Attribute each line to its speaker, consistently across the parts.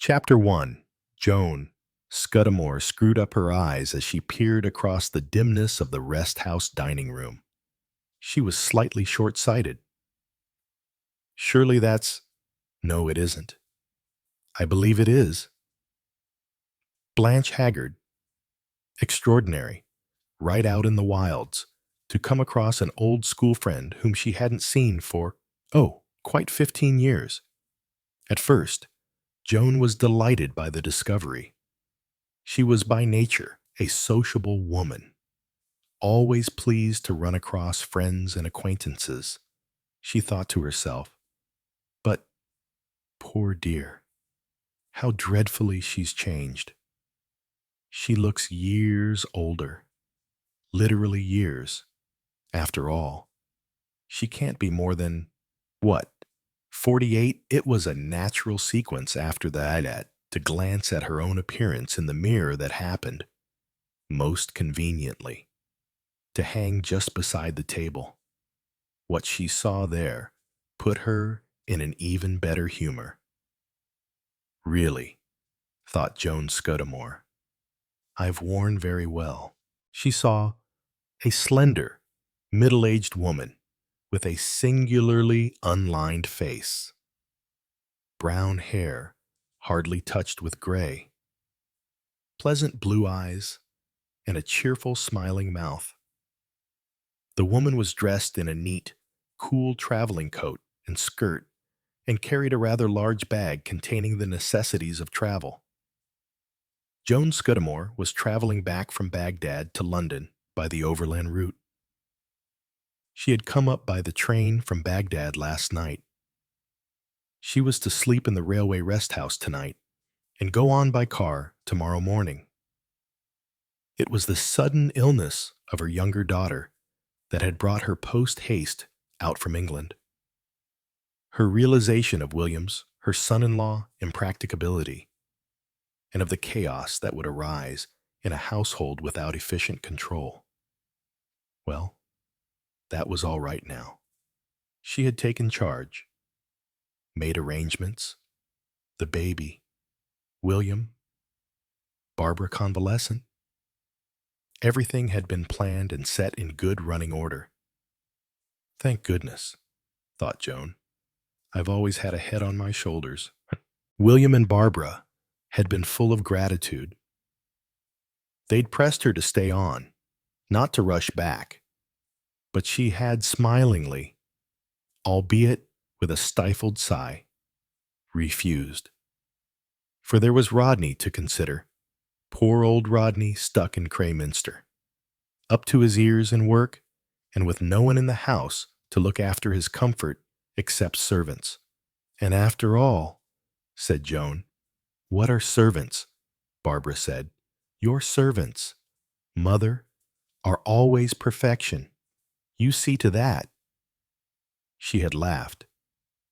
Speaker 1: Chapter 1. Joan Scudamore screwed up her eyes as she peered across the dimness of the rest house dining room. She was slightly short-sighted. Surely that's... No, it isn't. I believe it is. Blanche Haggard. Extraordinary. Right out in the wilds, to come across an old school friend whom she hadn't seen for, quite 15 years. At first, Joan was delighted by the discovery. She was by nature a sociable woman, always pleased to run across friends and acquaintances. She thought to herself, but, poor dear, how dreadfully she's changed. She looks years older, literally years. After all, she can't be more than, 48? It was a natural sequence after that to glance at her own appearance in the mirror that happened, most conveniently, to hang just beside the table. What she saw there put her in an even better humor. Really, thought Joan Scudamore, I've worn very well. She saw a slender, middle-aged woman with a singularly unlined face, brown hair hardly touched with gray, pleasant blue eyes, and a cheerful smiling mouth. The woman was dressed in a neat, cool traveling coat and skirt and carried a rather large bag containing the necessities of travel. Joan Scudamore was traveling back from Baghdad to London by the overland route. She had come up by the train from Baghdad last night. She was to sleep in the railway rest house tonight and go on by car tomorrow morning. It was the sudden illness of her younger daughter that had brought her post-haste out from England. Her realization of William's, her son-in-law, impracticability, and of the chaos that would arise in a household without efficient control. Well, that was all right now. She had taken charge, made arrangements, the baby, William, Barbara convalescent. Everything had been planned and set in good running order. Thank goodness, thought Joan. I've always had a head on my shoulders. William and Barbara had been full of gratitude. They'd pressed her to stay on, not to rush back, but she had smilingly, albeit with a stifled sigh, refused. For there was Rodney to consider, poor old Rodney stuck in Crayminster, up to his ears in work and with no one in the house to look after his comfort except servants. And after all, said Joan. What are servants? Barbara said. Your servants, Mother, are always perfection. You see to that. She had laughed,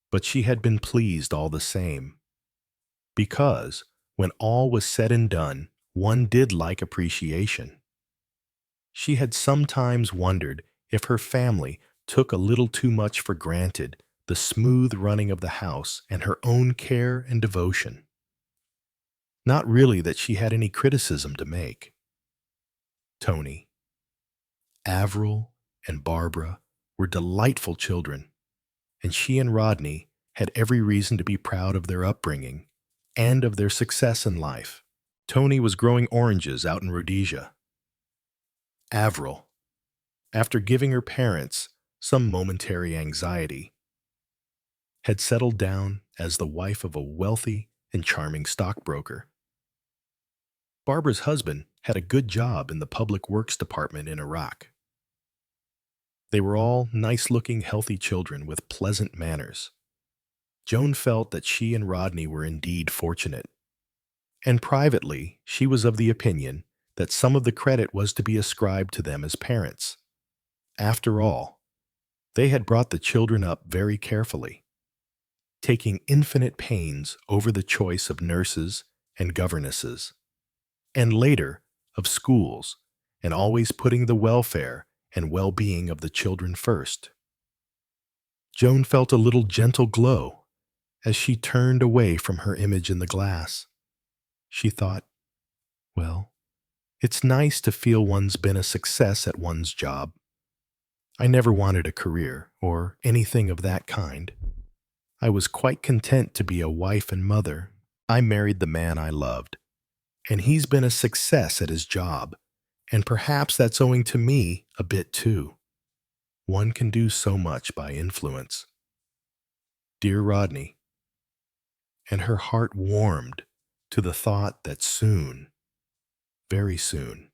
Speaker 1: but she had been pleased all the same. Because, when all was said and done, one did like appreciation. She had sometimes wondered if her family took a little too much for granted the smooth running of the house and her own care and devotion. Not really that she had any criticism to make. Tony, Avril, and Barbara were delightful children, and she and Rodney had every reason to be proud of their upbringing and of their success in life. Tony was growing oranges out in Rhodesia. Avril, after giving her parents some momentary anxiety, had settled down as the wife of a wealthy and charming stockbroker. Barbara's husband had a good job in the public works department in Iraq. They were all nice-looking, healthy children with pleasant manners. Joan felt that she and Rodney were indeed fortunate, and privately she was of the opinion that some of the credit was to be ascribed to them as parents. After all, they had brought the children up very carefully, taking infinite pains over the choice of nurses and governesses, and later of schools, and always putting the welfare and well-being of the children first. Joan felt a little gentle glow As she turned away from her image in the glass, she thought, well, it's nice to feel one's been a success at one's job. I never wanted a career or anything of that kind. I was quite content to be a wife and mother. I married the man I loved, and he's been a success at his job, and perhaps that's owing to me a bit too. One can do so much by influence. Dear Rodney, and her heart warmed to the thought that soon, very soon,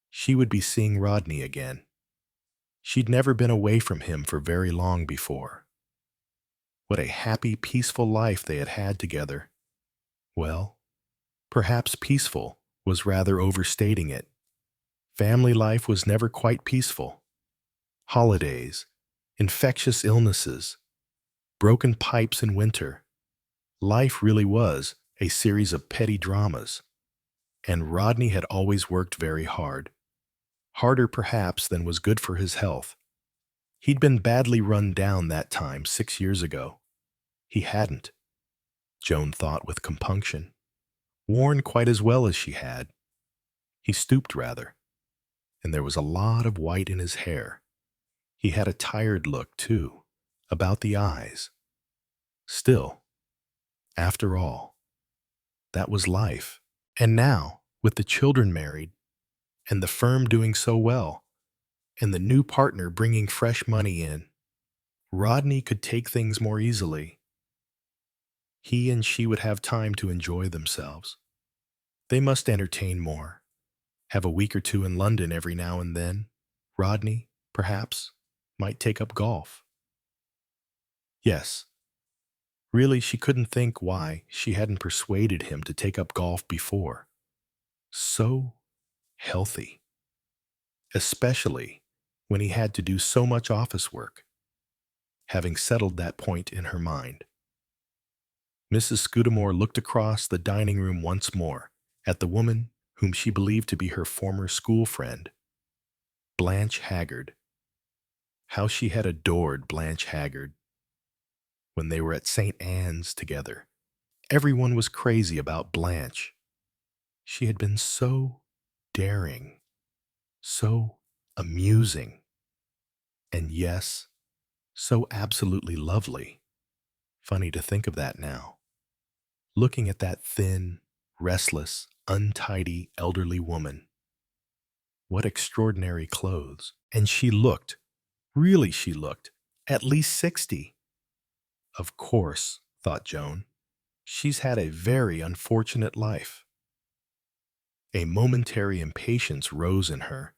Speaker 1: she would be seeing Rodney again. She'd never been away from him for very long before. What a happy, peaceful life they had had together. Well, perhaps peaceful was rather overstating it. Family life was never quite peaceful. Holidays, infectious illnesses, broken pipes in winter. Life really was a series of petty dramas. And Rodney had always worked very hard. Harder perhaps than was good for his health. He'd been badly run down that time 6 years ago. He hadn't, Joan thought with compunction, worn quite as well as she had. He stooped rather, and there was a lot of white in his hair. He had a tired look, too, about the eyes. Still, after all, that was life. And now, with the children married, and the firm doing so well, and the new partner bringing fresh money in, Rodney could take things more easily. He and she would have time to enjoy themselves. They must entertain more, have a week or two in London every now and then. Rodney, perhaps, might take up golf. Yes, really she couldn't think why she hadn't persuaded him to take up golf before. So healthy, especially when he had to do so much office work. Having settled that point in her mind, Mrs. Scudamore looked across the dining room once more at the woman whom she believed to be her former school friend, Blanche Haggard. How she had adored Blanche Haggard. When they were at St. Anne's together, everyone was crazy about Blanche. She had been so daring, so amusing, and yes, so absolutely lovely. Funny to think of that now. Looking at that thin, restless, untidy, elderly woman. What extraordinary clothes. And she looked, really she looked, at least 60. Of course, thought Joan, she's had a very unfortunate life. A momentary impatience rose in her.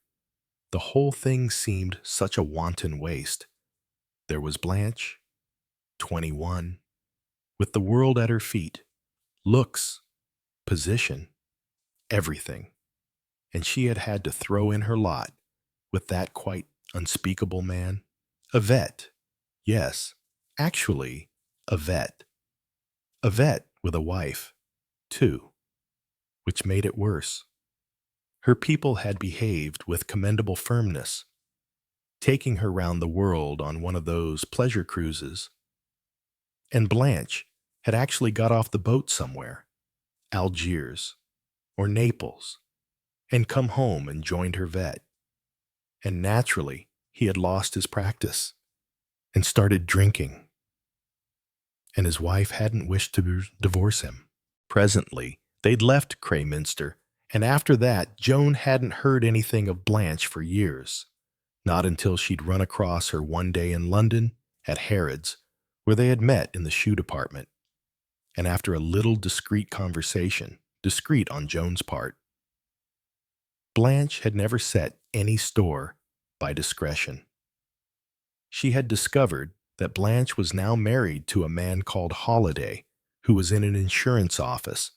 Speaker 1: The whole thing seemed such a wanton waste. There was Blanche, 21, with the world at her feet, looks, position, everything, and she had had to throw in her lot with that quite unspeakable man. A vet, yes, actually a vet. A vet with a wife, too, which made it worse. Her people had behaved with commendable firmness, taking her round the world on one of those pleasure cruises. And Blanche had actually got off the boat somewhere, Algiers or Naples, and come home and joined her vet. And naturally, he had lost his practice and started drinking. And his wife hadn't wished to divorce him. Presently, they'd left Crayminster, and after that, Joan hadn't heard anything of Blanche for years. Not until she'd run across her one day in London at Harrods, where they had met in the shoe department. And after a little discreet conversation, discreet on Joan's part, Blanche had never set any store by discretion. She had discovered that Blanche was now married to a man called Holliday, who was in an insurance office.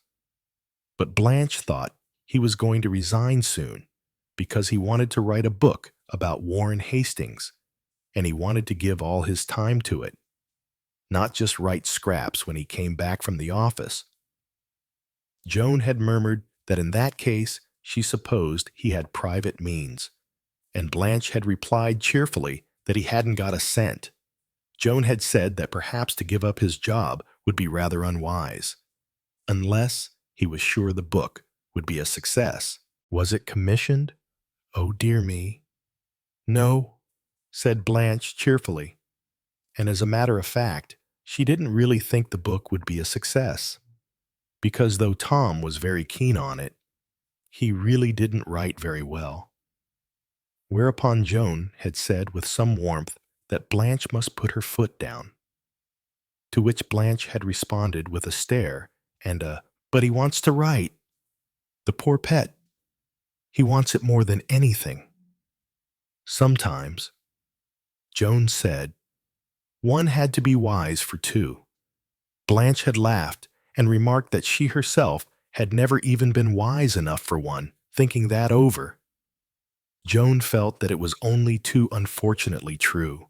Speaker 1: But Blanche thought he was going to resign soon because he wanted to write a book about Warren Hastings, and he wanted to give all his time to it, not just write scraps when he came back from the office. Joan had murmured that in that case she supposed he had private means, and Blanche had replied cheerfully that he hadn't got a cent. Joan had said that perhaps to give up his job would be rather unwise, unless he was sure the book would be a success. Was it commissioned? Oh, dear me. No, said Blanche cheerfully. And as a matter of fact, she didn't really think the book would be a success, because though Tom was very keen on it, he really didn't write very well. Whereupon Joan had said with some warmth that Blanche must put her foot down, to which Blanche had responded with a stare and a, "But he wants to write. The poor pet. He wants it more than anything." Sometimes, Joan said, one had to be wise for two. Blanche had laughed and remarked that she herself had never even been wise enough for one, thinking that over. Joan felt that it was only too unfortunately true.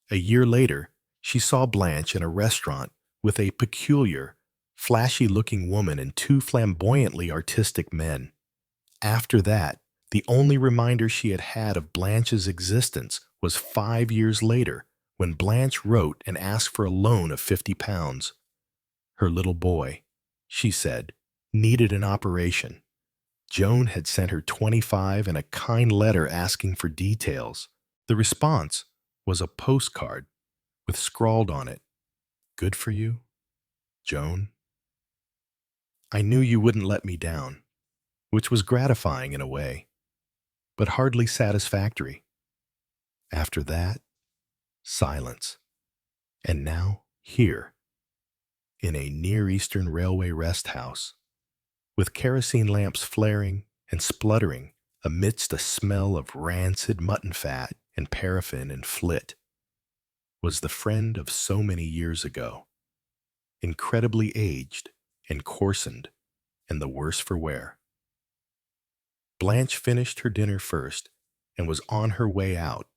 Speaker 1: A year later, she saw Blanche in a restaurant with a peculiar, flashy-looking woman and two flamboyantly artistic men. After that, the only reminder she had had of Blanche's existence was 5 years later, when Blanche wrote and asked for a loan of £50. Her little boy, she said, needed an operation. Joan had sent her 25 and a kind letter asking for details. The response was a postcard with scrawled on it, "Good for you, Joan. I knew you wouldn't let me down," which was gratifying in a way, but hardly satisfactory. After that, silence. And now, here, in a Near Eastern railway rest house, with kerosene lamps flaring and spluttering amidst a smell of rancid mutton fat and paraffin and flit, was the friend of so many years ago, incredibly aged and coarsened and the worse for wear. Blanche finished her dinner first and was on her way out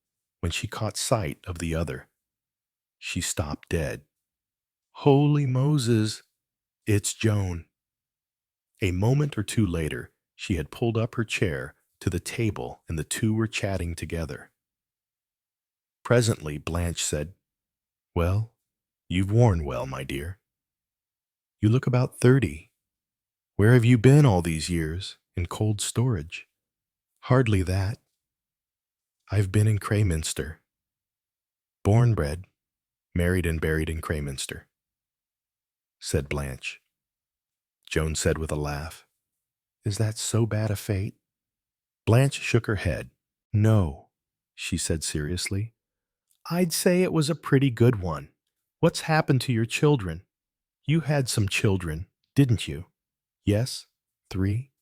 Speaker 1: when she caught sight of the other. She stopped dead. Holy Moses, it's Joan. A moment or two later, she had pulled up her chair to the table and the two were chatting together. Presently, Blanche said, "Well, you've worn well, my dear. You look about 30. Where have you been all these years? In cold storage?" "Hardly that. I've been in Crayminster. Born, bred, married and buried in Crayminster," said Blanche. Joan said with a laugh, "Is that so bad a fate?" Blanche shook her head. "No," she said seriously. "I'd say it was a pretty good one. What's happened to your children? You had some children, didn't you?" "Yes, 3.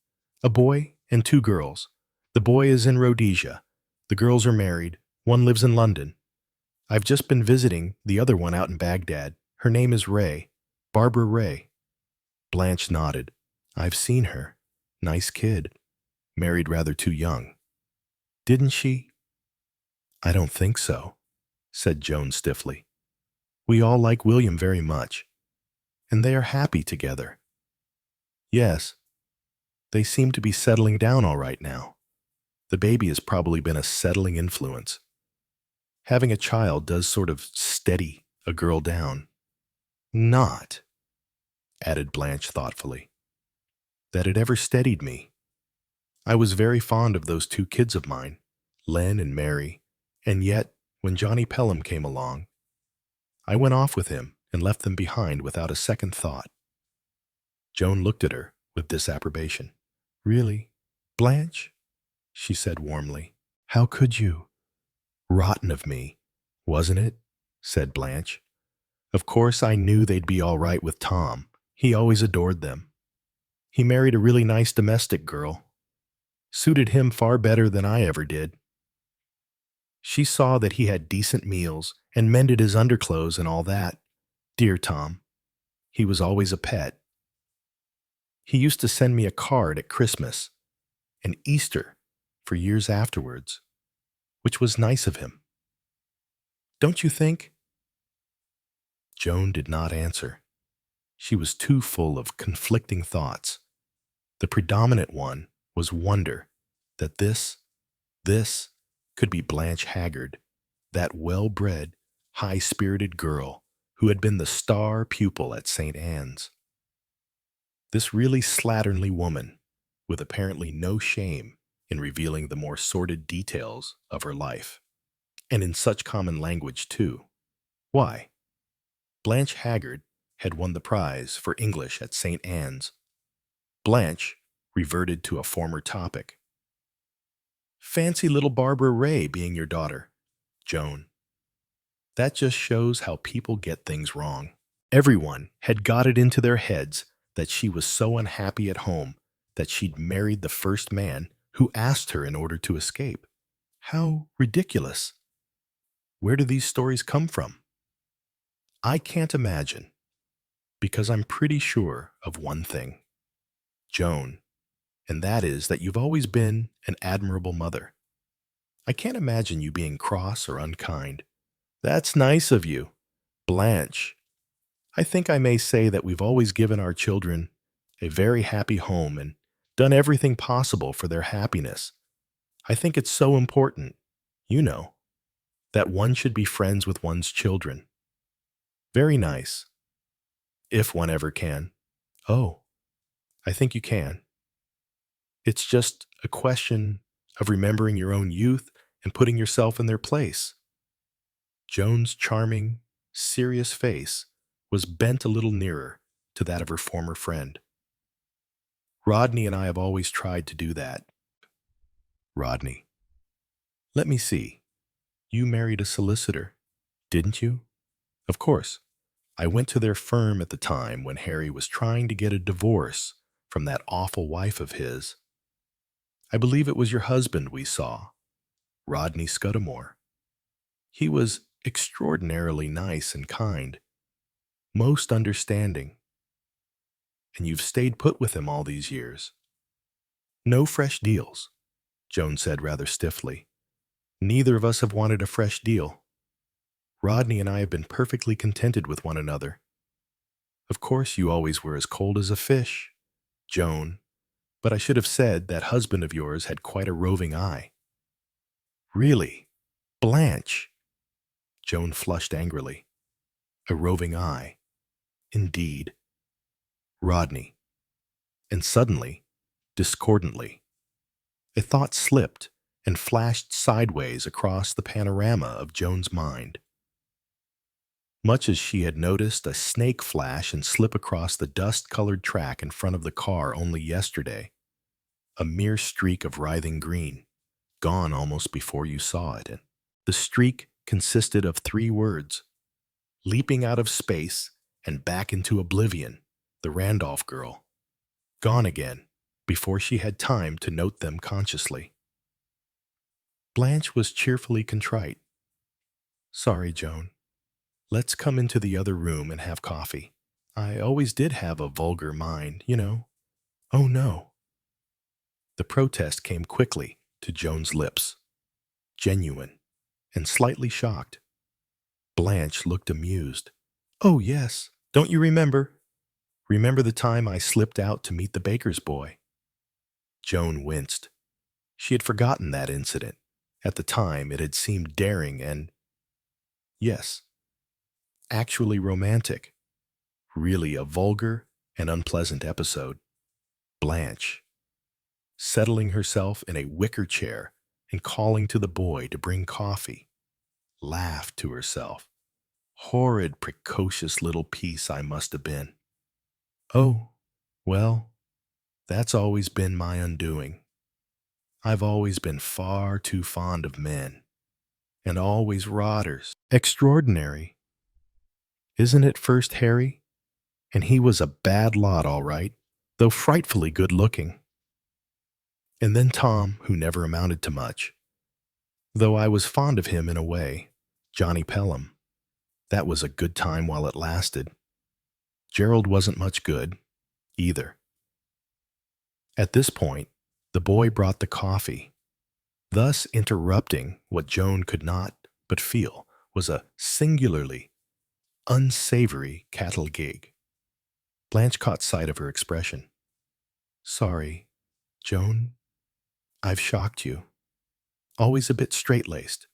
Speaker 1: A boy and 2 girls. The boy is in Rhodesia. The girls are married. One lives in London. I've just been visiting the other one out in Baghdad. Her name is Ray. Barbara Ray." Blanche nodded. "I've seen her. Nice kid. Married rather too young." "Didn't she?" "I don't think so," said Joan stiffly. "We all like William very much, and they are happy together." "Yes, they seem to be settling down all right now. The baby has probably been a settling influence. Having a child does sort of steady a girl down." "Not," added Blanche thoughtfully, "that it ever steadied me. I was very fond of those 2 kids of mine, Len and Mary, and yet, when Johnny Pelham came along, I went off with him and left them behind without a second thought." Joan looked at her with disapprobation. "Really, Blanche?" she said warmly. "How could you?" "Rotten of me, wasn't it?" said Blanche. "Of course I knew they'd be all right with Tom. He always adored them. He married a really nice domestic girl. Suited him far better than I ever did. She saw that he had decent meals and mended his underclothes and all that. Dear Tom. He was always a pet. He used to send me a card at Christmas and Easter for years afterwards, which was nice of him. Don't you think?" Joan did not answer. She was too full of conflicting thoughts. The predominant one was wonder that this could be Blanche Haggard, that well-bred, high-spirited girl who had been the star pupil at St. Anne's. This really slatternly woman, with apparently no shame in revealing the more sordid details of her life, and in such common language, too. Why? Blanche Haggard had won the prize for English at St. Anne's. Blanche reverted to a former topic. Fancy little Barbara Ray being your daughter, Joan. That just shows how people get things wrong. Everyone had got it into their heads that she was so unhappy at home that she'd married the first man who asked her in order to escape. How ridiculous. Where do these stories come from? I can't imagine, because I'm pretty sure of one thing, Joan, and that is that you've always been an admirable mother. I can't imagine you being cross or unkind. That's nice of you. Blanche, I think I may say that we've always given our children a very happy home and done everything possible for their happiness. I think it's so important, you know, that one should be friends with one's children. Very nice. If one ever can. Oh, I think you can. It's just a question of remembering your own youth and putting yourself in their place. Joan's charming, serious face was bent a little nearer to that of her former friend. Rodney and I have always tried to do that. Rodney. Let me see. You married a solicitor, didn't you? Of course. I went to their firm at the time when Harry was trying to get a divorce from that awful wife of his. I believe it was your husband we saw, Rodney Scudamore. He was extraordinarily nice and kind, most understanding. And you've stayed put with him all these years. No fresh deals, Joan said rather stiffly. Neither of us have wanted a fresh deal. Rodney and I have been perfectly contented with one another. Of course, you always were as cold as a fish, Joan, but I should have said that husband of yours had quite a roving eye. Really? Blanche? Joan flushed angrily. A roving eye. Indeed. Rodney. And suddenly, discordantly, a thought slipped and flashed sideways across the panorama of Joan's mind. Much as she had noticed a snake flash and slip across the dust-colored track in front of the car only yesterday, a mere streak of writhing green, gone almost before you saw it. And the streak consisted of 3 words, leaping out of space and back into oblivion, the Randolph girl, gone again before she had time to note them consciously. Blanche was cheerfully contrite. Sorry, Joan. Let's come into the other room and have coffee. I always did have a vulgar mind, you know. Oh, no. The protest came quickly to Joan's lips, genuine and slightly shocked. Blanche looked amused. Oh, yes. Don't you remember? Remember the time I slipped out to meet the baker's boy? Joan winced. She had forgotten that incident. At the time, it had seemed daring and, yes, actually romantic. Really a vulgar and unpleasant episode. Blanche, settling herself in a wicker chair and calling to the boy to bring coffee, laughed to herself. Horrid, precocious little piece I must have been. Oh, well, that's always been my undoing. I've always been far too fond of men, and always rotters. Extraordinary. Isn't it first Harry? And he was a bad lot, all right, though frightfully good-looking. And then Tom, who never amounted to much. Though I was fond of him in a way, Johnny Pelham. That was a good time while it lasted. Gerald wasn't much good, either. At this point, the boy brought the coffee, thus interrupting what Joan could not but feel was a singularly unsavory cattle gig. Blanche caught sight of her expression. Sorry, Joan, I've shocked you. Always a bit straight-laced.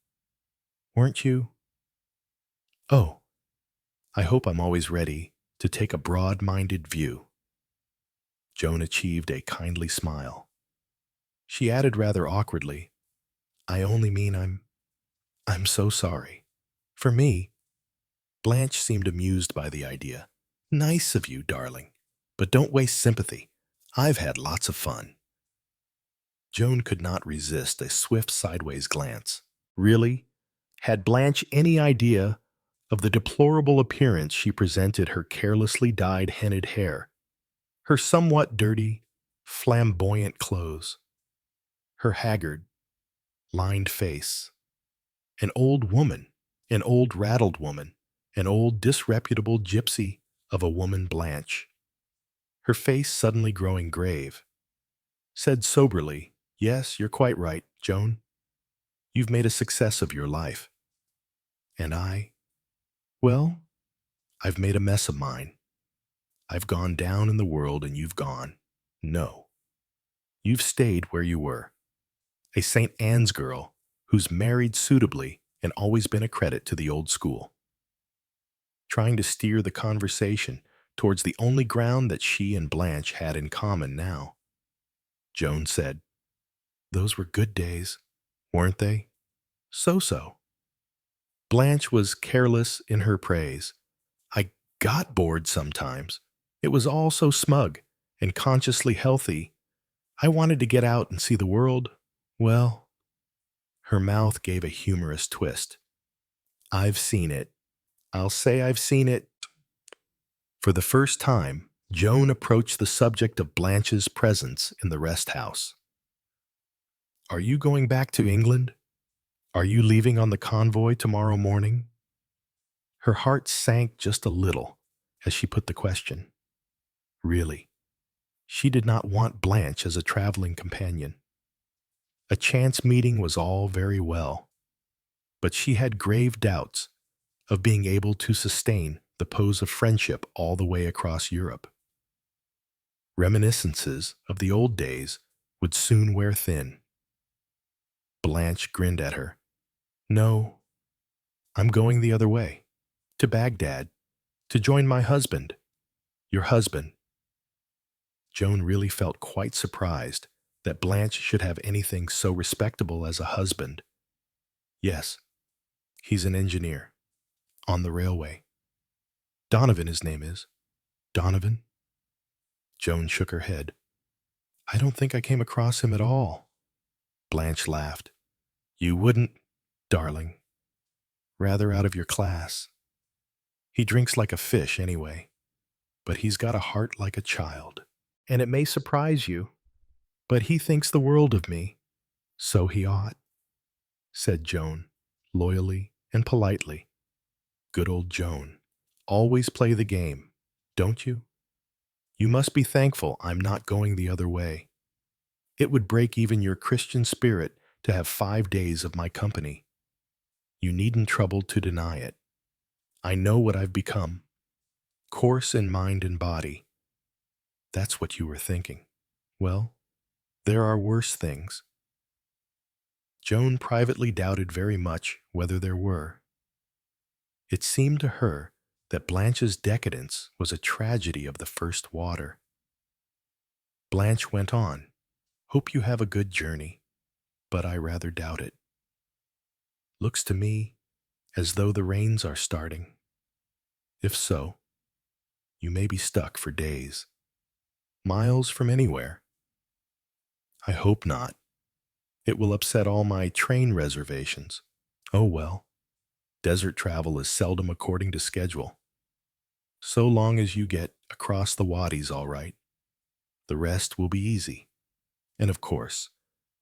Speaker 1: Weren't you? Oh, I hope I'm always ready to take a broad-minded view. Joan achieved a kindly smile. She added rather awkwardly, I only mean I'm so sorry. For me, Blanche seemed amused by the idea. Nice of you, darling. But don't waste sympathy. I've had lots of fun. Joan could not resist a swift sideways glance. Really? Had Blanche any idea of the deplorable appearance she presented her carelessly dyed hennaed hair, her somewhat dirty, flamboyant clothes, her haggard, lined face? An old woman, an old rattled woman, an old disreputable gypsy of a woman Blanche, her face suddenly growing grave, said soberly, Yes, you're quite right, Joan. You've made a success of your life. And well, I've made a mess of mine. I've gone down in the world and you've gone. No. You've stayed where you were. A St. Anne's girl who's married suitably and always been a credit to the old school. Trying to steer the conversation towards the only ground that she and Blanche had in common now. Joan said, Those were good days, weren't they? So-so. Blanche was careless in her praise. I got bored sometimes. It was all so smug and consciously healthy. I wanted to get out and see the world. Well, her mouth gave a humorous twist. I've seen it. I'll say I've seen it. For the first time, Joan approached the subject of Blanche's presence in the rest house. Are you going back to England? Are you leaving on the convoy tomorrow morning? Her heart sank just a little as she put the question. Really, she did not want Blanche as a traveling companion. A chance meeting was all very well, but she had grave doubts of being able to sustain the pose of friendship all the way across Europe. Reminiscences of the old days would soon wear thin. Blanche grinned at her. No, I'm going the other way, to Baghdad, to join my husband. Your husband. Joan really felt quite surprised that Blanche should have anything so respectable as a husband. Yes, he's an engineer. On the railway. Donovan, his name is. Donovan? Joan shook her head. I don't think I came across him at all. Blanche laughed. You wouldn't, darling. Rather out of your class. He drinks like a fish anyway, but he's got a heart like a child. And it may surprise you, but he thinks the world of me. So he ought, said Joan, loyally and politely. Good old Joan. Always play the game, don't you? You must be thankful I'm not going the other way. It would break even your Christian spirit to have 5 days of my company. You needn't trouble to deny it. I know what I've become. Coarse in mind and body. That's what you were thinking. Well, there are worse things. Joan privately doubted very much whether there were. It seemed to her that Blanche's decadence was a tragedy of the first water. Blanche went on, Hope you have a good journey, but I rather doubt it. Looks to me as though the rains are starting. If so, you may be stuck for days, miles from anywhere. I hope not. It will upset all my train reservations. Oh well, desert travel is seldom according to schedule. So long as you get across the wadis all right, the rest will be easy. And of course,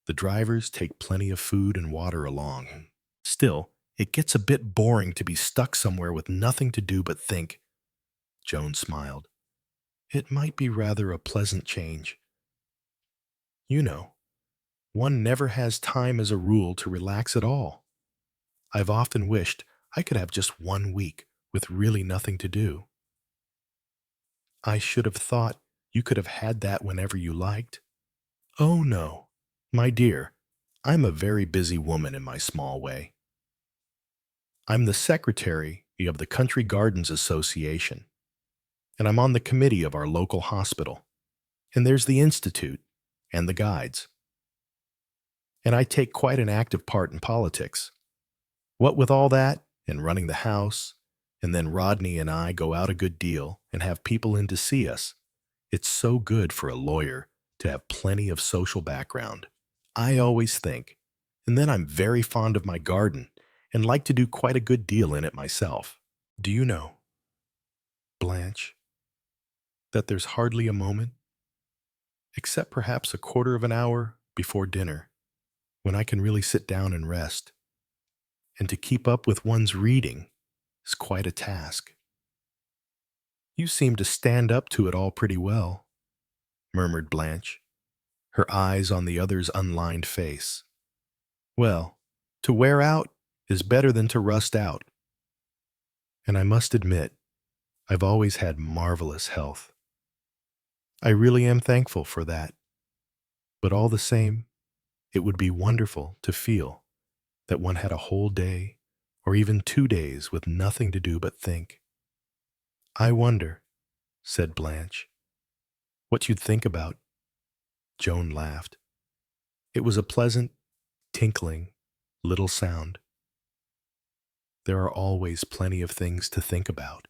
Speaker 1: the drivers take plenty of food and water along. Still, it gets a bit boring to be stuck somewhere with nothing to do but think. Joan smiled. It might be rather a pleasant change. You know, one never has time as a rule to relax at all. I've often wished I could have just 1 week with really nothing to do. I should have thought you could have had that whenever you liked. Oh, no. My dear, I'm a very busy woman in my small way. I'm the secretary of the Country Gardens Association, and I'm on the committee of our local hospital. And there's the Institute and the guides. And I take quite an active part in politics. What with all that, and running the house, and then Rodney and I go out a good deal and have people in to see us. It's so good for a lawyer to have plenty of social background. I always think. And then I'm very fond of my garden and like to do quite a good deal in it myself. Do you know, Blanche, that there's hardly a moment, except perhaps a quarter of an hour before dinner, when I can really sit down and rest. And to keep up with one's reading is quite a task. You seem to stand up to it all pretty well, murmured Blanche, her eyes on the other's unlined face. Well, to wear out is better than to rust out. And I must admit, I've always had marvelous health. I really am thankful for that. But all the same, it would be wonderful to feel that one had a whole day or even 2 days with nothing to do but think. I wonder, said Blanche, what you'd think about. Joan laughed. It was a pleasant, tinkling, little sound. There are always plenty of things to think about.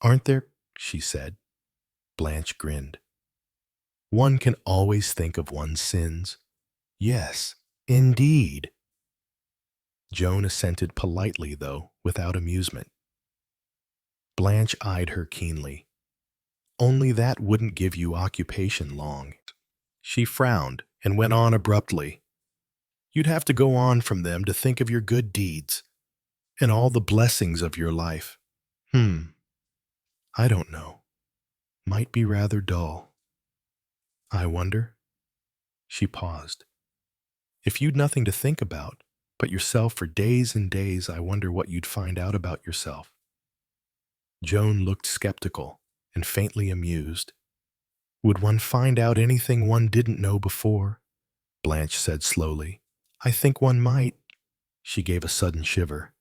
Speaker 1: Aren't there? She said. Blanche grinned. One can always think of one's sins. Yes, indeed. Joan assented politely, though, without amusement. Blanche eyed her keenly. Only that wouldn't give you occupation long. She frowned and went on abruptly. You'd have to go on from them to think of your good deeds and all the blessings of your life. I don't know. Might be rather dull. I wonder. She paused. If you'd nothing to think about but yourself for days and days, I wonder what you'd find out about yourself. Joan looked skeptical and faintly amused. Would one find out anything one didn't know before? Blanche said slowly. I think one might. She gave a sudden shiver.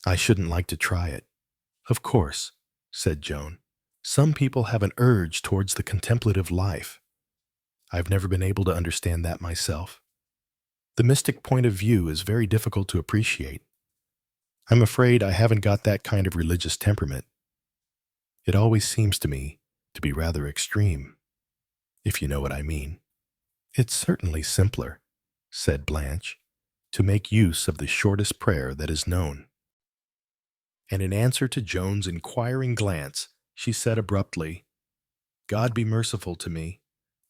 Speaker 1: I shouldn't like to try it. Of course, said Joan. Some people have an urge towards the contemplative life. I've never been able to understand that myself. The mystic point of view is very difficult to appreciate. I'm afraid I haven't got that kind of religious temperament. It always seems to me to be rather extreme, if you know what I mean. It's certainly simpler, said Blanche, to make use of the shortest prayer that is known. And in answer to Joan's inquiring glance, she said abruptly, God be merciful to me,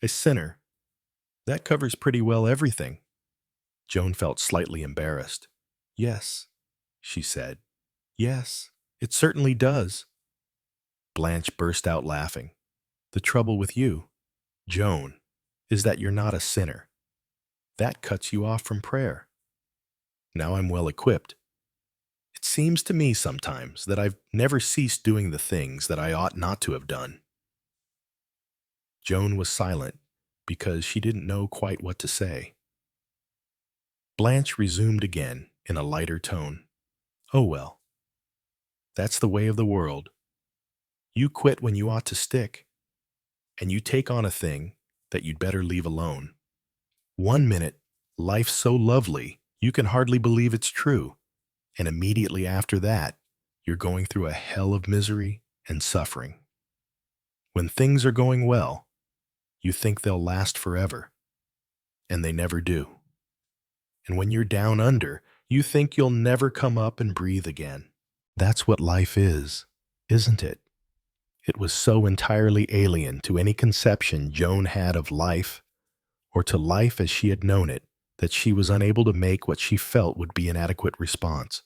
Speaker 1: a sinner. That covers pretty well everything. Joan felt slightly embarrassed. Yes, she said. Yes, it certainly does. Blanche burst out laughing. The trouble with you, Joan, is that you're not a sinner. That cuts you off from prayer. Now I'm well equipped. It seems to me sometimes that I've never ceased doing the things that I ought not to have done. Joan was silent because she didn't know quite what to say. Blanche resumed again in a lighter tone. Oh well, that's the way of the world. You quit when you ought to stick, and you take on a thing that you'd better leave alone. 1 minute, life's so lovely, you can hardly believe it's true, and immediately after that, you're going through a hell of misery and suffering. When things are going well, you think they'll last forever, and they never do. And when you're down under, you think you'll never come up and breathe again. That's what life is, isn't it? It was so entirely alien to any conception Joan had of life, or to life as she had known it, that she was unable to make what she felt would be an adequate response.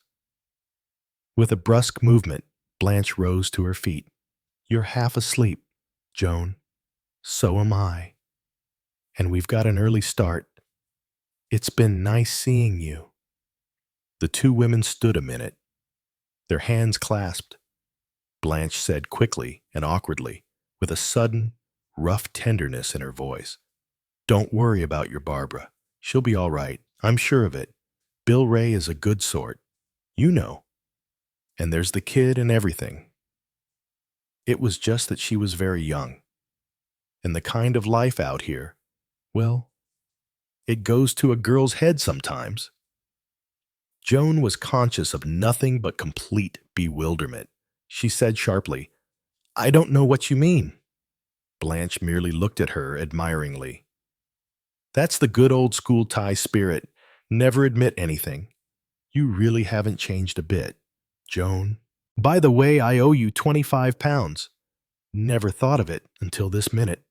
Speaker 1: With a brusque movement, Blanche rose to her feet. You're half asleep, Joan. So am I. And we've got an early start. It's been nice seeing you. The two women stood a minute, their hands clasped. Blanche said quickly and awkwardly, with a sudden, rough tenderness in her voice, Don't worry about your Barbara. She'll be all right. I'm sure of it. Bill Ray is a good sort. You know. And there's the kid and everything. It was just that she was very young. And the kind of life out here, well, it goes to a girl's head sometimes. Joan was conscious of nothing but complete bewilderment. She said sharply, "I don't know what you mean." Blanche merely looked at her admiringly. "That's the good old school Thai spirit. Never admit anything. You really haven't changed a bit, Joan. By the way, I owe you 25 pounds. Never thought of it until this minute."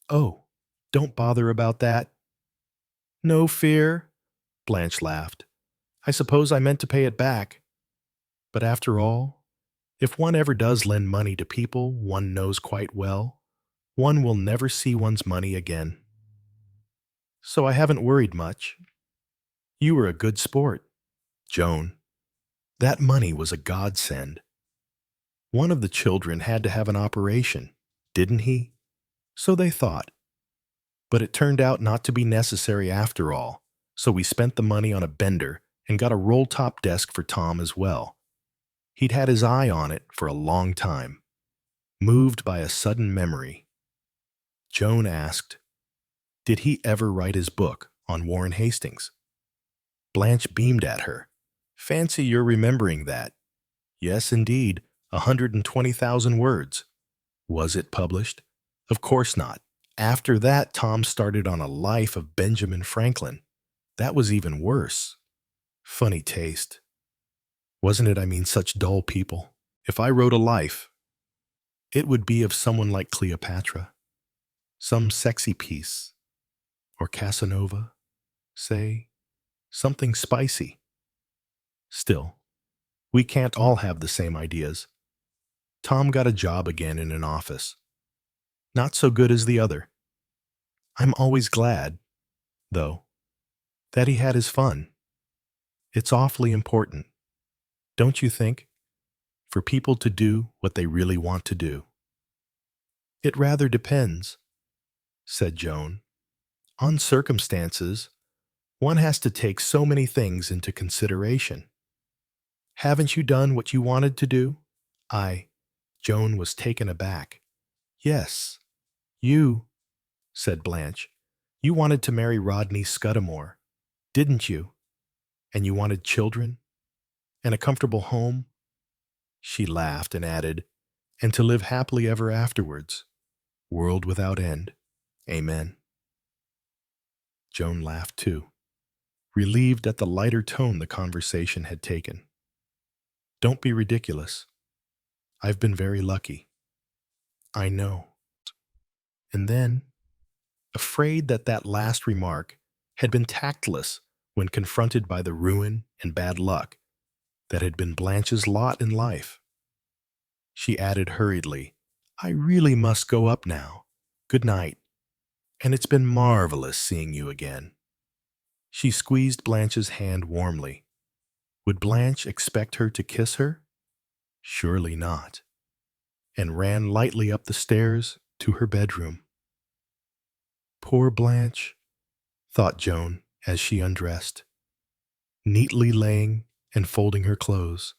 Speaker 1: "Oh, don't bother about that." "No fear," Blanche laughed. "I suppose I meant to pay it back. But after all, if one ever does lend money to people one knows quite well, one will never see one's money again. So I haven't worried much. You were a good sport, Joan. That money was a godsend. One of the children had to have an operation, didn't he? So they thought. But it turned out not to be necessary after all, so we spent the money on a bender and got a roll-top desk for Tom as well. He'd had his eye on it for a long time. Moved by a sudden memory, Joan asked, "Did he ever write his book on Warren Hastings?" Blanche beamed at her. "Fancy your remembering that. Yes, indeed, 120,000 words. Was it published? Of course not. After that, Tom started on a life of Benjamin Franklin. That was even worse. Funny taste. Wasn't it? I mean, such dull people. If I wrote a life, it would be of someone like Cleopatra. Some sexy piece. Or Casanova, say. Something spicy. Still, we can't all have the same ideas. Tom got a job again in an office. Not so good as the other. I'm always glad, though, that he had his fun. It's awfully important, don't you think, for people to do what they really want to do?" "It rather depends," said Joan. "On circumstances, one has to take so many things into consideration. Haven't you done what you wanted to do?" Joan was taken aback. "Yes, you," said Blanche. "You wanted to marry Rodney Scudamore, didn't you? And you wanted children? And a comfortable home?" She laughed and added, "And to live happily ever afterwards, world without end. Amen." Joan laughed too, relieved at the lighter tone the conversation had taken. "Don't be ridiculous. I've been very lucky. I know." And then, afraid that that last remark had been tactless when confronted by the ruin and bad luck that had been Blanche's lot in life, she added hurriedly, "I really must go up now. Good night. And it's been marvelous seeing you again." She squeezed Blanche's hand warmly. Would Blanche expect her to kiss her? Surely not. And ran lightly up the stairs to her bedroom. Poor Blanche, thought Joan as she undressed, neatly laying and folding her clothes,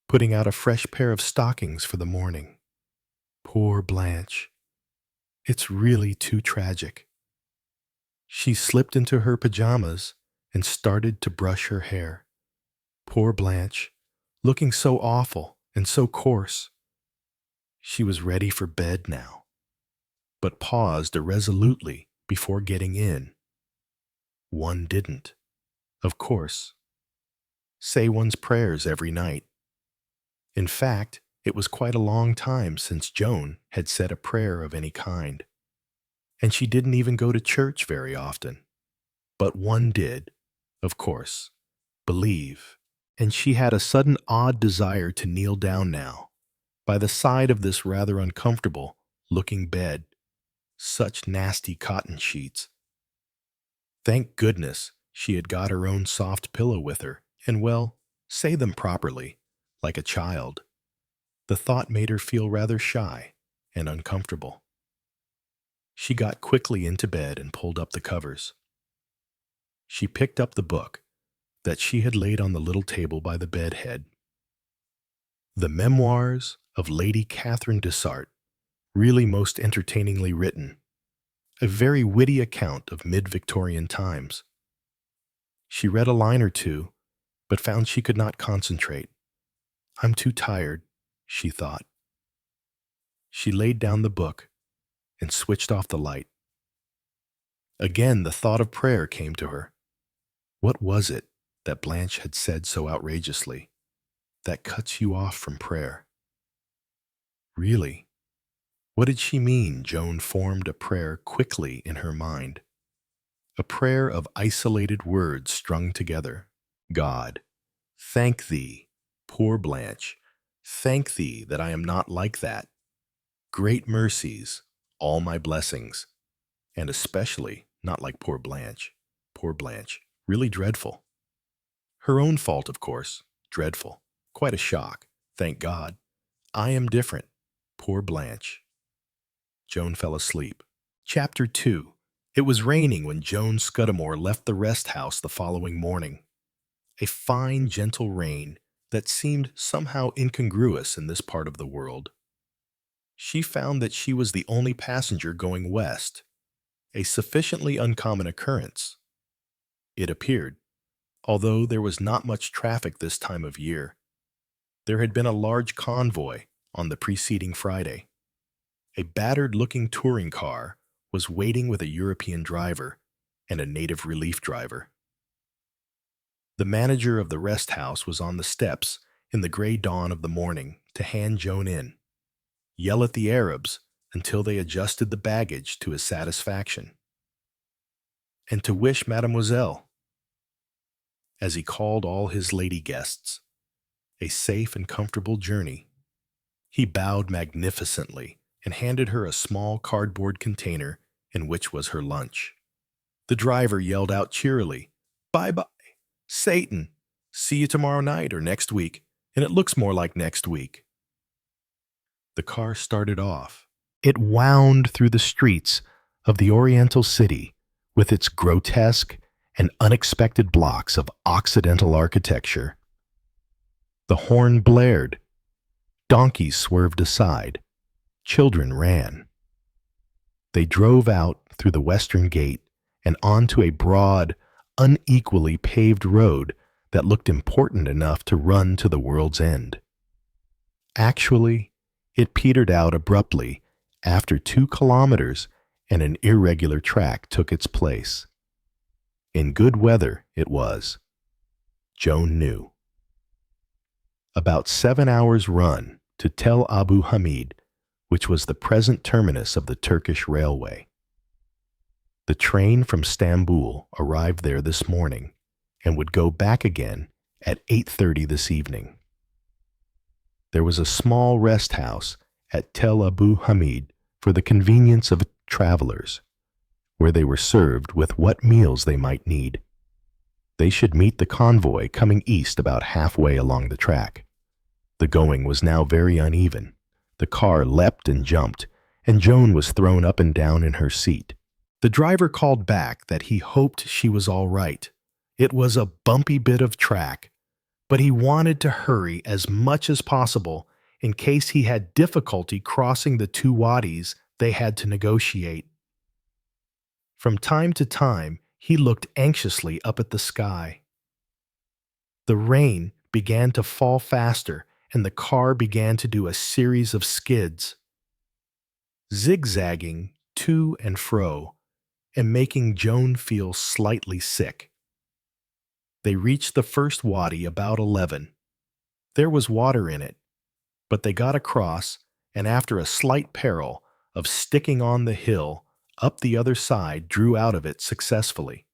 Speaker 1: putting out a fresh pair of stockings for the morning. Poor Blanche. It's really too tragic. She slipped into her pajamas and started to brush her hair. Poor Blanche, looking so awful and so coarse. She was ready for bed now, but paused irresolutely before getting in. One didn't, of course, say one's prayers every night. In fact, it was quite a long time since Joan had said a prayer of any kind, and she didn't even go to church very often. But one did, of course, believe, and she had a sudden odd desire to kneel down now, by the side of this rather uncomfortable-looking bed. Such nasty cotton sheets. Thank goodness she had got her own soft pillow with her, and well, say them properly, like a child. The thought made her feel rather shy and uncomfortable. She got quickly into bed and pulled up the covers. She picked up the book that she had laid on the little table by the bed head. The Memoirs of Lady Catherine Dessart, really most entertainingly written, a very witty account of mid-Victorian times. She read a line or two, but found she could not concentrate. I'm too tired, she thought. She laid down the book and switched off the light. Again, the thought of prayer came to her. What was it that Blanche had said so outrageously, that cuts you off from prayer? Really? What did she mean? Joan formed a prayer quickly in her mind. A prayer of isolated words strung together. God, thank thee, poor Blanche. Thank thee that I am not like that. Great mercies, all my blessings, and especially not like poor Blanche. Poor Blanche, really dreadful. Her own fault, of course, dreadful. Quite a shock, thank God. I am different. Poor Blanche. Joan fell asleep. Chapter 2. It was raining when Joan Scudamore left the rest house the following morning. A fine, gentle rain that seemed somehow incongruous in this part of the world. She found that she was the only passenger going west, a sufficiently uncommon occurrence. It appeared, although there was not much traffic this time of year. There had been a large convoy on the preceding Friday. A battered-looking touring car was waiting with a European driver and a native relief driver. The manager of the rest house was on the steps in the gray dawn of the morning to hand Joan in, yell at the Arabs until they adjusted the baggage to his satisfaction, and to wish Mademoiselle, as he called all his lady guests, a safe and comfortable journey. He bowed magnificently and handed her a small cardboard container in which was her lunch. The driver yelled out cheerily, "Bye-bye, Satan. See you tomorrow night or next week, and it looks more like next week." The car started off. It wound through the streets of the Oriental city with its grotesque and unexpected blocks of Occidental architecture. The horn blared. Donkeys swerved aside. Children ran. They drove out through the western gate and onto a broad, unequally paved road that looked important enough to run to the world's end. Actually, it petered out abruptly after 2 kilometers and an irregular track took its place. In good weather, it was. Joan knew. About 7 hours' run to Tel Abu Hamid, which was the present terminus of the Turkish railway. The train from Stamboul arrived there this morning and would go back again at 8:30 this evening. There was a small rest house at Tel Abu Hamid for the convenience of travelers, where they were served with what meals they might need. They should meet the convoy coming east about halfway along the track. The going was now very uneven. The car leapt and jumped, and Joan was thrown up and down in her seat. The driver called back that he hoped she was all right. It was a bumpy bit of track, but he wanted to hurry as much as possible in case he had difficulty crossing the 2 wadis they had to negotiate. From time to time, he looked anxiously up at the sky. The rain began to fall faster, and the car began to do a series of skids, zigzagging to and fro, and making Joan feel slightly sick. They reached the first wadi about 11. There was water in it, but they got across, and after a slight peril of sticking on the hill, up the other side drew out of it successfully.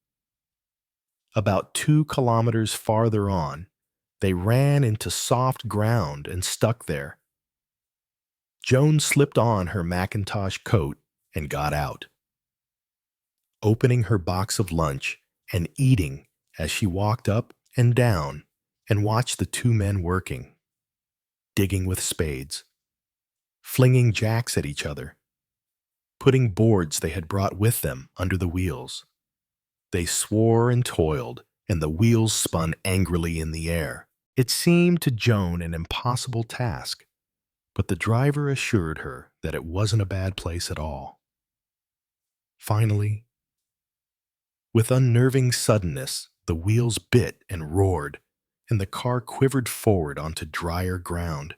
Speaker 1: About 2 kilometers farther on, they ran into soft ground and stuck there. Joan slipped on her mackintosh coat and got out, opening her box of lunch and eating as she walked up and down and watched the 2 men working, digging with spades, flinging jacks at each other, putting boards they had brought with them under the wheels. They swore and toiled, and the wheels spun angrily in the air. It seemed to Joan an impossible task, but the driver assured her that it wasn't a bad place at all. Finally, with unnerving suddenness, the wheels bit and roared, and the car quivered forward onto drier ground.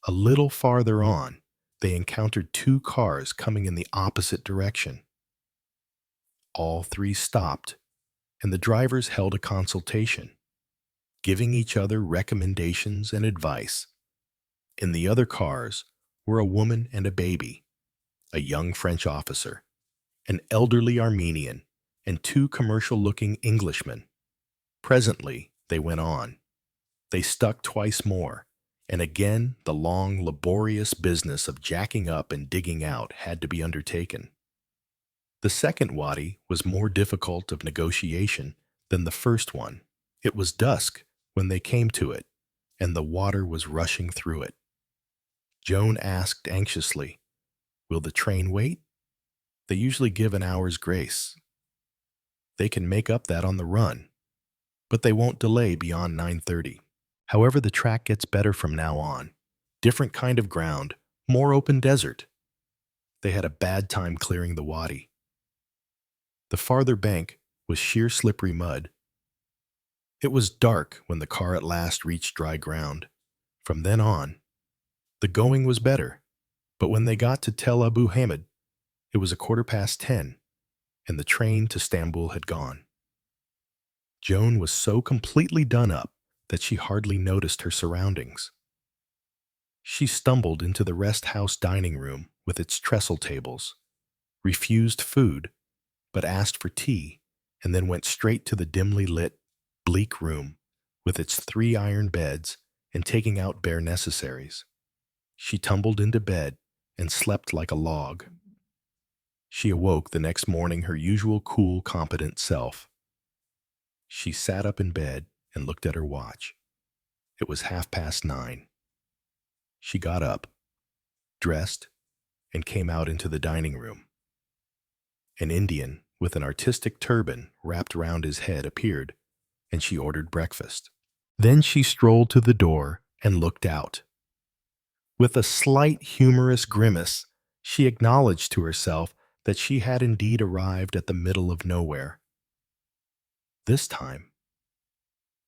Speaker 1: A little farther on, they encountered two cars coming in the opposite direction. All three stopped, and the drivers held a consultation, giving each other recommendations and advice. In the other cars were a woman and a baby, a young French officer, an elderly Armenian, and two commercial-looking Englishmen. Presently, they went on. They stuck twice more, and again the long, laborious business of jacking up and digging out had to be undertaken. The second wadi was more difficult of negotiation than the first one. It was dusk when they came to it, and the water was rushing through it. Joan asked anxiously, "Will the train wait?" "They usually give an hour's grace. They can make up that on the run, but they won't delay beyond 9:30. However, the track gets better from now on. Different kind of ground, more open desert." They had a bad time clearing the wadi. The farther bank was sheer slippery mud. It was dark when the car at last reached dry ground. From then on, the going was better, but when they got to Tel Abu Hamid, it was 10:15, and the train to Stamboul had gone. Joan was so completely done up that she hardly noticed her surroundings. She stumbled into the rest house dining room with its trestle tables, refused food, but asked for tea, and then went straight to the dimly lit, bleak room with its 3 iron beds and taking out bare necessaries. She tumbled into bed and slept like a log. She awoke the next morning her usual cool, competent self. She sat up in bed and looked at her watch. It was 9:30. She got up, dressed, and came out into the dining room. An Indian with an artistic turban wrapped round his head appeared, and she ordered breakfast. Then she strolled to the door and looked out. With a slight humorous grimace, she acknowledged to herself that she had indeed arrived at the middle of nowhere. This time,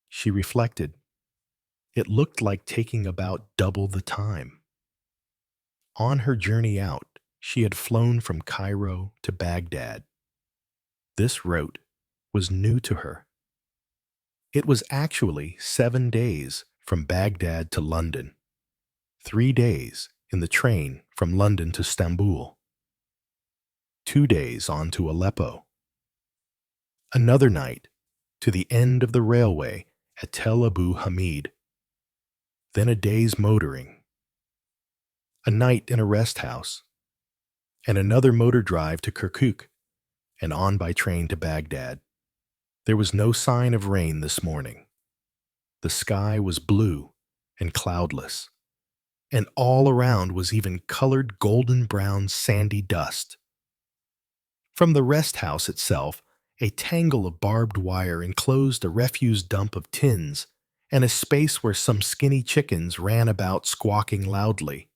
Speaker 1: she reflected, it looked like taking about double the time. On her journey out, she had flown from Cairo to Baghdad. This route was new to her. It was actually 7 days from Baghdad to London, 3 days in the train from London to Stamboul, 2 days on to Aleppo, another night to the end of the railway at Tel Abu Hamid, then a day's motoring, a night in a rest house, and another motor drive to Kirkuk, and on by train to Baghdad. There was no sign of rain this morning. The sky was blue and cloudless, and all around was even colored golden-brown sandy dust. From the rest house itself, a tangle of barbed wire enclosed a refuse dump of tins and a space where some skinny chickens ran about squawking loudly.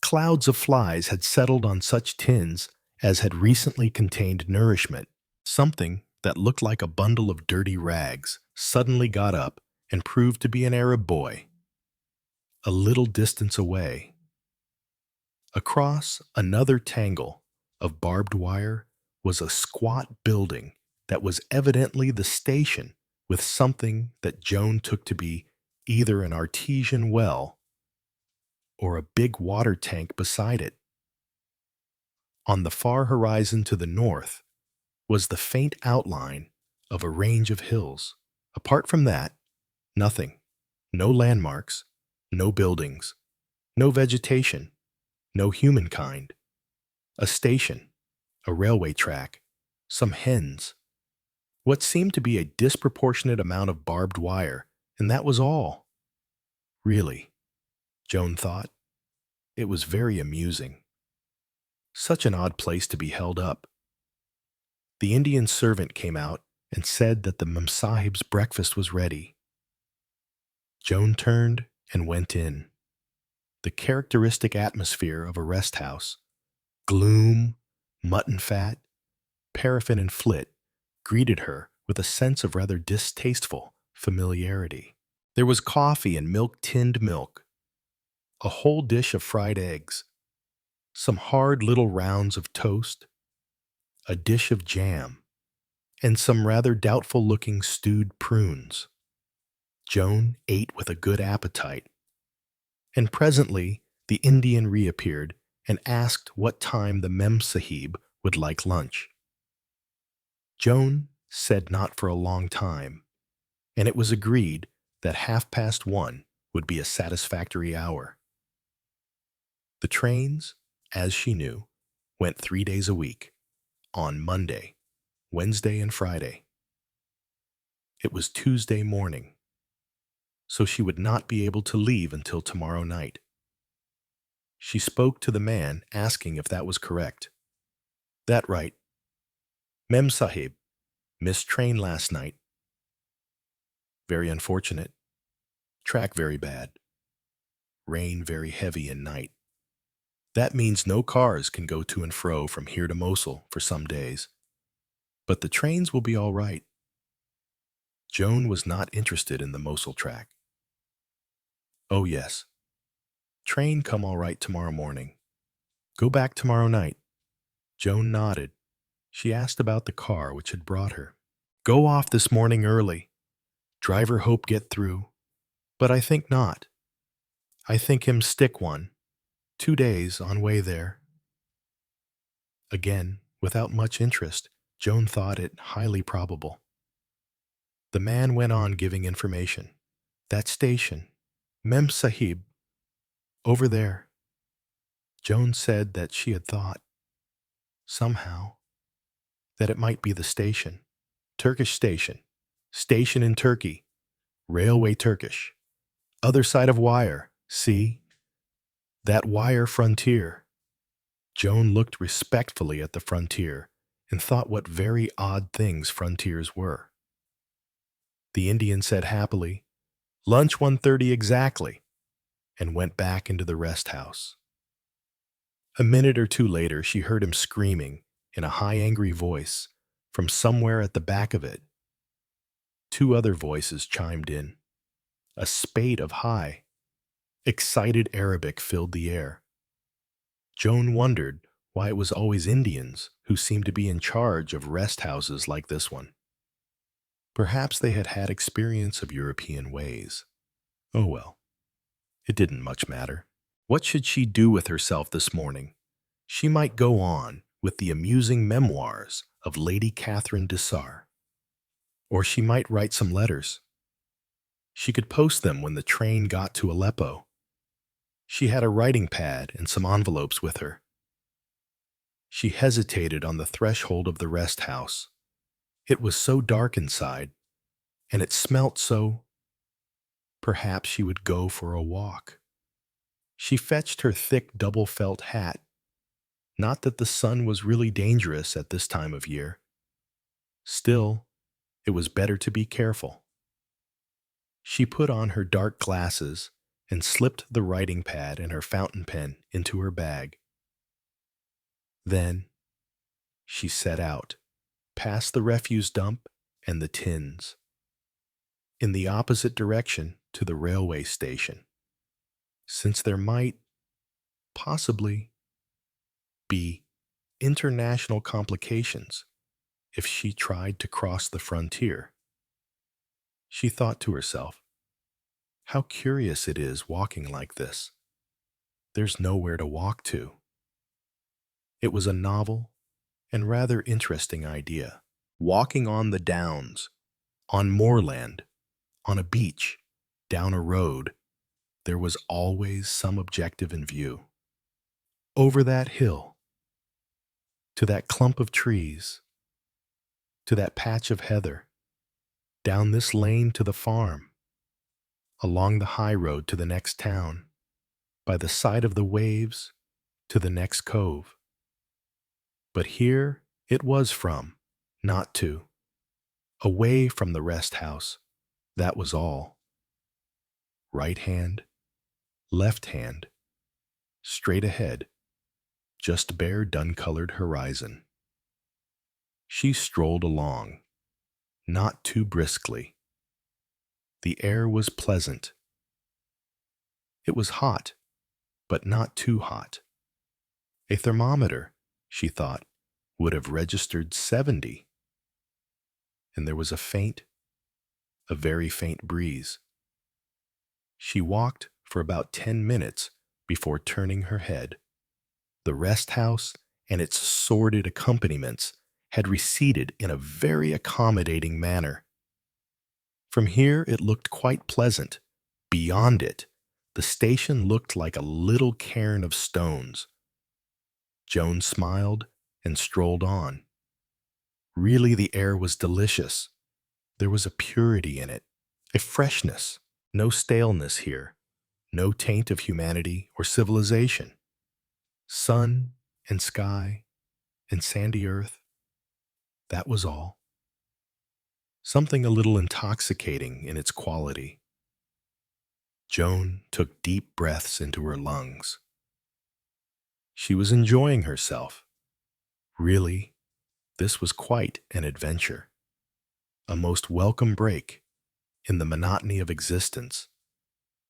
Speaker 1: Clouds of flies had settled on such tins as had recently contained nourishment. Something that looked like a bundle of dirty rags suddenly got up and proved to be an Arab boy. A little distance away, across another tangle of barbed wire, was a squat building that was evidently the station, with something that Joan took to be either an artesian well or a big water tank beside it. On the far horizon to the north was the faint outline of a range of hills. Apart from that, nothing. No landmarks, no buildings, no vegetation, no humankind. A station, a railway track, some hens, what seemed to be a disproportionate amount of barbed wire, and that was all. Really, Joan thought, it was very amusing. Such an odd place to be held up. The Indian servant came out and said that the Memsahib's breakfast was ready. Joan turned and went in. The characteristic atmosphere of a rest house, gloom, mutton fat, paraffin and flit, greeted her with a sense of rather distasteful familiarity. There was coffee and tinned milk, a whole dish of fried eggs, some hard little rounds of toast, a dish of jam, and some rather doubtful-looking stewed prunes. Joan ate with a good appetite, and presently the Indian reappeared and asked what time the Mem Sahib would like lunch. Joan said not for a long time, and it was agreed that 1:30 would be a satisfactory hour. The trains, as she knew, went 3 days a week, on Monday, Wednesday, and Friday. It was Tuesday morning, so she would not be able to leave until tomorrow night. She spoke to the man, asking if that was correct. That right. Mem Sahib, missed train last night. Very unfortunate. Track very bad. Rain very heavy and night. That means no cars can go to and fro from here to Mosul for some days. But the trains will be all right. Joan was not interested in the Mosul track. Oh yes. Train come all right tomorrow morning. Go back tomorrow night. Joan nodded. She asked about the car which had brought her. Go off this morning early. Driver hope get through. But I think not. I think him stick one. 2 days on way there. Again, without much interest, Joan thought it highly probable. The man went on giving information. That station, Mem Sahib, over there. Joan said that she had thought, somehow, that it might be the station. Turkish station. Station in Turkey. Railway Turkish. Other side of wire. See? That wire frontier. Joan looked respectfully at the frontier and thought what very odd things frontiers were. The Indian said happily, Lunch 1:30 exactly, and went back into the rest house. A minute or two later, she heard him screaming in a high, angry voice from somewhere at the back of it. 2 other voices chimed in. A spate of high, excited Arabic filled the air. Joan wondered why it was always Indians who seemed to be in charge of rest houses like this one. Perhaps they had had experience of European ways. Oh well, it didn't much matter. What should she do with herself this morning? She might go on with the amusing memoirs of Lady Catherine de Sar. Or she might write some letters. She could post them when the train got to Aleppo. She had a writing pad and some envelopes with her. She hesitated on the threshold of the rest house. It was so dark inside, and it smelt so. Perhaps she would go for a walk. She fetched her thick double felt hat. Not that the sun was really dangerous at this time of year. Still, it was better to be careful. She put on her dark glasses and slipped the writing pad and her fountain pen into her bag. Then she set out, past the refuse dump and the tins, in the opposite direction to the railway station, since there might, possibly, be international complications if she tried to cross the frontier. She thought to herself, how curious it is walking like this. There's nowhere to walk to. It was a novel and rather interesting idea. Walking on the downs, on moorland, on a beach, down a road, there was always some objective in view. Over that hill, to that clump of trees, to that patch of heather, down this lane to the farm, along the high road to the next town, by the side of the waves to the next cove. But here it was from, not to. Away from the rest house, that was all. Right hand, left hand, straight ahead, just bare dun-colored horizon. She strolled along, not too briskly. The air was pleasant. It was hot, but not too hot. A thermometer, she thought, would have registered 70. And there was a very faint breeze. She walked for about 10 minutes before turning her head. The rest house and its sordid accompaniments had receded in a very accommodating manner. From here it looked quite pleasant. Beyond it, the station looked like a little cairn of stones. Joan smiled and strolled on. Really, the air was delicious. There was a purity in it, a freshness, no staleness here, no taint of humanity or civilization. Sun and sky and sandy earth, that was all. Something a little intoxicating in its quality. Joan took deep breaths into her lungs. She was enjoying herself. Really, this was quite an adventure. A most welcome break in the monotony of existence.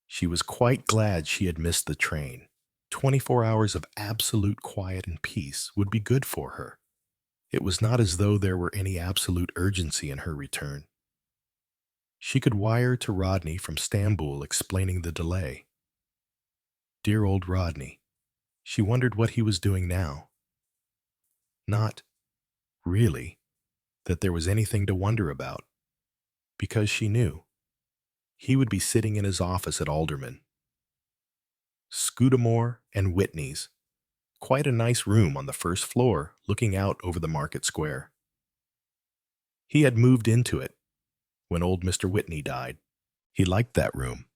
Speaker 1: She was quite glad she had missed the train. 24 hours of absolute quiet and peace would be good for her. It was not as though there were any absolute urgency in her return. She could wire to Rodney from Stamboul explaining the delay. Dear old Rodney. She wondered what he was doing now. Not, really, that there was anything to wonder about, because she knew. He would be sitting in his office at Alderman. Scudamore and Whitney's. Quite a nice room on the first floor, looking out over the market square. He had moved into it when old Mr. Whitney died. He liked that room.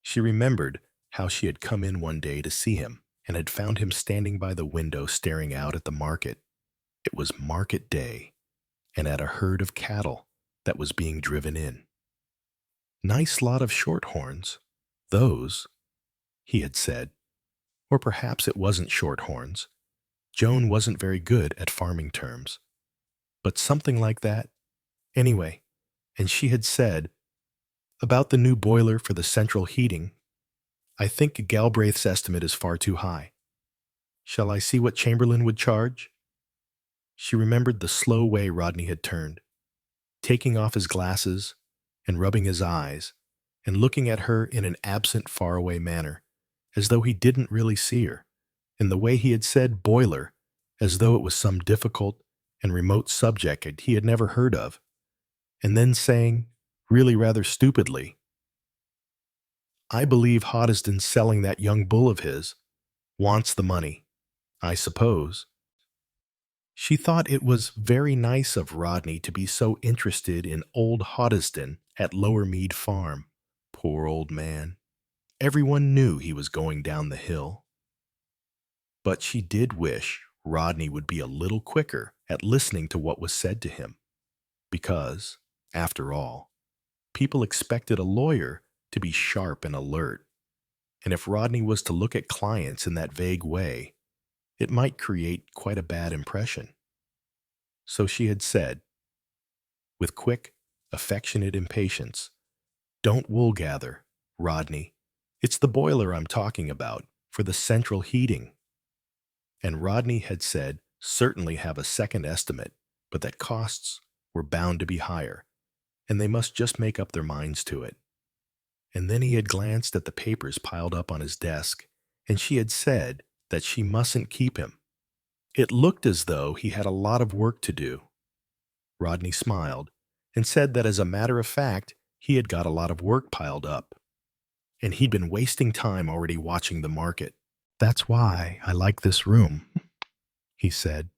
Speaker 1: She remembered how she had come in one day to see him and had found him standing by the window staring out at the market. It was market day, and at a herd of cattle that was being driven in. Nice lot of shorthorns, those, he had said. Or perhaps it wasn't shorthorns. Joan wasn't very good at farming terms. But something like that. Anyway, and she had said, about the new boiler for the central heating, I think Galbraith's estimate is far too high. Shall I see what Chamberlain would charge? She remembered the slow way Rodney had turned, taking off his glasses and rubbing his eyes and looking at her in an absent, faraway manner, as though he didn't really see her, and the way he had said boiler, as though it was some difficult and remote subject he had never heard of, and then saying, really rather stupidly, I believe Hoddesden's selling that young bull of his. Wants the money, I suppose. She thought it was very nice of Rodney to be so interested in old Hoddesden at Lower Mead Farm. Poor old man. Everyone knew he was going down the hill. But she did wish Rodney would be a little quicker at listening to what was said to him, because, after all, people expected a lawyer to be sharp and alert, and if Rodney was to look at clients in that vague way, it might create quite a bad impression. So she had said, with quick, affectionate impatience, Don't wool gather, Rodney. It's the boiler I'm talking about, for the central heating. And Rodney had said certainly have a second estimate, but that costs were bound to be higher, and they must just make up their minds to it. And then he had glanced at the papers piled up on his desk, and she had said that she mustn't keep him. It looked as though he had a lot of work to do. Rodney smiled and said that as a matter of fact, he had got a lot of work piled up, and he'd been wasting time already watching the market. That's why I like this room, he said.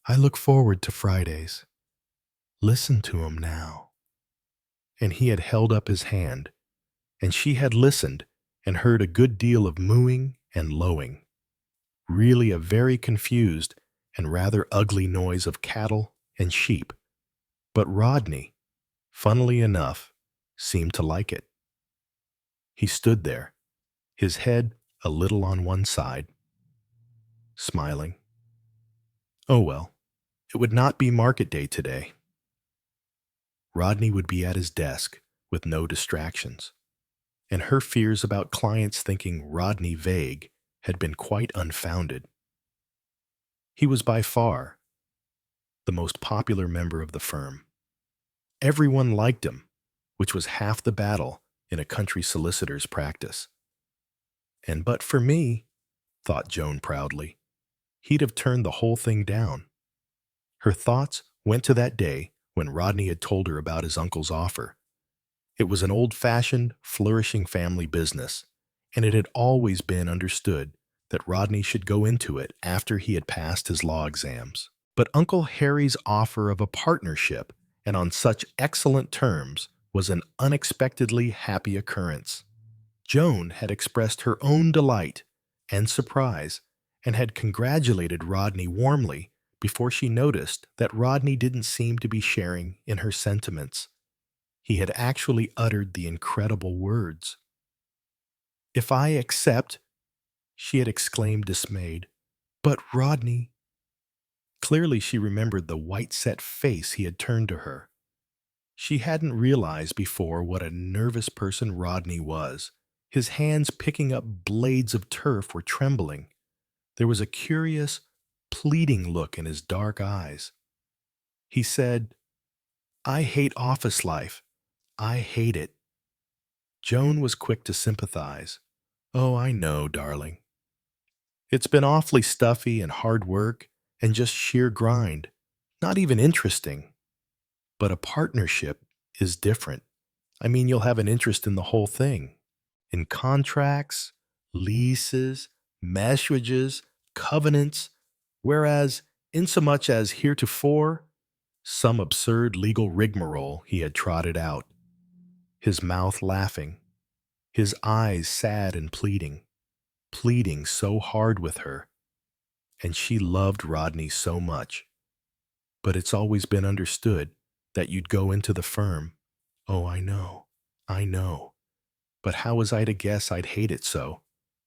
Speaker 1: I look forward to Fridays. Listen to him now. And he had held up his hand, and she had listened and heard a good deal of mooing and lowing. Really a very confused and rather ugly noise of cattle and sheep. But Rodney, funnily enough, seemed to like it. He stood there, his head a little on one side, smiling. Oh well, it would not be market day today. Rodney would be at his desk with no distractions, and her fears about clients thinking Rodney vague had been quite unfounded. He was by far the most popular member of the firm. Everyone liked him, which was half the battle in a country solicitor's practice. And but for me, thought Joan proudly, he'd have turned the whole thing down. Her thoughts went to that day when Rodney had told her about his uncle's offer. It was an old-fashioned, flourishing family business, and it had always been understood that Rodney should go into it after he had passed his law exams. But Uncle Harry's offer of a partnership, and on such excellent terms, was an unexpectedly happy occurrence. Joan had expressed her own delight and surprise and had congratulated Rodney warmly before she noticed that Rodney didn't seem to be sharing in her sentiments. He had actually uttered the incredible words. "If I accept," she had exclaimed dismayed. "But Rodney—" Clearly she remembered the white-set face he had turned to her. She hadn't realized before what a nervous person Rodney was. His hands picking up blades of turf were trembling. There was a curious, pleading look in his dark eyes. He said, "I hate office life. I hate it." Joan was quick to sympathize. "Oh, I know, darling. It's been awfully stuffy and hard work and just sheer grind. Not even interesting. But a partnership is different. I mean, you'll have an interest in the whole thing. In contracts, leases, messuages, covenants, whereas, insomuch as heretofore, some absurd legal rigmarole he had trotted out, his mouth laughing, his eyes sad and pleading so hard with her, and she loved Rodney so much. But it's always been understood that you'd go into the firm. Oh, I know. But how was I to guess I'd hate it so?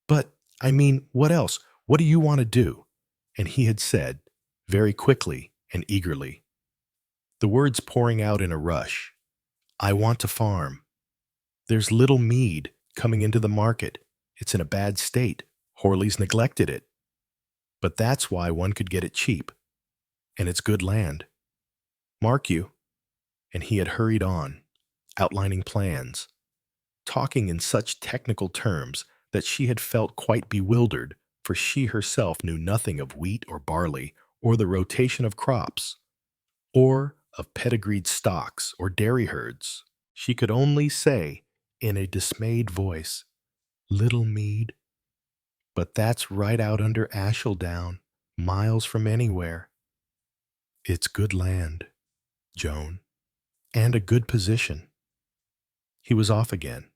Speaker 1: But, I mean, what else? What do you want to do?" And he had said, very quickly and eagerly, the words pouring out in a rush, "I want to farm. There's little mead coming into the market. It's in a bad state. Horley's neglected it. But that's why one could get it cheap. And it's good land. Mark you." And he had hurried on, outlining plans, talking in such technical terms that she had felt quite bewildered, for she herself knew nothing of wheat or barley, or the rotation of crops, or of pedigreed stocks or dairy herds. She could only say, in a dismayed voice, "Little mead. But that's right out under Ashledown, miles from anywhere. It's good land, Joan, and a good position." He was off again.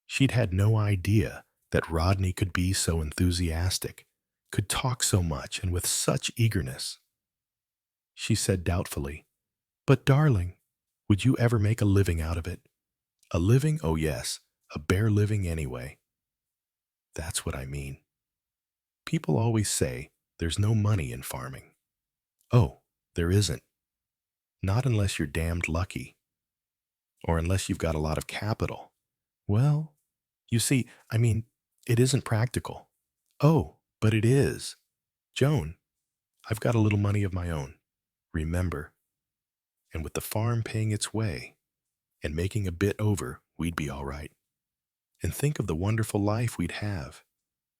Speaker 1: She'd had no idea that Rodney could be so enthusiastic, could talk so much and with such eagerness. She said doubtfully, "But, darling, would you ever make a living out of it?" "A living? Oh, yes, a bare living anyway." "That's what I mean. People always say there's no money in farming." "Oh, there isn't. Not unless you're damned lucky. Or unless you've got a lot of capital. Well, you see, I mean, it isn't practical." "Oh, but it is. Joan, I've got a little money of my own. Remember. And with the farm paying its way and making a bit over, we'd be all right. And think of the wonderful life we'd have.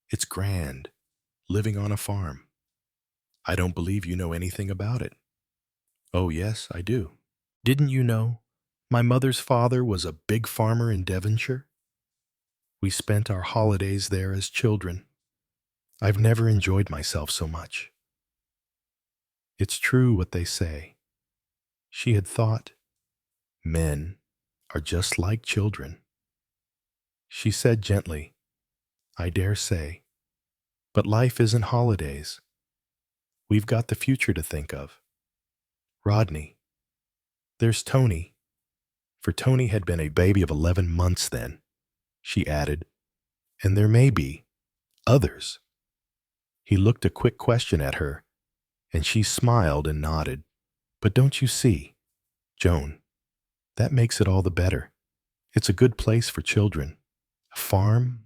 Speaker 1: It's grand, living on a farm. I don't believe you know anything about it." "Oh, yes, I do. Didn't you know? My mother's father was a big farmer in Devonshire. We spent our holidays there as children. I've never enjoyed myself so much." It's true what they say. She had thought, men are just like children. She said gently, "I dare say. But life isn't holidays. We've got the future to think of. Rodney. There's Tony." For Tony had been a baby of 11 months then. she added, and there may be others. He looked a quick question at her, and she smiled and nodded. But don't you see, Joan, that makes it all the better. It's a good place for children. A farm,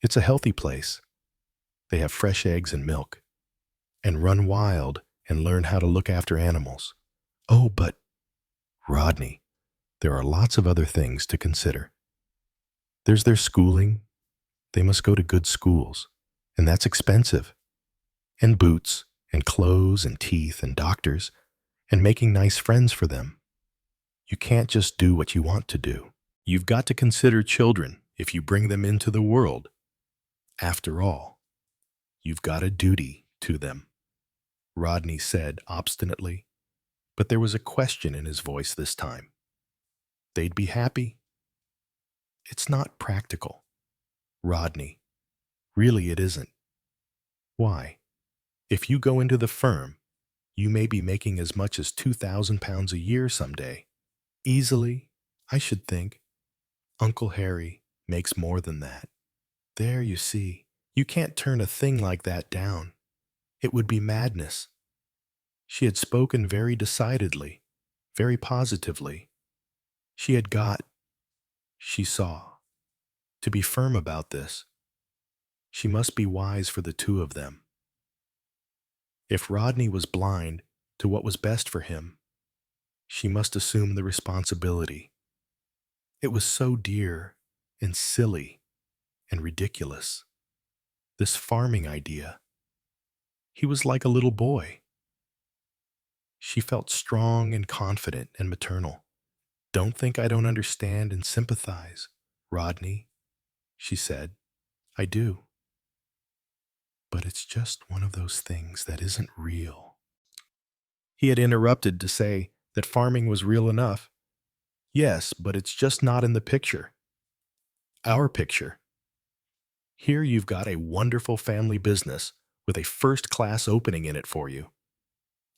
Speaker 1: it's a healthy place. They have fresh eggs and milk, and run wild and learn how to look after animals. Oh, but, Rodney, there are lots of other things to consider. There's their schooling. They must go to good schools, and that's expensive. And boots, and clothes, and teeth, and doctors, and making nice friends for them. You can't just do what you want to do. You've got to consider children if you bring them into the world. After all, you've got a duty to them, Rodney said obstinately, but there was a question in his voice this time. They'd be happy? It's not practical, Rodney. Really, it isn't. Why? If you go into the firm, you may be making as much as £2,000 a year someday. Easily, I should think. Uncle Harry makes more than that. There, you see, you can't turn a thing like that down. It would be madness. She had spoken very decidedly, very positively. She had got, she saw, to be firm about this. She must be wise for the two of them. If Rodney was blind to what was best for him, she must assume the responsibility. It was so dear and silly and ridiculous. This farming idea. He was like a little boy. She felt strong and confident and maternal. Don't think I don't understand and sympathize, Rodney, she said. I do. But it's just one of those things that isn't real. He had interrupted to say that farming was real enough. Yes, but it's just not in the picture. Our picture. Here you've got a wonderful family business with a first-class opening in it for you,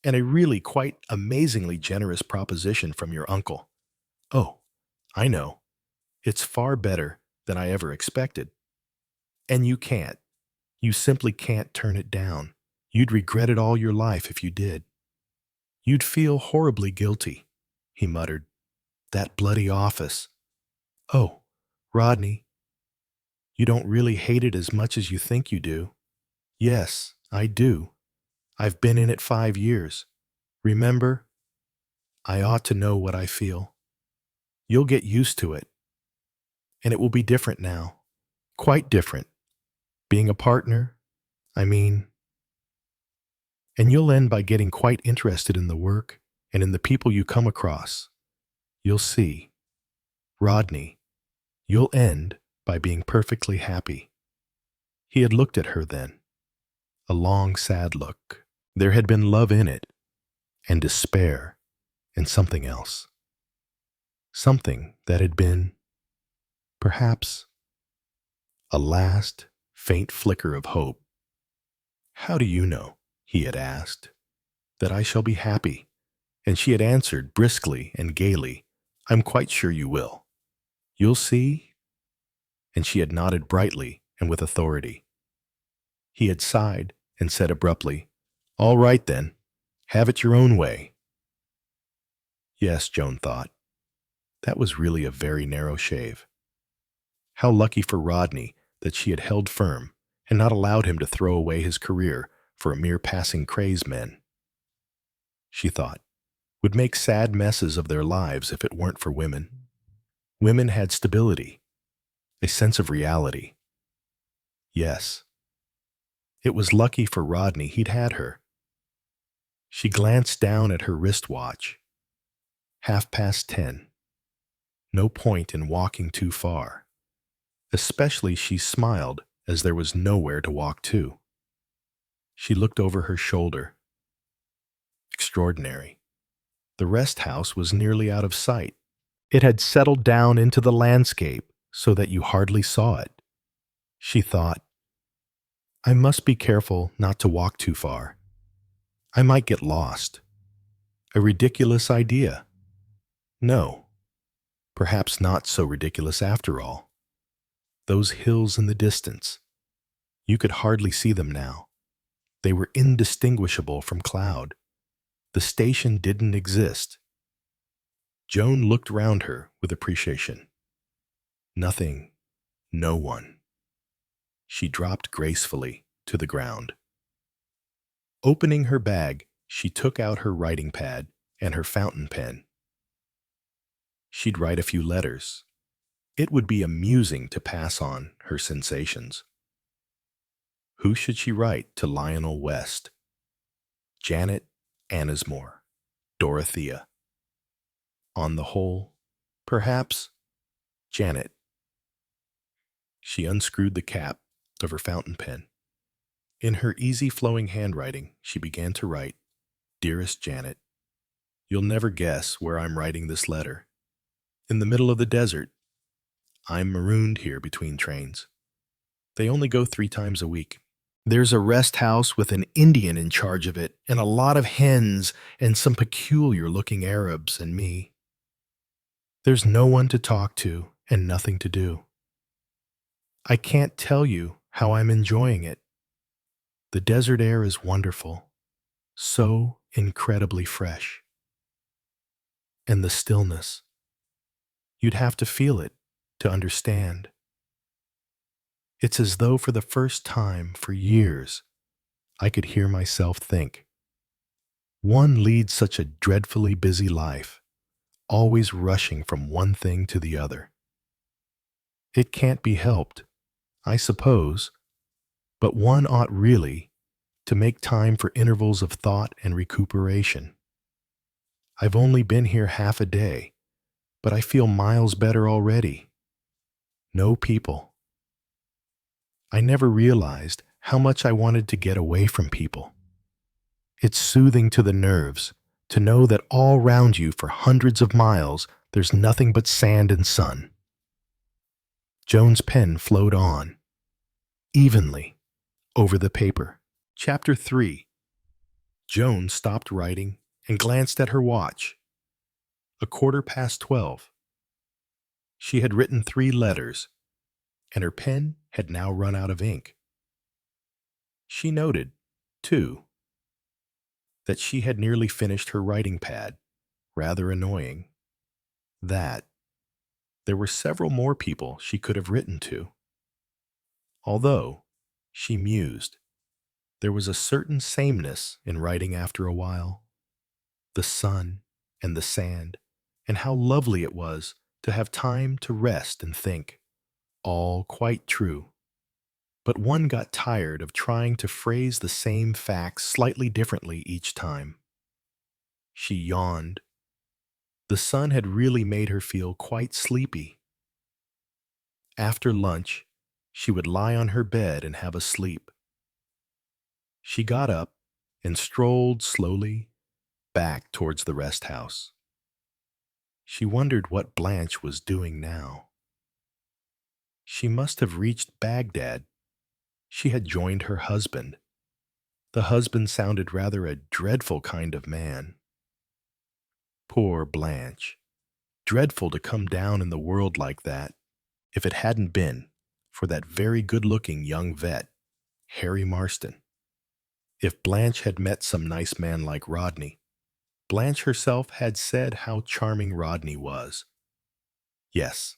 Speaker 1: and a really quite amazingly generous proposition from your uncle. Oh, I know. It's far better than I ever expected. And you can't. You simply can't turn it down. You'd regret it all your life if you did. You'd feel horribly guilty, he muttered. That bloody office. Oh, Rodney, you don't really hate it as much as you think you do. Yes, I do. I've been in it 5 years. Remember? I ought to know what I feel. You'll get used to it. And it will be different now. Quite different. Being a partner, I mean. And you'll end by getting quite interested in the work and in the people you come across. You'll see. Rodney, you'll end by being perfectly happy. He had looked at her then. A long, sad look. There had been love in it, and despair, and something else. Something that had been, perhaps, a last, faint flicker of hope. How do you know, he had asked, that I shall be happy? And she had answered briskly and gaily, I'm quite sure you will. You'll see? And she had nodded brightly and with authority. He had sighed and said abruptly, All right then, have it your own way. Yes, Joan thought. That was really a very narrow shave. How lucky for Rodney that she had held firm and not allowed him to throw away his career for a mere passing craze men. She thought, would make sad messes of their lives if it weren't for women. Women had stability, a sense of reality. Yes, it was lucky for Rodney he'd had her. She glanced down at her wristwatch. 10:30. No point in walking too far. Especially she smiled as there was nowhere to walk to. She looked over her shoulder. Extraordinary. The rest house was nearly out of sight. It had settled down into the landscape so that you hardly saw it. She thought, I must be careful not to walk too far. I might get lost. A ridiculous idea. No, perhaps not so ridiculous after all. Those hills in the distance. You could hardly see them now. They were indistinguishable from cloud. The station didn't exist. Joan looked round her with appreciation. Nothing, no one. She dropped gracefully to the ground. Opening her bag, she took out her writing pad and her fountain pen. She'd write a few letters. It would be amusing to pass on her sensations. Who should she write to Lionel West? Janet Anismore, Dorothea. On the whole, perhaps Janet. She unscrewed the cap of her fountain pen. In her easy-flowing handwriting, she began to write, "Dearest Janet, you'll never guess where I'm writing this letter. In the middle of the desert. I'm marooned here between trains. They only go 3 times a week. There's a rest house with an Indian in charge of it, and a lot of hens and some peculiar-looking Arabs and me. There's no one to talk to and nothing to do. I can't tell you how I'm enjoying it. The desert air is wonderful, so incredibly fresh. And the stillness. You'd have to feel it to understand. It's as though for the first time for years, I could hear myself think. One leads such a dreadfully busy life, always rushing from one thing to the other. It can't be helped, I suppose, but one ought really to make time for intervals of thought and recuperation. I've only been here half a day, but I feel miles better already. No people. I never realized how much I wanted to get away from people. It's soothing to the nerves to know that all round you for hundreds of miles there's nothing but sand and sun." Joan's pen flowed on, evenly, over the paper. Chapter 3. Joan stopped writing and glanced at her watch. 12:15. She had written 3 letters, and her pen had now run out of ink. She noted, too, that she had nearly finished her writing pad, rather annoying. That there were several more people she could have written to. Although, she mused, there was a certain sameness in writing after a while. The sun and the sand, and how lovely it was to have time to rest and think. All quite true. But one got tired of trying to phrase the same facts slightly differently each time. She yawned. The sun had really made her feel quite sleepy. After lunch, she would lie on her bed and have a sleep. She got up and strolled slowly back towards the rest house. She wondered what Blanche was doing now. She must have reached Baghdad. She had joined her husband. The husband sounded rather a dreadful kind of man. Poor Blanche. Dreadful to come down in the world like that, if it hadn't been for that very good-looking young vet, Harry Marston. If Blanche had met some nice man like Rodney, Blanche herself had said how charming Rodney was. Yes,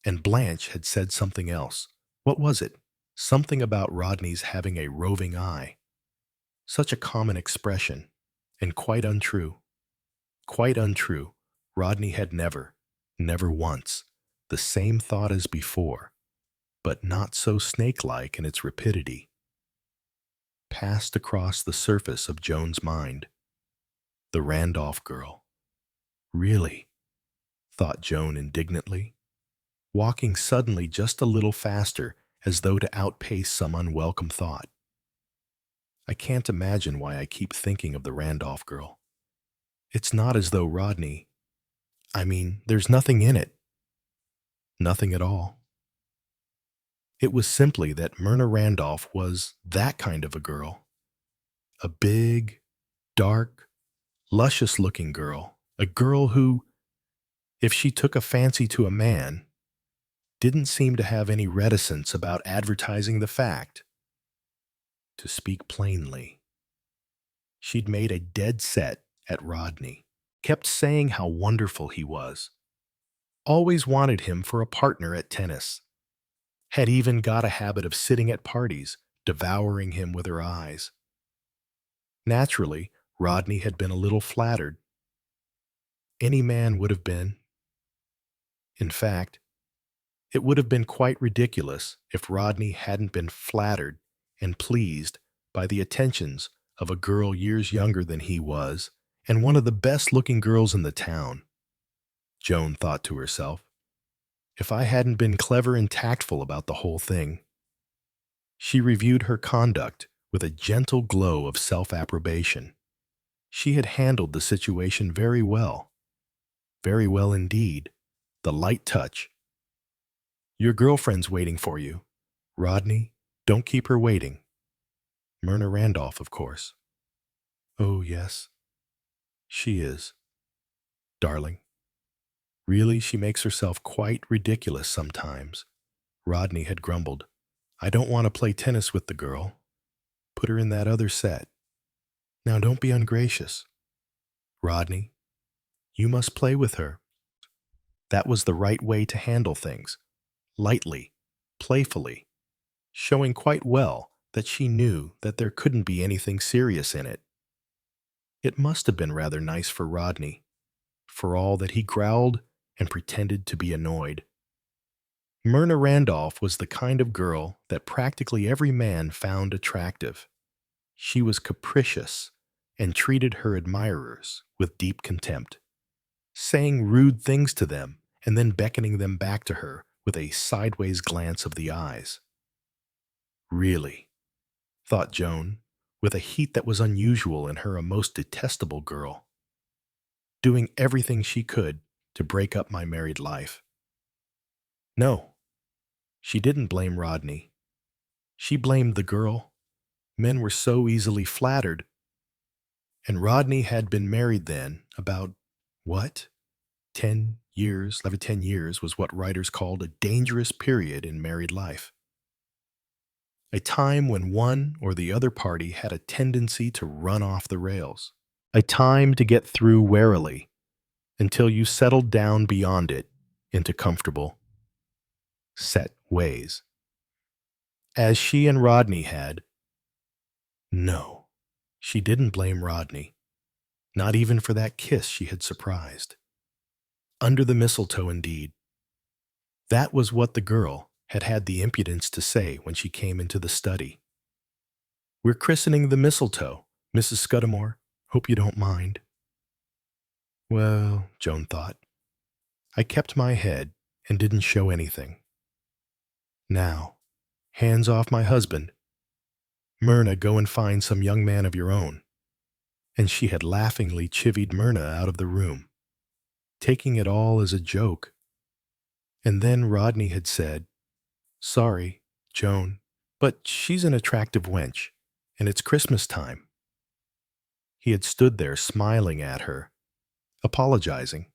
Speaker 1: and Blanche had said something else. What was it? Something about Rodney's having a roving eye. Such a common expression, and quite untrue. Quite untrue. Rodney had never once, the same thought as before, but not so snake-like in its rapidity, passed across the surface of Joan's mind. The Randolph girl. Really, thought Joan indignantly, walking suddenly just a little faster as though to outpace some unwelcome thought. I can't imagine why I keep thinking of the Randolph girl. It's not as though Rodney... there's nothing in it. Nothing at all. It was simply that Myrna Randolph was that kind of a girl. A big, dark, luscious-looking girl. A girl who, if she took a fancy to a man, didn't seem to have any reticence about advertising the fact. To speak plainly, she'd made a dead set at Rodney, kept saying how wonderful he was, always wanted him for a partner at tennis, had even got a habit of sitting at parties, devouring him with her eyes. Naturally, Rodney had been a little flattered. Any man would have been. In fact, it would have been quite ridiculous if Rodney hadn't been flattered and pleased by the attentions of a girl years younger than he was and one of the best-looking girls in the town. Joan thought to herself, if I hadn't been clever and tactful about the whole thing. She reviewed her conduct with a gentle glow of self-approbation. She had handled the situation very well indeed. The light touch. Your girlfriend's waiting for you. Rodney, don't keep her waiting. Myrna Randolph, of course. Oh, yes. She is. Darling. Really, she makes herself quite ridiculous sometimes. Rodney had grumbled. I don't want to play tennis with the girl. Put her in that other set. Now don't be ungracious. Rodney, you must play with her. That was the right way to handle things. Lightly, playfully, showing quite well that she knew that there couldn't be anything serious in it. It must have been rather nice for Rodney, for all that he growled and pretended to be annoyed. Myrna Randolph was the kind of girl that practically every man found attractive. She was capricious and treated her admirers with deep contempt, saying rude things to them and then beckoning them back to her with a sideways glance of the eyes. Really, thought Joan, with a heat that was unusual in her a most detestable girl, doing everything she could to break up my married life. No, she didn't blame Rodney. She blamed the girl. Men were so easily flattered. And Rodney had been married then about, what? 10 years, 10 years was what writers called a dangerous period in married life. A time when one or the other party had a tendency to run off the rails. A time to get through warily until you settled down beyond it into comfortable, set ways. As she and Rodney had. No, she didn't blame Rodney, not even for that kiss she had surprised. Under the mistletoe, indeed. That was what the girl had had the impudence to say when she came into the study. We're christening the mistletoe, Mrs. Scudamore. Hope you don't mind. Well, Joan thought, I kept my head and didn't show anything. Now, hands off my husband. Myrna, go and find some young man of your own. And she had laughingly chivied Myrna out of the room, taking it all as a joke. And then Rodney had said, Sorry, Joan, but she's an attractive wench, and it's Christmas time. He had stood there smiling at her, apologizing,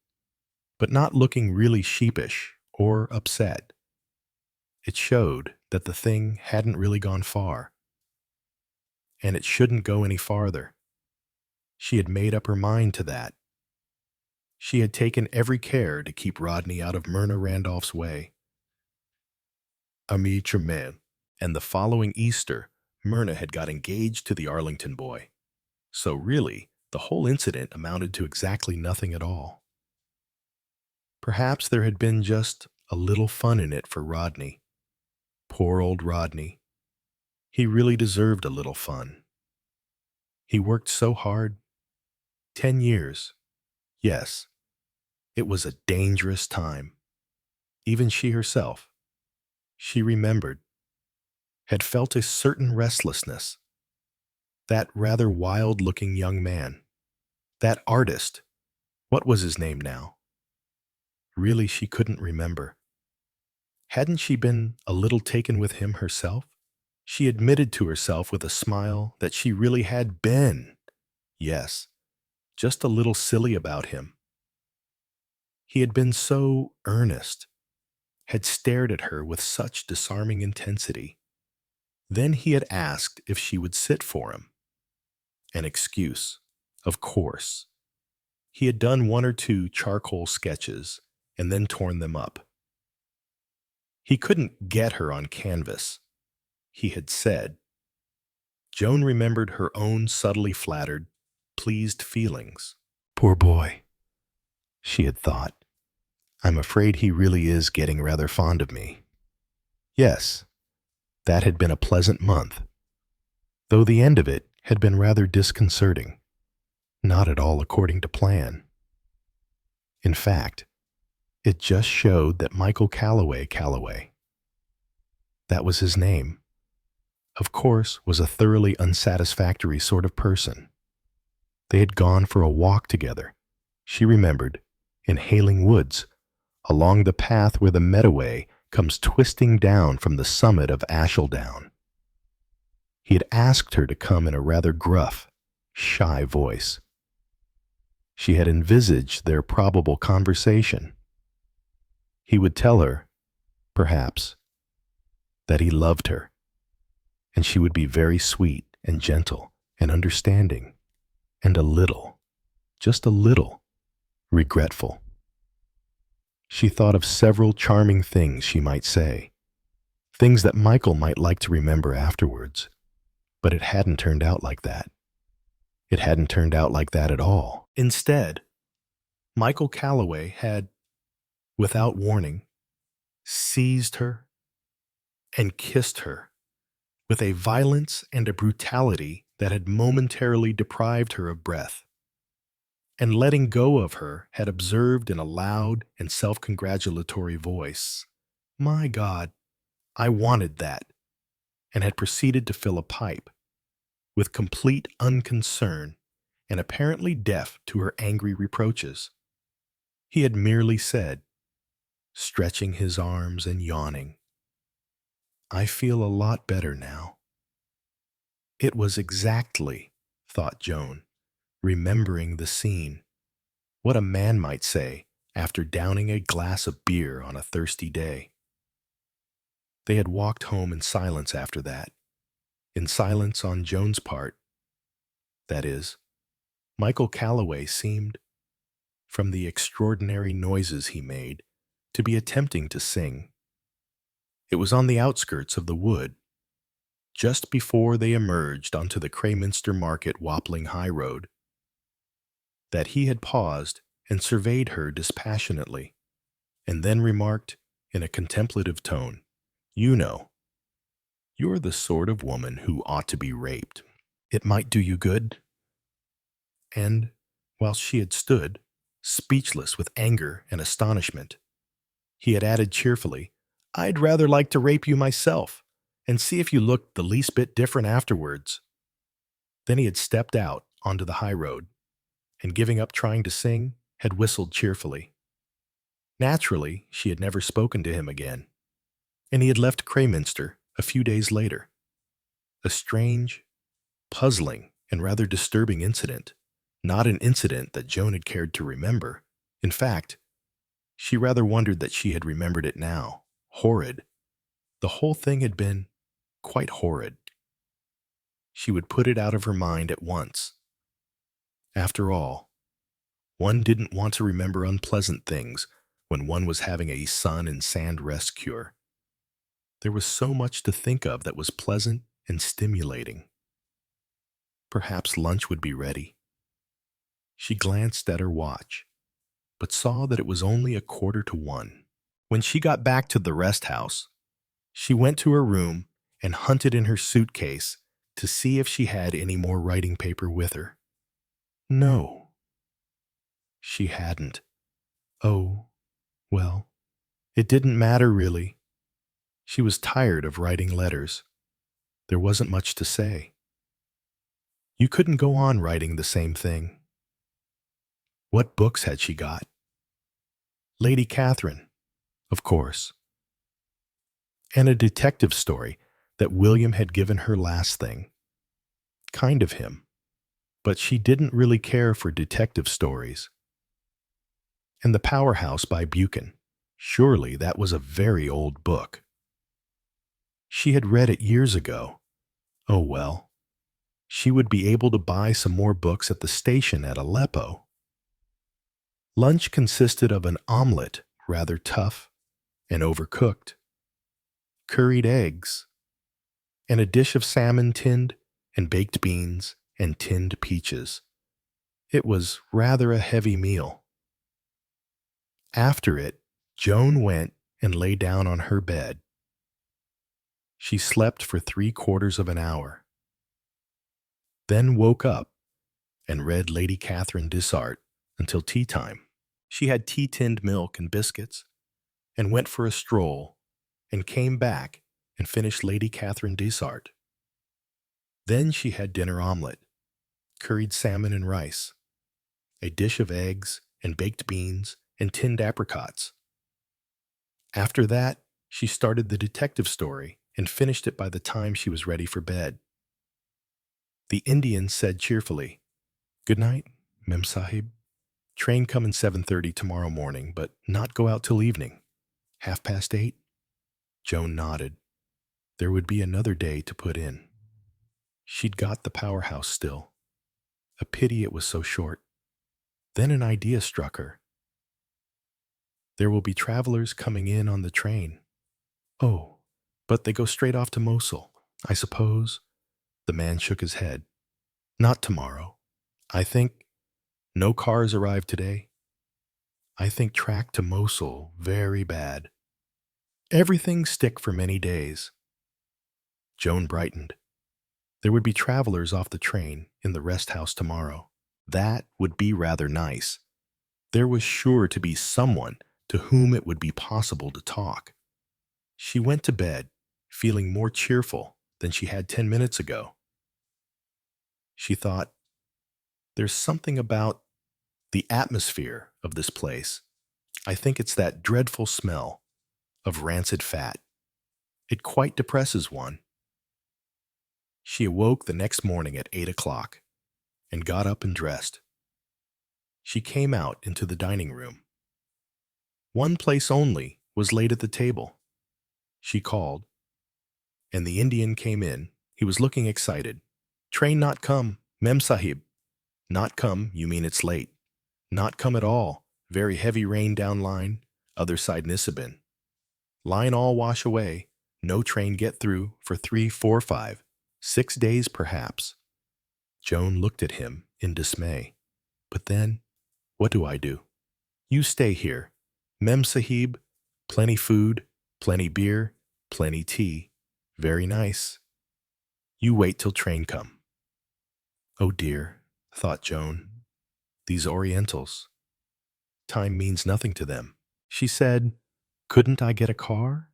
Speaker 1: but not looking really sheepish or upset. It showed that the thing hadn't really gone far, and it shouldn't go any farther. She had made up her mind to that. She had taken every care to keep Rodney out of Myrna Randolph's way. Ami Tremaine, and the following Easter, Myrna had got engaged to the Arlington boy. So really, the whole incident amounted to exactly nothing at all. Perhaps there had been just a little fun in it for Rodney. Poor old Rodney. He really deserved a little fun. He worked so hard. 10 years. Yes, it was a dangerous time. Even she herself, she remembered, had felt a certain restlessness. That rather wild-looking young man, that artist, what was his name now? Really, she couldn't remember. Hadn't she been a little taken with him herself? She admitted to herself with a smile that she really had been. Yes, just a little silly about him. He had been so earnest, had stared at her with such disarming intensity. Then he had asked if she would sit for him. An excuse, of course. He had done one or two charcoal sketches and then torn them up. He couldn't get her on canvas, he had said. Joan remembered her own subtly flattered, pleased feelings. Poor boy, she had thought. I'm afraid he really is getting rather fond of me. Yes, that had been a pleasant month, though the end of it had been rather disconcerting, not at all according to plan. In fact, it just showed that Michael Calloway, that was his name, of course, was a thoroughly unsatisfactory sort of person. They had gone for a walk together, she remembered, in Haling Woods, along the path where the Medaway comes twisting down from the summit of Ashledown. He had asked her to come in a rather gruff, shy voice. She had envisaged their probable conversation. He would tell her, perhaps, that he loved her, and she would be very sweet and gentle and understanding, and a little, just a little, regretful. She thought of several charming things she might say, things that Michael might like to remember afterwards, but it hadn't turned out like that. It hadn't turned out like that at all. Instead, Michael Calloway had, without warning, seized her and kissed her with a violence and a brutality that had momentarily deprived her of breath, and letting go of her had observed in a loud and self-congratulatory voice, "My God, I wanted that," and had proceeded to fill a pipe, with complete unconcern and apparently deaf to her angry reproaches. He had merely said, stretching his arms and yawning, "I feel a lot better now." It was exactly, thought Joan, remembering the scene, what a man might say after downing a glass of beer on a thirsty day. They had walked home in silence after that, in silence on Joan's part. That is, Michael Calloway seemed, from the extraordinary noises he made, to be attempting to sing. It was on the outskirts of the wood, just before they emerged onto the Crayminster Market Wappling High Road, that he had paused and surveyed her dispassionately, and then remarked in a contemplative tone, "You know, you're the sort of woman who ought to be raped. It might do you good." And, while she had stood, speechless with anger and astonishment, he had added cheerfully, "I'd rather like to rape you myself, and see if you looked the least bit different afterwards." Then he had stepped out onto the high road, and giving up trying to sing, had whistled cheerfully. Naturally, she had never spoken to him again, and he had left Crayminster a few days later. A strange, puzzling, and rather disturbing incident, not an incident that Joan had cared to remember. In fact, she rather wondered that she had remembered it now. Horrid. The whole thing had been quite horrid. She would put it out of her mind at once. After all, one didn't want to remember unpleasant things when one was having a sun and sand rest cure. There was so much to think of that was pleasant and stimulating. Perhaps lunch would be ready. She glanced at her watch, but saw that it was only 1:15. When she got back to the rest house, she went to her room and hunted in her suitcase to see if she had any more writing paper with her. No, she hadn't. Oh, well, it didn't matter really. She was tired of writing letters. There wasn't much to say. You couldn't go on writing the same thing. What books had she got? Lady Catherine, of course. And a detective story that William had given her last thing. Kind of him. But she didn't really care for detective stories. And The Powerhouse by Buchan. Surely that was a very old book. She had read it years ago. Oh well, she would be able to buy some more books at the station at Aleppo. Lunch consisted of an omelet, rather tough and overcooked, curried eggs, and a dish of salmon tinned, and baked beans and tinned peaches. It was rather a heavy meal. After it, Joan went and lay down on her bed. She slept for 3/4 of an hour, then woke up and read Lady Catherine Dishart until tea time. She had tea-tinned milk and biscuits, and went for a stroll, and came back and finished Lady Catherine Dishart. Then she had dinner omelet, curried salmon and rice, a dish of eggs and baked beans and tinned apricots. After that, she started the detective story and finished it by the time she was ready for bed. The Indian said cheerfully, "Good night, Mem Sahib. Train coming 7:30 tomorrow morning, but not go out till evening. 8:30?" Joan nodded. There would be another day to put in. She'd got the powerhouse still. A pity it was so short. Then an idea struck her. There will be travelers coming in on the train. Oh, but they go straight off to Mosul, I suppose. The man shook his head. Not tomorrow. I think no cars arrive today. I think track to Mosul very bad. Everything stick for many days. Joan brightened. There would be travelers off the train in the rest house tomorrow. That would be rather nice. There was sure to be someone to whom it would be possible to talk. She went to bed, feeling more cheerful than she had 10 minutes ago. She thought, there's something about the atmosphere of this place. I think it's that dreadful smell of rancid fat. It quite depresses one. She awoke the next morning at 8 o'clock and got up and dressed. She came out into the dining room. One place only was laid at the table. She called, and the Indian came in. He was looking excited. Train not come, Mem Sahib. Not come, you mean it's late. Not come at all. Very heavy rain down line, other side Nisabin. Line all wash away. No train get through for 3, 4, 5, 6 days perhaps. Joan looked at him in dismay. But then, what do I do? You stay here. Mem Sahib, plenty food, plenty beer, plenty tea. Very nice. You wait till train come. Oh dear, thought Joan. These Orientals. Time means nothing to them. She said, couldn't I get a car?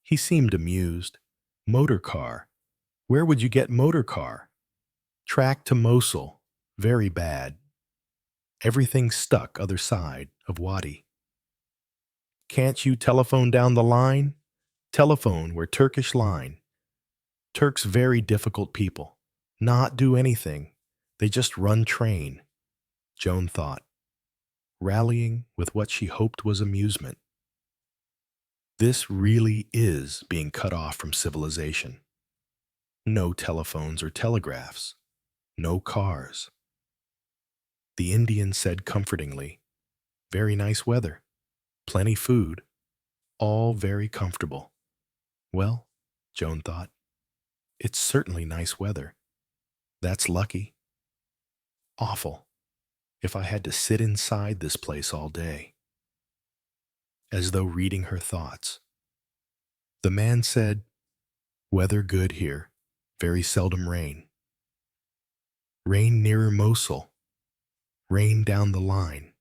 Speaker 1: He seemed amused. Motor car. Where would you get motor car? Track to Mosul. Very bad. Everything stuck other side of Wadi. Can't you telephone down the line? Telephone where Turkish line. Turks very difficult people. Not do anything. They just run train. Joan thought, rallying with what she hoped was amusement. This really is being cut off from civilization. No telephones or telegraphs. No cars. The Indian said comfortingly, very nice weather. Plenty food. All very comfortable. Well, Joan thought, it's certainly nice weather. That's lucky. Awful. If I had to sit inside this place all day. As though reading her thoughts. The man said, weather good here. Very seldom rain. Rain nearer Mosul. Rain down the line.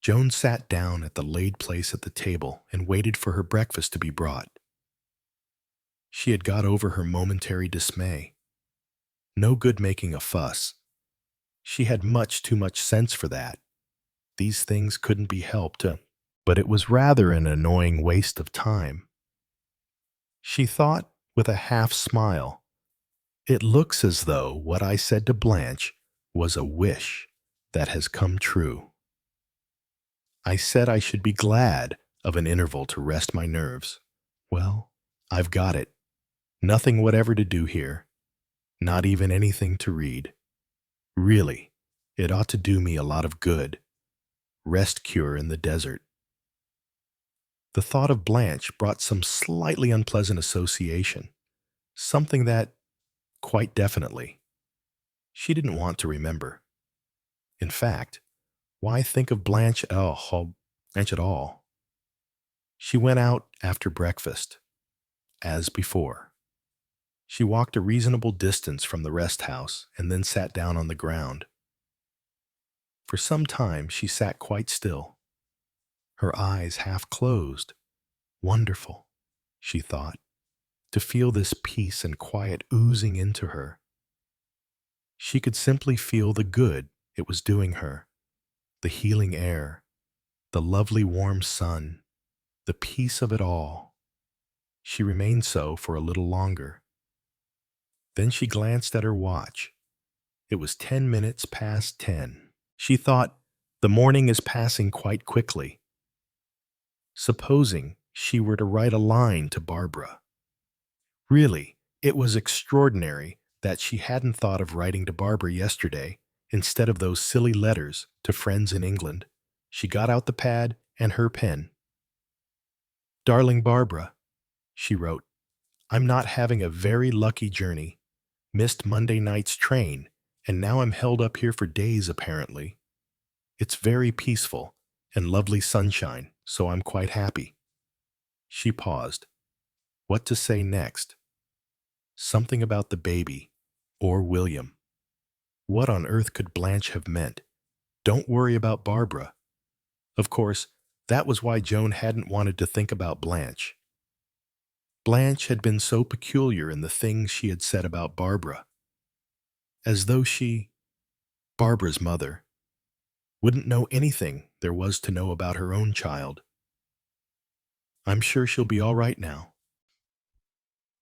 Speaker 1: Joan sat down at the laid place at the table and waited for her breakfast to be brought. She had got over her momentary dismay. No good making a fuss. She had much too much sense for that. These things couldn't be helped, but it was rather an annoying waste of time. She thought with a half smile, it looks as though what I said to Blanche was a wish that has come true. I said I should be glad of an interval to rest my nerves. Well, I've got it. Nothing whatever to do here. Not even anything to read. Really, it ought to do me a lot of good. Rest cure in the desert. The thought of Blanche brought some slightly unpleasant association. Something that, quite definitely, she didn't want to remember. In fact, why think of Blanche at all? She went out after breakfast, as before. She walked a reasonable distance from the rest house and then sat down on the ground. For some time she sat quite still, her eyes half closed. Wonderful, she thought, to feel this peace and quiet oozing into her. She could simply feel the good it was doing her, the healing air, the lovely warm sun, the peace of it all. She remained so for a little longer. Then she glanced at her watch. It was 10 minutes past 10. She thought, the morning is passing quite quickly. Supposing she were to write a line to Barbara. Really, it was extraordinary that she hadn't thought of writing to Barbara yesterday instead of those silly letters to friends in England. She got out the pad and her pen. Darling Barbara, she wrote, I'm not having a very lucky journey. Missed Monday night's train, and now I'm held up here for days apparently. It's very peaceful and lovely sunshine, so I'm quite happy. She paused. What to say next? Something about the baby, or William. What on earth could Blanche have meant? Don't worry about Barbara. Of course, that was why Joan hadn't wanted to think about Blanche. Blanche had been so peculiar in the things she had said about Barbara. As though she, Barbara's mother, wouldn't know anything there was to know about her own child. I'm sure she'll be all right now.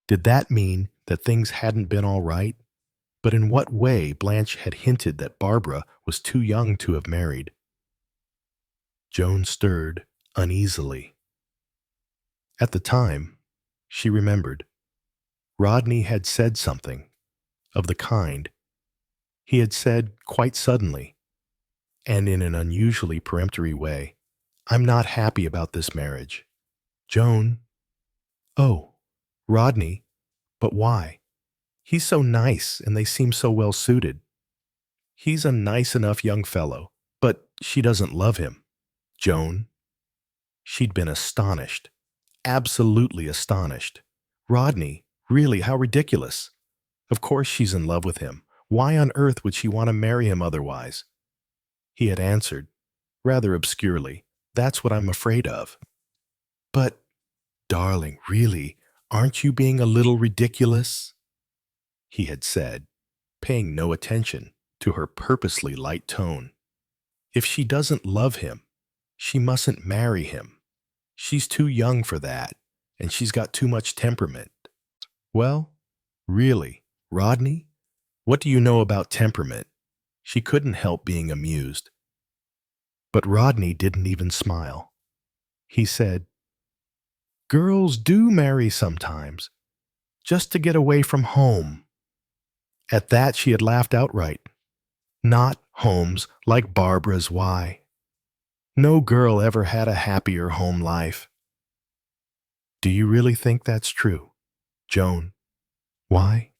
Speaker 1: Did that mean that things hadn't been all right? But in what way Blanche had hinted that Barbara was too young to have married? Joan stirred uneasily. At the time, she remembered, Rodney had said something of the kind. He had said quite suddenly, and in an unusually peremptory way, I'm not happy about this marriage. Joan, oh, Rodney, but why? He's so nice and they seem so well suited. He's a nice enough young fellow, but she doesn't love him. Joan. She'd been astonished, absolutely astonished. Rodney, really, how ridiculous. Of course she's in love with him. Why on earth would she want to marry him otherwise? He had answered, rather obscurely, that's what I'm afraid of. But, darling, really, aren't you being a little ridiculous? He had said, paying no attention to her purposely light tone. If she doesn't love him, she mustn't marry him. She's too young for that, and she's got too much temperament. Well, really, Rodney, what do you know about temperament? She couldn't help being amused. But Rodney didn't even smile. He said, girls do marry sometimes, just to get away from home. At that she had laughed outright. Not homes like Barbara's, why? No girl ever had a happier home life. Do you really think that's true, Joan? Why?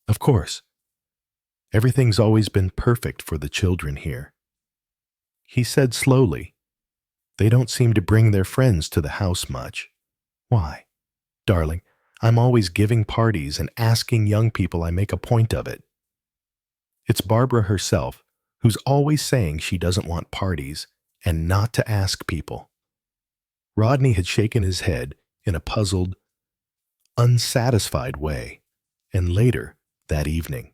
Speaker 1: Of course. Everything's always been perfect for the children here. He said slowly, they don't seem to bring their friends to the house much. Why? Darling, I'm always giving parties and asking young people. I make a point of it. It's Barbara herself who's always saying she doesn't want parties and not to ask people. Rodney had shaken his head in a puzzled, unsatisfied way, and later, that evening,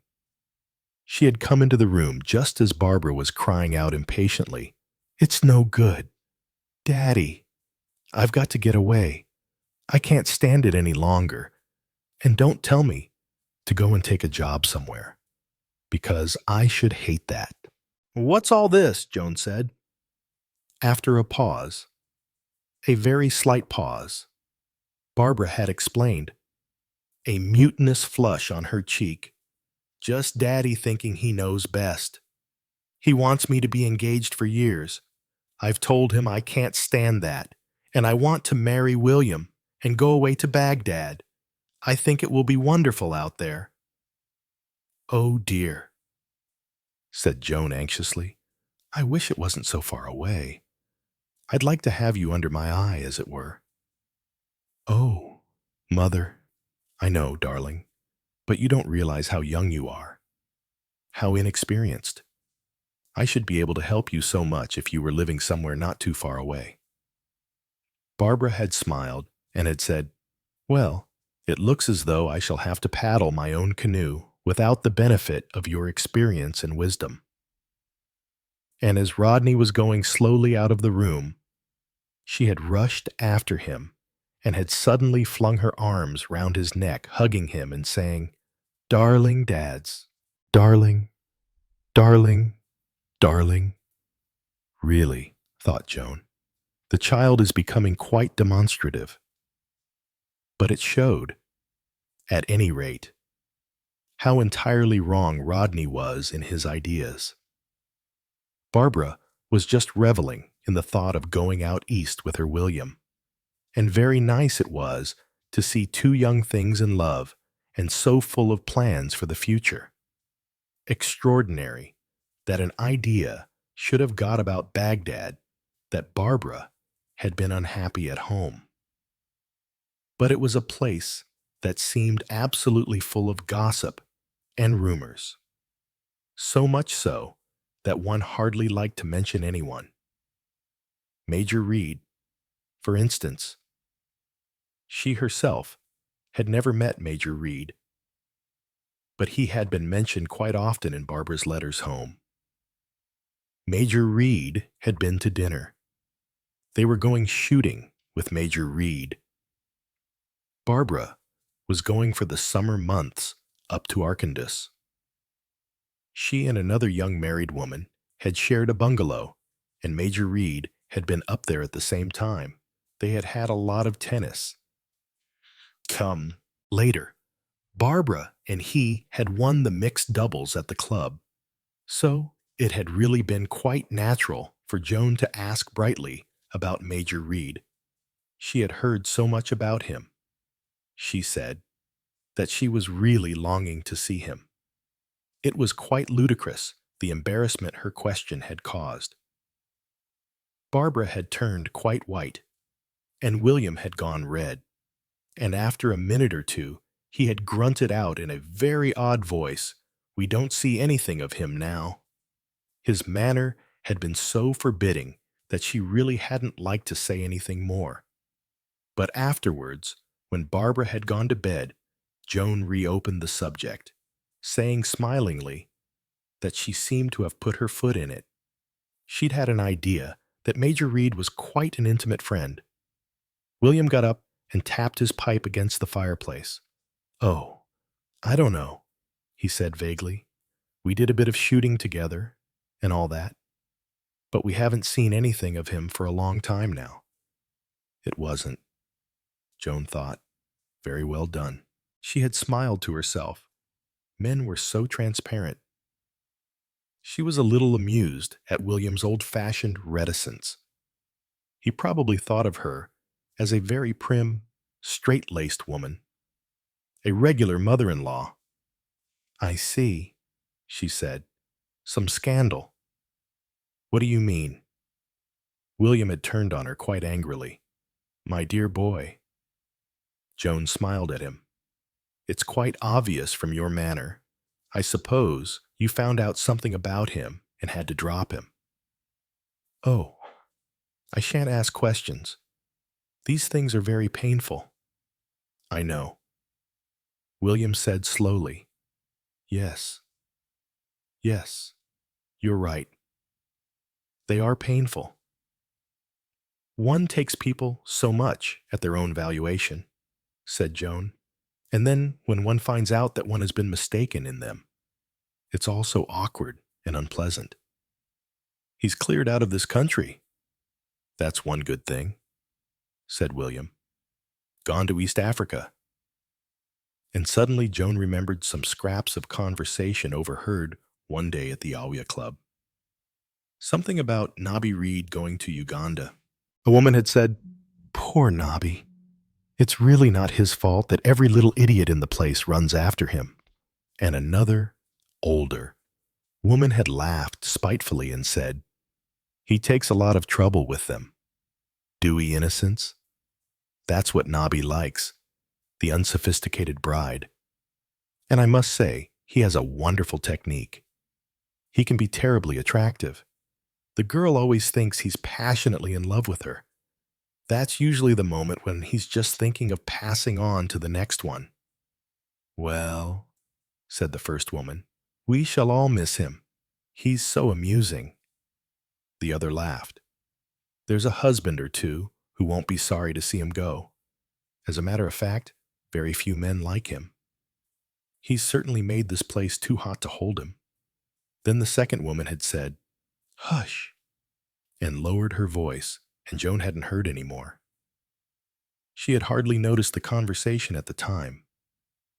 Speaker 1: she had come into the room just as Barbara was crying out impatiently, It's no good. Daddy, I've got to get away. I can't stand it any longer. And don't tell me to go and take a job somewhere, because I should hate that. What's all this? Joan said. After a pause, A very slight pause. Barbara had explained, a mutinous flush on her cheek. Just Daddy thinking he knows best. He wants me to be engaged for years. I've told him I can't stand that, and I want to marry William and go away to Baghdad. I think it will be wonderful out there. Oh dear, said Joan anxiously. I wish it wasn't so far away. I'd like to have you under my eye, as it were. Oh, Mother, I know, darling, but you don't realize how young you are, how inexperienced. I should be able to help you so much if you were living somewhere not too far away. Barbara had smiled and had said, well, it looks as though I shall have to paddle my own canoe without the benefit of your experience and wisdom. And as Rodney was going slowly out of the room, she had rushed after him and had suddenly flung her arms round his neck, hugging him and saying, Darling Dads, darling, darling, darling. Really, thought Joan, the child is becoming quite demonstrative. But it showed, at any rate, how entirely wrong Rodney was in his ideas. Barbara was just reveling in the thought of going out east with her William, and very nice it was to see two young things in love and so full of plans for the future. Extraordinary that an idea should have got about Baghdad that Barbara had been unhappy at home. But it was a place that seemed absolutely full of gossip and rumors, so much so that one hardly liked to mention anyone. Major Reed, for instance. She herself had never met Major Reed, but he had been mentioned quite often in Barbara's letters home. Major Reed had been to dinner. They were going shooting with Major Reed. Barbara was going for the summer months up to Arkansas. She and another young married woman had shared a bungalow, and Major Reed had been up there at the same time. They had had a lot of tennis. Come later, Barbara and he had won the mixed doubles at the club, so it had really been quite natural for Joan to ask brightly about Major Reed. She had heard so much about him, she said, that she was really longing to see him. It was quite ludicrous, the embarrassment her question had caused. Barbara had turned quite white, and William had gone red, and after a minute or two he had grunted out in a very odd voice, "We don't see anything of him now." His manner had been so forbidding that she really hadn't liked to say anything more. But afterwards, when Barbara had gone to bed, Joan reopened the subject, saying smilingly that she seemed to have put her foot in it. She'd had an idea that Major Reed was quite an intimate friend. William got up and tapped his pipe against the fireplace. "Oh, I don't know," he said vaguely. "We did a bit of shooting together and all that, but we haven't seen anything of him for a long time now." It wasn't, Joan thought, very well done. She had smiled to herself. Men were so transparent. She was a little amused at William's old-fashioned reticence. He probably thought of her as a very prim, straight-laced woman, a regular mother-in-law. "I see," she said. "Some scandal." "What do you mean?" William had turned on her quite angrily. "My dear boy." Joan smiled at him. "It's quite obvious from your manner. I suppose you found out something about him and had to drop him." "Oh, I shan't ask questions. These things are very painful." "I know." William said slowly, "Yes, yes, you're right. They are painful. One takes people so much at their own valuation," said Joan, "and then when one finds out that one has been mistaken in them, it's all so awkward and unpleasant. He's cleared out of this country. That's one good thing. said William. Gone to East Africa. And suddenly Joan remembered some scraps of conversation overheard one day at the Audiobook Club. Something about Nobby Reed going to Uganda. A woman had said, "Poor Nobby. It's really not his fault that every little idiot in the place runs after him." And another, older, woman had laughed spitefully and said, "He takes a lot of trouble with them. Dewy innocence. That's what Nobby likes, the unsophisticated bride. And I must say, he has a wonderful technique. He can be terribly attractive. The girl always thinks he's passionately in love with her. That's usually the moment when he's just thinking of passing on to the next one." "Well," said the first woman, "we shall all miss him. He's so amusing." The other laughed. "There's a husband or two who won't be sorry to see him go. As a matter of fact, very few men like him. He's certainly made this place too hot to hold him." Then the second woman had said, "Hush," and lowered her voice, and Joan hadn't heard any more. She had hardly noticed the conversation at the time,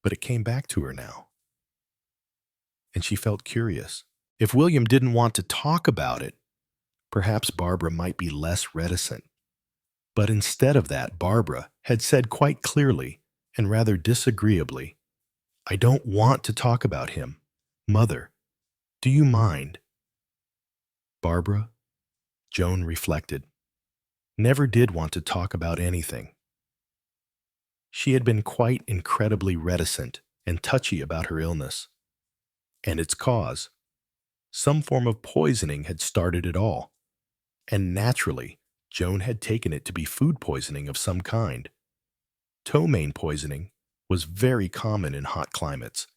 Speaker 1: but it came back to her now. And she felt curious. If William didn't want to talk about it, perhaps Barbara might be less reticent. But instead of that, Barbara had said quite clearly and rather disagreeably, "I don't want to talk about him. Mother, do you mind?" Barbara, Joan reflected, never did want to talk about anything. She had been quite incredibly reticent and touchy about her illness. And its cause, some form of poisoning, had started it all. And naturally, Joan had taken it to be food poisoning of some kind. Ptomaine poisoning was very common in hot climates,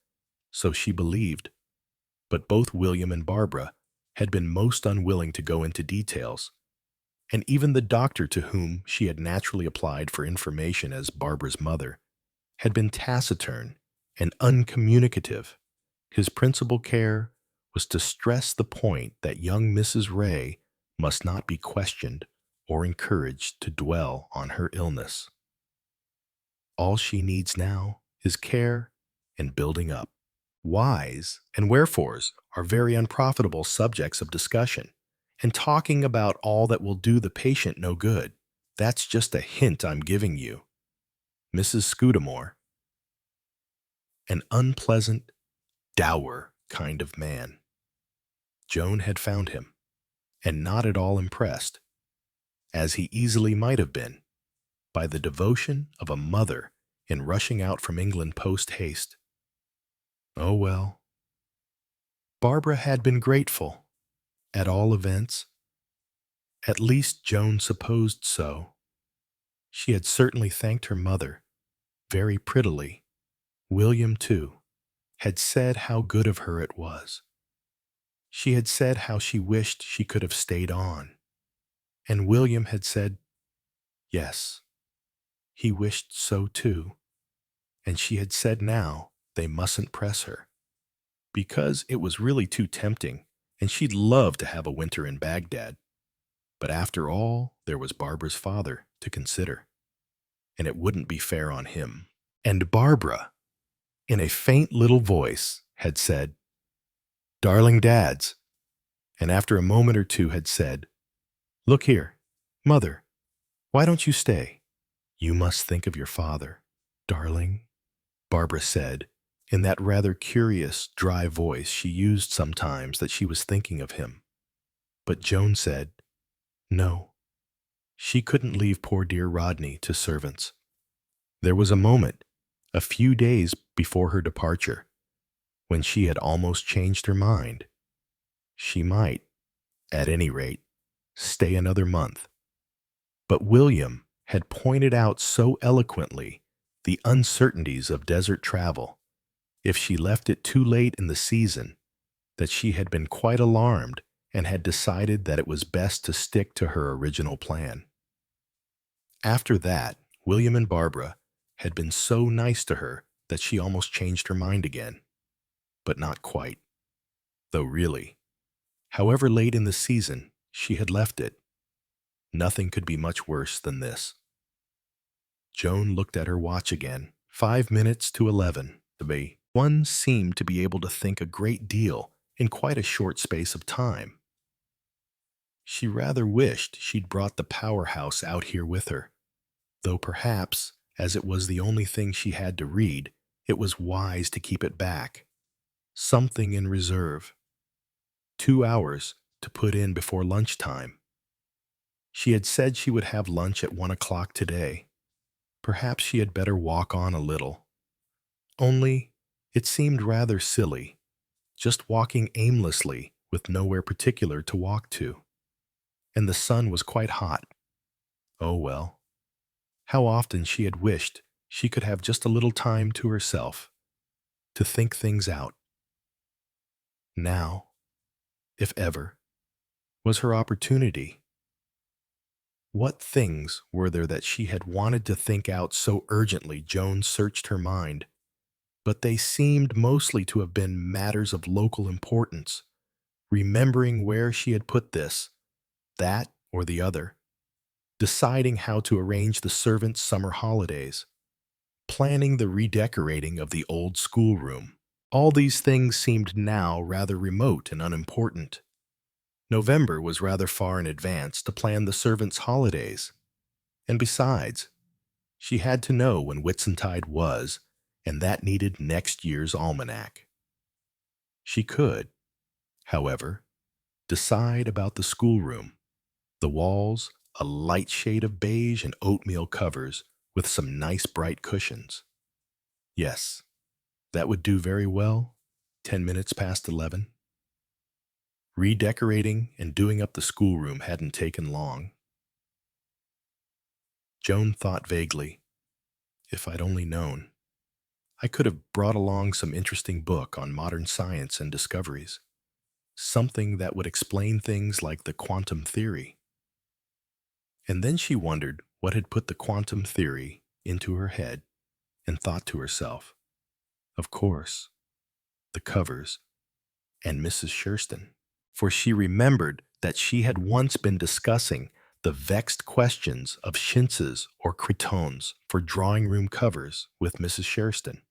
Speaker 1: so she believed. But both William and Barbara had been most unwilling to go into details, and even the doctor to whom she had naturally applied for information as Barbara's mother had been taciturn and uncommunicative. His principal care was to stress the point that young Mrs. Ray must not be questioned or encouraged to dwell on her illness. All she needs now is care and building up. Whys and wherefores are very unprofitable subjects of discussion, and talking about all that will do the patient no good. That's just a hint I'm giving you. Mrs. Scudamore, an unpleasant, dour kind of man. Joan had found him, and not at all impressed, as he easily might have been, by the devotion of a mother in rushing out from England post-haste. Oh well. Barbara had been grateful, at all events. At least Joan supposed so. She had certainly thanked her mother, very prettily. William, too, had said how good of her it was. She had said how she wished she could have stayed on. And William had said, yes, he wished so too. And she had said now they mustn't press her, because it was really too tempting, and she'd love to have a winter in Baghdad. But after all, there was Barbara's father to consider, and it wouldn't be fair on him. And Barbara, in a faint little voice, had said, "Darling dads," and after a moment or two had said, "Look here, Mother, why don't you stay?" "You must think of your father, darling," Barbara said, in that rather curious, dry voice she used sometimes that she was thinking of him. But Joan said, no, she couldn't leave poor dear Rodney to servants. There was a moment, a few days before her departure, when she had almost changed her mind. She might, at any rate, stay another month. But William had pointed out so eloquently the uncertainties of desert travel, if she left it too late in the season, that she had been quite alarmed and had decided that it was best to stick to her original plan. After that, William and Barbara had been so nice to her that she almost changed her mind again. But not quite. Though really, however late in the season she had left it, nothing could be much worse than this. Joan looked at her watch again. 5 minutes to 11. One seemed to be able to think a great deal in quite a short space of time. She rather wished she'd brought the powerhouse out here with her, though perhaps, as it was the only thing she had to read, it was wise to keep it back. Something in reserve. 2 hours to put in before lunchtime. She had said she would have lunch at 1 o'clock today. Perhaps she had better walk on a little. Only, it seemed rather silly, just walking aimlessly with nowhere particular to walk to. And the sun was quite hot. Oh well. How often she had wished she could have just a little time to herself, to think things out. Now, if ever, was her opportunity. What things were there that she had wanted to think out so urgently? Joan searched her mind, but they seemed mostly to have been matters of local importance, remembering where she had put this, that, or the other, deciding how to arrange the servants' summer holidays, planning the redecorating of the old schoolroom. All these things seemed now rather remote and unimportant. November was rather far in advance to plan the servants' holidays, and besides, she had to know when Whitsuntide was, and that needed next year's almanac. She could, however, decide about the schoolroom. The walls, a light shade of beige and oatmeal covers with some nice bright cushions. Yes, that would do very well. 10 minutes past 11. Redecorating and doing up the schoolroom hadn't taken long. Joan thought vaguely, if I'd only known, I could have brought along some interesting book on modern science and discoveries, something that would explain things like the quantum theory. And then she wondered what had put the quantum theory into her head, and thought to herself, of course, the covers and Mrs. Shurston. For she remembered that she had once been discussing the vexed questions of chintzes or cretons for drawing-room covers with Mrs. Shurston,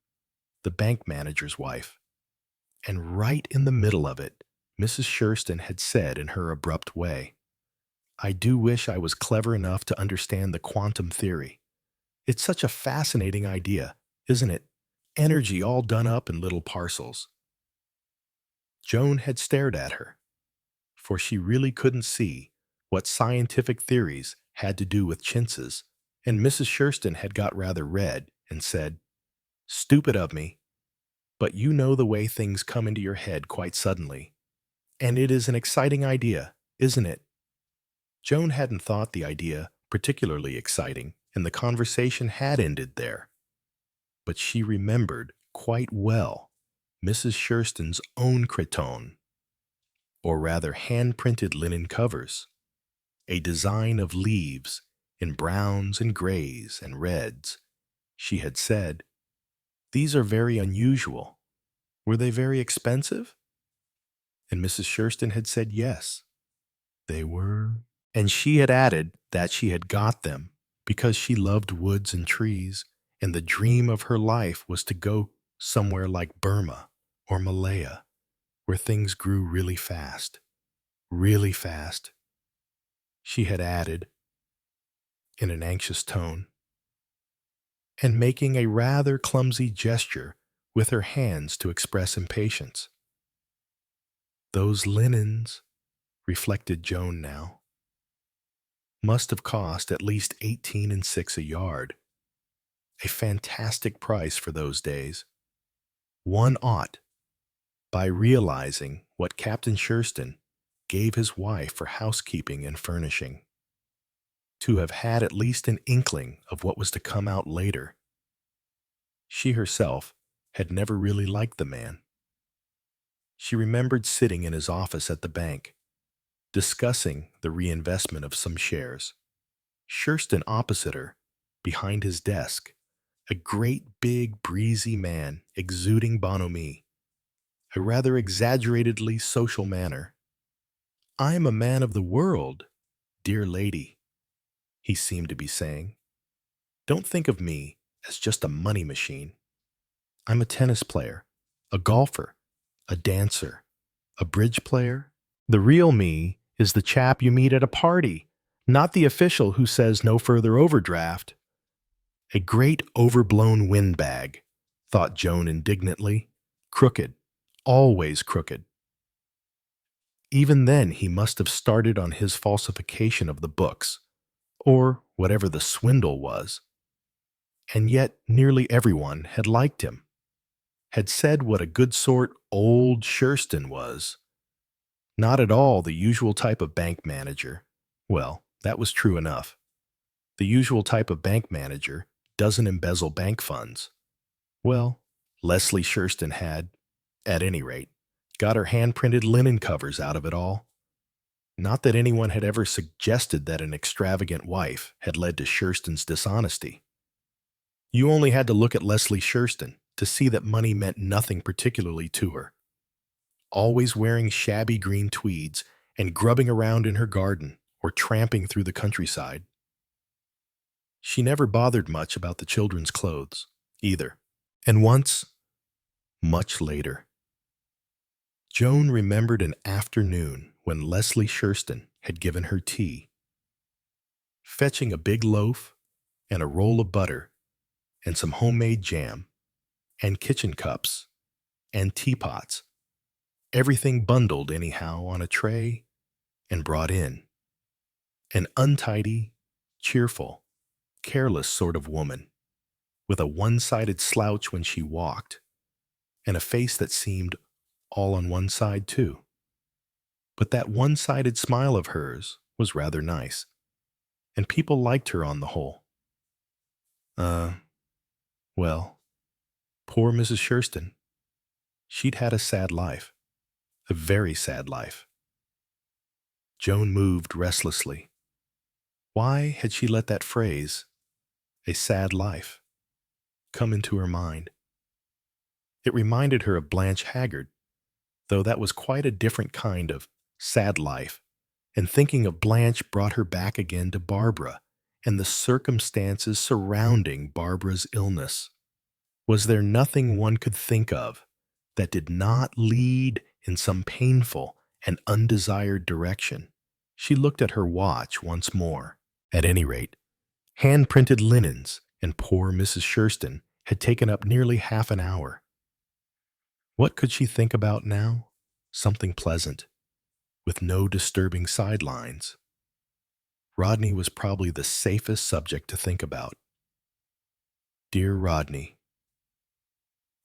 Speaker 1: the bank manager's wife. And right in the middle of it, Mrs. Shurston had said in her abrupt way, I do wish I was clever enough to understand the quantum theory. It's such a fascinating idea, isn't it? Energy all done up in little parcels. Joan had stared at her, for she really couldn't see what scientific theories had to do with chintzes, and Mrs. Shurston had got rather red and said, Stupid of me, but you know the way things come into your head quite suddenly. And it is an exciting idea, isn't it? Joan hadn't thought the idea particularly exciting, and the conversation had ended there. But she remembered quite well Mrs. Shurston's own cretonne, or rather hand-printed linen covers, a design of leaves in browns and grays and reds. She had said, These are very unusual. Were they very expensive? And Mrs. Shurston had said yes, they were. And she had added that she had got them because she loved woods and trees, and the dream of her life was to go somewhere like Burma or Malaya, where things grew really fast, she had added in an anxious tone, and making a rather clumsy gesture with her hands to express impatience. Those linens, reflected Joan now, must have cost at least 18 6 a yard, a fantastic price for those days. One ought, by realizing what Captain Shurston gave his wife for housekeeping and furnishing, to have had at least an inkling of what was to come out later. She herself had never really liked the man. She remembered sitting in his office at the bank, discussing the reinvestment of some shares. Shurston opposite her, behind his desk, a great big breezy man exuding bonhomie, a rather exaggeratedly social manner. I'm a man of the world, dear lady, he seemed to be saying. Don't think of me as just a money machine. I'm a tennis player, a golfer, a dancer, a bridge player. The real me is the chap you meet at a party, not the official who says no further overdraft. A great overblown windbag, thought Joan indignantly. Crooked, always crooked. Even then, he must have started on his falsification of the books, or whatever the swindle was. And yet nearly everyone had liked him, had said what a good sort old Shurston was. Not at all the usual type of bank manager. Well, that was true enough. The usual type of bank manager doesn't embezzle bank funds. Well, Leslie Shurston had, at any rate, got her hand-printed linen covers out of it all. Not that anyone had ever suggested that an extravagant wife had led to Shurston's dishonesty. You only had to look at Leslie Shurston to see that money meant nothing particularly to her. Always wearing shabby green tweeds and grubbing around in her garden or tramping through the countryside. She never bothered much about the children's clothes, either. And once, much later, Joan remembered an afternoon when Leslie Shurston had given her tea. Fetching a big loaf and a roll of butter and some homemade jam and kitchen cups and teapots, everything bundled anyhow on a tray and brought in. An untidy, cheerful, careless sort of woman, with a one-sided slouch when she walked, and a face that seemed all on one side too. But that one-sided smile of hers was rather nice, and people liked her on the whole. Well, poor Mrs. Shurston. She'd had a sad life, a very sad life. Joan moved restlessly. Why had she let that phrase, a sad life, come into her mind? It reminded her of Blanche Haggard, though that was quite a different kind of sad life, and thinking of Blanche brought her back again to Barbara and the circumstances surrounding Barbara's illness. Was there nothing one could think of that did not lead in some painful and undesired direction? She looked at her watch once more. At any rate, hand-printed linens and poor Mrs. Shurston had taken up nearly half an hour. What could she think about now? Something pleasant, with no disturbing sidelines. Rodney was probably the safest subject to think about. Dear Rodney.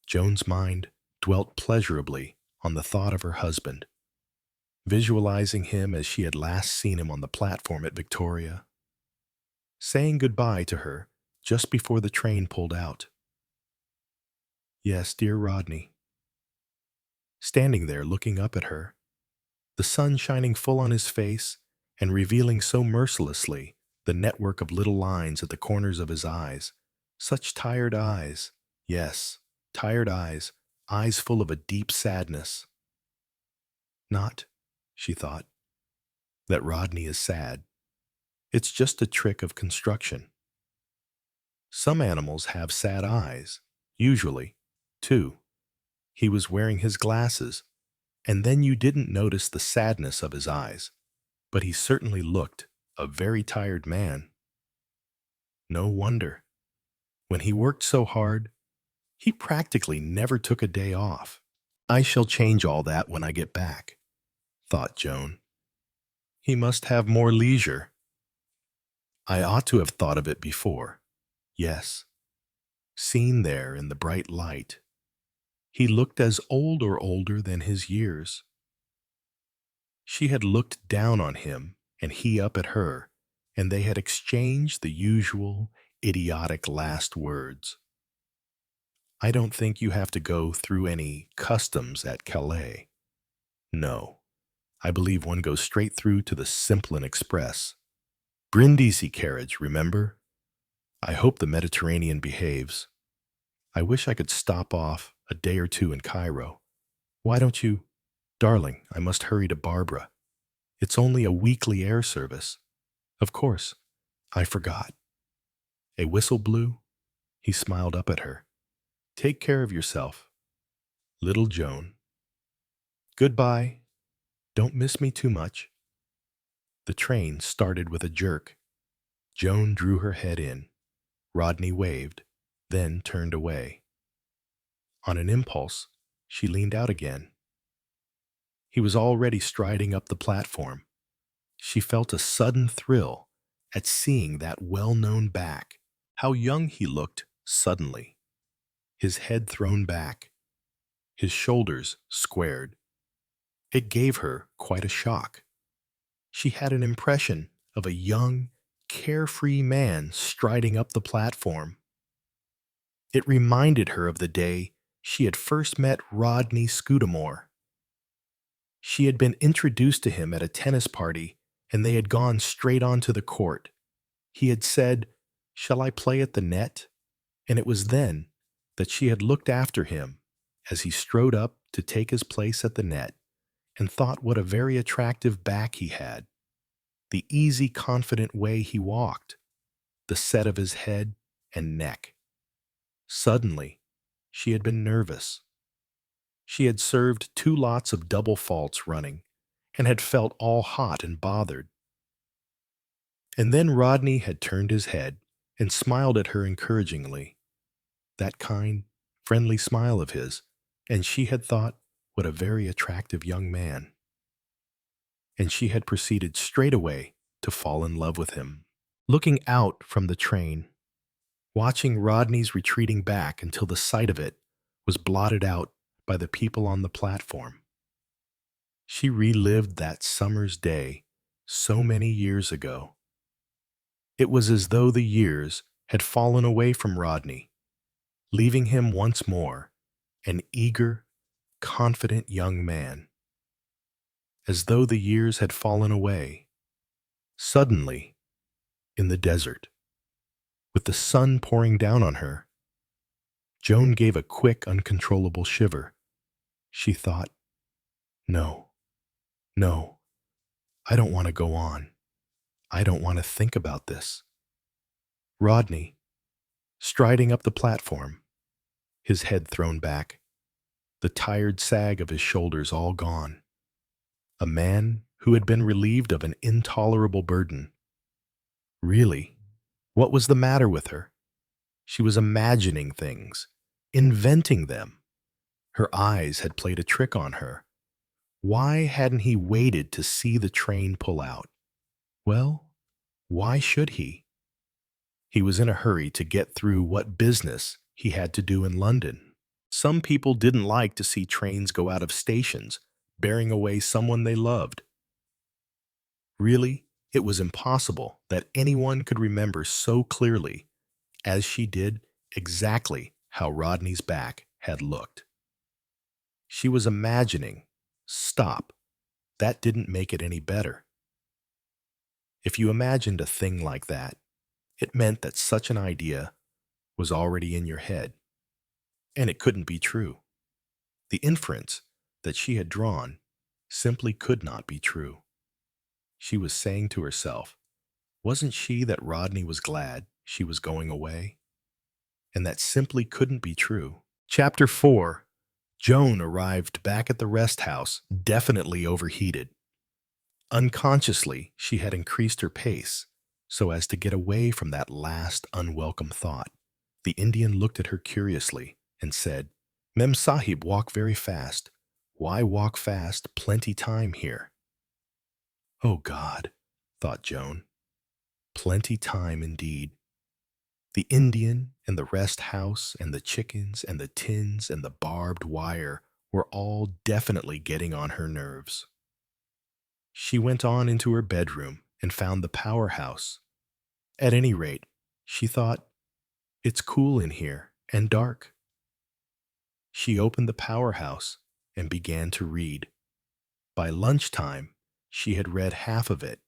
Speaker 1: Joan's mind dwelt pleasurably on the thought of her husband, visualizing him as she had last seen him on the platform at Victoria, saying goodbye to her just before the train pulled out. Yes, dear Rodney. Standing there looking up at her, the sun shining full on his face and revealing so mercilessly the network of little lines at the corners of his eyes. Such tired eyes. Yes, tired eyes, eyes full of a deep sadness. Not, she thought, that Rodney is sad. It's just a trick of construction. Some animals have sad eyes, usually, too. He was wearing his glasses, and then you didn't notice the sadness of his eyes, but he certainly looked a very tired man. No wonder. When he worked so hard, he practically never took a day off. I shall change all that when I get back, thought Joan. He must have more leisure. I ought to have thought of it before. Yes, seen there in the bright light, he looked as old or older than his years. She had looked down on him and he up at her, and they had exchanged the usual idiotic last words. I don't think you have to go through any customs at Calais. No, I believe one goes straight through to the Simplon Express. Brindisi carriage, remember? I hope the Mediterranean behaves. I wish I could stop off a day or two in Cairo. Why don't you? Darling, I must hurry to Barbara. It's only a weekly air service. Of course, I forgot. A whistle blew. He smiled up at her. Take care of yourself, little Joan. Goodbye. Don't miss me too much. The train started with a jerk. Joan drew her head in. Rodney waved, then turned away. On an impulse, she leaned out again. He was already striding up the platform. She felt a sudden thrill at seeing that well-known back. How young he looked suddenly. His head thrown back, his shoulders squared. It gave her quite a shock. She had an impression of a young, carefree man striding up the platform. It reminded her of the day she had first met Rodney Scudamore. She had been introduced to him at a tennis party, and they had gone straight on to the court. He had said, "Shall I play at the net?" And it was then that she had looked after him as he strode up to take his place at the net, and thought what a very attractive back he had. The easy, confident way he walked, the set of his head and neck. Suddenly, she had been nervous. She had served 2 lots of double faults running, and had felt all hot and bothered. And then Rodney had turned his head and smiled at her encouragingly. That kind, friendly smile of his, and she had thought, what a very attractive young man. And she had proceeded straight away to fall in love with him. Looking out from the train, watching Rodney's retreating back until the sight of it was blotted out by the people on the platform. She relived that summer's day so many years ago. It was as though the years had fallen away from Rodney, leaving him once more an eager, confident young man. As though the years had fallen away. Suddenly, in the desert, with the sun pouring down on her, Joan gave a quick, uncontrollable shiver. She thought, no, I don't want to go on. I don't want to think about this. Rodney, striding up the platform, his head thrown back, the tired sag of his shoulders all gone. A man who had been relieved of an intolerable burden. Really, what was the matter with her? She was imagining things, inventing them. Her eyes had played a trick on her. Why hadn't he waited to see the train pull out? Well, why should he? He was in a hurry to get through what business he had to do in London. Some people didn't like to see trains go out of stations, bearing away someone they loved. Really, it was impossible that anyone could remember so clearly, as she did, exactly how Rodney's back had looked. She was imagining, stop, that didn't make it any better. If you imagined a thing like that, it meant that such an idea was already in your head, and it couldn't be true. The inference that she had drawn simply could not be true. She was saying to herself, wasn't she that Rodney was glad she was going away? And that simply couldn't be true. Chapter 4. Joan arrived back at the rest house, definitely overheated. Unconsciously, she had increased her pace so as to get away from that last unwelcome thought. The Indian looked at her curiously and said, Mem Sahib walk very fast. Why walk fast? Plenty time here. Oh God, thought Joan. Plenty time indeed. The Indian and the rest house and the chickens and the tins and the barbed wire were all definitely getting on her nerves. She went on into her bedroom and found the powerhouse. At any rate, she thought, it's cool in here and dark. She opened the powerhouse and began to read. By lunchtime, she had read half of it.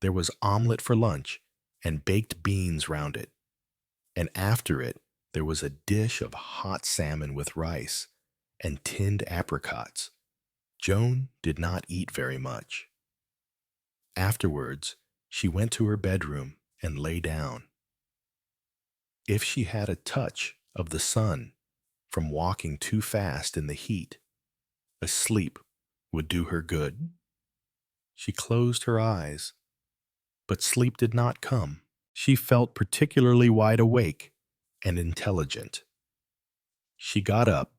Speaker 1: There was omelet for lunch and baked beans round it. And after it, there was a dish of hot salmon with rice and tinned apricots. Joan did not eat very much. Afterwards, she went to her bedroom and lay down. If she had a touch of the sun from walking too fast in the heat, a sleep would do her good. She closed her eyes, but sleep did not come. She felt particularly wide awake and intelligent. She got up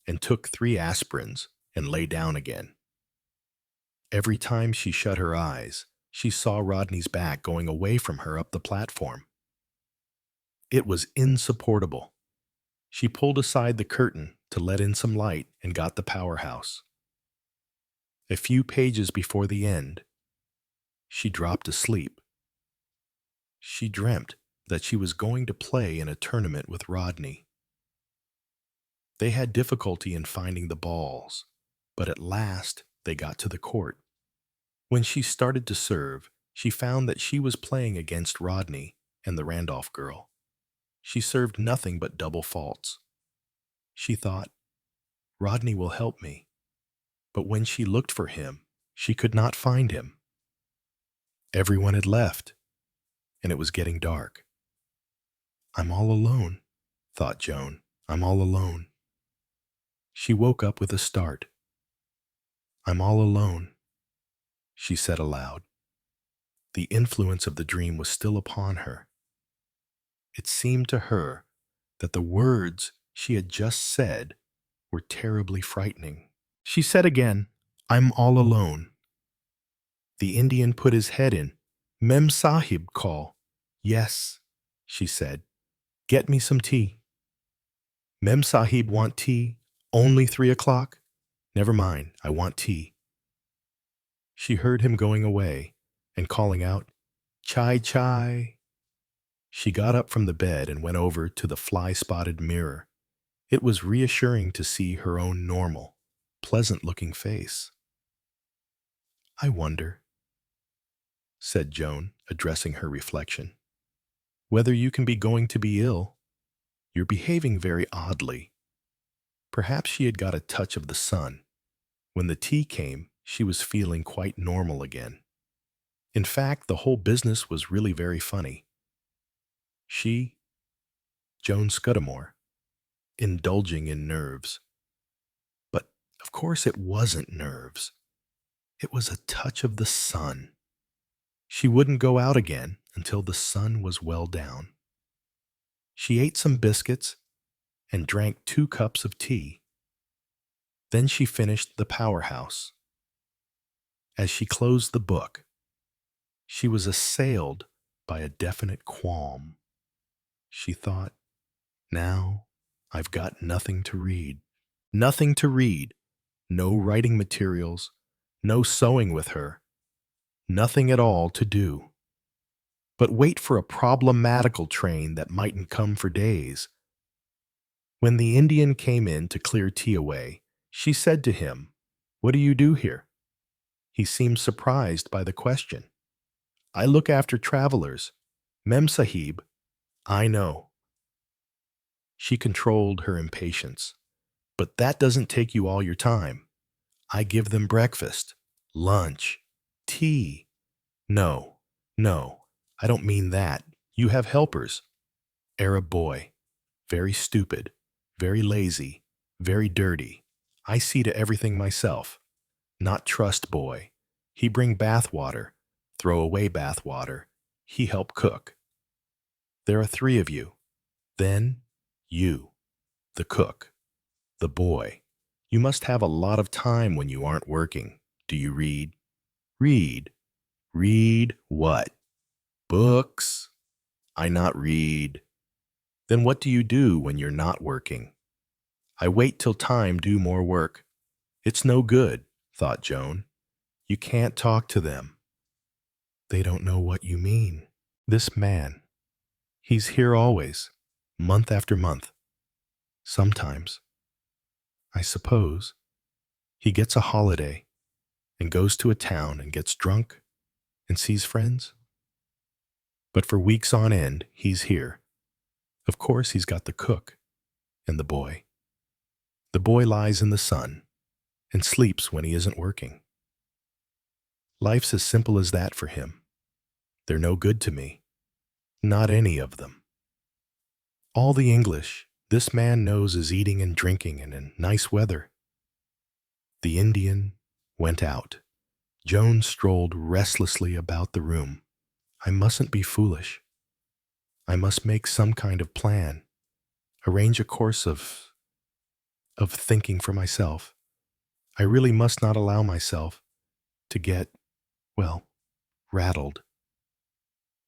Speaker 1: and took 3 aspirins and lay down again. Every time she shut her eyes, she saw Rodney's back going away from her up the platform. It was insupportable. She pulled aside the curtain to let in some light and got the powerhouse. A few pages before the end, she dropped asleep. She dreamt that she was going to play in a tournament with Rodney. They had difficulty in finding the balls, but at last they got to the court. When she started to serve, she found that she was playing against Rodney and the Randolph girl. She served nothing but double faults. She thought, Rodney will help me. But when she looked for him, she could not find him. Everyone had left, and it was getting dark. I'm all alone, thought Joan. I'm all alone. She woke up with a start. I'm all alone, she said aloud. The influence of the dream was still upon her. It seemed to her that the words she had just said were terribly frightening. She said again, I'm all alone. The Indian put his head in. Mem Sahib call. Yes, she said. Get me some tea. Mem Sahib want tea? Only 3 o'clock? Never mind, I want tea. She heard him going away and calling out, Chai chai. She got up from the bed and went over to the fly-spotted mirror. It was reassuring to see her own normal, pleasant-looking face. I wonder, said Joan, addressing her reflection, whether you can be going to be ill. You're behaving very oddly. Perhaps she had got a touch of the sun. When the tea came, she was feeling quite normal again. In fact, the whole business was really very funny. She, Joan Scudamore, indulging in nerves. But, of course, it wasn't nerves. It was a touch of the sun. She wouldn't go out again until the sun was well down. She ate some biscuits and drank 2 cups of tea. Then she finished the powerhouse. As she closed the book, she was assailed by a definite qualm. She thought, now I've got nothing to read. Nothing to read. No writing materials. No sewing with her. Nothing at all to do. But wait for a problematical train that mightn't come for days. When the Indian came in to clear tea away, she said to him, What do you do here? He seemed surprised by the question. I look after travelers. Mem Sahib, I know. She controlled her impatience. But that doesn't take you all your time. I give them breakfast, lunch, tea. No, I don't mean that. You have helpers. Arab boy, very stupid, very lazy, very dirty. I see to everything myself. Not trust boy. He bring bath water, throw away bath water. He help cook. There are 3 of you. Then you, the cook, the boy. You must have a lot of time when you aren't working. Do you read? Read. Read what? Books. I not read. Then what do you do when you're not working? I wait till time do more work. It's no good, thought Joan. You can't talk to them. They don't know what you mean. This man, he's here always, month after month. Sometimes, I suppose, he gets a holiday and goes to a town and gets drunk and sees friends. But for weeks on end, he's here. Of course, he's got the cook and the boy. The boy lies in the sun and sleeps when he isn't working. Life's as simple as that for him. They're no good to me. Not any of them. All the English this man knows is eating and drinking and in nice weather. The Indian went out. Joan strolled restlessly about the room. I mustn't be foolish. I must make some kind of plan, arrange a course of thinking for myself. I really must not allow myself to get, well, rattled.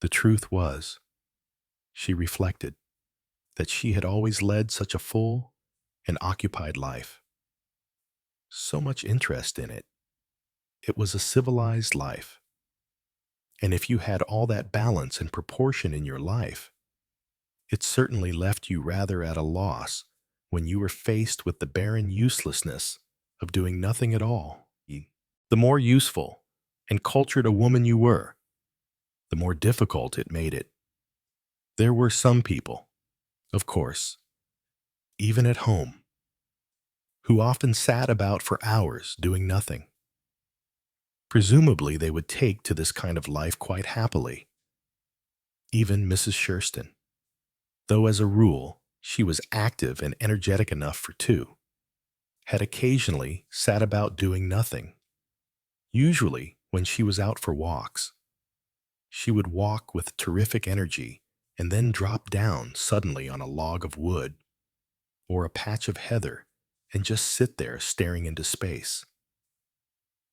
Speaker 1: The truth was, she reflected, that she had always led such a full and occupied life. So much interest in it. It was a civilized life. And if you had all that balance and proportion in your life, it certainly left you rather at a loss when you were faced with the barren uselessness of doing nothing at all. The more useful and cultured a woman you were, the more difficult it made it. There were some people, of course, even at home, who often sat about for hours doing nothing. Presumably they would take to this kind of life quite happily. Even Mrs. Shurston, though as a rule she was active and energetic enough for two, had occasionally sat about doing nothing. Usually when she was out for walks, she would walk with terrific energy and then drop down suddenly on a log of wood or a patch of heather and just sit there staring into space.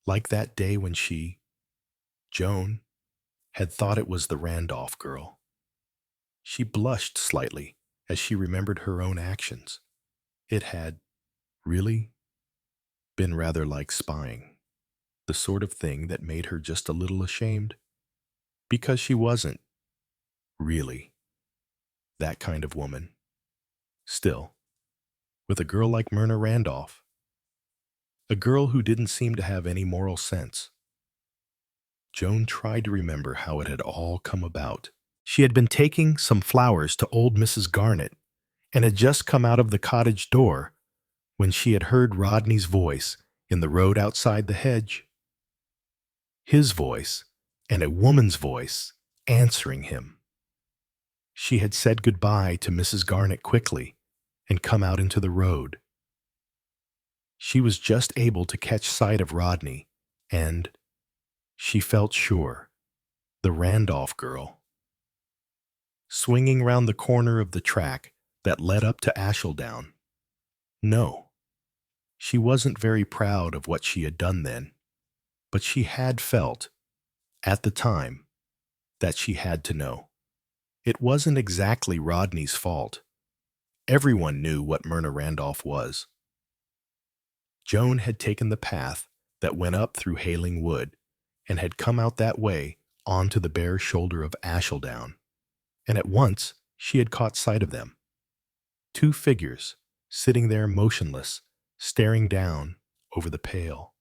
Speaker 1: Like that day when she, Joan, had thought it was the Randolph girl. She blushed slightly as she remembered her own actions. It had, really, been rather like spying, the sort of thing that made her just a little ashamed, because she wasn't, really, that kind of woman. Still, with a girl like Myrna Randolph, a girl who didn't seem to have any moral sense, Joan tried to remember how it had all come about. She had been taking some flowers to old Mrs. Garnett and had just come out of the cottage door when she had heard Rodney's voice in the road outside the hedge. His voice, and a woman's voice, answering him. She had said goodbye to Mrs. Garnett quickly and come out into the road. She was just able to catch sight of Rodney, and she felt sure, the Randolph girl. Swinging round the corner of the track that led up to Ashledown. No, she wasn't very proud of what she had done then, but she had felt, at the time, that she had to know. It wasn't exactly Rodney's fault. Everyone knew what Myrna Randolph was. Joan had taken the path that went up through Hayling Wood and had come out that way onto the bare shoulder of Ashledown, and at once she had caught sight of them. Two figures sitting there motionless, staring down over the pale,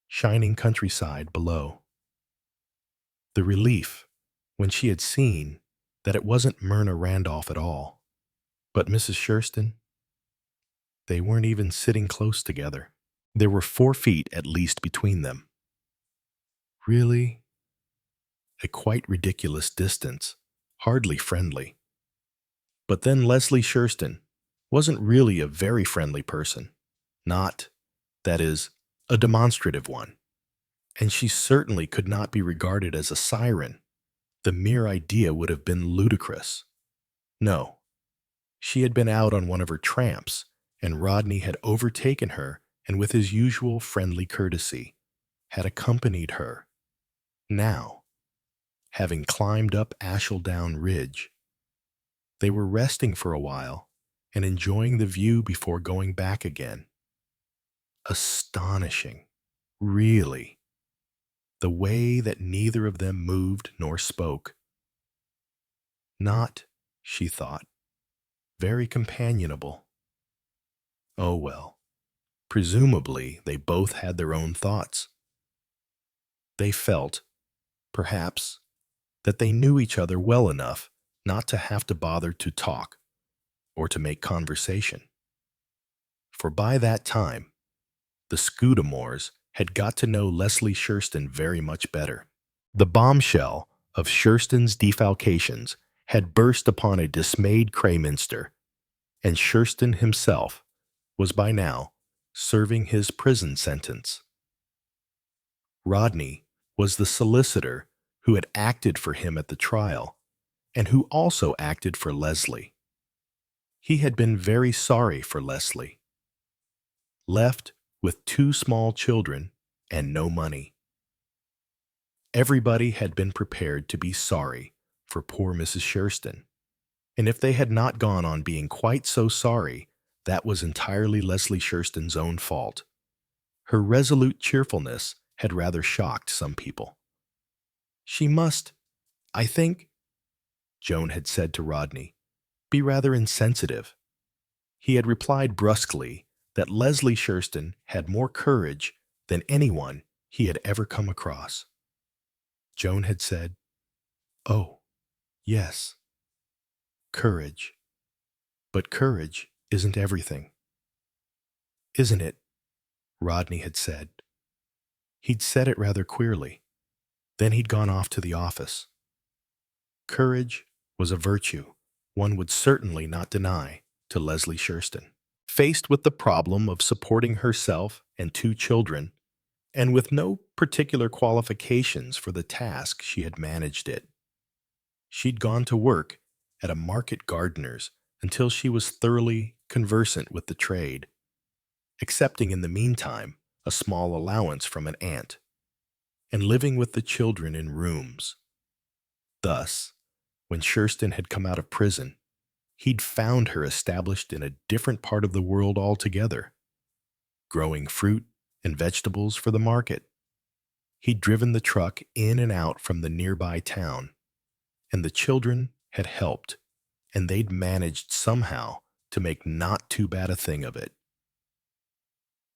Speaker 1: shining countryside below. The relief when she had seen that it wasn't Myrna Randolph at all, but Mrs. Shurston. They weren't even sitting close together. There were 4 feet at least between them. Really? A quite ridiculous distance, hardly friendly. But then Leslie Shurston wasn't really a very friendly person. Not, that is, a demonstrative one. And she certainly could not be regarded as a siren. The mere idea would have been ludicrous. No, she had been out on one of her tramps, and Rodney had overtaken her and with his usual friendly courtesy had accompanied her. Now, having climbed up Ashledown Ridge, they were resting for a while and enjoying the view before going back again. Astonishing, really, the way that neither of them moved nor spoke. Not, she thought, very companionable. Oh well, presumably they both had their own thoughts. They felt, perhaps, that they knew each other well enough not to have to bother to talk or to make conversation. For by that time, the Scudamores had got to know Leslie Shurston very much better. The bombshell of Shurston's defalcations had burst upon a dismayed Krayminster, and Schurston himself was by now serving his prison sentence. Rodney was the solicitor who had acted for him at the trial and who also acted for Leslie. He had been very sorry for Leslie. Left with 2 small children and no money. Everybody had been prepared to be sorry for poor Mrs. Schurston, and if they had not gone on being quite so sorry, that was entirely Leslie Schurston's own fault. Her resolute cheerfulness had rather shocked some people. She must, I think, Joan had said to Rodney, be rather insensitive. He had replied brusquely that Leslie Schurston had more courage than anyone he had ever come across. Joan had said, "Oh, yes, courage. But courage isn't everything." "Isn't it?" Rodney had said. He'd said it rather queerly. Then he'd gone off to the office. Courage was a virtue one would certainly not deny to Leslie Schurston. Faced with the problem of supporting herself and 2 children, and with no particular qualifications for the task, she had managed it. She'd gone to work at a market gardener's until she was thoroughly conversant with the trade, accepting in the meantime a small allowance from an aunt, and living with the children in rooms. Thus, when Schurston had come out of prison, he'd found her established in a different part of the world altogether, growing fruit and vegetables for the market. He'd driven the truck in and out from the nearby town, and the children had helped, and they'd managed somehow to make not too bad a thing of it.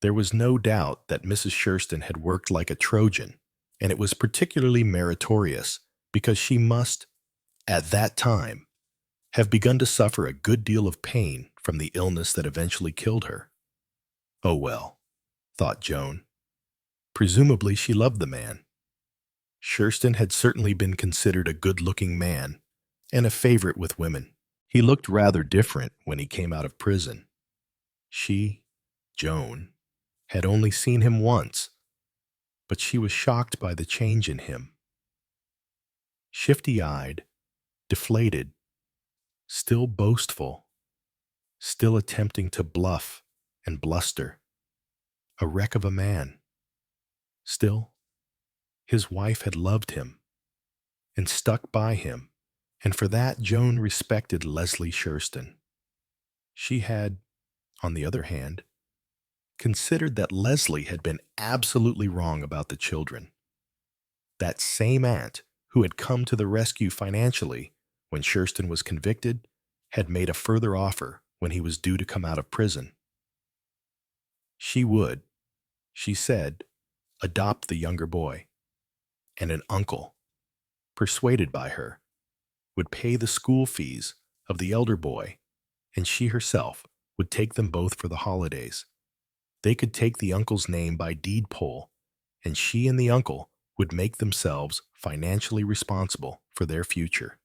Speaker 1: There was no doubt that Mrs. Schurston had worked like a Trojan, and it was particularly meritorious because she must, at that time, have begun to suffer a good deal of pain from the illness that eventually killed her. Oh well, thought Joan. Presumably she loved the man. Schurston had certainly been considered a good-looking man and a favorite with women. He looked rather different when he came out of prison. She, Joan, had only seen him once, but she was shocked by the change in him. Shifty-eyed, deflated, still boastful, still attempting to bluff and bluster, a wreck of a man. Still, his wife had loved him and stuck by him, and for that Joan respected Leslie Schurston. She had, on the other hand, considered that Leslie had been absolutely wrong about the children. That same aunt who had come to the rescue financially when Schurston was convicted had made a further offer when he was due to come out of prison. She would, she said, adopt the younger boy, and an uncle, persuaded by her, would pay the school fees of the elder boy, and she herself would take them both for the holidays. They could take the uncle's name by deed poll, and she and the uncle would make themselves financially responsible for their future.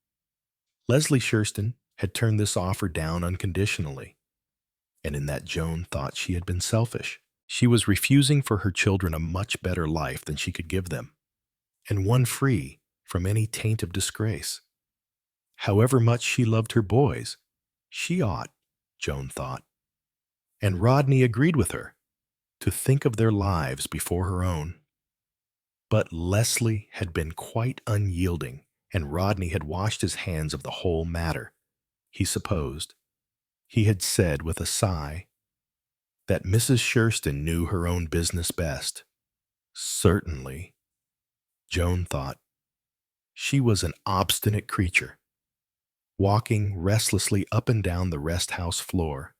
Speaker 1: Leslie Schurston had turned this offer down unconditionally, and in that Joan thought she had been selfish. She was refusing for her children a much better life than she could give them, and one free from any taint of disgrace. However much she loved her boys, she ought, Joan thought, and Rodney agreed with her, to think of their lives before her own. But Leslie had been quite unyielding, and Rodney had washed his hands of the whole matter, he supposed. He had said with a sigh that Mrs. Schurston knew her own business best. Certainly, Joan thought. She was an obstinate creature, walking restlessly up and down the rest house floor.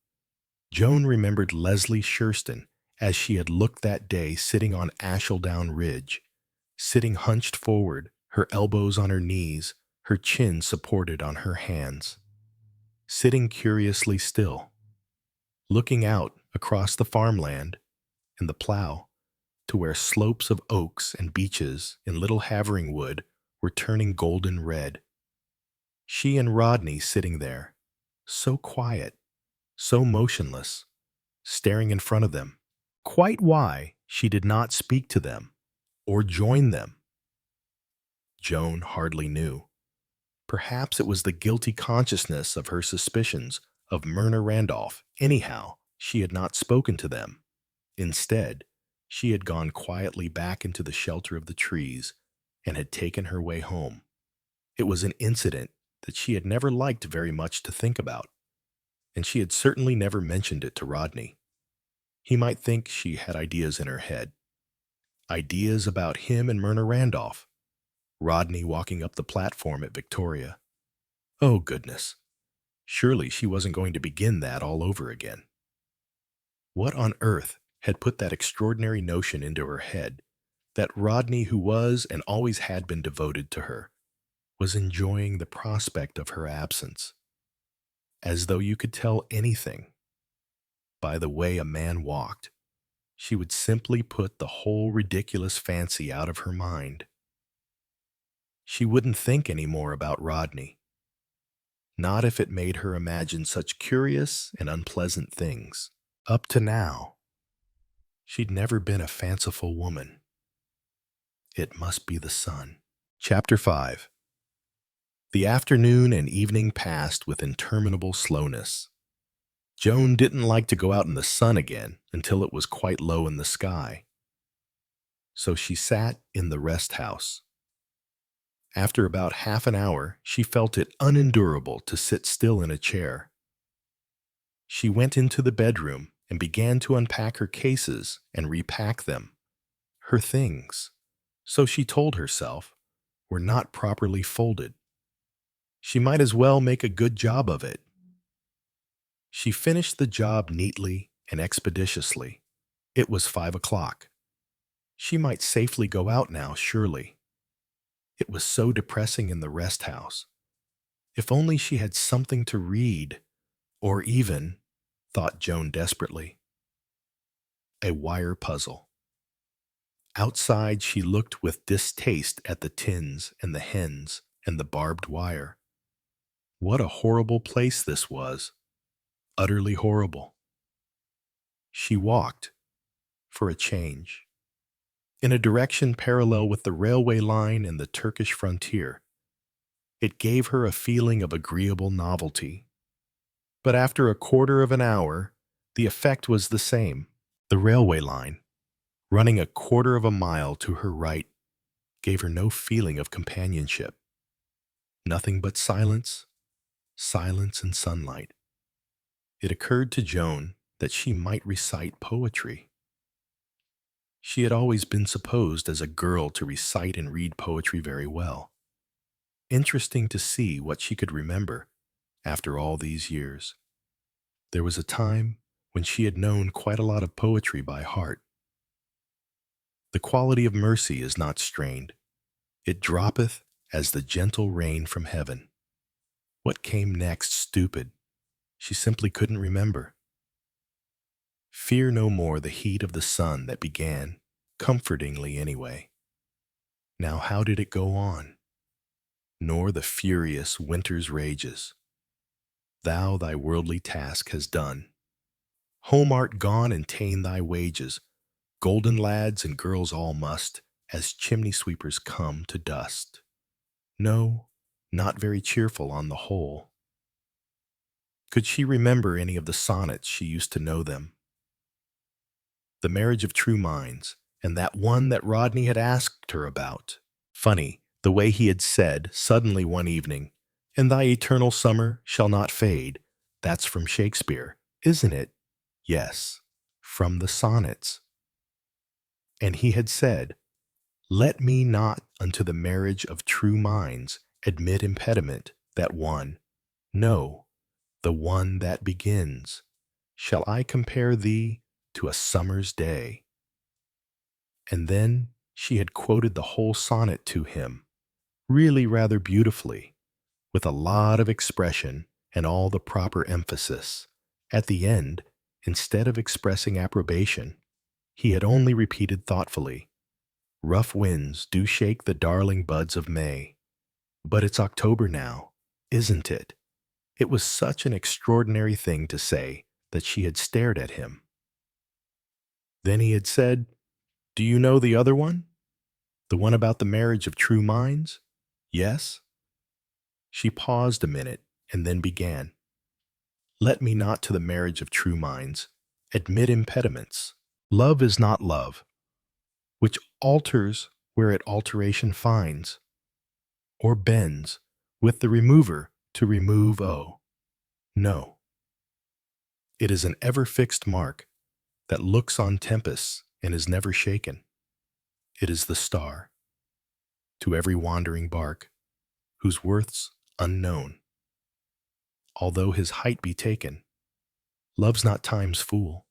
Speaker 1: Joan remembered Leslie Schurston as she had looked that day sitting on Ashledown Ridge, sitting hunched forward, her elbows on her knees, her chin supported on her hands, sitting curiously still, looking out across the farmland and the plow to where slopes of oaks and beeches in Little Haveringwood were turning golden red. She and Rodney sitting there, so quiet, so motionless, staring in front of them. Quite why she did not speak to them or join them, Joan hardly knew. Perhaps it was the guilty consciousness of her suspicions of Myrna Randolph. Anyhow, she had not spoken to them. Instead, she had gone quietly back into the shelter of the trees and had taken her way home. It was an incident that she had never liked very much to think about, and she had certainly never mentioned it to Rodney. He might think she had ideas in her head. Ideas about him and Myrna Randolph. Rodney walking up the platform at Victoria. Oh, goodness. Surely she wasn't going to begin that all over again. What on earth had put that extraordinary notion into her head that Rodney, who was and always had been devoted to her, was enjoying the prospect of her absence? As though you could tell anything by the way a man walked, she would simply put the whole ridiculous fancy out of her mind. She wouldn't think any more about Rodney. Not if it made her imagine such curious and unpleasant things. Up to now, she'd never been a fanciful woman. It must be the sun. Chapter 5. The afternoon and evening passed with interminable slowness. Joan didn't like to go out in the sun again until it was quite low in the sky. So she sat in the rest house. After about half an hour, she felt it unendurable to sit still in a chair. She went into the bedroom and began to unpack her cases and repack them. Her things, so she told herself, were not properly folded. She might as well make a good job of it. She finished the job neatly and expeditiously. It was 5 o'clock. She might safely go out now, surely. It was so depressing in the rest house. If only she had something to read, or even, thought Joan desperately, a wire puzzle. Outside, she looked with distaste at the tins and the hens and the barbed wire. What a horrible place this was. Utterly horrible. She walked, for a change, in a direction parallel with the railway line and the Turkish frontier. It gave her a feeling of agreeable novelty. But after a quarter of an hour, the effect was the same. The railway line, running a quarter of a mile to her right, gave her no feeling of companionship. Nothing but silence, silence and sunlight. It occurred to Joan that she might recite poetry. She had always been supposed as a girl to recite and read poetry very well. Interesting to see what she could remember after all these years. There was a time when she had known quite a lot of poetry by heart. The quality of mercy is not strained. It droppeth as the gentle rain from heaven. What came next, stupid? She simply couldn't remember. Fear no more the heat of the sun that began, comfortingly anyway. Now how did it go on? Nor the furious winter's rages. Thou thy worldly task hast done. Home art gone and ta'en thy wages. Golden lads and girls all must, as chimney sweepers come to dust. No, not very cheerful on the whole. Could she remember any of the sonnets she used to know them? The Marriage of True Minds, and that one that Rodney had asked her about. Funny, the way he had said suddenly one evening, "And thy eternal summer shall not fade." That's from Shakespeare, isn't it? Yes, from the sonnets. And he had said, "Let me not unto the marriage of true minds admit impediment, that one, no, the one that begins. Shall I compare thee to a summer's day?" And then she had quoted the whole sonnet to him, really rather beautifully, with a lot of expression and all the proper emphasis. At the end, instead of expressing approbation, he had only repeated thoughtfully, "Rough winds do shake the darling buds of May, but it's October now, isn't it? It was such an extraordinary thing to say that she had stared at him. Then he had said, "Do you know the other one? The one about the marriage of true minds?" "Yes." She paused a minute and then began. "Let me not to the marriage of true minds admit impediments. Love is not love, which alters where it alteration finds, or bends with the remover to remove No, it is an ever-fixed mark that looks on tempests and is never shaken. It is the star, to every wandering bark, whose worth's unknown. Although his height be taken, love's not time's fool,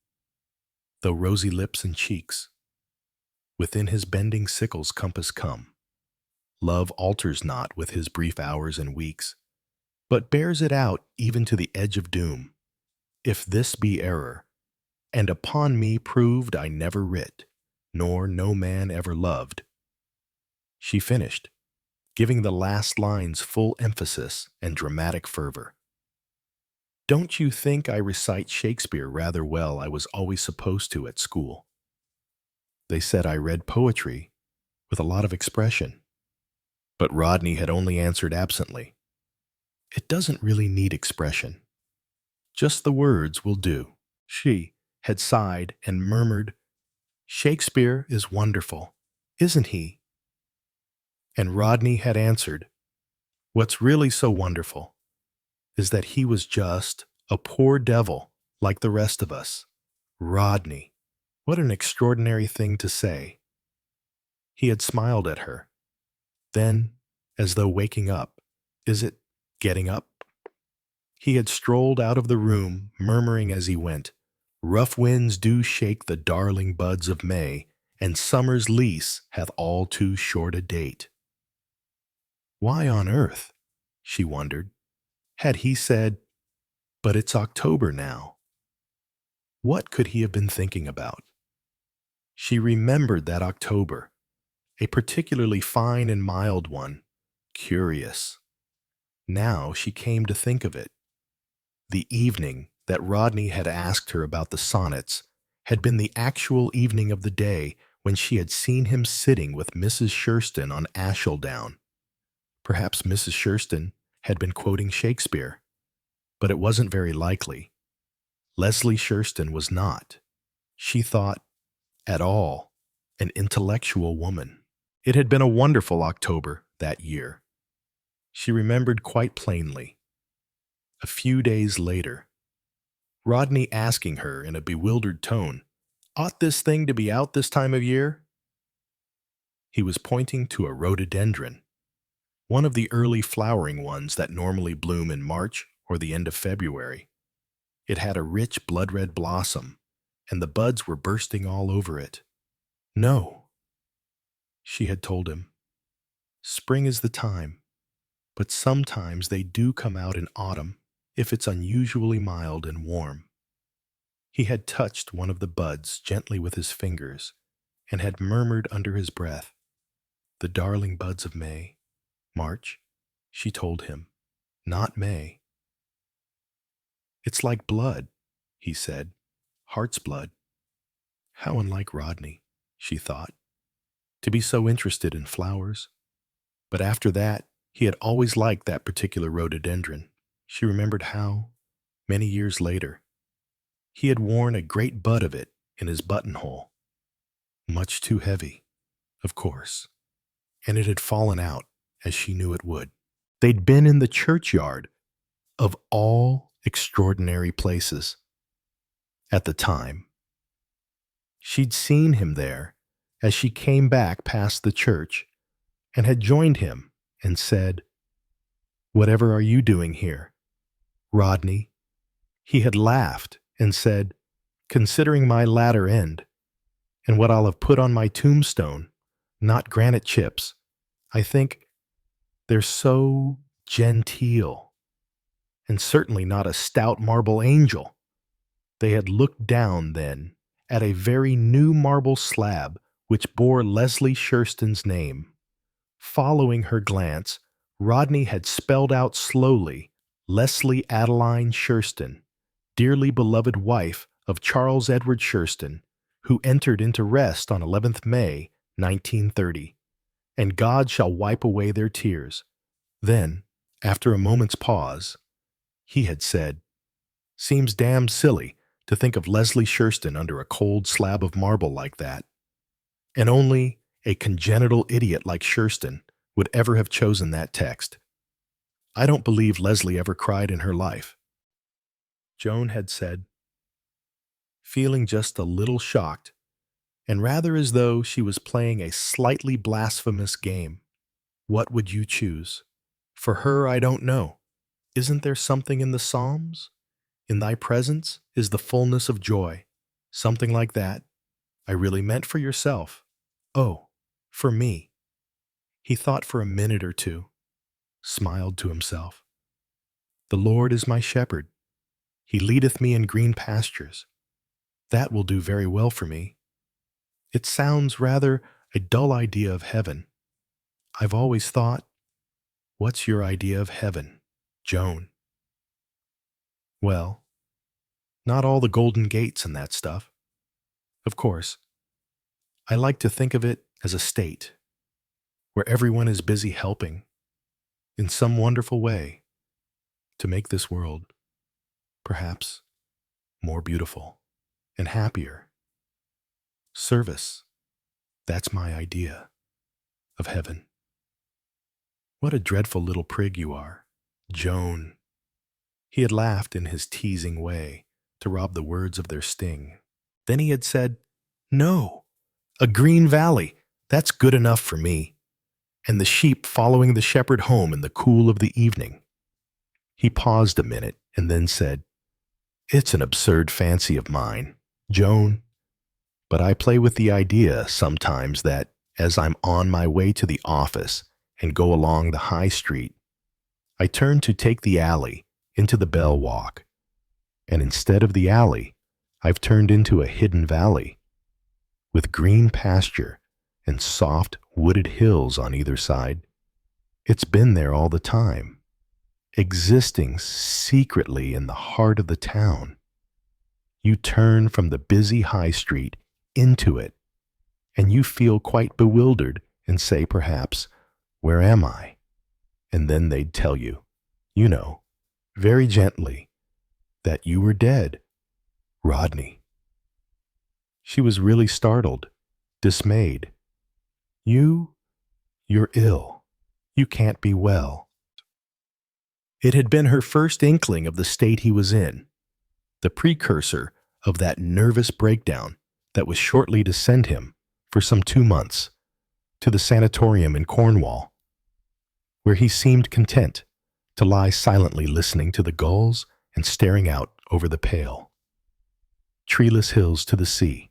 Speaker 1: though rosy lips and cheeks within his bending sickle's compass come. Love alters not with his brief hours and weeks, but bears it out even to the edge of doom. If this be error, and upon me proved I never writ, nor no man ever loved." She finished, giving the last lines full emphasis and dramatic fervor. "Don't you think I recite Shakespeare rather well? I was always supposed to at school. They said I read poetry with a lot of expression." But Rodney had only answered absently, "It doesn't really need expression. Just the words will do." She had sighed and murmured, "Shakespeare is wonderful, isn't he?" And Rodney had answered, "What's really so wonderful is that he was just a poor devil like the rest of us." Rodney, what an extraordinary thing to say. He had smiled at her. Then, as though waking up, "Is it getting up?" He had strolled out of the room, murmuring as he went, "Rough winds do shake the darling buds of May, and summer's lease hath all too short a date." Why on earth, she wondered, had he said, "But it's October now"? What could he have been thinking about? She remembered that October, a particularly fine and mild one. Curious. Now she came to think of it. The evening that Rodney had asked her about the sonnets had been the actual evening of the day when she had seen him sitting with Mrs. Shurston on Ashledown. Perhaps Mrs. Shurston had been quoting Shakespeare, but it wasn't very likely. Leslie Shurston was not, she thought, at all an intellectual woman. It had been a wonderful October that year. She remembered quite plainly. A few days later, Rodney asking her in a bewildered tone, "Ought this thing to be out this time of year?" He was pointing to a rhododendron, one of the early flowering ones that normally bloom in March or the end of February. It had a rich blood-red blossom, and the buds were bursting all over it. "No," she had told him. "Spring is the time, but sometimes they do come out in autumn if it's unusually mild and warm." He had touched one of the buds gently with his fingers and had murmured under his breath, "The darling buds of May." "March," she told him, "not May." "It's like blood," he said, "heart's blood." How unlike Rodney, she thought, to be so interested in flowers. But after that, he had always liked that particular rhododendron. She remembered how, many years later, he had worn a great bud of it in his buttonhole. Much too heavy, of course, and it had fallen out as she knew it would. They'd been in the churchyard, of all extraordinary places, at the time. She'd seen him there as she came back past the church and had joined him and said, "Whatever are you doing here, Rodney?" He had laughed and said, "Considering my latter end, and what I'll have put on my tombstone, not granite chips, I think they're so genteel, and certainly not a stout marble angel." They had looked down, then, at a very new marble slab which bore Leslie Shurston's name. Following her glance, Rodney had spelled out slowly, Leslie Adeline Shurston, dearly beloved wife of Charles Edward Shurston, who entered into rest on 11th May, 1930, and God shall wipe away their tears. Then, after a moment's pause, he had said, "Seems damn silly to think of Leslie Shurston under a cold slab of marble like that. And only a congenital idiot like Shurston would ever have chosen that text. I don't believe Leslie ever cried in her life," Joan had said, feeling just a little shocked, and rather as though she was playing a slightly blasphemous game. What would you choose? For her, I don't know. Isn't there something in the Psalms? In thy presence is the fullness of joy. Something like that. I really meant for yourself. Oh, for me. He thought for a minute or two, smiled to himself. The Lord is my shepherd. He leadeth me in green pastures. That will do very well for me. It sounds rather a dull idea of heaven. I've always thought, what's your idea of heaven, Joan? Well, not all the golden gates and that stuff. Of course, I like to think of it as a state where everyone is busy helping, in some wonderful way, to make this world, perhaps, more beautiful and happier. Service, that's my idea of heaven. What a dreadful little prig you are, Joan. He had laughed in his teasing way to rob the words of their sting. Then he had said, "No, a green valley, that's good enough for me," and the sheep following the shepherd home in the cool of the evening. He paused a minute and then said, "It's an absurd fancy of mine, Joan, but I play with the idea sometimes that as I'm on my way to the office and go along the high street, I turn to take the alley into the Bell Walk, and instead of the alley, I've turned into a hidden valley with green pasture and soft wooded hills on either side. It's been there all the time, existing secretly in the heart of the town. You turn from the busy high street into it, and you feel quite bewildered and say perhaps, 'Where am I?' And then they'd tell you, you know, very gently, that you were dead, Rodney." She was really startled, dismayed. You're ill. You can't be well." It had been her first inkling of the state he was in, the precursor of that nervous breakdown that was shortly to send him, for some 2 months, to the sanatorium in Cornwall, where he seemed content to lie silently listening to the gulls and staring out over the pale, treeless hills to the sea.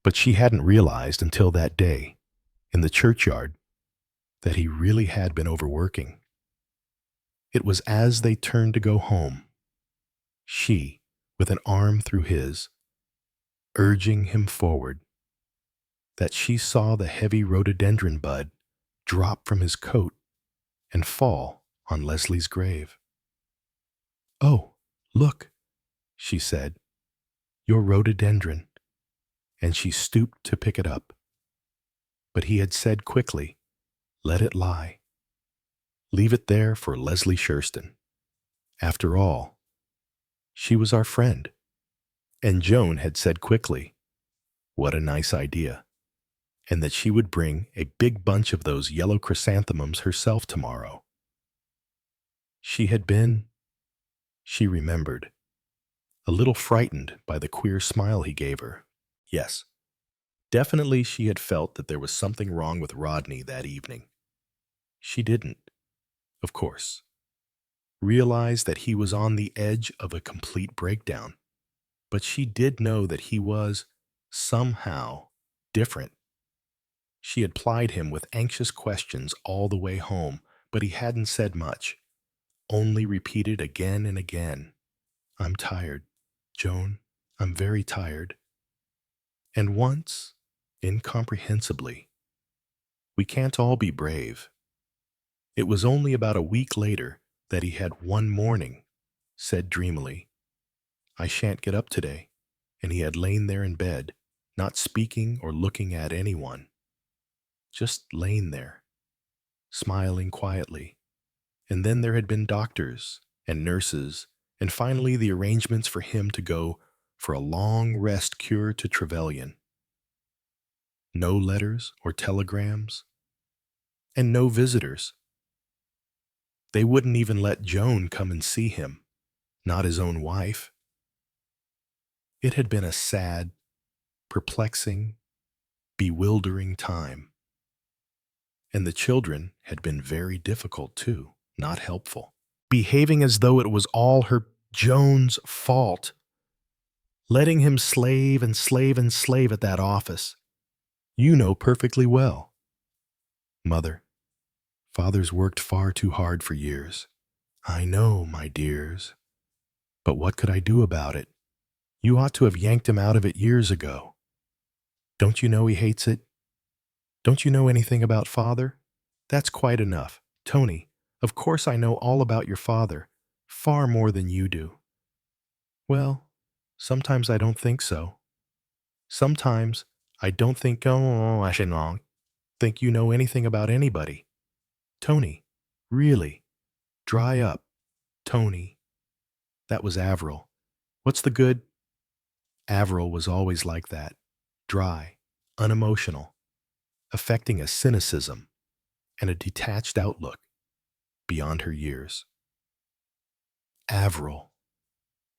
Speaker 1: But she hadn't realized until that day, in the churchyard, that he really had been overworking. It was as they turned to go home, she, with an arm through his, urging him forward, that she saw the heavy rhododendron bud drop from his coat and fall on Leslie's grave. "Oh, look," she said, "your rhododendron," and she stooped to pick it up. But he had said quickly, "Let it lie. Leave it there for Leslie Shurston. After all, she was our friend." And Joan had said quickly, "What a nice idea," and that she would bring a big bunch of those yellow chrysanthemums herself tomorrow. She had been, she remembered, a little frightened by the queer smile he gave her. Yes, definitely she had felt that there was something wrong with Rodney that evening. She didn't, of course, realize that he was on the edge of a complete breakdown, but she did know that he was, somehow, different. She had plied him with anxious questions all the way home, but he hadn't said much, only repeated again and again, "I'm tired, Joan, I'm very tired." And once, incomprehensibly, "We can't all be brave. It was only about a week later that he had one morning said dreamily, "I shan't get up today," and he had lain there in bed, not speaking or looking at anyone, just lain there, smiling quietly. And then there had been doctors and nurses, and finally the arrangements for him to go for a long rest cure to Trevelyan. No letters or telegrams, and no visitors. They wouldn't even let Joan come and see him, not his own wife. It had been a sad, perplexing, bewildering time. And the children had been very difficult too, not helpful. Behaving as though it was all her Joan's fault. Letting him slave and slave and slave at that office. You know perfectly well. Mother, Father's worked far too hard for years. I know, my dears. But what could I do about it? You ought to have yanked him out of it years ago. Don't you know he hates it? Don't you know anything about Father? That's quite enough. Tony, of course I know all about your father, far more than you do. Well, sometimes I don't think so. Sometimes I don't think, I should not think you know anything about anybody. Tony, really, dry up. Tony. That was Avril. What's the good? Avril was always like that, dry, unemotional, affecting a cynicism and a detached outlook beyond her years. Avril,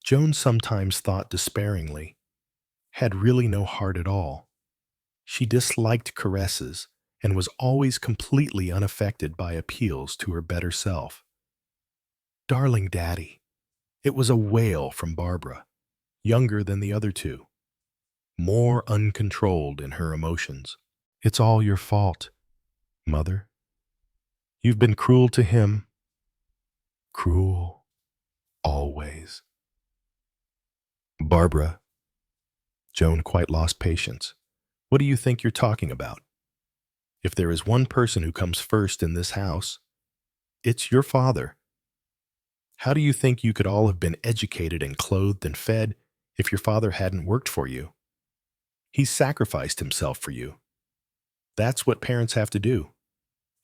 Speaker 1: Joan sometimes thought despairingly, had really no heart at all. She disliked caresses and was always completely unaffected by appeals to her better self. Darling Daddy, it was a wail from Barbara, younger than the other two, more uncontrolled in her emotions. It's all your fault, Mother. You've been cruel to him. Cruel, always. Barbara. Joan quite lost patience. What do you think you're talking about? If there is one person who comes first in this house, it's your father. How do you think you could all have been educated and clothed and fed if your father hadn't worked for you? He's sacrificed himself for you. That's what parents have to do,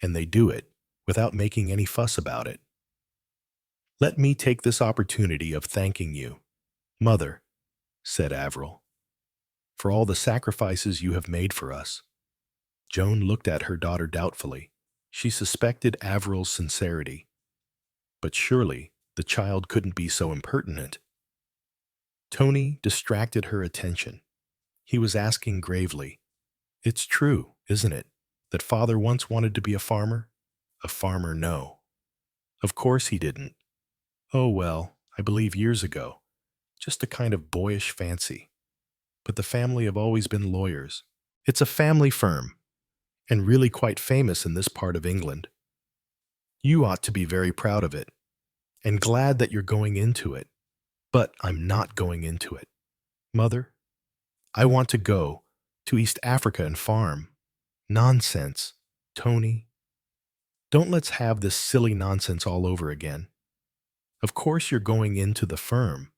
Speaker 1: and they do it without making any fuss about it. Let me take this opportunity of thanking you, Mother, said Avril, for all the sacrifices you have made for us. Joan looked at her daughter doubtfully. She suspected Avril's sincerity. But surely the child couldn't be so impertinent. Tony distracted her attention. He was asking gravely, "It's true, isn't it, that Father once wanted to be a farmer?" A farmer, no. Of course he didn't. Oh, well, I believe years ago. Just a kind of boyish fancy. But the family have always been lawyers. It's a family firm, and really quite famous in this part of England. You ought to be very proud of it, and glad that you're going into it. But I'm not going into it. Mother, I want to go to East Africa and farm. Nonsense, Tony. Don't let's have this silly nonsense all over again. Of course you're going into the firm.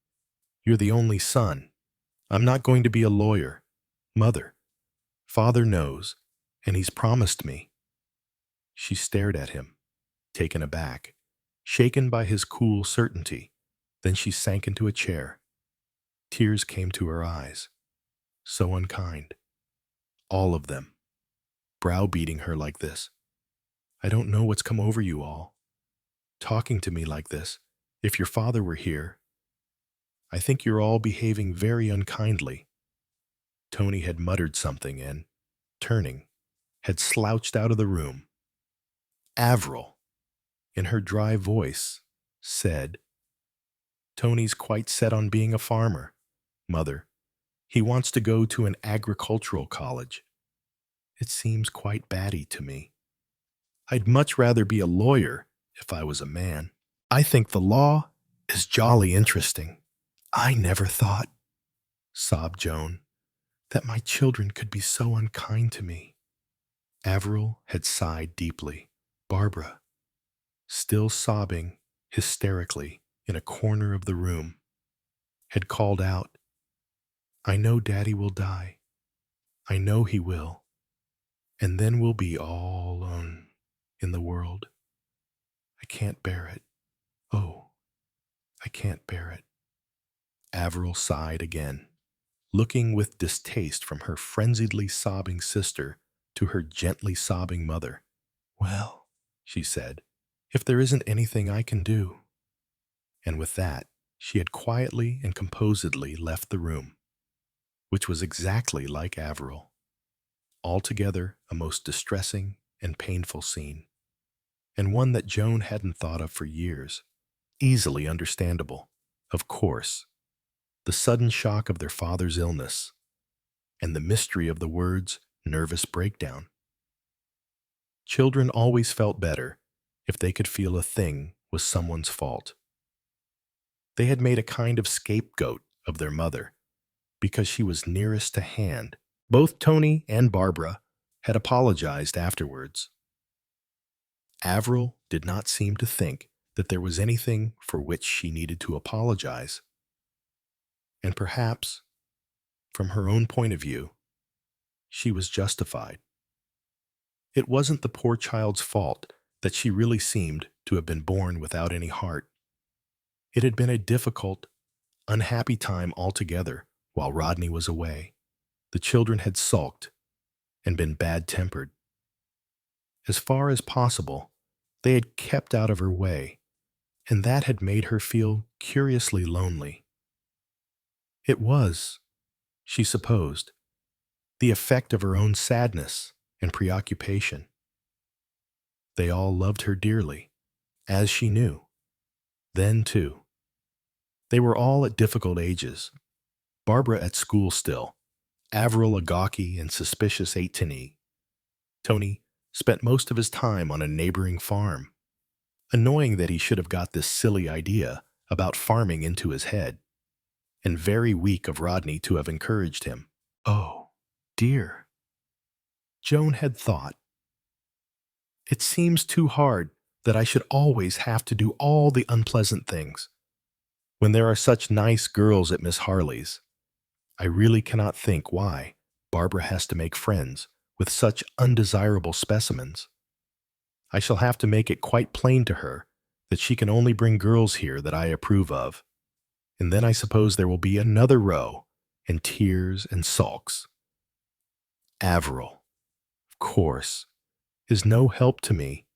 Speaker 1: You're the only son. I'm not going to be a lawyer. Mother, Father knows, and he's promised me. She stared at him, taken aback, shaken by his cool certainty. Then she sank into a chair. Tears came to her eyes. So unkind. All of them. Browbeating her like this. I don't know what's come over you all. Talking to me like this. If your father were here. I think you're all behaving very unkindly. Tony had muttered something and, turning, had slouched out of the room. Avril, in her dry voice, said, Tony's quite set on being a farmer, Mother. He wants to go to an agricultural college. It seems quite batty to me. I'd much rather be a lawyer if I was a man. I think the law is jolly interesting. I never thought, sobbed Joan, that my children could be so unkind to me. Avril had sighed deeply. Barbara, still sobbing hysterically in a corner of the room, had called out, "I know Daddy will die. I know he will. And then we'll be all alone in the world. I can't bear it. Oh, I can't bear it." Avril sighed again, looking with distaste from her frenziedly sobbing sister to her gently sobbing mother. "Well," she said, "if there isn't anything I can do." And with that, she had quietly and composedly left the room, which was exactly like Avril. Altogether a most distressing and painful scene, and one that Joan hadn't thought of for years. Easily understandable, of course, the sudden shock of their father's illness, and the mystery of the words nervous breakdown. Children always felt better if they could feel a thing was someone's fault. They had made a kind of scapegoat of their mother because she was nearest to hand. Both Tony and Barbara had apologized afterwards. Avril did not seem to think that there was anything for which she needed to apologize. And perhaps, from her own point of view, she was justified. It wasn't the poor child's fault that she really seemed to have been born without any heart. It had been a difficult, unhappy time altogether while Rodney was away. The children had sulked and been bad-tempered. As far as possible, they had kept out of her way, and that had made her feel curiously lonely. It was, she supposed, the effect of her own sadness and preoccupation. They all loved her dearly, as she knew. Then, too. They were all at difficult ages. Barbara at school still, Avril a gawky and suspicious 18. Tony spent most of his time on a neighboring farm. Annoying that he should have got this silly idea about farming into his head, and very weak of Rodney to have encouraged him. Oh, dear. Joan had thought, "It seems too hard that I should always have to do all the unpleasant things. When there are such nice girls at Miss Harley's, I really cannot think why Barbara has to make friends with such undesirable specimens. I shall have to make it quite plain to her that she can only bring girls here that I approve of, and then I suppose there will be another row, and tears and sulks. Avril, of course, is no help to me,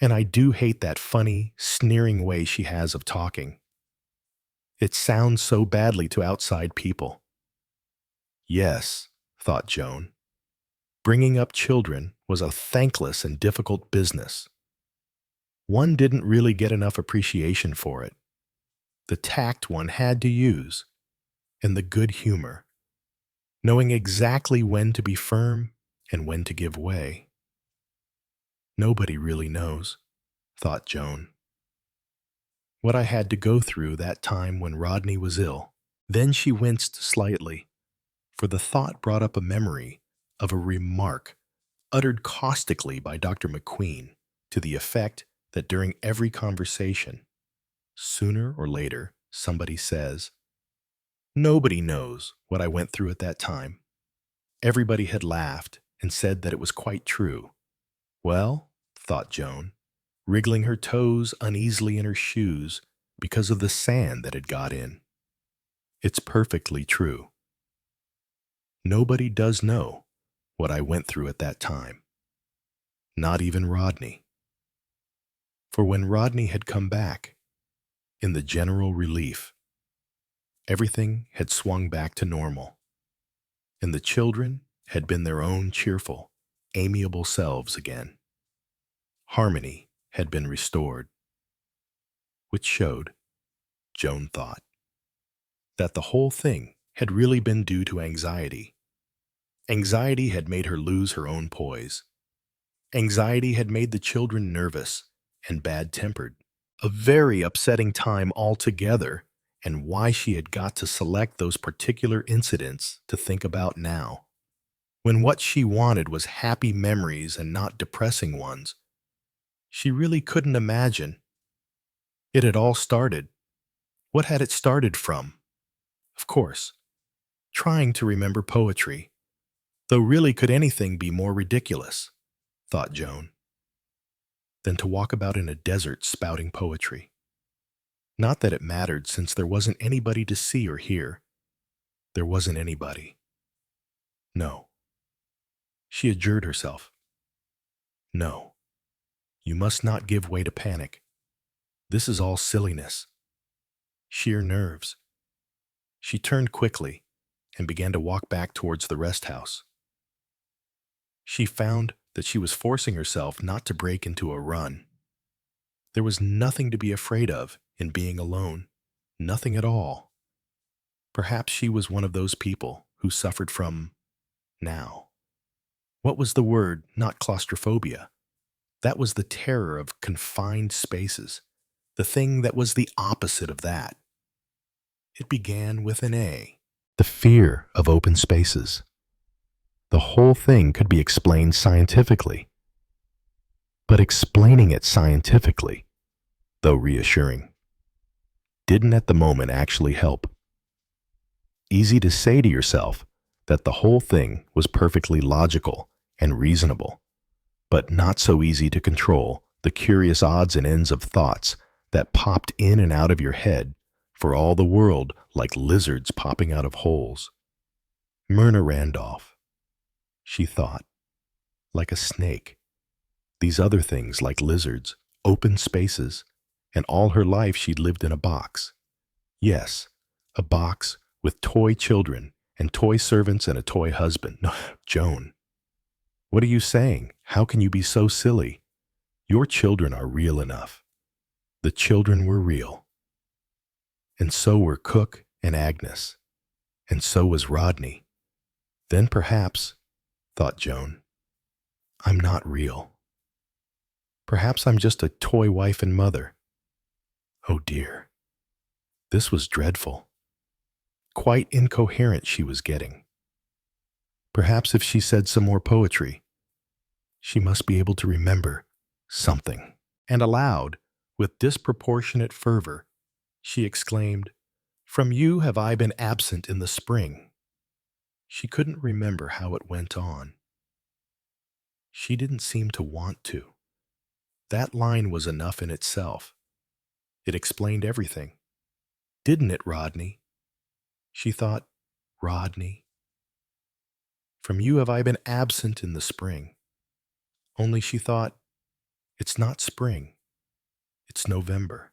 Speaker 1: and I do hate that funny, sneering way she has of talking. It sounds so badly to outside people." Yes, thought Joan. Bringing up children was a thankless and difficult business. One didn't really get enough appreciation for it. The tact one had to use, and the good humor, knowing exactly when to be firm and when to give way. Nobody really knows, thought Joan, what I had to go through that time when Rodney was ill. Then she winced slightly, for the thought brought up a memory of a remark uttered caustically by Dr. McQueen to the effect that during every conversation, sooner or later, somebody says, "Nobody knows what I went through at that time." Everybody had laughed and said that it was quite true. Well, thought Joan, wriggling her toes uneasily in her shoes because of the sand that had got in, it's perfectly true. Nobody does know what I went through at that time. Not even Rodney. For when Rodney had come back, in the general relief, everything had swung back to normal, and the children had been their own cheerful, amiable selves again. Harmony had been restored, which showed, Joan thought, that the whole thing had really been due to anxiety. Anxiety had made her lose her own poise. Anxiety had made the children nervous and bad-tempered. A very upsetting time altogether, and why she had got to select those particular incidents to think about now, when what she wanted was happy memories and not depressing ones. She really couldn't imagine. It had all started. What had it started from? Of course, trying to remember poetry. Though really could anything be more ridiculous, thought Joan, than to walk about in a desert spouting poetry. Not that it mattered, since there wasn't anybody to see or hear. There wasn't anybody. No. She adjured herself. No. You must not give way to panic. This is all silliness. Sheer nerves. She turned quickly and began to walk back towards the rest house. She found that she was forcing herself not to break into a run. There was nothing to be afraid of in being alone. Nothing at all. Perhaps she was one of those people who suffered from what was the word? Not claustrophobia. That was the terror of confined spaces, the thing that was the opposite of that. It began with an A. The fear of open spaces. The whole thing could be explained scientifically. But explaining it scientifically, though reassuring, didn't at the moment actually help. Easy to say to yourself that the whole thing was perfectly logical and reasonable, but not so easy to control the curious odds and ends of thoughts that popped in and out of your head, for all the world like lizards popping out of holes. Myrna Randolph, she thought, like a snake. These other things like lizards, open spaces, and all her life she'd lived in a box. Yes, a box with toy children and toy servants and a toy husband. No, Joan, what are you saying? How can you be so silly? Your children are real enough. The children were real. And so were Cook and Agnes. And so was Rodney. Then perhaps, thought Joan, I'm not real. Perhaps I'm just a toy wife and mother. Oh dear. This was dreadful. Quite incoherent she was getting. Perhaps if she said some more poetry, she must be able to remember something. And aloud, with disproportionate fervor, she exclaimed, "From you have I been absent in the spring." She couldn't remember how it went on. She didn't seem to want to. That line was enough in itself. It explained everything. Didn't it, Rodney? She thought, Rodney. From you have I been absent in the spring. Only she thought, it's not spring, it's November.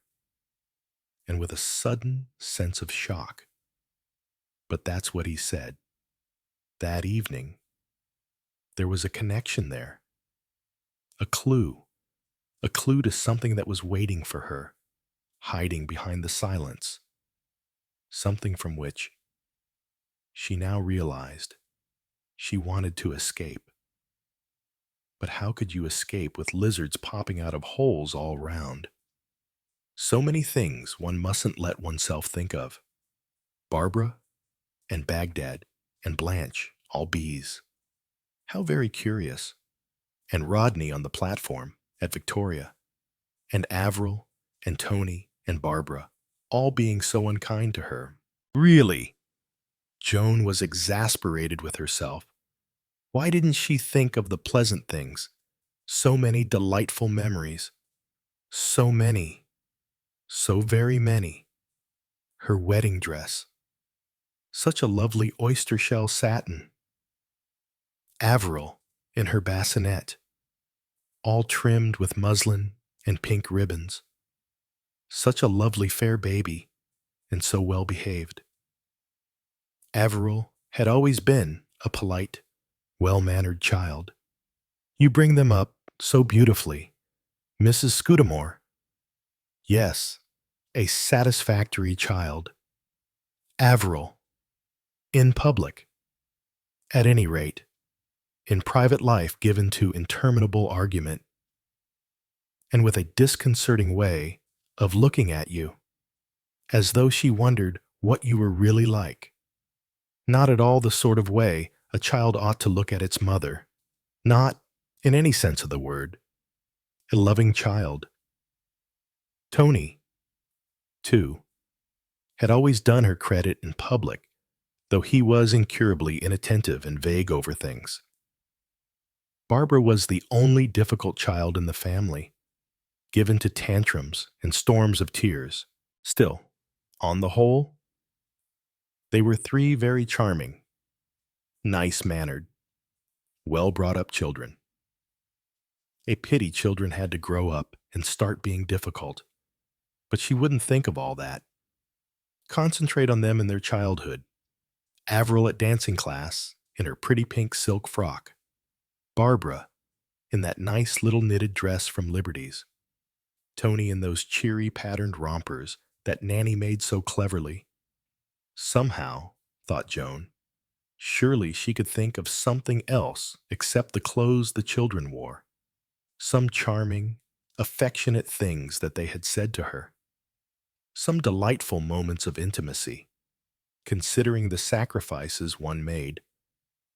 Speaker 1: And with a sudden sense of shock. But that's what he said. That evening, there was a connection there. A clue to something that was waiting for her, hiding behind the silence. Something from which she now realized she wanted to escape. But how could you escape with lizards popping out of holes all round? So many things one mustn't let oneself think of. Barbara and Baghdad and Blanche, all bees. How very curious. And Rodney on the platform at Victoria. And Avril and Tony and Barbara, all being so unkind to her. Really? Joan was exasperated with herself. Why didn't she think of the pleasant things? So many delightful memories. So many. So very many. Her wedding dress. Such a lovely oyster shell satin. Avril in her bassinet, all trimmed with muslin and pink ribbons. Such a lovely fair baby, and so well behaved. Avril had always been a polite, well-mannered child. You bring them up so beautifully, Mrs. Scudamore. Yes, a satisfactory child. Avril, in public, at any rate, in private life given to interminable argument, and with a disconcerting way of looking at you, as though she wondered what you were really like. Not at all the sort of way a child ought to look at its mother. Not, in any sense of the word, a loving child. Tony, too, had always done her credit in public, though he was incurably inattentive and vague over things. Barbara was the only difficult child in the family, given to tantrums and storms of tears. Still, on the whole, they were three very charming, nice-mannered, well-brought-up children. A pity children had to grow up and start being difficult, but she wouldn't think of all that. Concentrate on them in their childhood. Avril at dancing class in her pretty pink silk frock. Barbara in that nice little knitted dress from Liberty's. Tony in those cheery patterned rompers that Nanny made so cleverly. Somehow, thought Joan, surely she could think of something else except the clothes the children wore. Some charming, affectionate things that they had said to her. Some delightful moments of intimacy, considering the sacrifices one made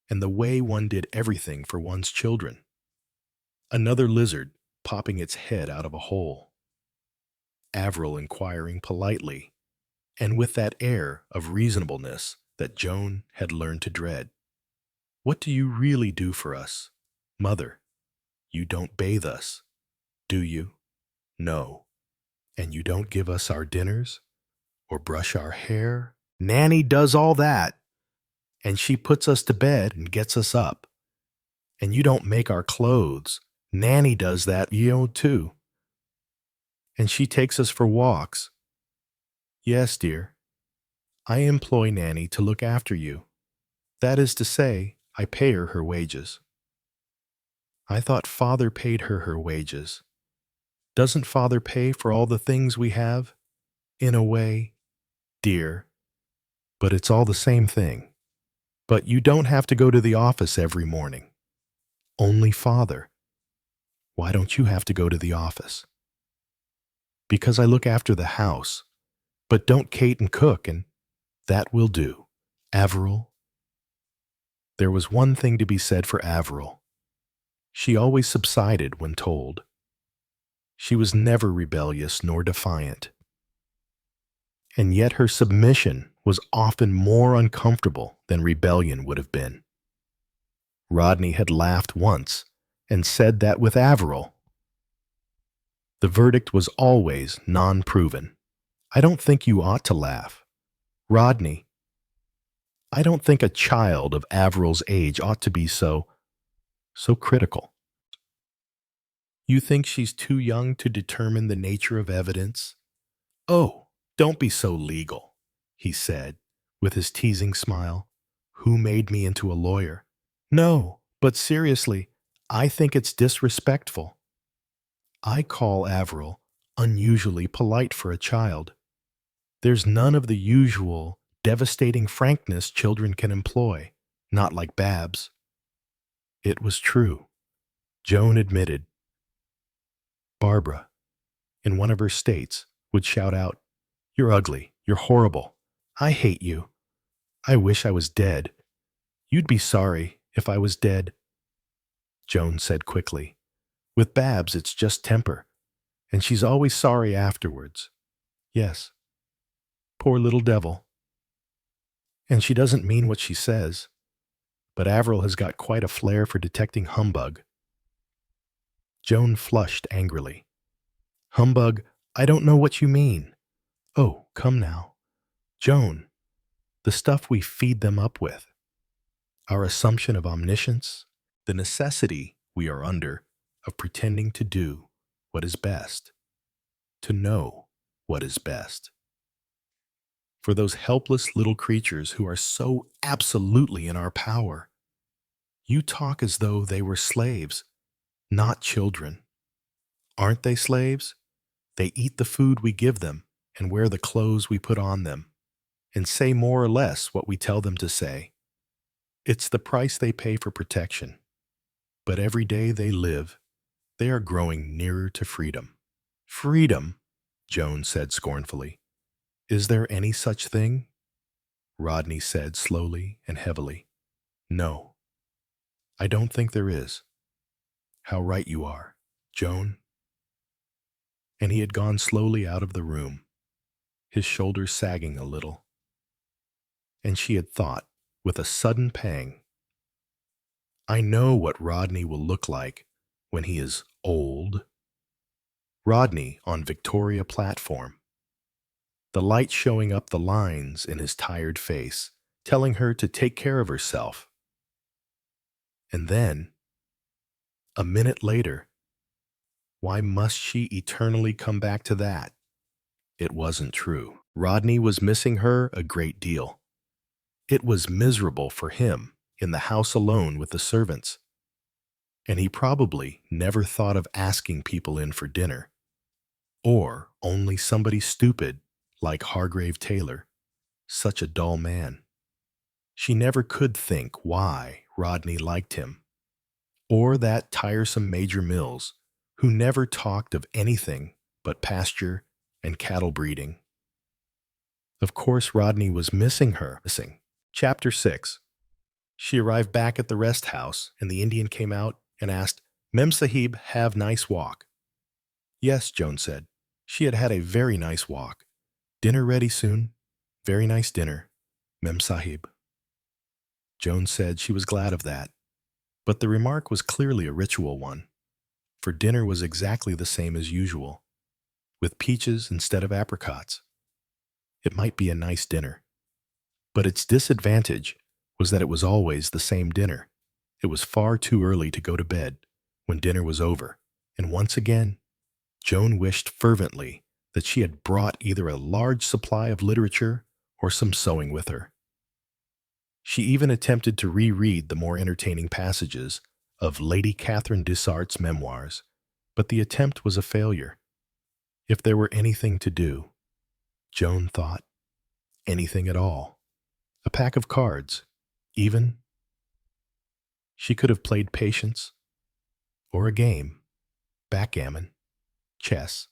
Speaker 1: and the way one did everything for one's children. Another lizard popping its head out of a hole. Avril inquiring politely, and with that air of reasonableness that Joan had learned to dread. What do you really do for us? Mother, you don't bathe us, do you? No. And you don't give us our dinners? Or brush our hair? Nanny does all that. And she puts us to bed and gets us up. And you don't make our clothes. Nanny does that, too. And she takes us for walks. Yes, dear. I employ Nanny to look after you. That is to say, I pay her wages. I thought Father paid her wages. Doesn't Father pay for all the things we have? In a way, dear. But it's all the same thing. But you don't have to go to the office every morning. Only Father. Why don't you have to go to the office? Because I look after the house. But don't Kate and cook, and that will do. Avril. There was one thing to be said for Avril. She always subsided when told. She was never rebellious nor defiant. And yet her submission was often more uncomfortable than rebellion would have been. Rodney had laughed once and said that with Avril, the verdict was always non-proven. I don't think you ought to laugh. Rodney, I don't think a child of Avril's age ought to be so critical. You think she's too young to determine the nature of evidence? Oh, don't be so legal, he said, with his teasing smile. Who made me into a lawyer? No, but seriously, I think it's disrespectful. I call Avril unusually polite for a child. There's none of the usual, devastating frankness children can employ, not like Babs. It was true, Joan admitted. Barbara, in one of her states, would shout out, "You're ugly, you're horrible, I hate you. I wish I was dead. You'd be sorry if I was dead." Joan said quickly, "With Babs it's just temper, and she's always sorry afterwards. Yes. Poor little devil. And she doesn't mean what she says, but Avril has got quite a flair for detecting humbug." Joan flushed angrily. "Humbug, I don't know what you mean." "Oh, come now. Joan, the stuff we feed them up with. Our assumption of omniscience, the necessity we are under of pretending to do what is best, to know what is best. For those helpless little creatures who are so absolutely in our power. You talk as though they were slaves, not children. Aren't they slaves? They eat the food we give them and wear the clothes we put on them, and say more or less what we tell them to say. It's the price they pay for protection. But every day they live, they are growing nearer to freedom." "Freedom," Joan said scornfully. "Is there any such thing?" Rodney said slowly and heavily. "No, I don't think there is." "How right you are, Joan. and he had gone slowly out of the room, his shoulders sagging a little. And she had thought, with a sudden pang, I know what Rodney will look like when he is old. Rodney on Victoria platform, the light showing up the lines in his tired face, telling her to take care of herself. And then, a minute later, why must she eternally come back to that? It wasn't true. Rodney was missing her a great deal. It was miserable for him in the house alone with the servants. And he probably never thought of asking people in for dinner. Or only somebody stupid like Hargrave Taylor, such a dull man. She never could think why Rodney liked him. Or that tiresome Major Mills, who never talked of anything but pasture and cattle breeding. Of course, Rodney was missing her. Chapter 6. She arrived back at the rest house, and the Indian came out and asked, Mem Sahib, have nice walk? Yes, Joan said. She had had a very nice walk. Dinner ready soon. Very nice dinner, Mem Sahib. Joan said she was glad of that, but the remark was clearly a ritual one, for dinner was exactly the same as usual, with peaches instead of apricots. It might be a nice dinner, but its disadvantage was that it was always the same dinner. It was far too early to go to bed when dinner was over, and once again, Joan wished fervently that she had brought either a large supply of literature or some sewing with her. She even attempted to reread the more entertaining passages of Lady Catherine Dissart's memoirs, but the attempt was a failure. If there were anything to do, Joan thought, anything at all, a pack of cards, even, she could have played patience, or a game, backgammon, chess,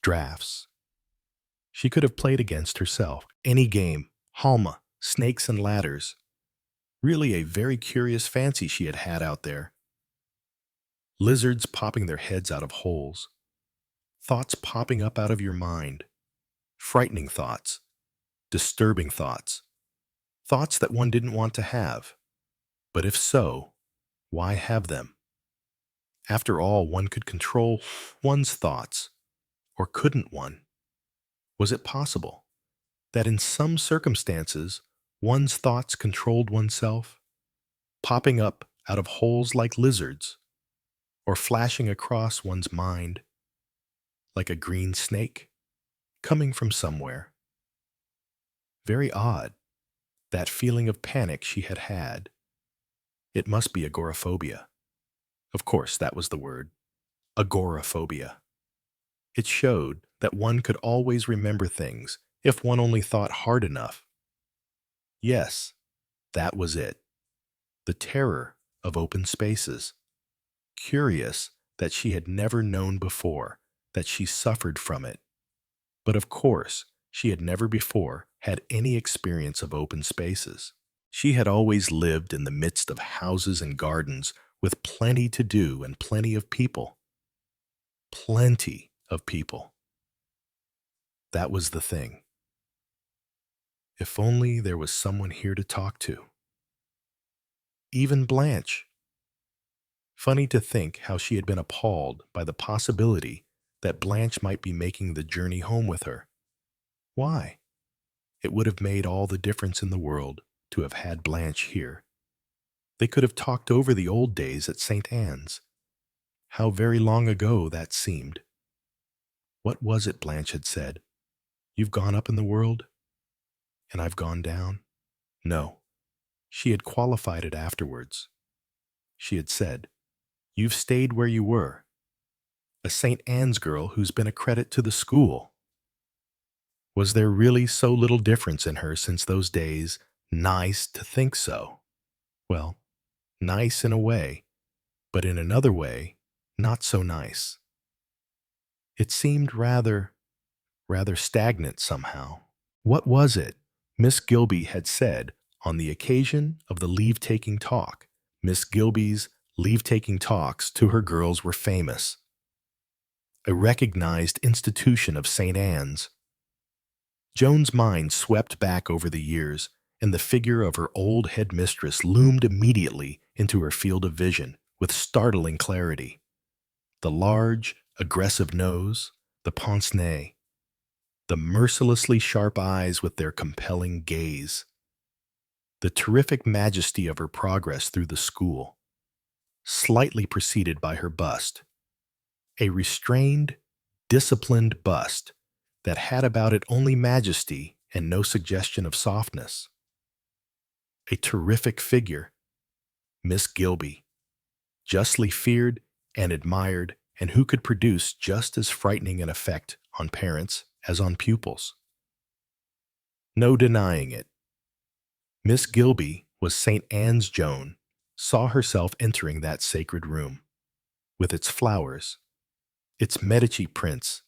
Speaker 1: drafts. She could have played against herself, any game, Halma, snakes and ladders. Really a very curious fancy she had had out there. Lizards popping their heads out of holes. Thoughts popping up out of your mind. Frightening thoughts. Disturbing thoughts. Thoughts that one didn't want to have. But if so, why have them? After all, one could control one's thoughts. Or couldn't one? Was it possible that in some circumstances one's thoughts controlled oneself, popping up out of holes like lizards, or flashing across one's mind like a green snake, coming from somewhere? Very odd, that feeling of panic she had had. It must be agoraphobia. Of course, that was the word. Agoraphobia. It showed that one could always remember things if one only thought hard enough. Yes, that was it. The terror of open spaces. Curious that she had never known before that she suffered from it. But of course, she had never before had any experience of open spaces. She had always lived in the midst of houses and gardens with plenty to do and plenty of people. Plenty of people. That was the thing. If only there was someone here to talk to. Even Blanche. Funny to think how she had been appalled by the possibility that Blanche might be making the journey home with her. Why? It would have made all the difference in the world to have had Blanche here. They could have talked over the old days at St. Anne's. How very long ago that seemed. What was it Blanche had said? You've gone up in the world, and I've gone down? No. She had qualified it afterwards. She had said, You've stayed where you were. A St. Anne's girl who's been a credit to the school. Was there really so little difference in her since those days? Nice to think so. Well, nice in a way, but in another way, not so nice. It seemed rather stagnant somehow. What was it Miss Gilby had said on the occasion of the leave-taking talk? Miss Gilby's leave-taking talks to her girls were famous. a recognized institution of St. Anne's. Joan's mind swept back over the years, and the figure of her old headmistress loomed immediately into her field of vision with startling clarity. The large, aggressive nose, the pince nez, the mercilessly sharp eyes with their compelling gaze, the terrific majesty of her progress through the school, slightly preceded by her bust, a restrained, disciplined bust that had about it only majesty and no suggestion of softness. A terrific figure, Miss Gilby, justly feared and admired, and who could produce just as frightening an effect on parents as on pupils. No denying it. Miss Gilby was St. Anne's Joan, saw herself entering that sacred room, with its flowers, its Medici prints,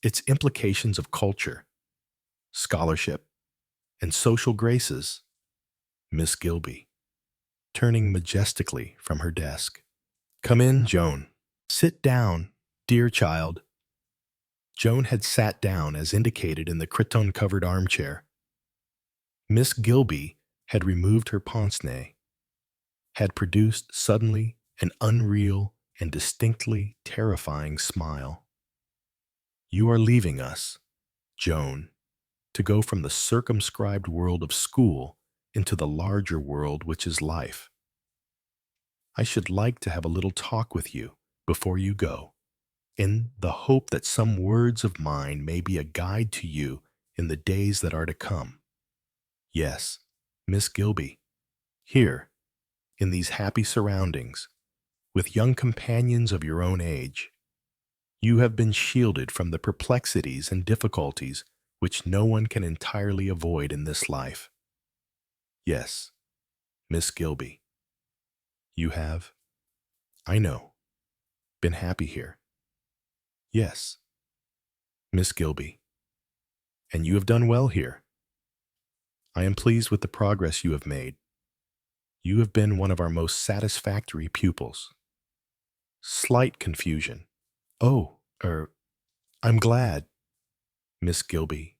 Speaker 1: its implications of culture, scholarship, and social graces. Miss Gilby, turning majestically from her desk. "Come in, Joan. Sit down, dear child." Joan had sat down as indicated in the cretonne-covered armchair. Miss Gilby had removed her pince-nez, had produced suddenly an unreal and distinctly terrifying smile. "You are leaving us, Joan, to go from the circumscribed world of school into the larger world which is life. I should like to have a little talk with you before you go, in the hope that some words of mine may be a guide to you in the days that are to come. Yes, Miss Gilby, here, in these happy surroundings, with young companions of your own age, you have been shielded from the perplexities and difficulties which no one can entirely avoid in this life. Yes, Miss Gilby, you have, I know, been happy here. Yes, Miss Gilby, and you have done well here. I am pleased with the progress you have made. You have been one of our most satisfactory pupils." Slight confusion. "Oh, I'm glad, Miss Gilby.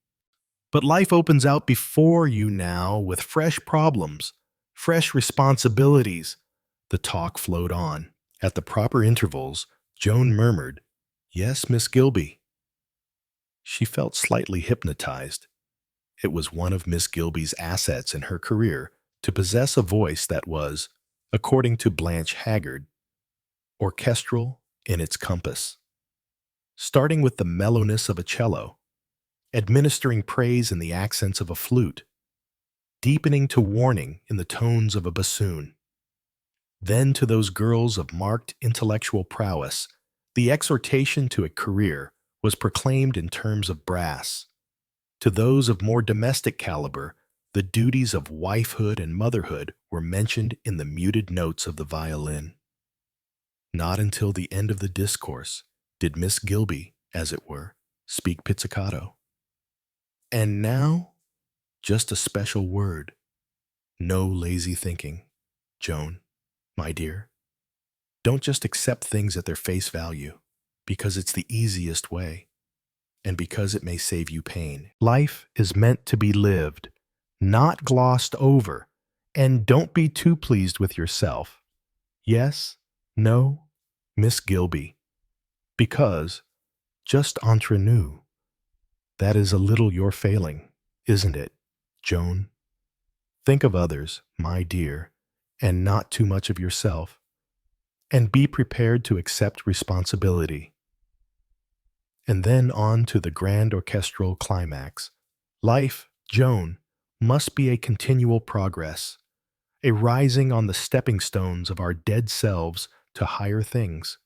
Speaker 1: But life opens out before you now with fresh problems, fresh responsibilities." The talk flowed on. At the proper intervals, Joan murmured, "Yes, Miss Gilby." She felt slightly hypnotized. It was one of Miss Gilby's assets in her career to possess a voice that was, according to Blanche Haggard, orchestral in its compass, starting with the mellowness of a cello, administering praise in the accents of a flute, deepening to warning in the tones of a bassoon. Then to those girls of marked intellectual prowess, the exhortation to a career was proclaimed in terms of brass. To those of more domestic caliber, the duties of wifehood and motherhood were mentioned in the muted notes of the violin. Not until the end of the discourse did Miss Gilby, as it were, speak pizzicato. "And now, just a special word. No lazy thinking, Joan, my dear. Don't just accept things at their face value, because it's the easiest way, and because it may save you pain. Life is meant to be lived, not glossed over, and don't be too pleased with yourself. Yes, no, Miss Gilby, because, just entre nous, that is a little your failing, isn't it, Joan? Think of others, my dear, and not too much of yourself, and be prepared to accept responsibility." And then on to the grand orchestral climax. Life, Joan, must be a continual progress, a rising on the stepping stones of our dead selves to higher things.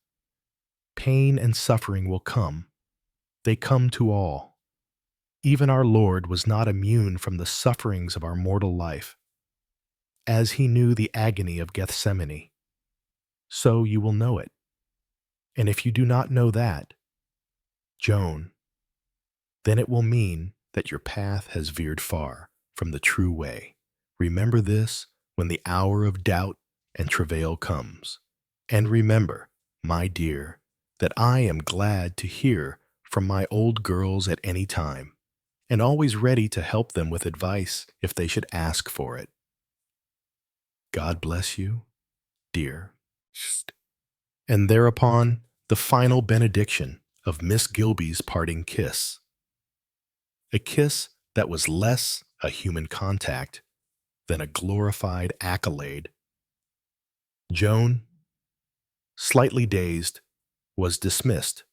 Speaker 1: Pain and suffering will come. They come to all. Even our Lord was not immune from the sufferings of our mortal life. As he knew the agony of Gethsemane, so you will know it. And if you do not know that, Joan, then it will mean that your path has veered far from the true way. Remember this when the hour of doubt and travail comes. And remember, my dear, that I am glad to hear from my old girls at any time, and always ready to help them with advice if they should ask for it. God bless you, dear. And thereupon, the final benediction of Miss Gilby's parting kiss. A kiss that was less a human contact than a glorified accolade. Joan, slightly dazed, was dismissed.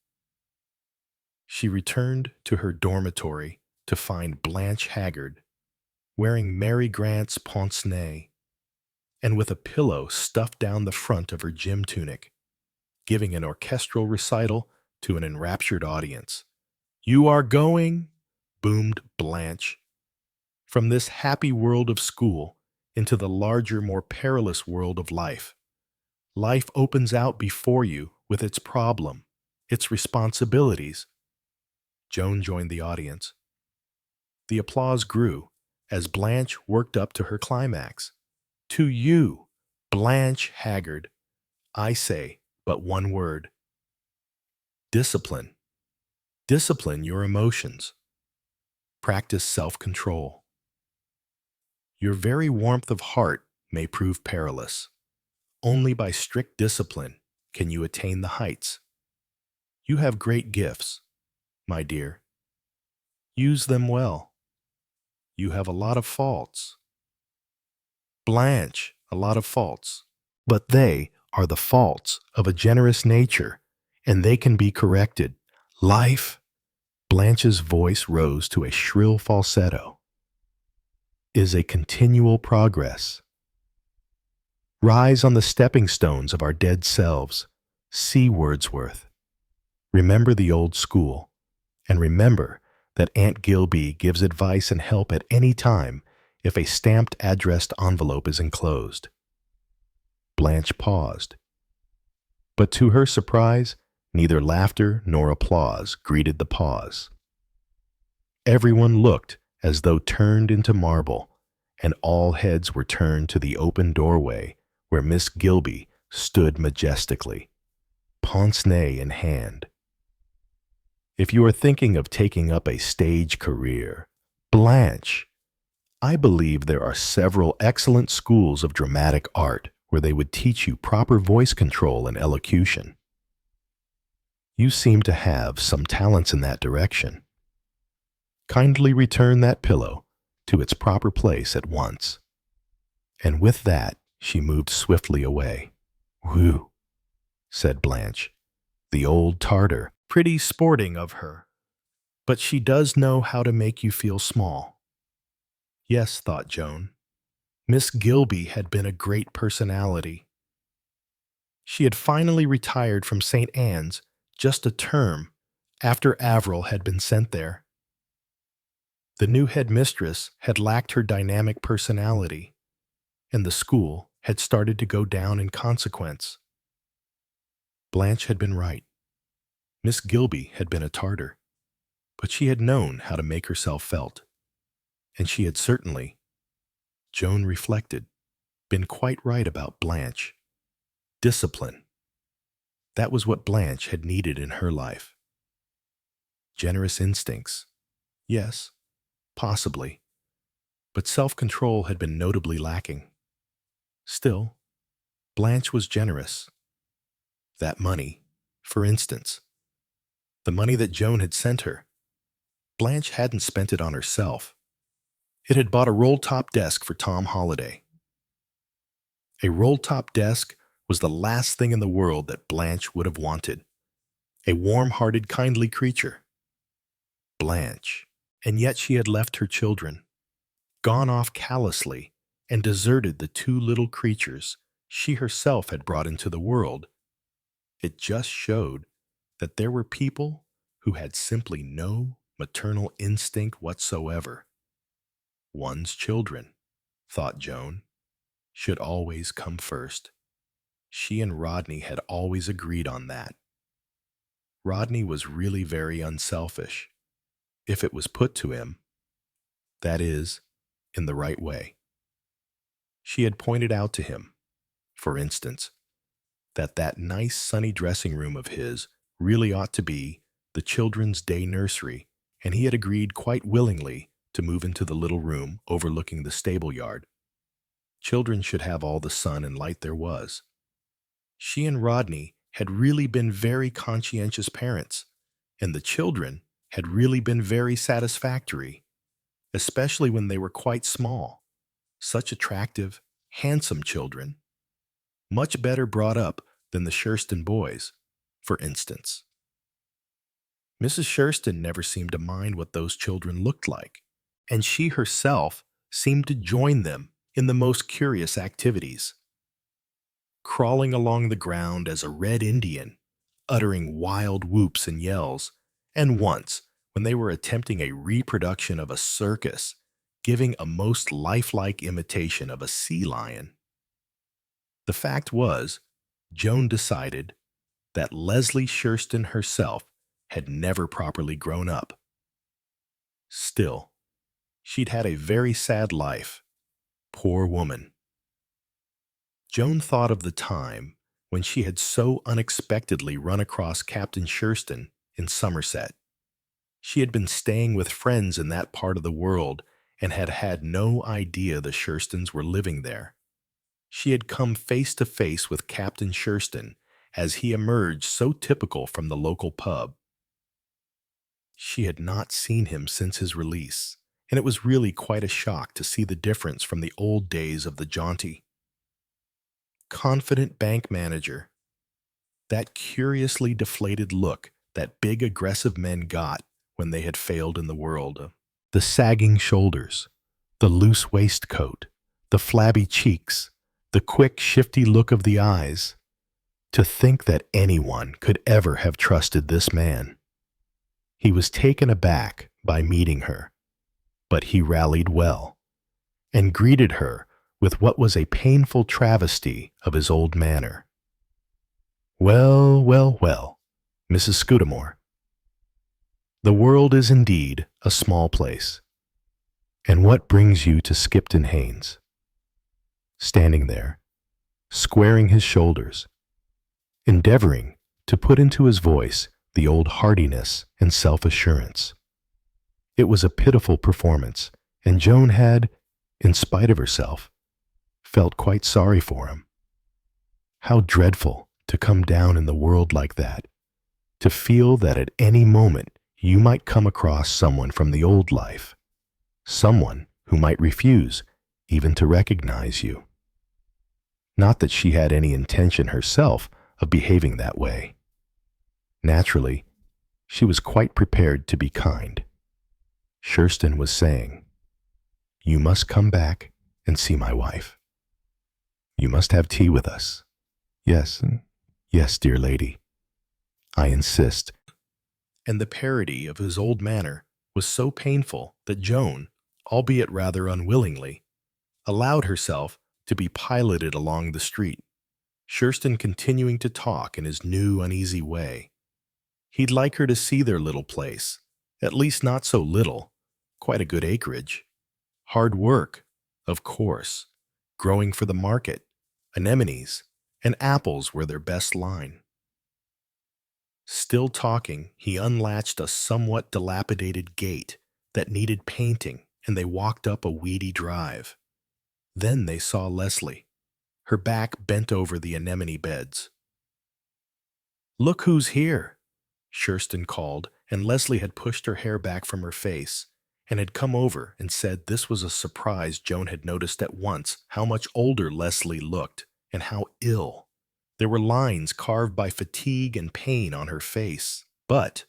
Speaker 1: She returned to her dormitory to find Blanche Haggard, wearing Mary Grant's pince-nez, and with a pillow stuffed down the front of her gym tunic, giving an orchestral recital to an enraptured audience. "You are going," boomed Blanche, "from this happy world of school into the larger, more perilous world of life. Life opens out before you with its problem, its responsibilities." Joan joined the audience. The applause grew as Blanche worked up to her climax. "To you, Blanche Haggard, I say but one word. Discipline. Discipline your emotions. Practice self-control. Your very warmth of heart may prove perilous. Only by strict discipline can you attain the heights. You have great gifts, my dear. Use them well. You have a lot of faults. Blanche, a lot of faults. But they are the faults of a generous nature, and they can be corrected. Life, Blanche's voice rose to a shrill falsetto, is a continual progress. Rise on the stepping stones of our dead selves. See Wordsworth. Remember the old school, and remember that Aunt Gilby gives advice and help at any time if a stamped addressed envelope is enclosed. Blanche paused. But to her surprise, neither laughter nor applause greeted the pause. Everyone looked as though turned into marble, and all heads were turned to the open doorway where Miss Gilby stood majestically, pince-nez in hand. If you are thinking of taking up a stage career, Blanche, I believe there are several excellent schools of dramatic art where they would teach you proper voice control and elocution. You seem to have some talents in that direction. Kindly return that pillow to its proper place at once." And with that, she moved swiftly away. "Whew," said Blanche. "The old Tartar, pretty sporting of her. But she does know how to make you feel small." Yes, thought Joan, Miss Gilby had been a great personality. She had finally retired from St. Anne's just a term after Avril had been sent there. The new headmistress had lacked her dynamic personality, and the school had started to go down in consequence. Blanche had been right. Miss Gilby had been a Tartar, but she had known how to make herself felt, and she had certainly, Joan reflected, been quite right about Blanche. Discipline. That was what Blanche had needed in her life. Generous instincts. Yes, possibly, but self-control had been notably lacking. Still, Blanche was generous. That money, for instance, the money that Joan had sent her, Blanche hadn't spent it on herself. It had bought a roll-top desk for Tom Holliday. A roll-top desk was the last thing in the world that Blanche would have wanted. A warm-hearted, kindly creature. Blanche. And yet she had left her children, gone off callously, and deserted the two little creatures she herself had brought into the world. It just showed that there were people who had simply no maternal instinct whatsoever. One's children, thought Joan, should always come first. She and Rodney had always agreed on that. Rodney was really very unselfish, if it was put to him. That is, in the right way. She had pointed out to him, for instance, that nice sunny dressing room of his really ought to be the children's day nursery, and he had agreed quite willingly to move into the little room overlooking the stable yard. Children should have all the sun and light there was. She and Rodney had really been very conscientious parents, and the children had really been very satisfactory, especially when they were quite small. Such attractive, handsome children, much better brought up than the Shurston boys, for instance. Mrs. Shurston never seemed to mind what those children looked like, and she herself seemed to join them in the most curious activities. Crawling along the ground as a red Indian, uttering wild whoops and yells, and once, when they were attempting a reproduction of a circus, giving a most lifelike imitation of a sea lion. The fact was, Joan decided that Leslie Shurston herself had never properly grown up. Still, she'd had a very sad life. Poor woman. Joan thought of the time when she had so unexpectedly run across Captain Shurston in Somerset. She had been staying with friends in that part of the world and had had no idea the Shurstons were living there. She had come face to face with Captain Shurston as he emerged so typical from the local pub. She had not seen him since his release, and it was really quite a shock to see the difference from the old days of the jaunty, confident bank manager. That curiously deflated look that big aggressive men got when they had failed in the world. The sagging shoulders, the loose waistcoat, the flabby cheeks, the quick, shifty look of the eyes. To think that anyone could ever have trusted this man. He was taken aback by meeting her, but he rallied well, and greeted her with what was a painful travesty of his old manner. "Well, well, well, Mrs. Scudamore. The world is indeed a small place. And what brings you to Skipton Haines?" Standing there, squaring his shoulders, endeavoring to put into his voice the old heartiness and self-assurance. It was a pitiful performance, and Joan had, in spite of herself, felt quite sorry for him. How dreadful to come down in the world like that, to feel that at any moment you might come across someone from the old life, someone who might refuse even to recognize you. Not that she had any intention herself of behaving that way. Naturally, she was quite prepared to be kind. Shurston was saying, "You must come back and see my wife. You must have tea with us. Yes, yes, dear lady. I insist." And the parody of his old manner was so painful that Joan, albeit rather unwillingly, allowed herself to be piloted along the street, Shurston continuing to talk in his new, uneasy way. He'd like her to see their little place, at least not so little, quite a good acreage. Hard work, of course, growing for the market, anemones, and apples were their best line. Still talking, he unlatched a somewhat dilapidated gate that needed painting, and they walked up a weedy drive. Then they saw Leslie, her back bent over the anemone beds. "Look who's here," Shurston called, and Leslie had pushed her hair back from her face and had come over and said this was a surprise. Joan had noticed at once how much older Leslie looked and how ill. There were lines carved by fatigue and pain on her face, but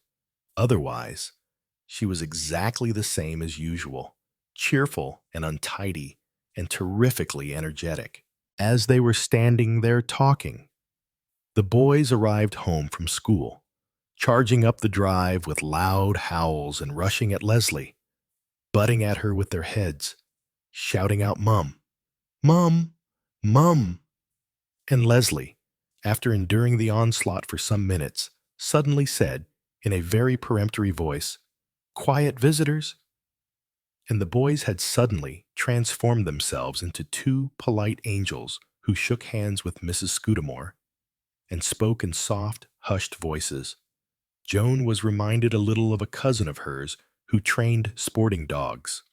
Speaker 1: otherwise, she was exactly the same as usual, cheerful and untidy, and terrifically energetic. As they were standing there talking, the boys arrived home from school, charging up the drive with loud howls and rushing at Leslie, butting at her with their heads, shouting out "Mum! Mum! Mum!" And Leslie, after enduring the onslaught for some minutes, suddenly said, in a very peremptory voice, "Quiet, visitors." And the boys had suddenly transformed themselves into two polite angels who shook hands with Mrs. Scudamore and spoke in soft, hushed voices, Joan was reminded a little of a cousin of hers who trained sporting dogs.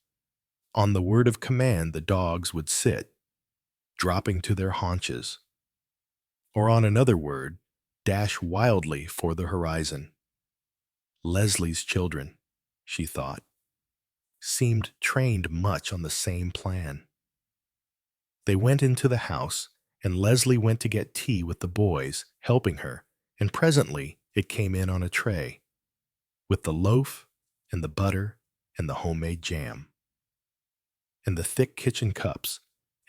Speaker 1: On the word of command, the dogs would sit, dropping to their haunches, or on another word, dash wildly for the horizon. Leslie's children, she thought, seemed trained much on the same plan. They went into the house, and Leslie went to get tea with the boys, helping her, and presently it came in on a tray, with the loaf and the butter and the homemade jam, and the thick kitchen cups,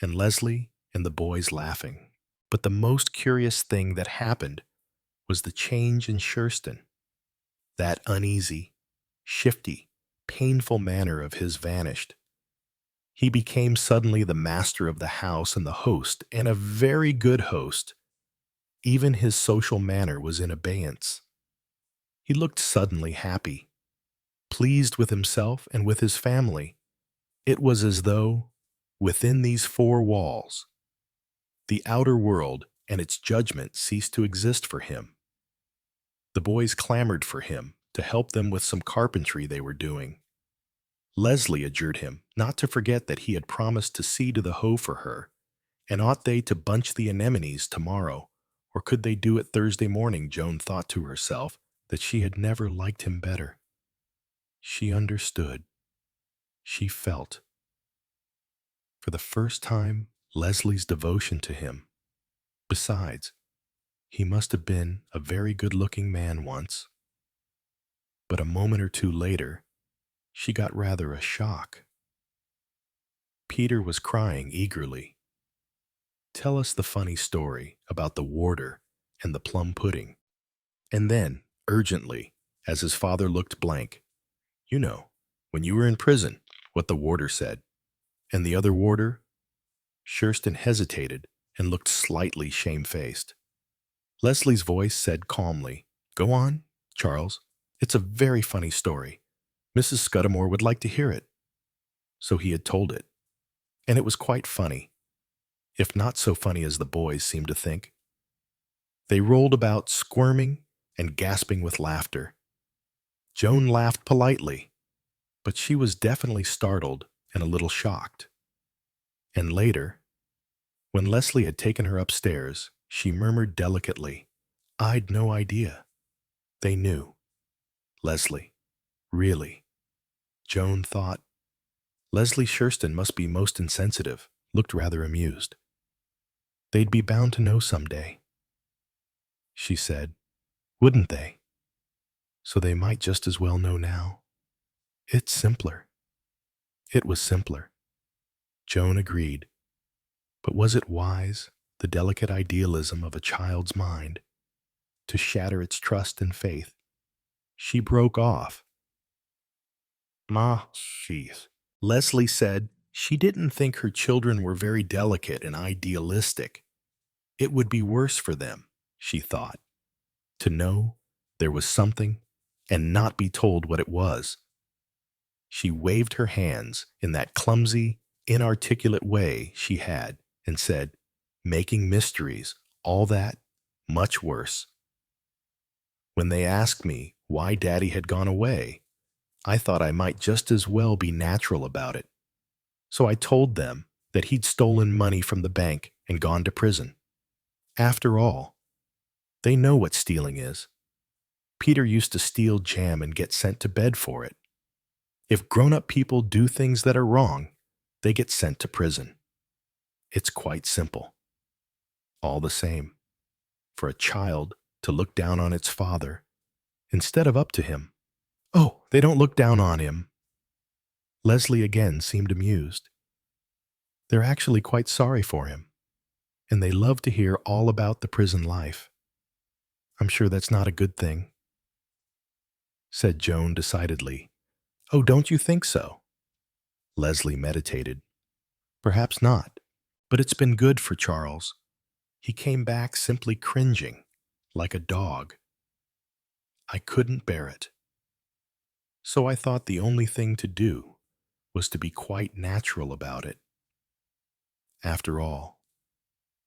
Speaker 1: and Leslie and the boys laughing. But the most curious thing that happened was the change in Shurston. That uneasy, shifty, painful manner of his vanished. He became suddenly the master of the house and the host, and a very good host. Even his social manner was in abeyance. He looked suddenly happy, pleased with himself and with his family. It was as though, within these four walls, the outer world and its judgment ceased to exist for him. The boys clamored for him to help them with some carpentry they were doing. Leslie adjured him not to forget that he had promised to see to the hoe for her, and ought they to bunch the anemones tomorrow, or could they do it Thursday morning? Joan thought to herself that she had never liked him better. She understood. She felt, for the first time, Leslie's devotion to him. Besides, he must have been a very good-looking man once. But a moment or two later, she got rather a shock. Peter was crying eagerly. "Tell us the funny story about the warder and the plum pudding." And then, urgently, as his father looked blank, "You know, when you were in prison, what the warder said." "And the other warder?" Shurston hesitated and looked slightly shamefaced. Leslie's voice said calmly, "Go on, Charles. It's a very funny story. Mrs. Scudamore would like to hear it." So he had told it, and it was quite funny, if not so funny as the boys seemed to think. They rolled about, squirming and gasping with laughter. Joan laughed politely, but she was definitely startled and a little shocked. And later, when Leslie had taken her upstairs, she murmured delicately, "I'd no idea." They knew. Leslie. Really. Joan thought. Leslie Shurston must be most insensitive, looked rather amused. "They'd be bound to know some day," she said. "Wouldn't they? So they might just as well know now. It's simpler." It was simpler. Joan agreed. But was it wise, the delicate idealism of a child's mind, to shatter its trust and faith? She broke off. "Ma, sheath." Leslie said she didn't think her children were very delicate and idealistic. It would be worse for them, she thought, to know there was something and not be told what it was. She waved her hands in that clumsy, inarticulate way she had and said, "Making mysteries, all that, much worse." When they asked me why Daddy had gone away, I thought I might just as well be natural about it. So I told them that he'd stolen money from the bank and gone to prison. After all, they know what stealing is. Peter used to steal jam and get sent to bed for it. If grown-up people do things that are wrong, they get sent to prison. It's quite simple. All the same, for a child to look down on its father instead of up to him. "Oh, they don't look down on him." Leslie again seemed amused. "They're actually quite sorry for him, and they love to hear all about the prison life. I'm sure that's not a good thing," said Joan decidedly. "Oh, don't you think so?" Leslie meditated. "Perhaps not, but it's been good for Charles. He came back simply cringing, like a dog. I couldn't bear it. So I thought the only thing to do was to be quite natural about it. After all,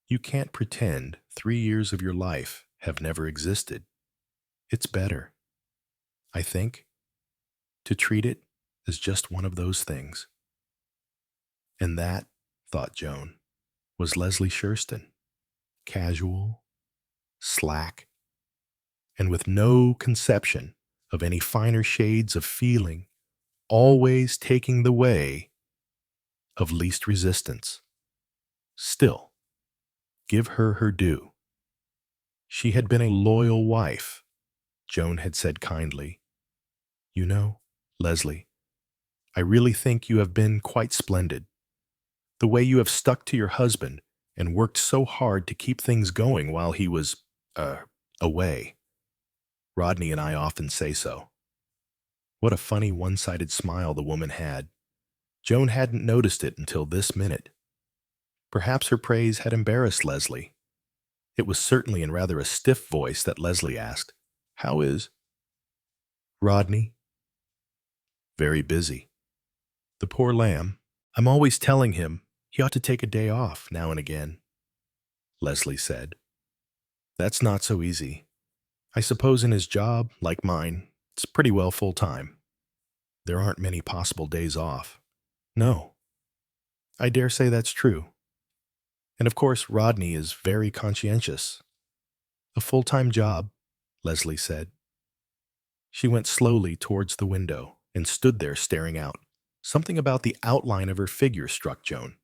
Speaker 1: you can't pretend 3 years of your life have never existed. It's better. I think, to treat it as just one of those things. And that, thought Joan, was Leslie Shurston, casual, slack, and with no conception of any finer shades of feeling, always taking the way of least resistance. Still, give her her due. She had been a loyal wife. Joan had said kindly, "You know, Leslie, I really think you have been quite splendid. The way you have stuck to your husband and worked so hard to keep things going while he was, away. Rodney and I often say so." What a funny one-sided smile the woman had. Joan hadn't noticed it until this minute. Perhaps her praise had embarrassed Leslie. It was certainly in rather a stiff voice that Leslie asked, "How is Rodney?" "Very busy. The poor lamb. I'm always telling him he ought to take a day off now and again," Leslie said. "That's not so easy. I suppose in his job, like mine, it's pretty well full-time. There aren't many possible days off." "No, I dare say that's true. And of course Rodney is very conscientious." "A full-time job," Leslie said. She went slowly towards the window and stood there staring out. Something about the outline of her figure struck Joan.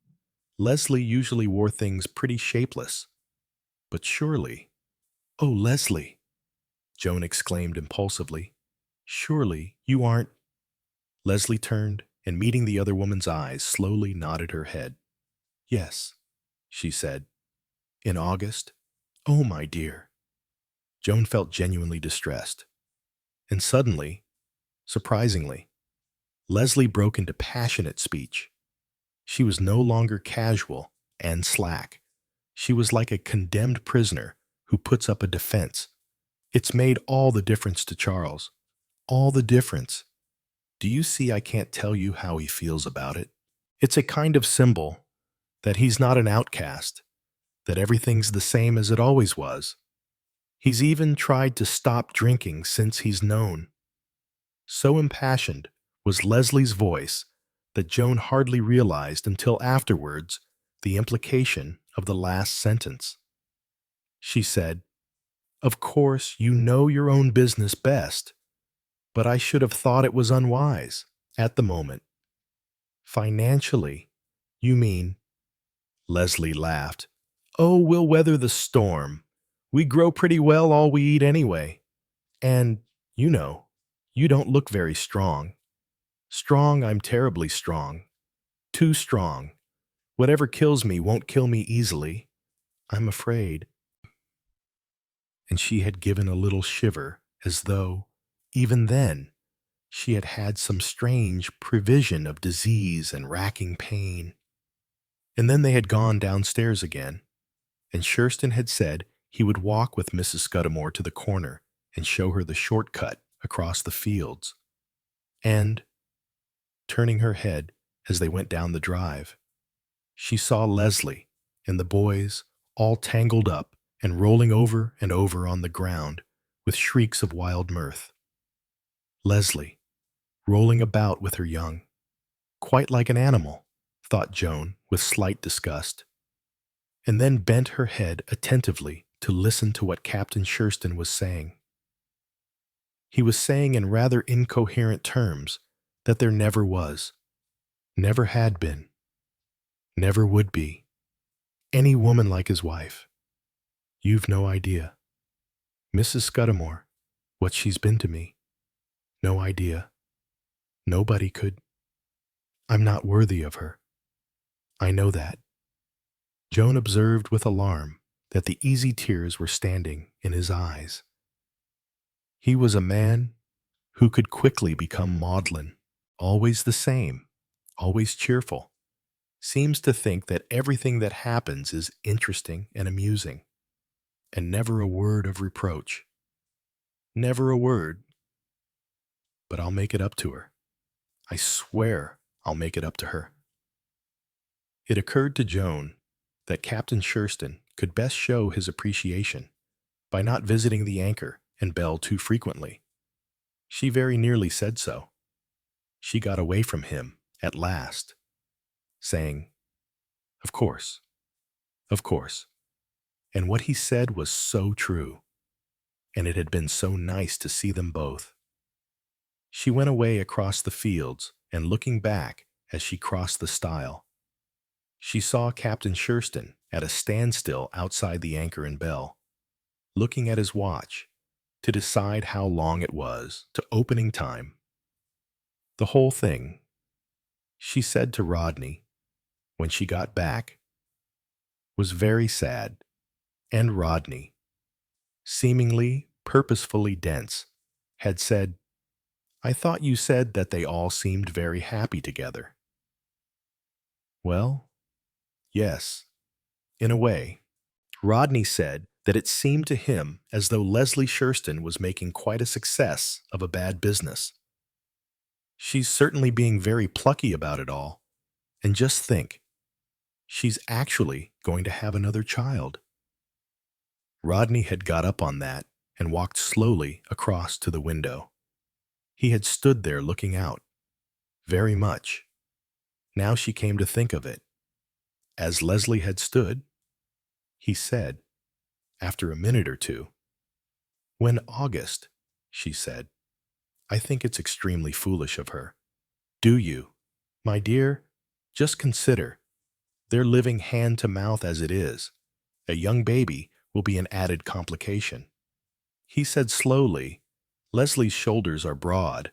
Speaker 1: Leslie usually wore things pretty shapeless. But surely— "Oh, Leslie!" Joan exclaimed impulsively. "Surely you aren't—" Leslie turned and, meeting the other woman's eyes, slowly nodded her head. "Yes," she said. "In August? Oh, my dear." Joan felt genuinely distressed. And suddenly, surprisingly, Leslie broke into passionate speech. She was no longer casual and slack. She was like a condemned prisoner who puts up a defense. "It's made all the difference to Charles. All the difference. Do you see I can't tell you how he feels about it? It's a kind of symbol that he's not an outcast, that everything's the same as it always was. He's even tried to stop drinking since he's known." So impassioned was Leslie's voice that Joan hardly realized until afterwards the implication of the last sentence. She said, "Of course, you know your own business best, but I should have thought it was unwise at the moment." "Financially, you mean?" Leslie laughed. "Oh, we'll weather the storm. We grow pretty well all we eat anyway. And, you know, you don't look very strong." "Strong, I'm terribly strong. Too strong. Whatever kills me won't kill me easily, I'm afraid." And she had given a little shiver, as though, even then, she had had some strange prevision of disease and racking pain. And then they had gone downstairs again, and Shurston had said he would walk with Mrs. Scudamore to the corner and show her the short-cut across the fields. And, turning her head as they went down the drive, she saw Leslie and the boys all tangled up and rolling over and over on the ground with shrieks of wild mirth. Leslie, rolling about with her young, quite like an animal, thought Joan with slight disgust, and then bent her head attentively to listen to what Captain Shurston was saying. He was saying in rather incoherent terms that there never was, never had been, never would be, any woman like his wife. You've no idea. Mrs. Scudamore, what she's been to me. No idea. Nobody could. I'm not worthy of her. I know that." Joan observed with alarm that the easy tears were standing in his eyes. He was a man who could quickly become maudlin, always the same, always cheerful, seems to think that everything that happens is interesting and amusing, and never a word of reproach. Never a word. But I'll make it up to her. I swear I'll make it up to her. It occurred to Joan that Captain Shurston could best show his appreciation by not visiting the Anchor and Bell too frequently. She very nearly said so. She got away from him at last, saying, "Of course, of course." And what he said was so true, and it had been so nice to see them both. She went away across the fields, and looking back as she crossed the stile, she saw Captain Shurston at a standstill outside the Anchor and Bell, looking at his watch to decide how long it was to opening time. The whole thing, she said to Rodney when she got back, was very sad, and Rodney, seemingly purposefully dense, had said, "I thought you said that they all seemed very happy together." Well, yes, in a way. Rodney said that it seemed to him as though Leslie Shurston was making quite a success of a bad business. She's certainly being very plucky about it all. And just think, she's actually going to have another child. Rodney had got up on that and walked slowly across to the window. He had stood there looking out, very much. Now she came to think of it. As Leslie had stood, he said, after a minute or two, "When August," she said, "I think it's extremely foolish of her." "Do you? My dear, just consider. They're living hand to mouth as it is. A young baby will be an added complication." He said slowly, "Leslie's shoulders are broad.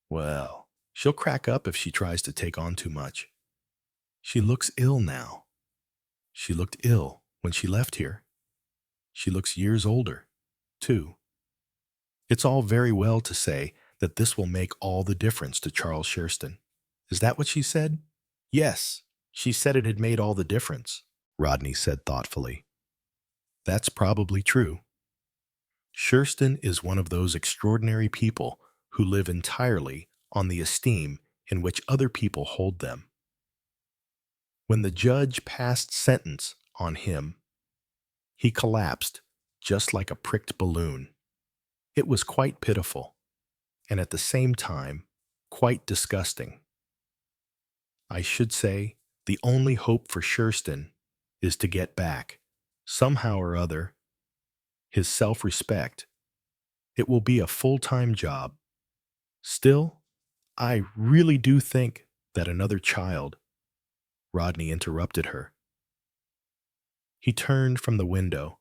Speaker 1: Well, she'll crack up if she tries to take on too much. She looks ill now. She looked ill when she left here. She looks years older, too. It's all very well to say that this will make all the difference to Charles Shurston." "Is that what she said?" "Yes, she said it had made all the difference," Rodney said thoughtfully. "That's probably true. Shurston is one of those extraordinary people who live entirely on the esteem in which other people hold them. When the judge passed sentence on him, he collapsed just like a pricked balloon. It was quite pitiful, and at the same time, quite disgusting. I should say the only hope for Shurston is to get back, somehow or other, his self-respect. It will be a full-time job. Still, I really do think that another child—" Rodney interrupted her. He turned from the window,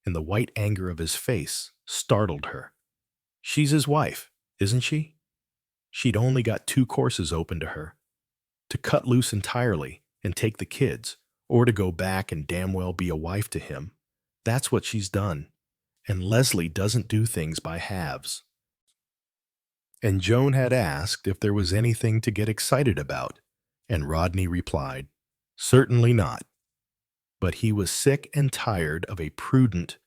Speaker 1: and the white anger of his face startled her. "She's his wife, isn't she? She'd only got 2 courses open to her. To cut loose entirely and take the kids, or to go back and damn well be a wife to him. That's what she's done. And Leslie doesn't do things by halves." And Joan had asked if there was anything to get excited about, and Rodney replied, "Certainly not." But he was sick and tired of a prudent,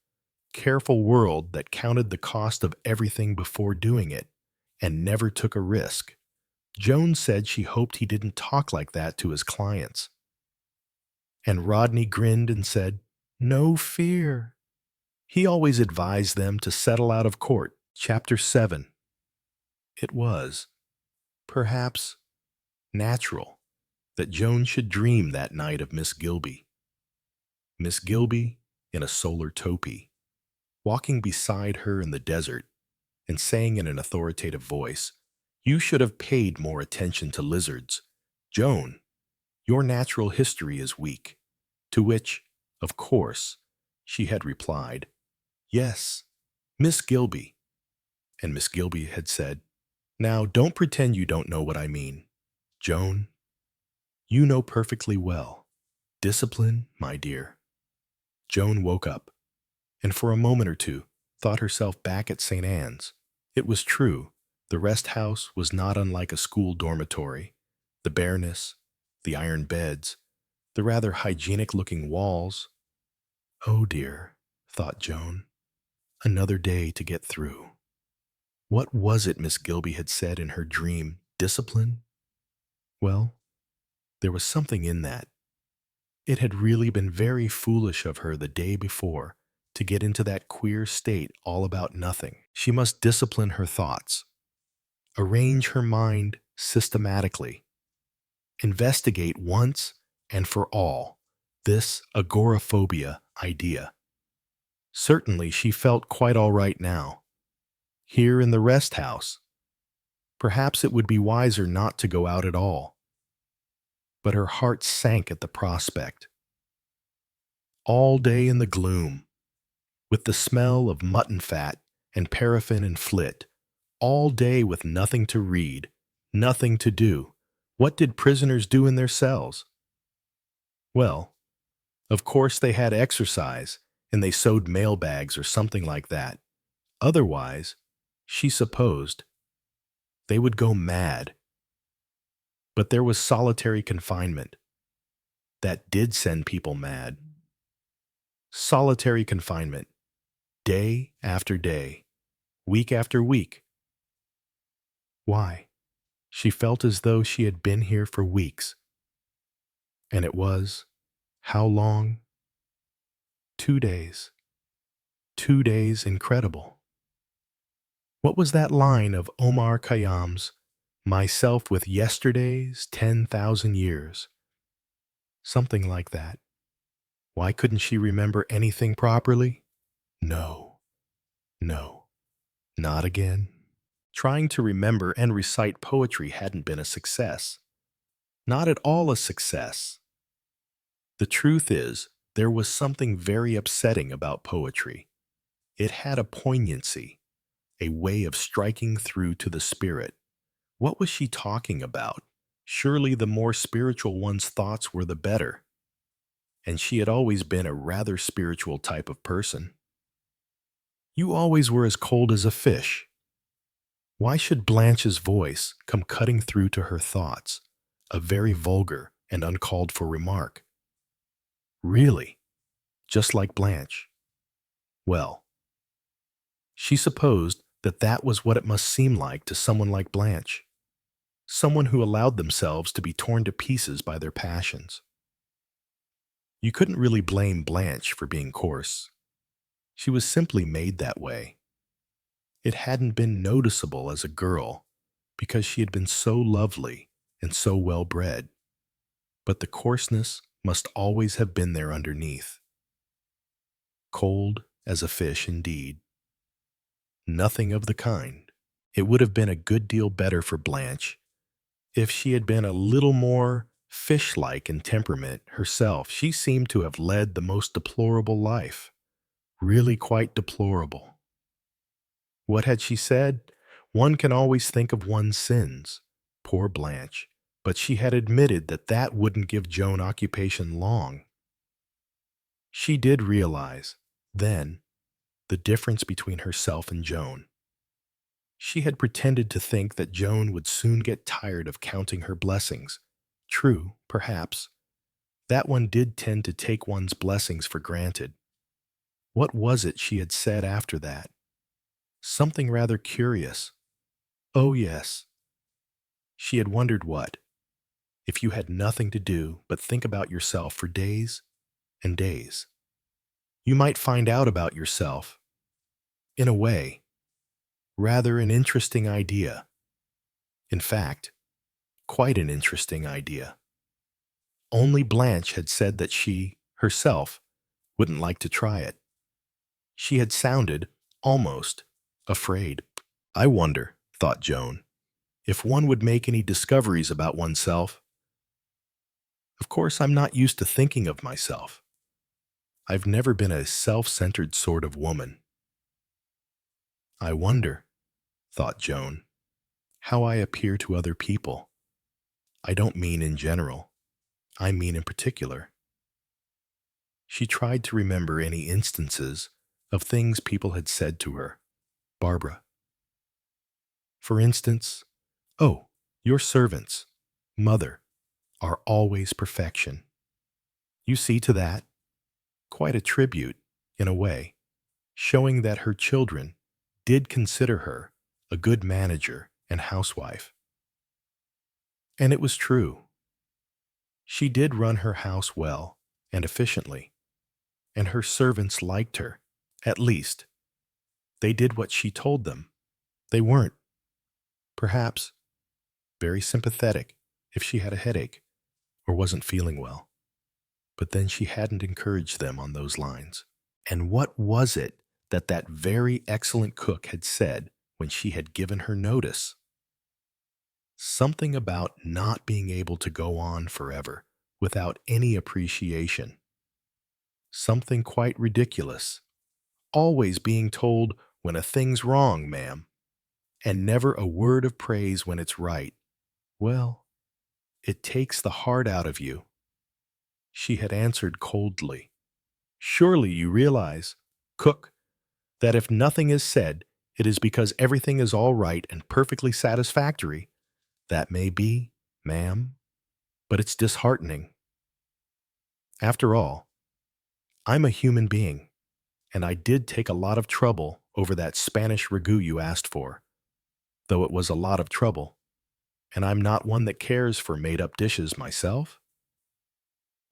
Speaker 1: careful world that counted the cost of everything before doing it, and never took a risk. Joan said she hoped he didn't talk like that to his clients. And Rodney grinned and said, "No fear. He always advised them to settle out of court, Chapter 7. It was, perhaps, natural that Joan should dream that night of Miss Gilby. Miss Gilby in a solar topee, walking beside her in the desert and saying in an authoritative voice, "You should have paid more attention to lizards. Joan, your natural history is weak." To which, of course, she had replied, "Yes, Miss Gilby." And Miss Gilby had said, "Now don't pretend you don't know what I mean. Joan, you know perfectly well. Discipline, my dear." Joan woke up, and for a moment or two thought herself back at St. Anne's. It was true, the rest house was not unlike a school dormitory. The bareness, the iron beds, the rather hygienic-looking walls. Oh dear, thought Joan, another day to get through. What was it Miss Gilby had said in her dream? Discipline? Well, there was something in that. It had really been very foolish of her the day before to get into that queer state all about nothing. She must discipline her thoughts. Arrange her mind systematically. Investigate once and for all this agoraphobia idea. Certainly she felt quite all right now. Here in the rest house, perhaps it would be wiser not to go out at all. But her heart sank at the prospect. All day in the gloom, with the smell of mutton fat and paraffin and flit, all day with nothing to read, nothing to do. What did prisoners do in their cells? Well, of course they had exercise, and they sewed mailbags or something like that. Otherwise, she supposed, they would go mad. But there was solitary confinement. That did send people mad. Solitary confinement, day after day, week after week. Why? She felt as though she had been here for weeks. And it was, how long? 2 days. 2 days incredible. What was that line of Omar Khayyam's, myself with yesterday's 10,000 years? Something like that. Why couldn't she remember anything properly? No, not again. Trying to remember and recite poetry hadn't been a success. Not at all a success. The truth is, there was something very upsetting about poetry. It had a poignancy, a way of striking through to the spirit. What was she talking about? Surely the more spiritual one's thoughts were the better. And she had always been a rather spiritual type of person. You always were as cold as a fish. Why should Blanche's voice come cutting through to her thoughts, a very vulgar and uncalled for remark? Really, just like Blanche. Well, she supposed that that was what it must seem like to someone like Blanche, someone who allowed themselves to be torn to pieces by their passions. You couldn't really blame Blanche for being coarse. She was simply made that way. It hadn't been noticeable as a girl because she had been so lovely and so well bred. But the coarseness must always have been there underneath. Cold as a fish indeed. Nothing of the kind. It would have been a good deal better for Blanche if she had been a little more fish-like in temperament herself. She seemed to have led the most deplorable life. Really quite deplorable. What had she said? One can always think of one's sins. Poor Blanche. But she had admitted that that wouldn't give Joan occupation long. She did realize, then, the difference between herself and Joan. She had pretended to think that Joan would soon get tired of counting her blessings. True, perhaps. That one did tend to take one's blessings for granted. What was it she had said after that? Something rather curious. Oh, yes. She had wondered what, if you had nothing to do but think about yourself for days and days. You might find out about yourself. In a way, rather an interesting idea. In fact, quite an interesting idea. Only Blanche had said that she, herself, wouldn't like to try it. She had sounded, almost, afraid. I wonder, thought Joan, if one would make any discoveries about oneself. Of course, I'm not used to thinking of myself. I've never been a self-centered sort of woman. I wonder, thought Joan, how I appear to other people. I don't mean in general. I mean in particular. She tried to remember any instances of things people had said to her. Barbara. For instance, oh, your servants, mother, are always perfection. You see to that? Quite a tribute, in a way, showing that her children did consider her a good manager and housewife. And it was true. She did run her house well and efficiently, and her servants liked her, at least. They did what she told them. They weren't Perhaps very sympathetic if she had a headache or wasn't feeling well. But then she hadn't encouraged them on those lines. And what was it that that very excellent cook had said when she had given her notice? Something about not being able to go on forever without any appreciation. Something quite ridiculous. Always being told when a thing's wrong, ma'am, and never a word of praise when it's right. Well, it takes the heart out of you. She had answered coldly. Surely you realize, cook, that if nothing is said, it is because everything is all right and perfectly satisfactory. That may be, ma'am, but it's disheartening. After all, I'm a human being, and I did take a lot of trouble over that Spanish ragout you asked for, though it was a lot of trouble, and I'm not one that cares for made-up dishes myself.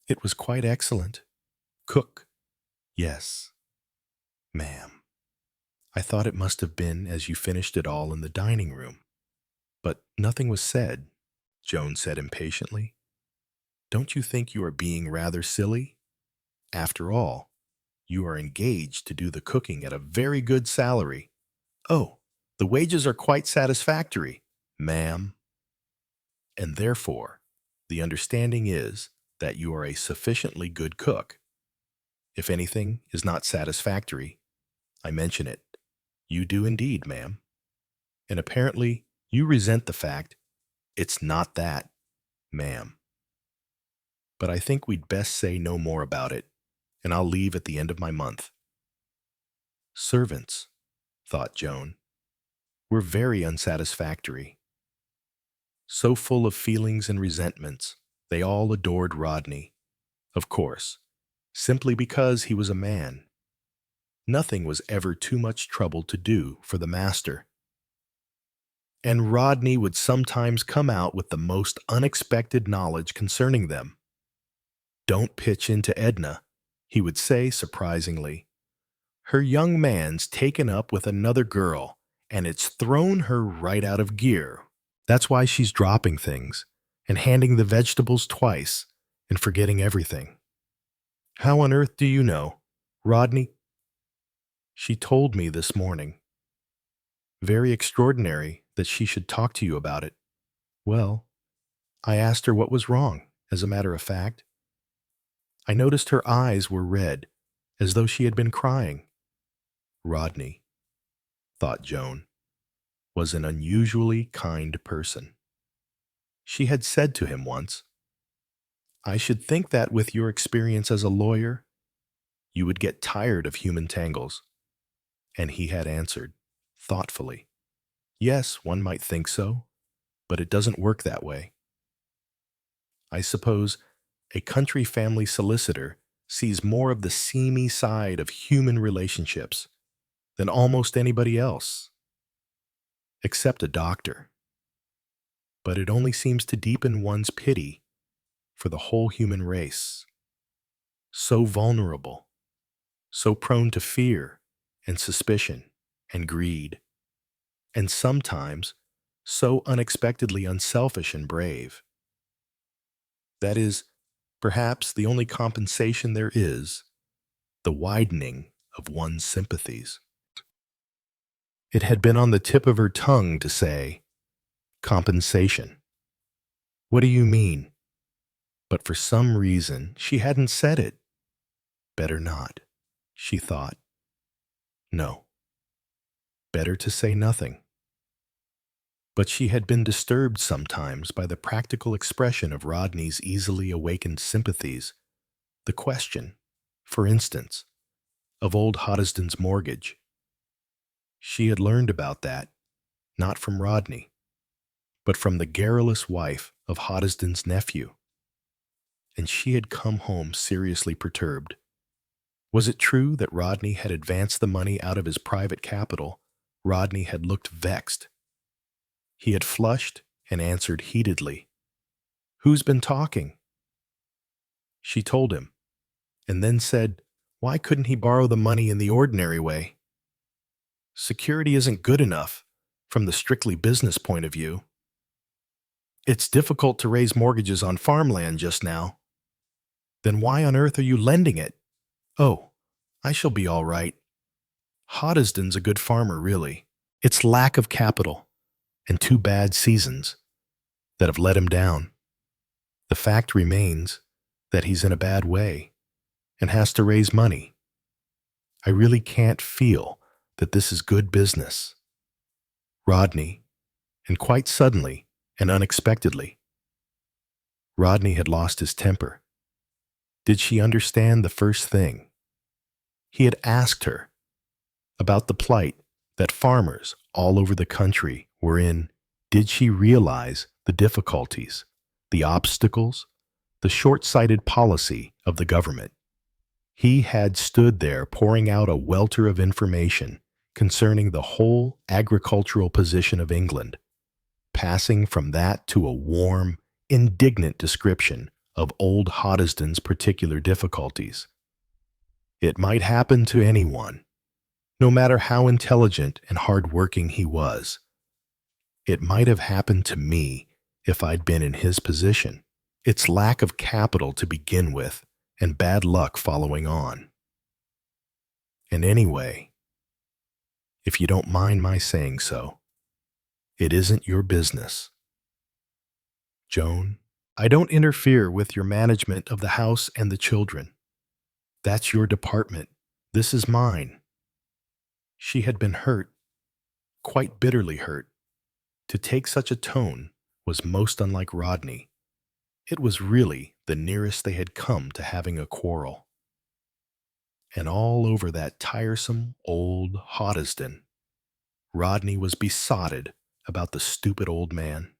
Speaker 1: It was quite excellent. Cook, yes, ma'am. I thought it must have been as you finished it all in the dining room. But nothing was said, Joan said impatiently. Don't you think you are being rather silly? After all, you are engaged to do the cooking at a very good salary. Oh, the wages are quite satisfactory, ma'am. And therefore, the understanding is that you are a sufficiently good cook. If anything is not satisfactory, I mention it. You do indeed, ma'am. And apparently, you resent the fact it's not that, ma'am. But I think we'd best say no more about it, and I'll leave at the end of my month. Servants, thought Joan, were very unsatisfactory. So full of feelings and resentments, they all adored Rodney, of course, simply because he was a man. Nothing was ever too much trouble to do for the master. And Rodney would sometimes come out with the most unexpected knowledge concerning them. Don't pitch into Edna, he would say surprisingly. Her young man's taken up with another girl, and it's thrown her right out of gear. That's why she's dropping things, and handing the vegetables twice, and forgetting everything. How on earth do you know, Rodney? She told me this morning. Very extraordinary that she should talk to you about it. Well, I asked her what was wrong, as a matter of fact. I noticed her eyes were red, as though she had been crying. Rodney, thought Joan, was an unusually kind person. She had said to him once, I should think that with your experience as a lawyer, you would get tired of human tangles. And he had answered, thoughtfully, yes, one might think so, but it doesn't work that way. I suppose a country family solicitor sees more of the seamy side of human relationships than almost anybody else, except a doctor. But it only seems to deepen one's pity for the whole human race. So vulnerable, so prone to fear and suspicion and greed, and sometimes so unexpectedly unselfish and brave. That is, perhaps the only compensation there is, the widening of one's sympathies. It had been on the tip of her tongue to say, compensation. What do you mean? But for some reason, she hadn't said it. Better not, she thought. No. Better to say nothing. But she had been disturbed sometimes by the practical expression of Rodney's easily awakened sympathies. The question, for instance, of old Hoddesden's mortgage. She had learned about that, not from Rodney, but from the garrulous wife of Hoddesden's nephew. And she had come home seriously perturbed. Was it true that Rodney had advanced the money out of his private capital? Rodney had looked vexed. He had flushed and answered heatedly, Who's been talking? She told him, and then said, Why couldn't he borrow the money in the ordinary way? Security isn't good enough. from the strictly business point of view. It's difficult to raise mortgages on farmland just now. Then why on earth are you lending it? Oh, I shall be all right. Hoddesdon's a good farmer, really. It's lack of capital and 2 bad seasons that have let him down. The fact remains that he's in a bad way and has to raise money. I really can't feel that this is good business. Rodney, and quite suddenly and unexpectedly, Rodney had lost his temper. Did she understand the first thing? He had asked her about the plight that farmers all over the country were in. Did she realize the difficulties, the obstacles, the short-sighted policy of the government? He had stood there pouring out a welter of information concerning the whole agricultural position of England, passing from that to a warm, indignant description of old Hoddesdon's particular difficulties. It might happen to anyone, no matter how intelligent and hard-working he was. It might have happened to me if I'd been in his position. It's lack of capital to begin with, and bad luck following on. And anyway, if you don't mind my saying so, it isn't your business. Joan, I don't interfere with your management of the house and the children. That's your department. This is mine. She had been hurt, quite bitterly hurt. To take such a tone was most unlike Rodney. It was really the nearest they had come to having a quarrel. And all over that tiresome old Hoddesdon, Rodney was besotted about the stupid old man.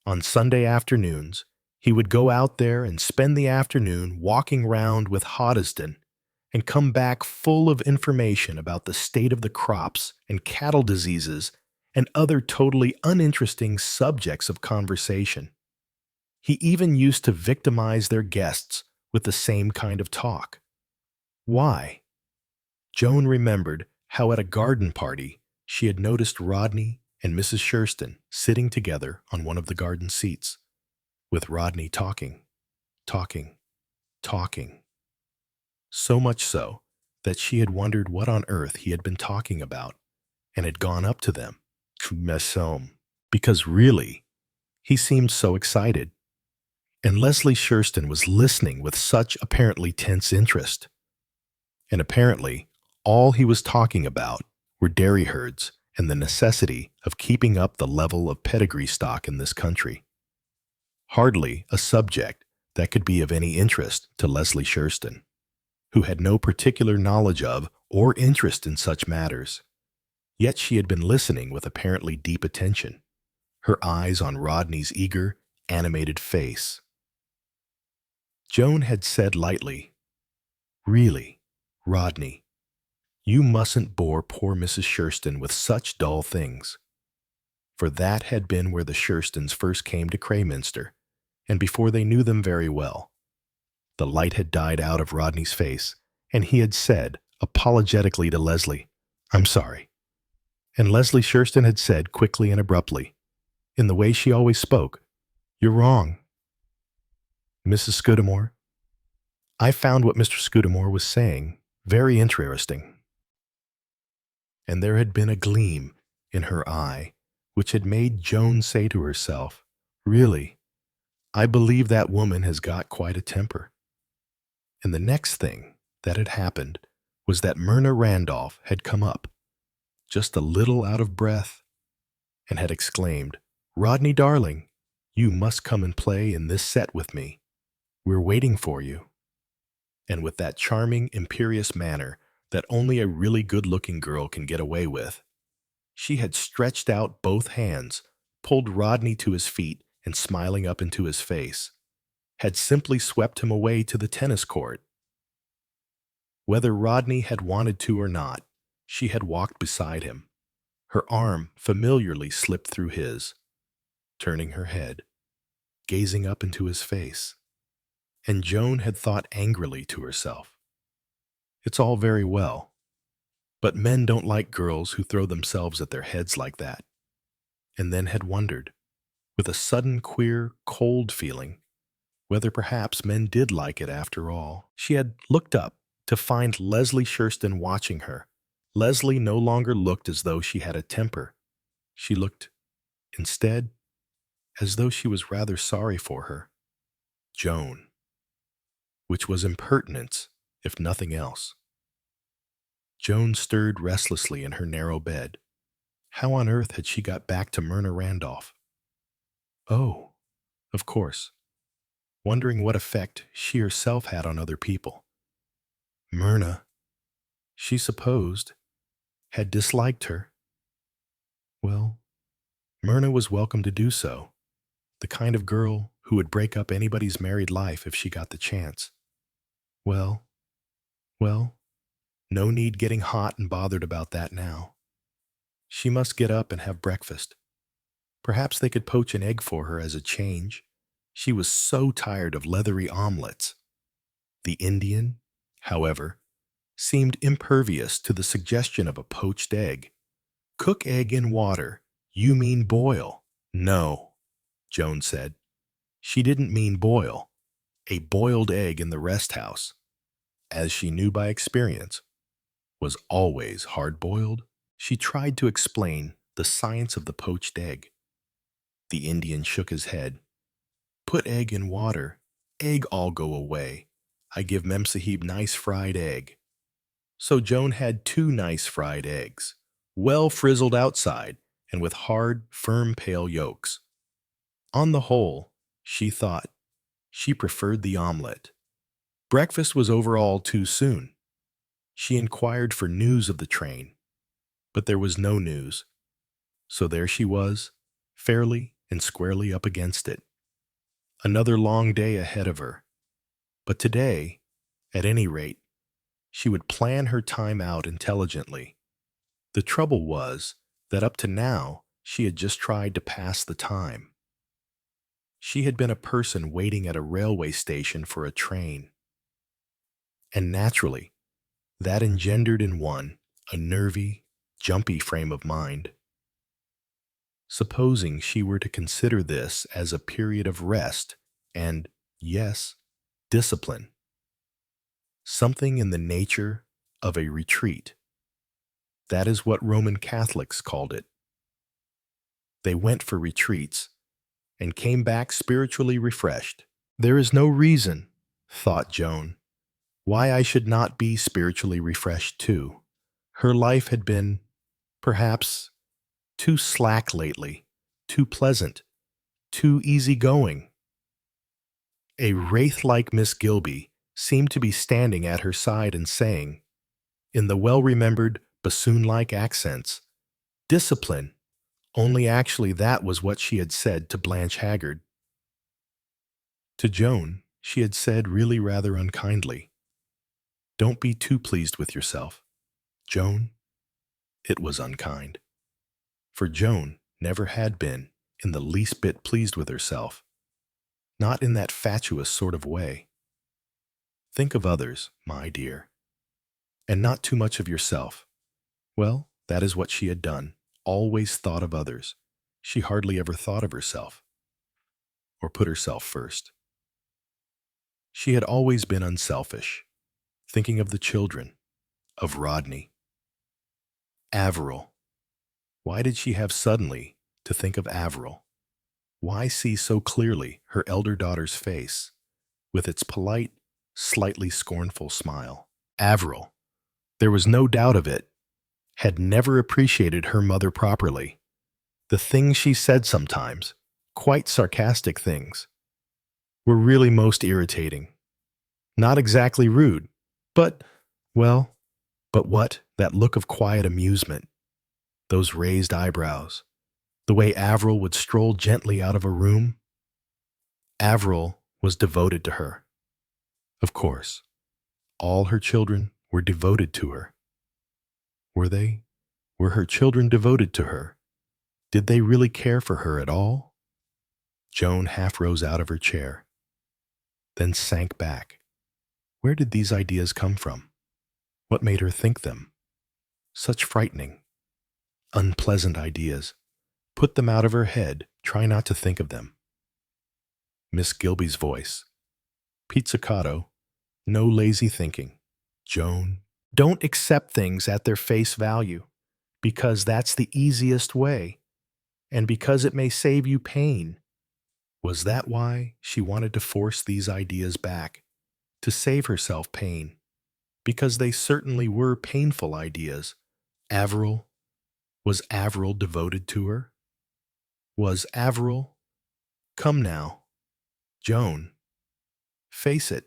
Speaker 1: On Sunday afternoons, he would go out there and spend the afternoon walking round with Hoddesdon and come back full of information about the state of the crops and cattle diseases and other totally uninteresting subjects of conversation. He even used to victimize their guests with the same kind of talk. Why? Joan remembered how at a garden party she had noticed Rodney and Mrs. Shurston sitting together on one of the garden seats, with Rodney talking. So much so that she had wondered what on earth he had been talking about and had gone up to them, because really, he seemed so excited. And Leslie Shurston was listening with such apparently tense interest. And apparently, all he was talking about were dairy herds and the necessity of keeping up the level of pedigree stock in this country. Hardly a subject that could be of any interest to Leslie Shurston, who had no particular knowledge of or interest in such matters. Yet she had been listening with apparently deep attention, her eyes on Rodney's eager, animated face. Joan had said lightly, "Really, Rodney, you mustn't bore poor Mrs. Shurston with such dull things." For that had been where the Shurstons first came to Crayminster, and before they knew them very well. The light had died out of Rodney's face, and he had said, apologetically to Leslie, "I'm sorry." And Leslie Shurston had said quickly and abruptly, in the way she always spoke, "You're wrong. Mrs. Scudamore, I found what Mr. Scudamore was saying very interesting." And there had been a gleam in her eye which had made Joan say to herself, "Really, I believe that woman has got quite a temper." And the next thing that had happened was that Myrna Randolph had come up, just a little out of breath, and had exclaimed, "Rodney, darling, you must come and play in this set with me. We're waiting for you." And with that charming, imperious manner that only a really good-looking girl can get away with, she had stretched out both hands, pulled Rodney to his feet, and smiling up into his face, had simply swept him away to the tennis court. Whether Rodney had wanted to or not, she had walked beside him. Her arm familiarly slipped through his, turning her head, gazing up into his face. And Joan had thought angrily to herself, "It's all very well, But men don't like girls who throw themselves at their heads like that, and then had wondered, with a sudden queer, cold feeling, whether perhaps men did like it after all. She had looked up to find Leslie Shurston watching her. Leslie no longer looked as though she had a temper. She looked, instead, as though she was rather sorry for her. Joan, which was impertinence, if nothing else. Joan stirred restlessly in her narrow bed. How on earth had she got back to Myrna Randolph? Oh, of course, wondering what effect she herself had on other people. Myrna, she supposed, had disliked her. Well, Myrna was welcome to do so, the kind of girl who would break up anybody's married life if she got the chance. Well, no need getting hot and bothered about that now. She must get up and have breakfast. Perhaps they could poach an egg for her as a change. She was so tired of leathery omelets. The Indian, however, seemed impervious to the suggestion of a poached egg. Cook egg in water. You mean boil? No, Joan said. She didn't mean boil. A boiled egg in the rest house, as she knew by experience, was always hard-boiled. She tried to explain the science of the poached egg. The Indian shook his head. Put egg in water. Egg all go away. I give Memsahib nice fried egg. So Joan had 2 nice fried eggs, well frizzled outside and with hard, firm, pale yolks. On the whole, she thought, she preferred the omelet. Breakfast was over all too soon. She inquired for news of the train, but there was no news. So there she was, fairly and squarely up against it. Another long day ahead of her. But today, at any rate, she would plan her time out intelligently. The trouble was that up to now she had just tried to pass the time. She had been a person waiting at a railway station for a train. And naturally, that engendered in one a nervy, jumpy frame of mind. Supposing she were to consider this as a period of rest and, yes, discipline. Something in the nature of a retreat. That is what Roman Catholics called it. They went for retreats and came back spiritually refreshed. There is no reason, thought Joan, why I should not be spiritually refreshed too. Her life had been, perhaps, too slack lately, too pleasant, too easygoing. A wraith-like Miss Gilby seemed to be standing at her side and saying, in the well-remembered bassoon-like accents, discipline, only actually that was what she had said to Blanche Haggard. To Joan, she had said really rather unkindly, don't be too pleased with yourself. Joan, it was unkind. For Joan never had been in the least bit pleased with herself, not in that fatuous sort of way. Think of others, my dear, and not too much of yourself. Well, that is what she had done, always thought of others. She hardly ever thought of herself, or put herself first. She had always been unselfish, thinking of the children, of Rodney. Averil. Why did she have suddenly to think of Averil? Why see so clearly her elder daughter's face, with its polite, slightly scornful smile? Averil, there was no doubt of it, had never appreciated her mother properly. The things she said sometimes, quite sarcastic things, were really most irritating. Not exactly rude, but, well, but what? That look of quiet amusement, those raised eyebrows, the way Averil would stroll gently out of a room. Averil was devoted to her. Of course, all her children were devoted to her. Were they? Were her children devoted to her? Did they really care for her at all? Joan half rose out of her chair, then sank back. Where did these ideas come from? What made her think them? Such frightening, unpleasant ideas. Put them out of her head. Try not to think of them. Miss Gilby's voice. Pizzicato. No lazy thinking. Joan. Don't accept things at their face value, because that's the easiest way, and because it may save you pain. Was that why she wanted to force these ideas back? To save herself pain? Because they certainly were painful ideas. Averill? Was Averill devoted to her? Was Averill? Come now, Joan, face it.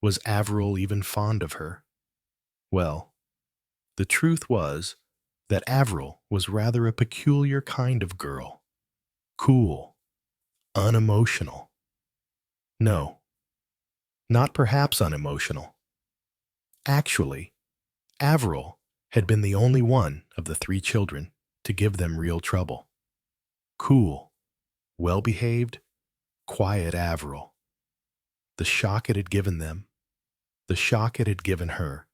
Speaker 1: Was Averill even fond of her? Well, the truth was that Averill was rather a peculiar kind of girl. Cool, unemotional. No, not perhaps unemotional. Actually, Averill had been the only one of the three children to give them real trouble. Cool, well-behaved, quiet Averill. The shock it had given them, the shock it had given her.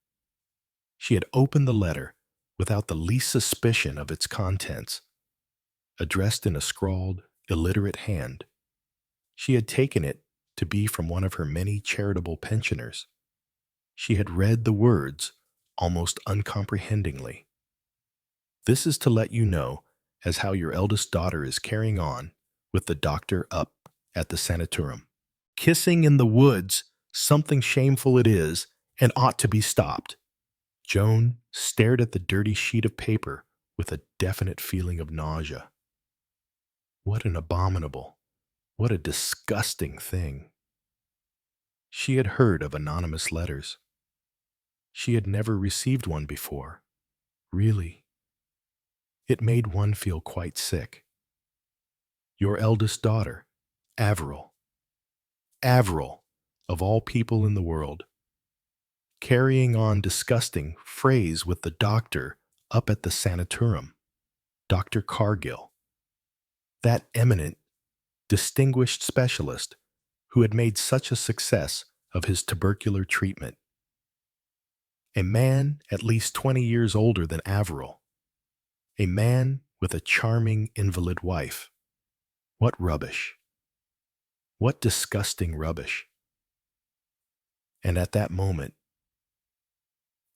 Speaker 1: She had opened the letter without the least suspicion of its contents. Addressed in a scrawled, illiterate hand, she had taken it to be from one of her many charitable pensioners. She had read the words almost uncomprehendingly. This is to let you know as how your eldest daughter is carrying on with the doctor up at the sanatorum. Kissing in the woods, something shameful it is, and ought to be stopped. Joan stared at the dirty sheet of paper with a definite feeling of nausea. What an abominable, what a disgusting thing. She had heard of anonymous letters. She had never received one before. Really. It made one feel quite sick. Your eldest daughter, Averill. Averill, of all people in the world. Carrying on disgusting phrase with the doctor up at the sanatorum, Dr. Cargill. That eminent, distinguished specialist who had made such a success of his tubercular treatment. A man at least 20 years older than Averill. A man with a charming invalid wife. What rubbish. What disgusting rubbish. And at that moment,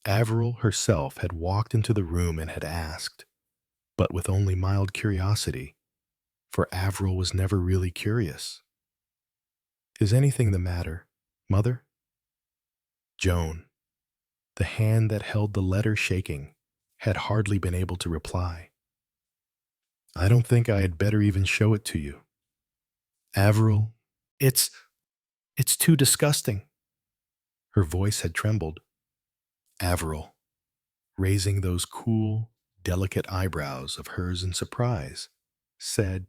Speaker 1: Averill herself had walked into the room and had asked, but with only mild curiosity, for Averill was never really curious. Is anything the matter, Mother? Joan, the hand that held the letter shaking, had hardly been able to reply. I don't think I had better even show it to you. Averill, it's too disgusting. Her voice had trembled. Averill, raising those cool, delicate eyebrows of hers in surprise, said,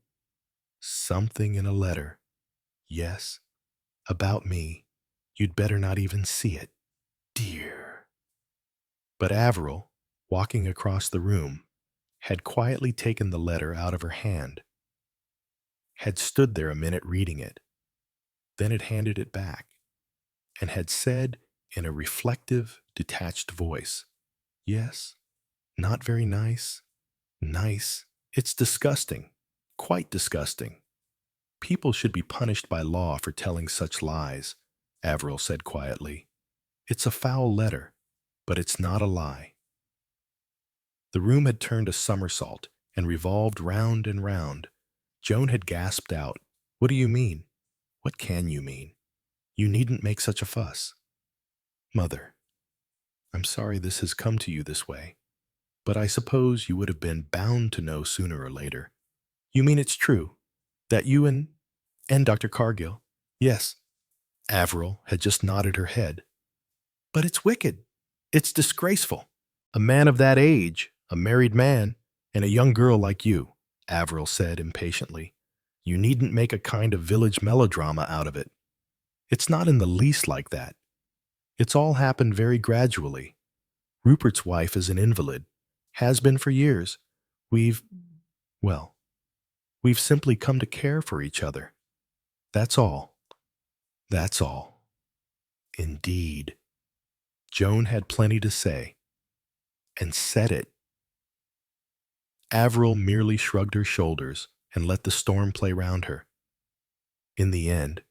Speaker 1: something in a letter. Yes, about me. You'd better not even see it. Dear. But Averill, walking across the room, had quietly taken the letter out of her hand, had stood there a minute reading it, then had handed it back, and had said in a reflective, detached voice, yes, not very nice. Nice. It's disgusting. Quite disgusting. People should be punished by law for telling such lies, Averill said quietly. It's a foul letter, but it's not a lie. The room had turned a somersault and revolved round and round. Joan had gasped out, What do you mean? What can you mean? You needn't make such a fuss. Mother, I'm sorry this has come to you this way, but I suppose you would have been bound to know sooner or later. You mean it's true, that you and Dr. Cargill? Yes. Averill had just nodded her head. But it's wicked. It's disgraceful. A man of that age, a married man, and a young girl like you, Averill said impatiently. You needn't make a kind of village melodrama out of it. It's not in the least like that. It's all happened very gradually. Rupert's wife is an invalid, has been for years. We've simply come to care for each other. That's all. That's all. Indeed. Joan had plenty to say. and said it. Avril merely shrugged her shoulders and let the storm play round her. In the end,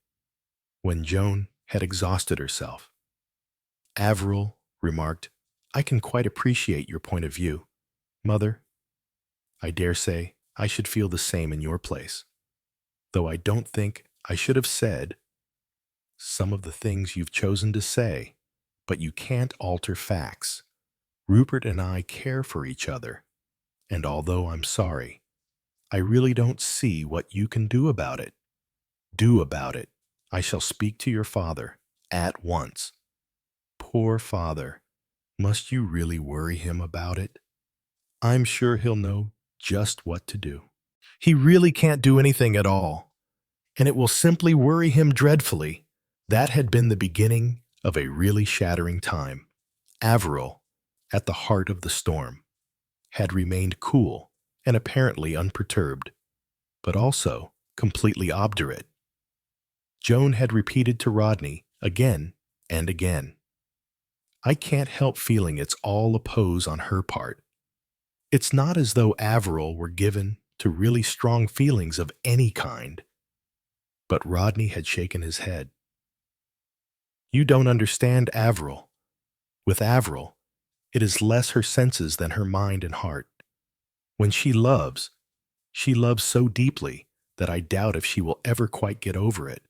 Speaker 1: when Joan had exhausted herself, Avril remarked, "I can quite appreciate your point of view, Mother. I dare say I should feel the same in your place, though I don't think I should have said some of the things you've chosen to say, but you can't alter facts. Rupert and I care for each other, and although I'm sorry, I really don't see what you can do about it. Do about it. I shall speak to your father at once." Poor father. Must you really worry him about it? I'm sure he'll know just what to do. He really can't do anything at all, and it will simply worry him dreadfully. That had been the beginning of a really shattering time. Avril, at the heart of the storm, had remained cool and apparently unperturbed, but also completely obdurate. Joan had repeated to Rodney again and again, "I can't help feeling it's all a pose on her part." It's not as though Avril were given to really strong feelings of any kind. But Rodney had shaken his head. "You don't understand Avril. With Avril, it is less her senses than her mind and heart. When she loves so deeply that I doubt if she will ever quite get over it."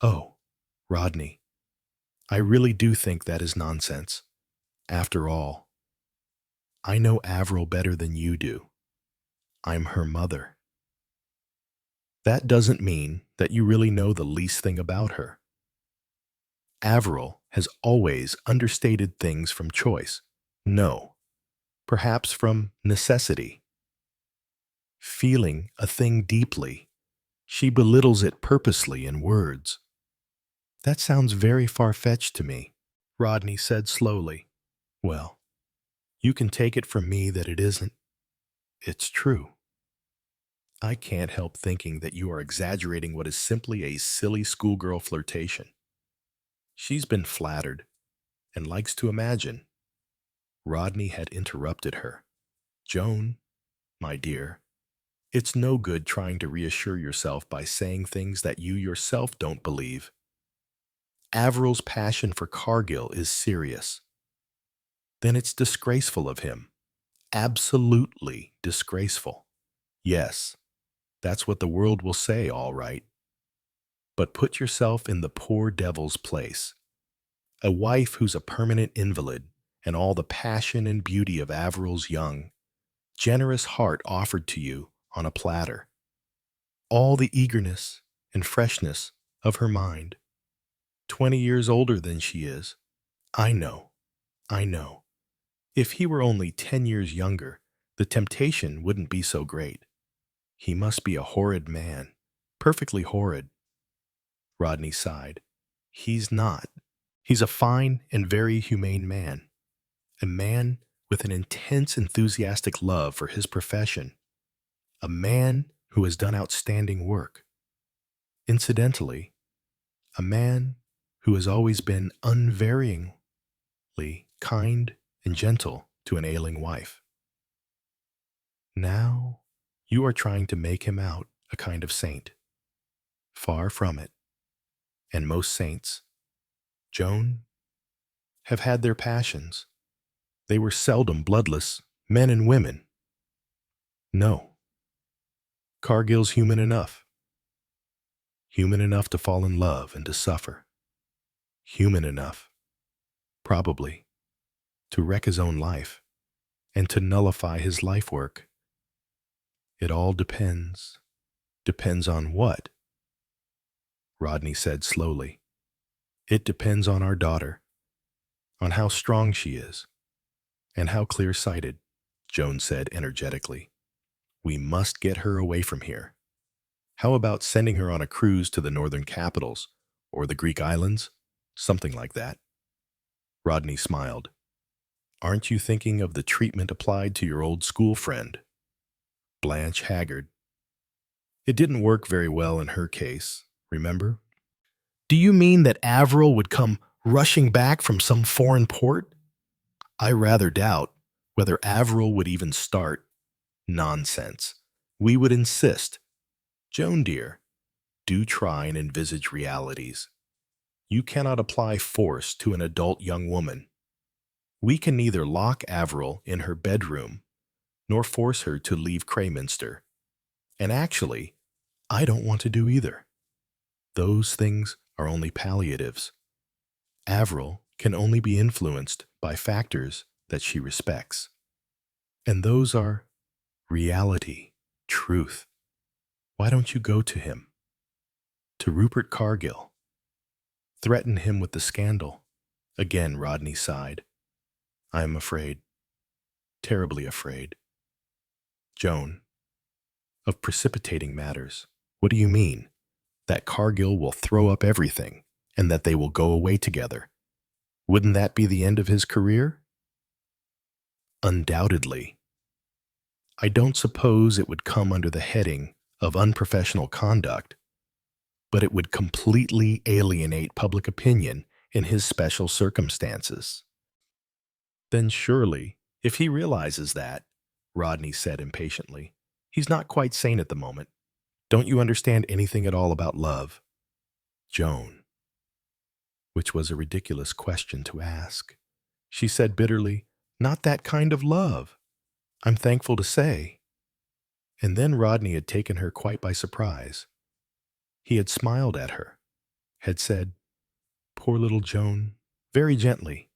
Speaker 1: "Oh, Rodney, I really do think that is nonsense. After all, I know Avril better than you do. I'm her mother." "That doesn't mean that you really know the least thing about her. Avril has always understated things from choice. No, perhaps from necessity. Feeling a thing deeply, she belittles it purposely in words." "That sounds very far-fetched to me," Rodney said slowly. "Well, you can take it from me that it isn't. It's true. I can't help thinking that you are exaggerating what is simply a silly schoolgirl flirtation. She's been flattered and likes to imagine." Rodney had interrupted her. "Joan, my dear, it's no good trying to reassure yourself by saying things that you yourself don't believe. Avril's passion for Cargill is serious. Then it's disgraceful of him. Absolutely disgraceful. Yes, that's what the world will say, all right. But put yourself in the poor devil's place. A wife who's a permanent invalid, and all the passion and beauty of Avril's young, generous heart offered to you on a platter. All the eagerness and freshness of her mind. 20 years older than she is. I know, I know. If he were only 10 years younger, the temptation wouldn't be so great. He must be a horrid man, perfectly horrid." Rodney sighed. "He's not. He's a fine and very humane man. A man with an intense enthusiastic love for his profession. A man who has done outstanding work. Incidentally, a man who has always been unvaryingly kind and gentle to an ailing wife. Now you are trying to make him out a kind of saint. Far from it. And most saints, Joan, have had their passions. They were seldom bloodless, men and women. No. Cargill's human enough. Human enough to fall in love and to suffer. Human enough, probably, to wreck his own life and to nullify his life work. It all depends. Depends on what?" Rodney said slowly. "It depends on our daughter, on how strong she is, and how clear-sighted," Joan said energetically. "We must get her away from here. How about sending her on a cruise to the northern capitals, or the Greek islands? Something like that." Rodney smiled. "Aren't you thinking of the treatment applied to your old school friend, Blanche Haggard? It didn't work very well in her case, remember?" "Do you mean that Avril would come rushing back from some foreign port?" "I rather doubt. Whether Avril would even start? Nonsense. We would insist. Joan, dear, do try and envisage realities. You cannot apply force to an adult young woman. We can neither lock Avril in her bedroom nor force her to leave Crayminster. And actually, I don't want to do either. Those things are only palliatives. Avril can only be influenced by factors that she respects. And those are reality, truth. Why don't you go to him? To Rupert Cargill. Threaten him with the scandal. Again, Rodney sighed. I am afraid. Terribly afraid. Joan. Of precipitating matters. What do you mean? That Cargill will throw up everything, and that they will go away together. Wouldn't that be the end of his career? Undoubtedly. I don't suppose it would come under the heading of unprofessional conduct, but it would completely alienate public opinion in his special circumstances. Then surely, if he realizes that, Rodney said impatiently, he's not quite sane at the moment. Don't you understand anything at all about love? Joan. Which was a ridiculous question to ask. She said bitterly, not that kind of love, I'm thankful to say. And then Rodney had taken her quite by surprise. He had smiled at her, had said, poor little Joan, very gently,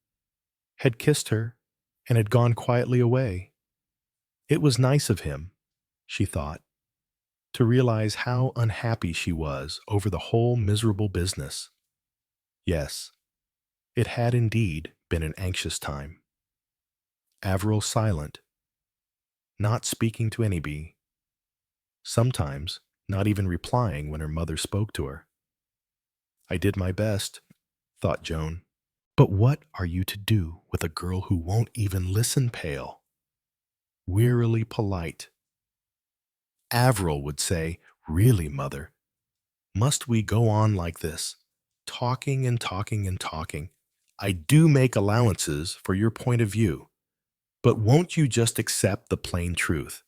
Speaker 1: had kissed her, and had gone quietly away. It was nice of him, she thought, to realize how unhappy she was over the whole miserable business. Yes, it had indeed been an anxious time. Avril silent, not speaking to anybody, sometimes not even replying when her mother spoke to her. I did my best, thought Joan. But what are you to do with a girl who won't even listen, pale? Wearily polite. Avril would say, really, mother, must we go on like this, talking and talking and talking? I do make allowances for your point of view, but won't you just accept the plain truth,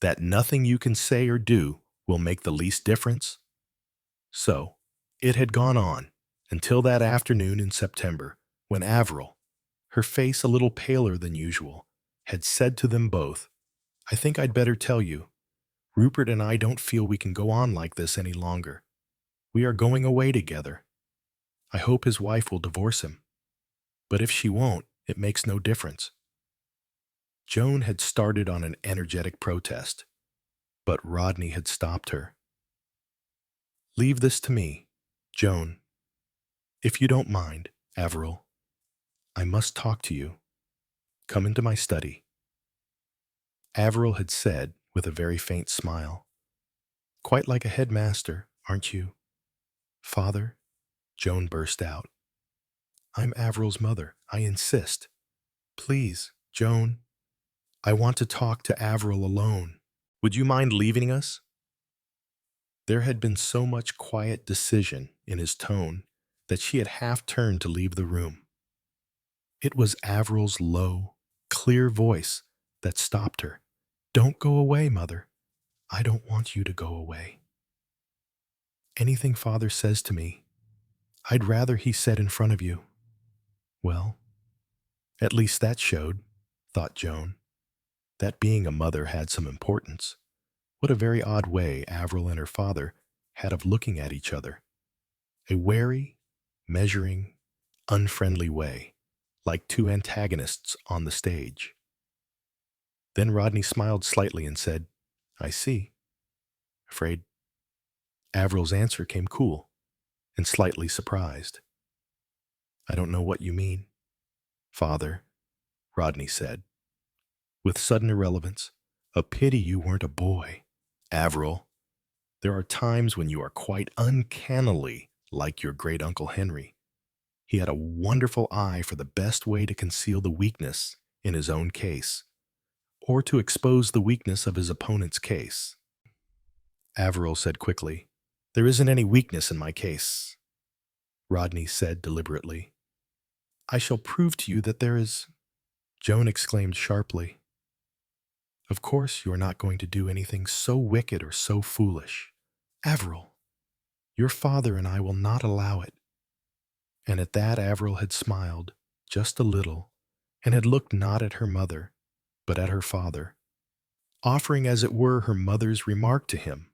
Speaker 1: that nothing you can say or do will make the least difference? So, it had gone on until that afternoon in September, when Avril, her face a little paler than usual, had said to them both, I think I'd better tell you, Rupert and I don't feel we can go on like this any longer. We are going away together. I hope his wife will divorce him. But if she won't, it makes no difference. Joan had started on an energetic protest, but Rodney had stopped her. Leave this to me, Joan. If you don't mind, Avril, I must talk to you. Come into my study. Avril had said with a very faint smile, quite like a headmaster, aren't you? Father, Joan burst out. I'm Avril's mother. I insist. Please, Joan, I want to talk to Avril alone. Would you mind leaving us? There had been so much quiet decision in his tone that she had half turned to leave the room. It was Avril's low, clear voice that stopped her. Don't go away, mother. I don't want you to go away. Anything father says to me, I'd rather he said in front of you. Well, at least that showed, thought Joan, that being a mother had some importance. What a very odd way Avril and her father had of looking at each other. A wary, measuring, unfriendly way, like two antagonists on the stage. Then Rodney smiled slightly and said, I see. Afraid. Avril's answer came cool and slightly surprised. I don't know what you mean. Father, Rodney said, with sudden irrelevance, a pity you weren't a boy. Avril, there are times when you are quite uncannily like your great-uncle Henry. He had a wonderful eye for the best way to conceal the weakness in his own case, or to expose the weakness of his opponent's case. Avril said quickly, There isn't any weakness in my case. Rodney said deliberately, I shall prove to you that there is. Joan exclaimed sharply. Of course you are not going to do anything so wicked or so foolish. Avril, your father and I will not allow it. And at that Avril had smiled, just a little, and had looked not at her mother, but at her father, offering as it were her mother's remark to him.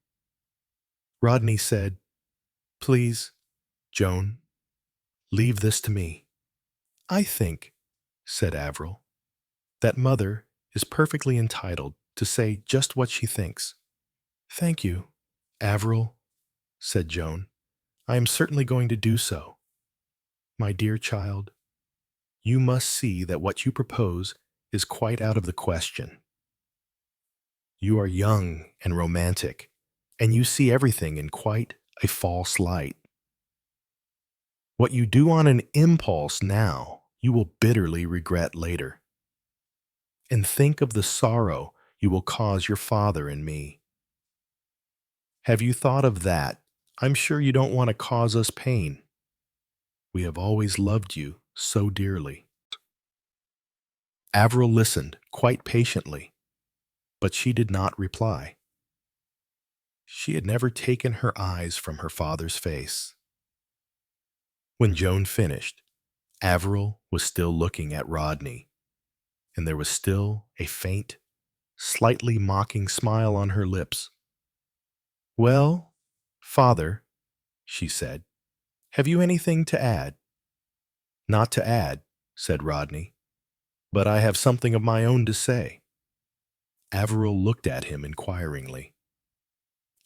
Speaker 1: Rodney said, Please, Joan, leave this to me. I think, said Avril, that mother is perfectly entitled to say just what she thinks. Thank you, Avril, said Joan. I am certainly going to do so. My dear child, you must see that what you propose is quite out of the question. You are young and romantic, and you see everything in quite a false light. What you do on an impulse now, you will bitterly regret later. And think of the sorrow you will cause your father and me. Have you thought of that? I'm sure you don't want to cause us pain. We have always loved you so dearly. Avril listened quite patiently, but she did not reply. She had never taken her eyes from her father's face. When Joan finished, Avril was still looking at Rodney, and there was still a faint, slightly mocking smile on her lips. Well, father, she said, have you anything to add? Not to add, said Rodney, but I have something of my own to say. Avril looked at him inquiringly.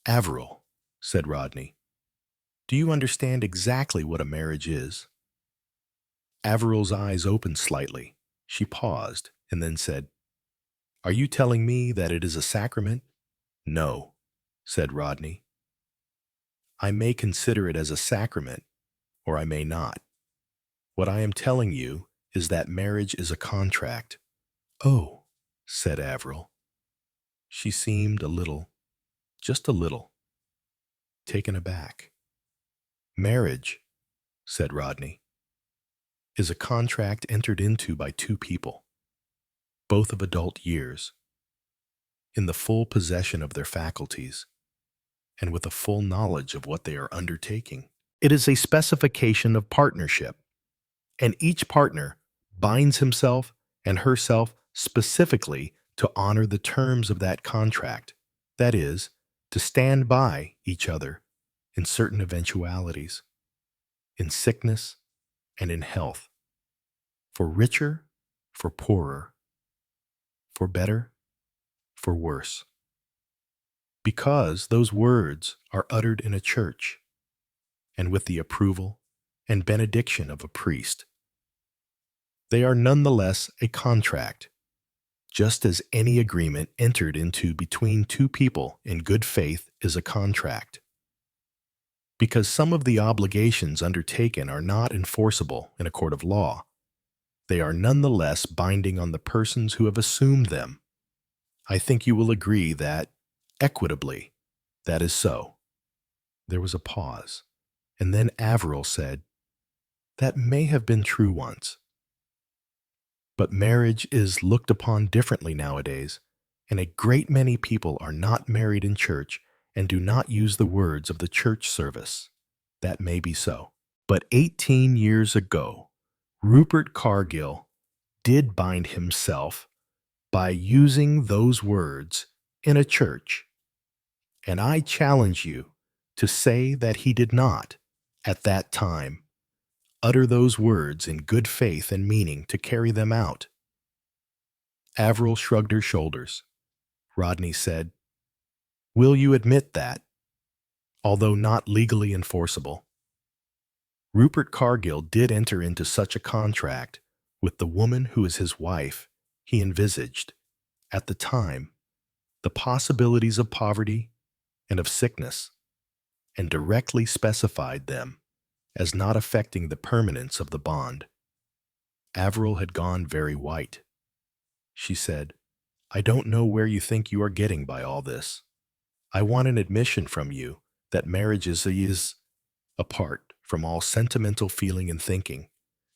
Speaker 1: Avril, said Rodney, do you understand exactly what a marriage is? Avril's eyes opened slightly. She paused and then said, Are you telling me that it is a sacrament? No, said Rodney. I may consider it as a sacrament, or I may not. What I am telling you is that marriage is a contract. Oh, said Avril. She seemed a little, just a little, taken aback. Marriage, said Rodney, is a contract entered into by two people, both of adult years, in the full possession of their faculties, and with a full knowledge of what they are undertaking. It is a specification of partnership, and each partner binds himself and herself specifically to honor the terms of that contract, that is, to stand by each other in certain eventualities, in sickness and in health, for richer, for poorer, for better, for worse. Because those words are uttered in a church, and with the approval and benediction of a priest, they are nonetheless a contract, just as any agreement entered into between two people in good faith is a contract. Because some of the obligations undertaken are not enforceable in a court of law, they are nonetheless binding on the persons who have assumed them. I think you will agree that, equitably, that is so. There was a pause, and then Avril said, That may have been true once. But marriage is looked upon differently nowadays, and a great many people are not married in church and do not use the words of the church service. That may be so. But 18 years ago, Rupert Cargill did bind himself by using those words in a church. And I challenge you to say that he did not, at that time, utter those words in good faith and meaning to carry them out. Avril shrugged her shoulders. Rodney said, Will you admit that, although not legally enforceable, Rupert Cargill did enter into such a contract with the woman who is his wife? He envisaged, at the time, the possibilities of poverty and of sickness, and directly specified them as not affecting the permanence of the bond. Avril had gone very white. She said, I don't know where you think you are getting by all this. I want an admission from you that marriage is, apart from all sentimental feeling and thinking,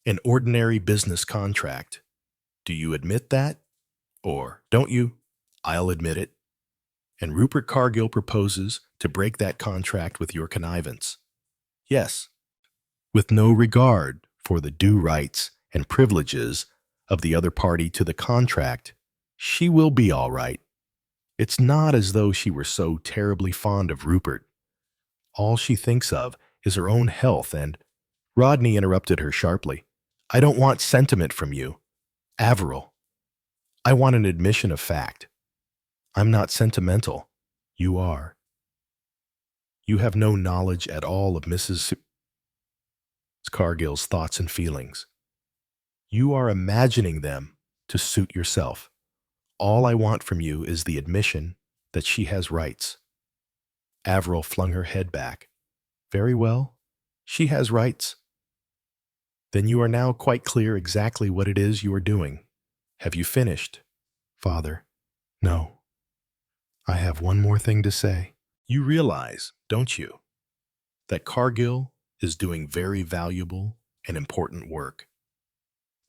Speaker 1: an ordinary business contract. Do you admit that? Or don't you? I'll admit it. And Rupert Cargill proposes to break that contract with your connivance. Yes, with no regard for the due rights and privileges of the other party to the contract. She will be all right. It's not as though she were so terribly fond of Rupert. All she thinks of is her own health and— Rodney interrupted her sharply. I don't want sentiment from you, Averill. I want an admission of fact. I'm not sentimental. You are. You have no knowledge at all of Mrs. Cargill's thoughts and feelings. You are imagining them to suit yourself. All I want from you is the admission that she has rights. Averill flung her head back. Very well. She has rights. Then you are now quite clear exactly what it is you are doing. Have you finished, Father? No. I have one more thing to say. You realize, don't you, that Cargill is doing very valuable and important work?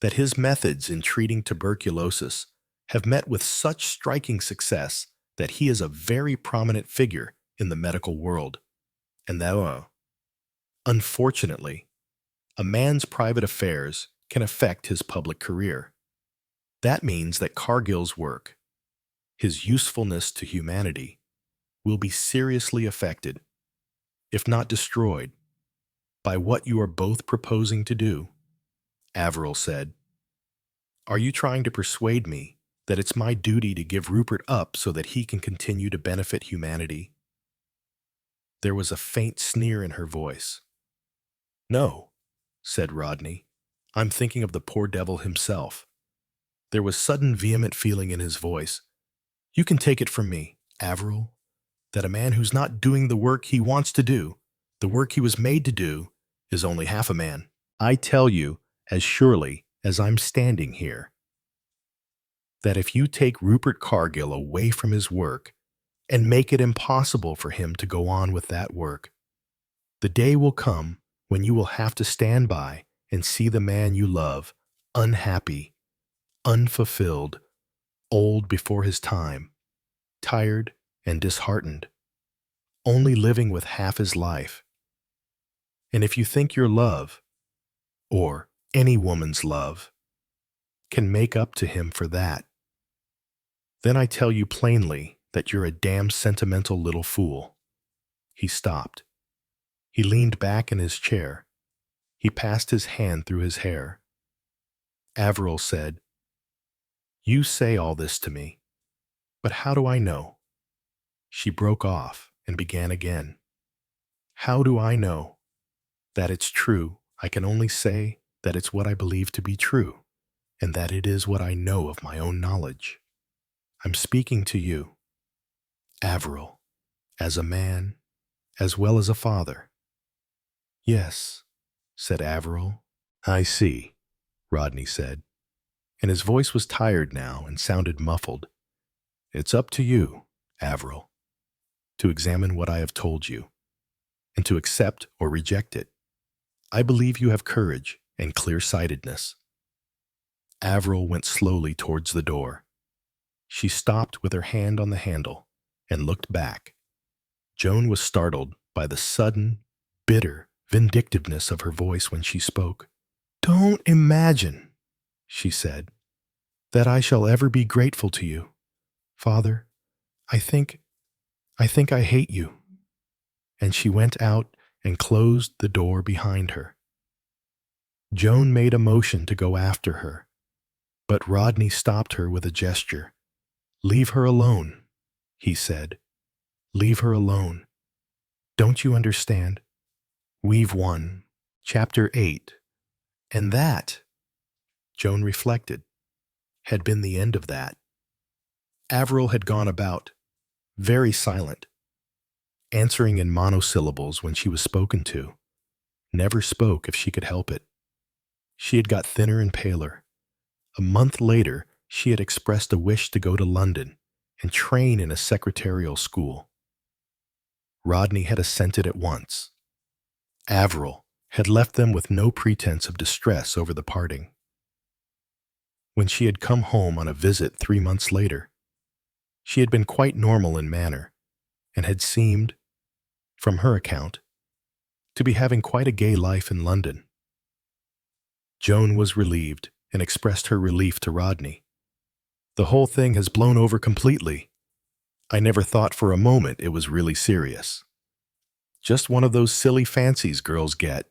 Speaker 1: That his methods in treating tuberculosis have met with such striking success that he is a very prominent figure in the medical world, and that, unfortunately, a man's private affairs can affect his public career. That means that Cargill's work, his usefulness to humanity, will be seriously affected, if not destroyed, by what you are both proposing to do. Averill said, Are you trying to persuade me that it's my duty to give Rupert up so that he can continue to benefit humanity? There was a faint sneer in her voice. No, said Rodney. I'm thinking of the poor devil himself. There was sudden vehement feeling in his voice. You can take it from me, Averill, that a man who's not doing the work he wants to do, the work he was made to do, is only half a man. I tell you, as surely as I'm standing here, that if you take Rupert Cargill away from his work and make it impossible for him to go on with that work, the day will come when you will have to stand by and see the man you love unhappy, unfulfilled, old before his time, tired and disheartened, only living with half his life. And if you think your love, or any woman's love, can make up to him for that, then I tell you plainly that you're a damn sentimental little fool. He stopped. He leaned back in his chair. He passed his hand through his hair. Averill said, You say all this to me, but how do I know? She broke off and began again. How do I know that it's true? I can only say that it's what I believe to be true, and that it is what I know of my own knowledge. I'm speaking to you, Averill, as a man, as well as a father. Yes, said Averill. I see, Rodney said, and his voice was tired now and sounded muffled. It's up to you, Averill, to examine what I have told you, and to accept or reject it. I believe you have courage and clear-sightedness. Averill went slowly towards the door. She stopped with her hand on the handle and looked back. Joan was startled by the sudden, bitter vindictiveness of her voice when she spoke. Don't imagine, she said, that I shall ever be grateful to you. Father, I think I hate you. And she went out and closed the door behind her. Joan made a motion to go after her, but Rodney stopped her with a gesture. Leave her alone, he said. Leave her alone. Don't you understand? We've won. Chapter 8. And that, Joan reflected, had been the end of that. Averill had gone about, very silent, answering in monosyllables when she was spoken to, never spoke if she could help it. She had got thinner and paler. A month later, she had expressed a wish to go to London and train in a secretarial school. Rodney had assented at once. Averill had left them with no pretense of distress over the parting. When she had come home on a visit 3 months later, she had been quite normal in manner and had seemed, from her account, to be having quite a gay life in London. Joan was relieved and expressed her relief to Rodney. "The whole thing has blown over completely. I never thought for a moment it was really serious. Just one of those silly fancies girls get."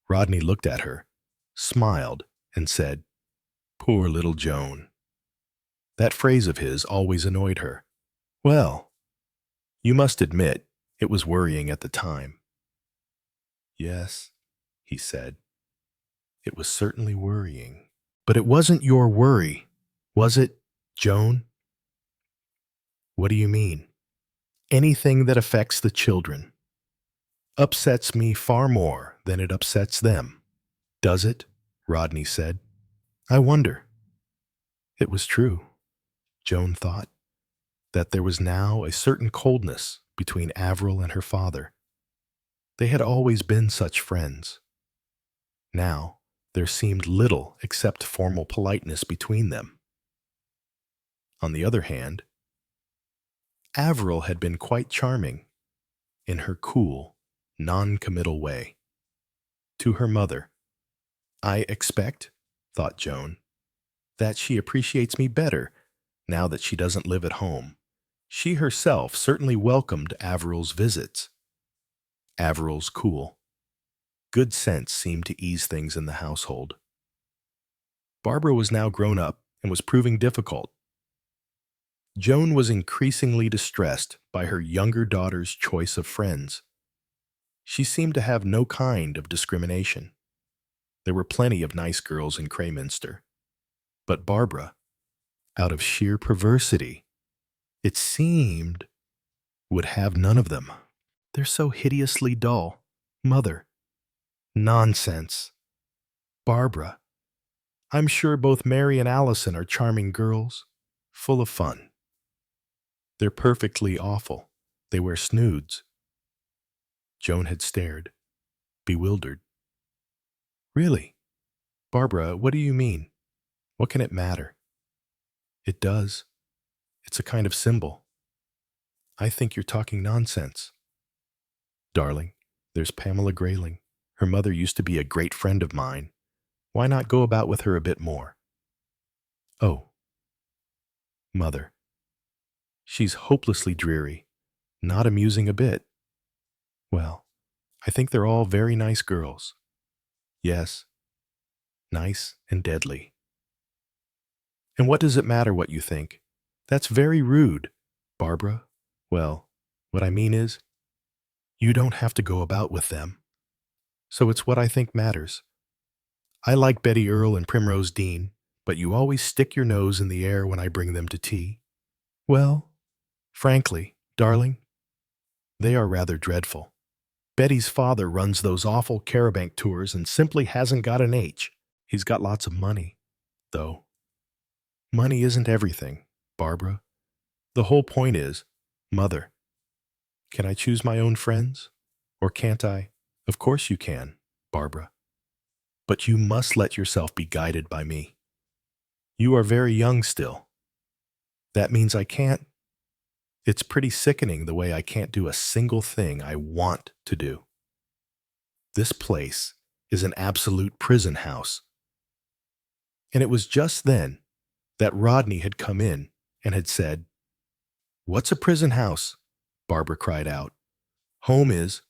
Speaker 1: Rodney looked at her, smiled, and said, "Poor little Joan." That phrase of his always annoyed her. "Well, you must admit it was worrying at the time." "Yes," he said. "It was certainly worrying. But it wasn't your worry, was it, Joan?" "What do you mean?" "Anything that affects the children upsets me far more than it upsets them." "Does it?" Rodney said. "I wonder." It was true, Joan thought, that there was now a certain coldness between Avril and her father. They had always been such friends. Now there seemed little except formal politeness between them. On the other hand, Avril had been quite charming, in her cool, non-committal way. To her mother, "I expect," thought Joan, "that she appreciates me better now that she doesn't live at home." She herself certainly welcomed Avril's visits. Avril's cool, good sense seemed to ease things in the household. Barbara was now grown up and was proving difficult. Joan was increasingly distressed by her younger daughter's choice of friends. She seemed to have no kind of discrimination. There were plenty of nice girls in Crayminster. But Barbara, out of sheer perversity, it seemed, would have none of them. "They're so hideously dull, Mother." "Nonsense. Barbara, I'm sure both Mary and Allison are charming girls, full of fun." "They're perfectly awful. They wear snoods." Joan had stared, bewildered. "Really? Barbara, what do you mean? What can it matter?" "It does. It's a kind of symbol." "I think you're talking nonsense." "Darling, there's Pamela Grayling. Her mother used to be a great friend of mine. Why not go about with her a bit more?" "Oh, Mother, she's hopelessly dreary, not amusing a bit." "Well, I think they're all very nice girls." "Yes, nice and deadly." "And what does it matter what you think? That's very rude, Barbara. Well, what I mean is, you don't have to go about with them. So it's what I think matters. I like Betty Earle and Primrose Dean, but you always stick your nose in the air when I bring them to tea. Well, frankly, darling, they are rather dreadful. Betty's father runs those awful Carabank tours and simply hasn't got an H. He's got lots of money, though. Money isn't everything, Barbara. The whole point is, Mother, can I choose my own friends? Or can't I? Of course you can, Barbara. But you must let yourself be guided by me. You are very young still. That means I can't. It's pretty sickening the way I can't do a single thing I want to do. This place is an absolute prison house." And it was just then that Rodney had come in and had said, "What's a prison house?" Barbara cried out. "Home is."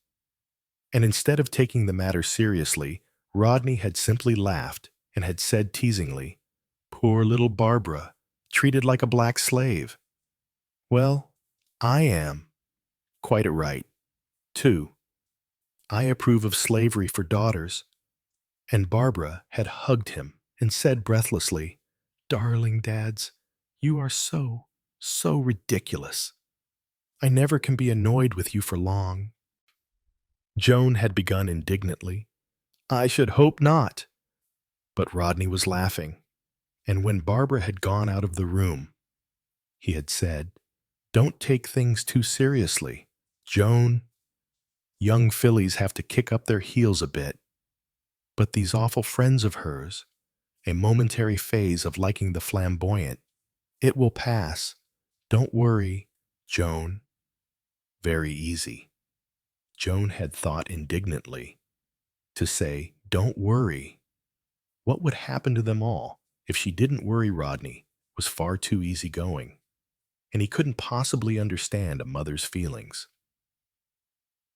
Speaker 1: And instead of taking the matter seriously, Rodney had simply laughed and had said teasingly, "Poor little Barbara, treated like a black slave." Well, I am quite right, too. I approve of slavery for daughters. And Barbara had hugged him and said breathlessly, "Darling dads, you are so, so ridiculous. I never can be annoyed with you for long." Joan had begun indignantly, "I should hope not." But Rodney was laughing, and when Barbara had gone out of the room, he had said, "Don't take things too seriously, Joan. Young fillies have to kick up their heels a bit. But these awful friends of hers, A momentary phase of liking the flamboyant. It will pass. Don't worry, Joan. Very easy. Joan had thought indignantly. To say, don't worry. What would happen to them all if she didn't worry Rodney was far too easygoing, and he couldn't possibly understand a mother's feelings.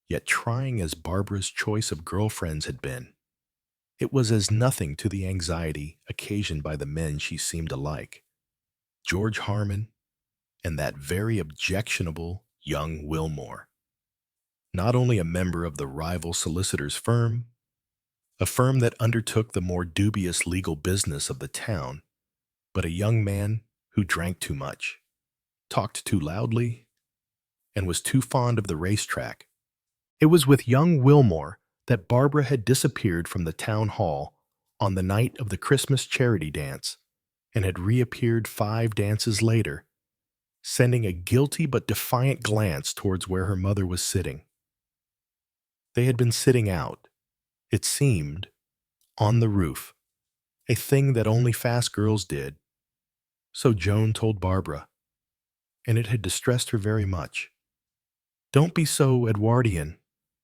Speaker 1: Yet trying as Barbara's choice of girlfriends had been, it was as nothing to the anxiety occasioned by the men she seemed to like. George Harmon and that very objectionable young Wilmore. Not only a member of the rival solicitor's firm, a firm that undertook the more dubious legal business of the town, but a young man who drank too much, talked too loudly, and was too fond of the racetrack. It was with young Wilmore that Barbara had disappeared from the town hall on the night of the Christmas charity dance and had reappeared 5 dances later, sending a guilty but defiant glance towards where her mother was sitting. They had been sitting out, it seemed, on the roof, a thing that only fast girls did. So Joan told Barbara, and it had distressed her very much. Don't be so Edwardian,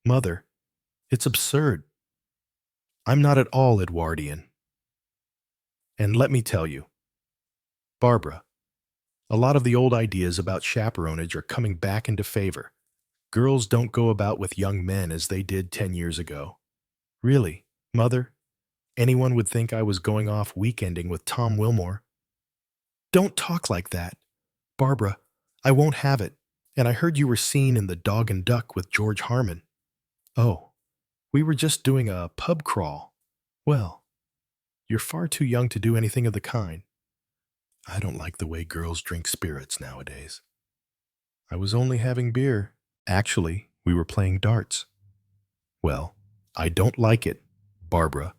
Speaker 1: Mother. It's absurd. I'm not at all Edwardian. And let me tell you, Barbara, a lot of the old ideas about chaperonage are coming back into favor. Girls don't go about with young men as they did 10 years ago. Really, Mother, anyone would think I was going off weekending with Tom Wilmore. Don't talk like that. Barbara, I won't have it. And I heard you were seen in the Dog and Duck with George Harmon. Oh, we were just doing a pub crawl. Well, you're far too young to do anything of the kind. I don't like the way girls drink spirits nowadays. I was only having beer. Actually, we were playing darts. Well, I don't like it, Barbara.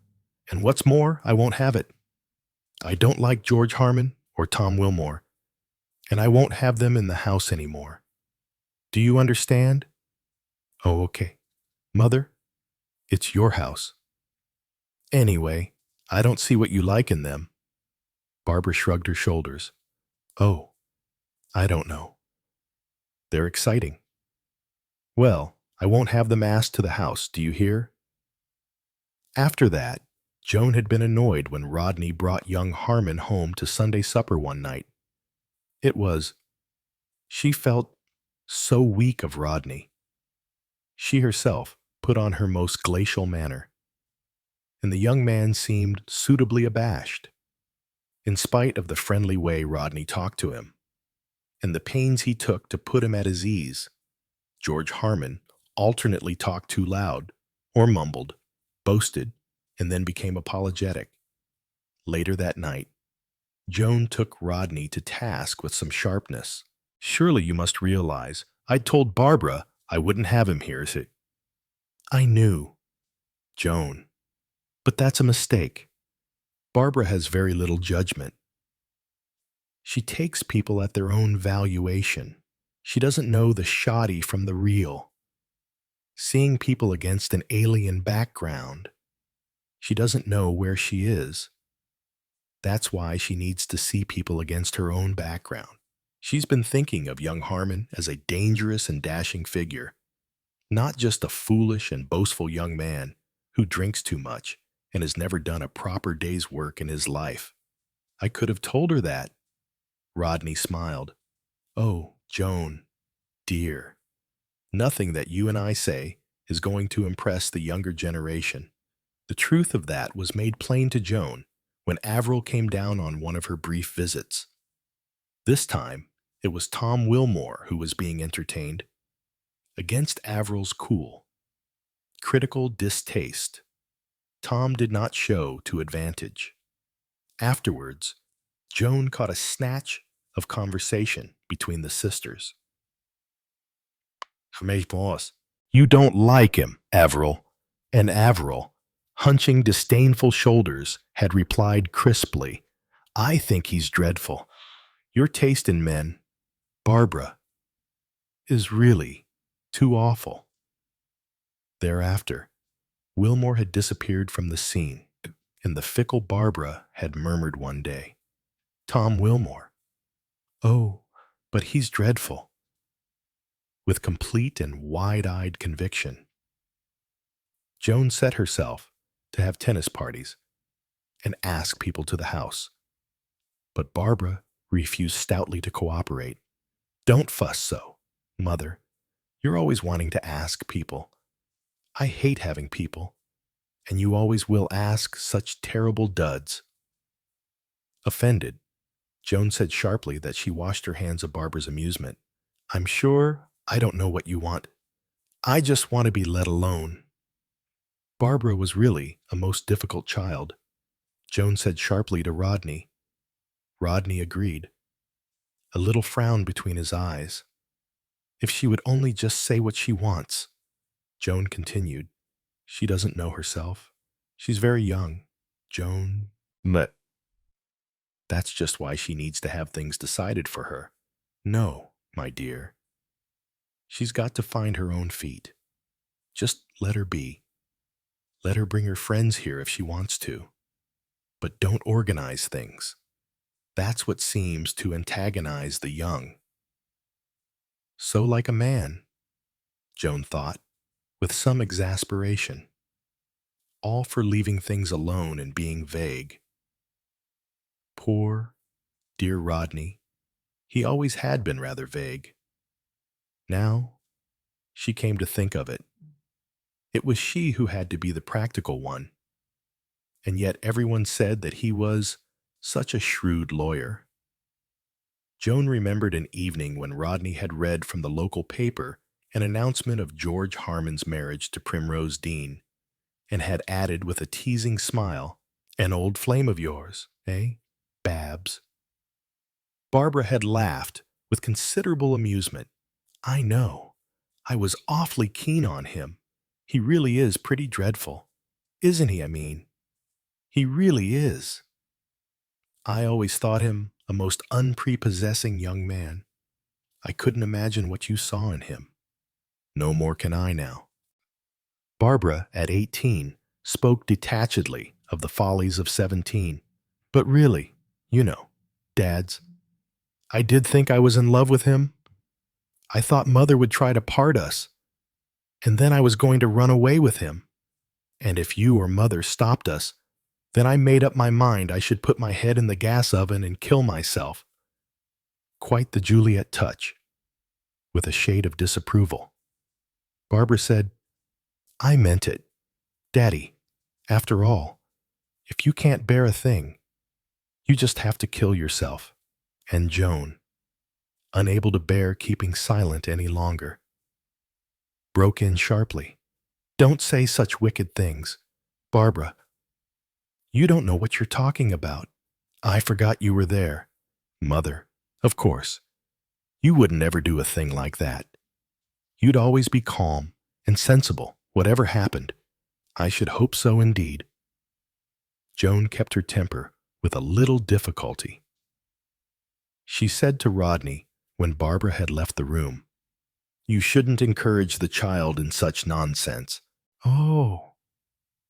Speaker 1: And what's more, I won't have it. I don't like George Harmon or Tom Wilmore, and I won't have them in the house anymore. Do you understand? Oh, okay. Mother, it's your house. Anyway, I don't see what you like in them. Barbara shrugged her shoulders. Oh, I don't know. They're exciting. Well, I won't have them asked to the house, do you hear? After that, Joan had been annoyed when Rodney brought young Harmon home to Sunday supper one night. She felt so weak of Rodney. She herself put on her most glacial manner, and the young man seemed suitably abashed, in spite of the friendly way Rodney talked to him, and the pains he took to put him at his ease. George Harmon alternately talked too loud, or mumbled, boasted, and then became apologetic. Later that night, Joan took Rodney to task with some sharpness. Surely you must realize I'd told Barbara I wouldn't have him here. I knew, Joan, but that's a mistake. Barbara has very little judgment. She takes people at their own valuation. She doesn't know the shoddy from the real. Seeing people against an alien background, she doesn't know where she is. That's why she needs to see people against her own background. She's been thinking of young Harmon as a dangerous and dashing figure, not just a foolish and boastful young man who drinks too much and has never done a proper day's work in his life. I could have told her that. Rodney smiled. Oh, Joan, dear, nothing that you and I say is going to impress the younger generation. The truth of that was made plain to Joan when Avril came down on one of her brief visits. This time, it was Tom Wilmore who was being entertained. Against Avril's cool, critical distaste, Tom did not show to advantage. Afterwards, Joan caught a snatch of conversation between the sisters. Boss, you don't like him, Avril. And Avril, hunching disdainful shoulders, had replied crisply, I think he's dreadful. Your taste in men, Barbara, is really too awful. Thereafter, Wilmore had disappeared from the scene. and the fickle Barbara had murmured one day, "Tom Wilmore. Oh, but he's dreadful," with complete and wide-eyed conviction. Joan set herself to have tennis parties and ask people to the house, but Barbara refused stoutly to cooperate. "Don't fuss so, Mother. You're always wanting to ask people. I hate having people, and you always will ask such terrible duds." Offended, Joan said sharply that she washed her hands of Barbara's amusement. "I'm sure I don't know what you want. I just want to be let alone." Barbara was really a most difficult child, Joan said sharply to Rodney. Rodney agreed, a little frown between his eyes. "If she would only just say what she wants," Joan continued. "She doesn't know herself. She's very young, Joan. But that's just why she needs to have things decided for her. No, my dear. She's got to find her own feet. Just let her be. Let her bring her friends here if she wants to. But don't organize things. That's what seems to antagonize the young." So like a man, Joan thought, with some exasperation. All for leaving things alone and being vague. Poor, dear Rodney. He always had been rather vague. Now, she came to think of it. It was she who had to be the practical one. And yet everyone said that he was such a shrewd lawyer. Joan remembered an evening when Rodney had read from the local paper an announcement of George Harmon's marriage to Primrose Dean, and had added with a teasing smile, "An old flame of yours, eh, Babs?" Barbara had laughed with considerable amusement. "I know. I was awfully keen on him. He really is pretty dreadful. Isn't he, I mean? He really is. I always thought him a most unprepossessing young man. I couldn't imagine what you saw in him. No more can I now." Barbara, at 18, spoke detachedly of the follies of 17. "But really, you know, Dads, I did think I was in love with him. I thought Mother would try to part us, and then I was going to run away with him. And if you or Mother stopped us, then I made up my mind I should put my head in the gas oven and kill myself." Quite the Juliet touch, with a shade of disapproval. Barbara said, "I meant it. Daddy, after all, if you can't bear a thing, you just have to kill yourself." And Joan, unable to bear keeping silent any longer, broke in sharply, "Don't say such wicked things. Barbara, you don't know what you're talking about. I forgot you were there. Mother, of course, you wouldn't ever do a thing like that. You'd always be calm and sensible, whatever happened. I should hope so indeed." Joan kept her temper with a little difficulty. She said to Rodney, when Barbara had left the room, "You shouldn't encourage the child in such nonsense." "Oh,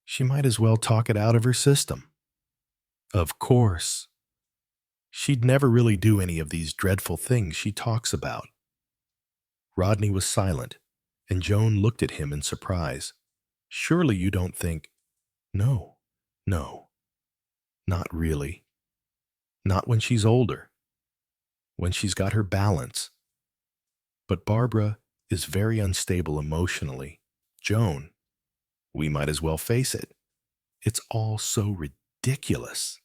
Speaker 1: she might as well talk it out of her system." "Of course. She'd never really do any of these dreadful things she talks about." Rodney was silent, and Joan looked at him in surprise. "Surely you don't think—" "No, no, not really. Not when she's older, when she's got her balance. But Barbara is very unstable emotionally. Joan, we might as well face it. It's all so ridiculous.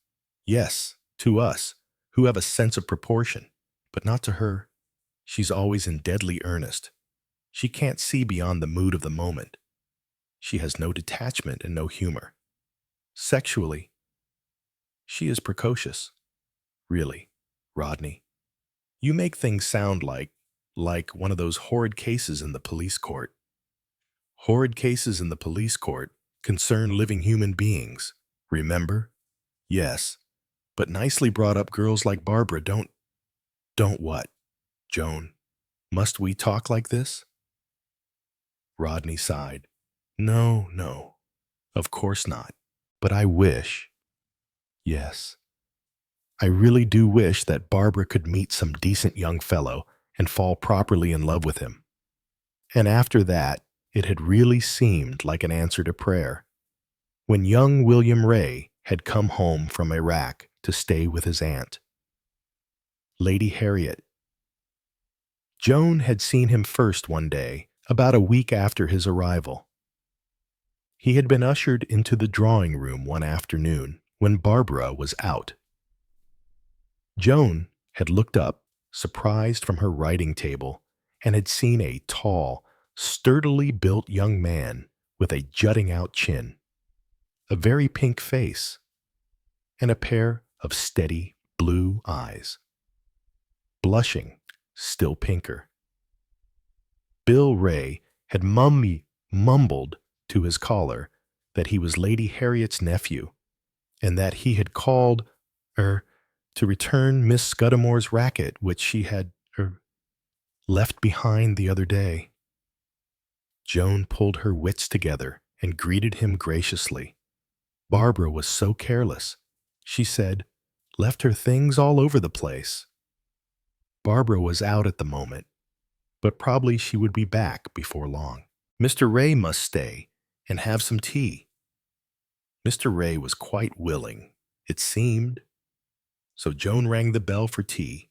Speaker 1: Yes, to us, who have a sense of proportion, but not to her. She's always in deadly earnest. She can't see beyond the mood of the moment. She has no detachment and no humor. Sexually, she is precocious. Really, Rodney, you make things sound like one of those horrid cases in the police court. Horrid cases in the police court concern living human beings, remember? Yes, but nicely brought up girls like Barbara don't what, Joan? Must we talk like this?" Rodney sighed. "No, no, of course not. But I wish Yes, I really do wish that Barbara could meet some decent young fellow and fall properly in love with him. And after that, it had really seemed like an answer to prayer. When young William Ray had come home from Iraq to stay with his aunt, Lady Harriet. Joan had seen him first one day, about a week after his arrival. He had been ushered into the drawing room one afternoon when Barbara was out. Joan had looked up, surprised from her writing table, and had seen a tall, sturdily built young man with a jutting out chin, a very pink face, and a pair of steady blue eyes, blushing still pinker. Bill Ray had mumbled to his caller that he was Lady Harriet's nephew, and that he had called to return Miss Scudamore's racket, which she had left behind the other day. Joan pulled her wits together and greeted him graciously. Barbara was so careless, she said, left her things all over the place. Barbara was out at the moment, but probably she would be back before long. Mr. Ray must stay and have some tea. Mr. Ray was quite willing, it seemed. So Joan rang the bell for tea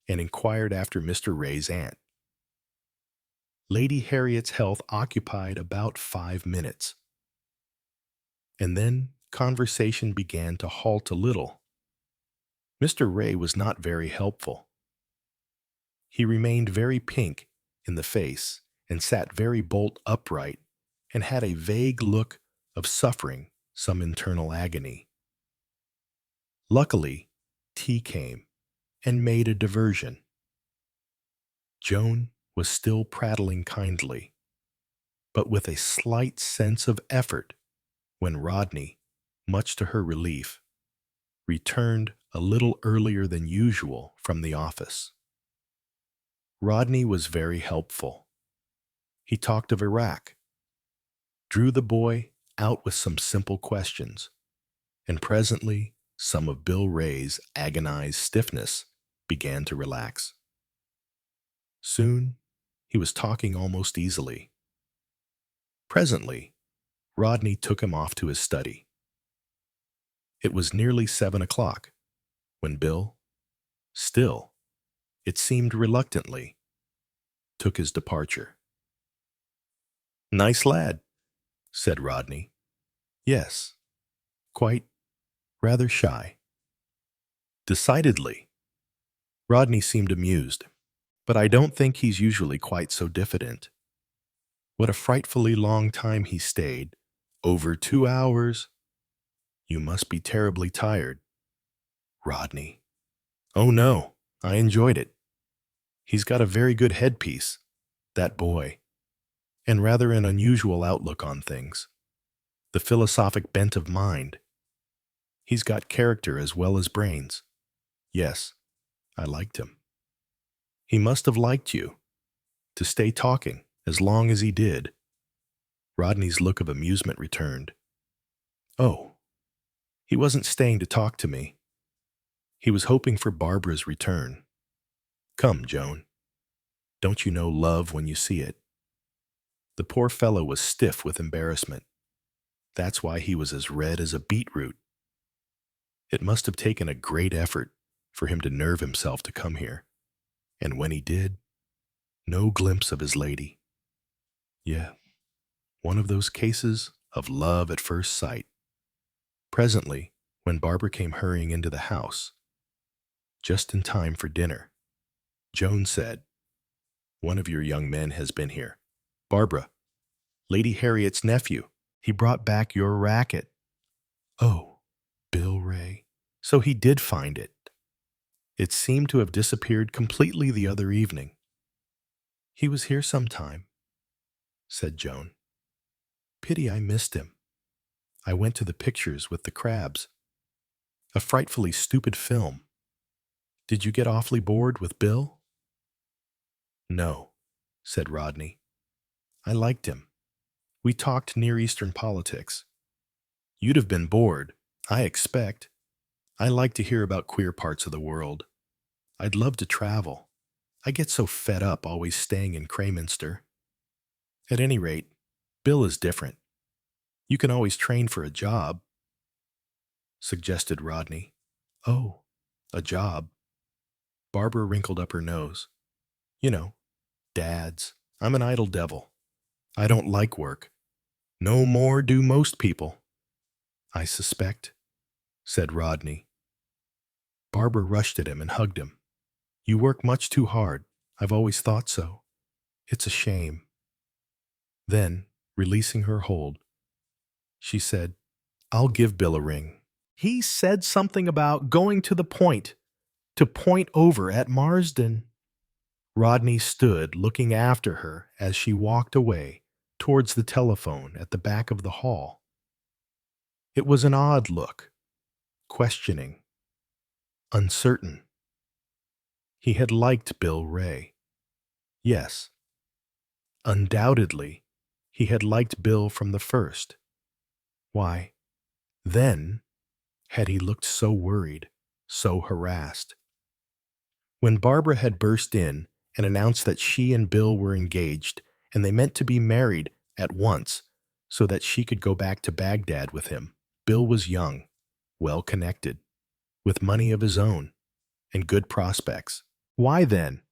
Speaker 1: and inquired after Mr. Ray's aunt. Lady Harriet's health occupied about 5 minutes, and then conversation began to halt a little. Mr. Ray was not very helpful. He remained very pink in the face and sat very bolt upright and had a vague look of suffering some internal agony. Luckily, tea came and made a diversion. Joan was still prattling kindly, but with a slight sense of effort, when Rodney, much to her relief, returned a little earlier than usual from the office. Rodney was very helpful. He talked of Iraq, drew the boy out with some simple questions, and presently some of Bill Ray's agonized stiffness began to relax. Soon, he was talking almost easily. Presently, Rodney took him off to his study. It was nearly 7 o'clock when Bill, still, it seemed reluctantly, took his departure. "Nice lad," said Rodney. "Yes, quite, rather shy." "Decidedly." Rodney seemed amused, "but I don't think he's usually quite so diffident. What a frightfully long time he stayed. Over 2 hours. You must be terribly tired." "Rodney." "Oh no, I enjoyed it. He's got a very good headpiece, that boy, and rather an unusual outlook on things. The philosophic bent of mind. He's got character as well as brains. Yes, I liked him." "He must have liked you, to stay talking as long as he did." Rodney's look of amusement returned. "Oh, he wasn't staying to talk to me. He was hoping for Barbara's return. Come, Joan. Don't you know love when you see it?" The poor fellow was stiff with embarrassment. That's why he was as red as a beetroot. It must have taken a great effort for him to nerve himself to come here. And when he did, no glimpse of his lady. Yeah, one of those cases of love at first sight. Presently, when Barbara came hurrying into the house, just in time for dinner, Joan said, "One of your young men has been here. Barbara, Lady Harriet's nephew. He brought back your racket." "Oh, Bill Ray. So he did find it. It seemed to have disappeared completely the other evening." "He was here sometime," said Joan. "Pity I missed him. I went to the pictures with the crabs. A frightfully stupid film. Did you get awfully bored with Bill?" "No," said Rodney. "I liked him. We talked Near Eastern politics. You'd have been bored, I expect. I like to hear about queer parts of the world. I'd love to travel. I get so fed up always staying in Crayminster. At any rate, Bill is different. You can always train for a job, suggested Rodney. Oh, a job. Barbara wrinkled up her nose. You know, dads. I'm an idle devil. I don't like work. No more do most people. I suspect, said Rodney. Barbara rushed at him and hugged him. You work much too hard. I've always thought so. It's a shame. Then, releasing her hold, she said, I'll give Bill a ring. He said something about going to point over at Marsden. Rodney stood looking after her as she walked away towards the telephone at the back of the hall. It was an odd look, questioning, uncertain. He had liked Bill Ray. Yes, undoubtedly, he had liked Bill from the first. Why, then, had he looked so worried, so harassed? When Barbara had burst in and announced that she and Bill were engaged and they meant to be married at once so that she could go back to Baghdad with him, Bill was young, well-connected, with money of his own, and good prospects. Why, then,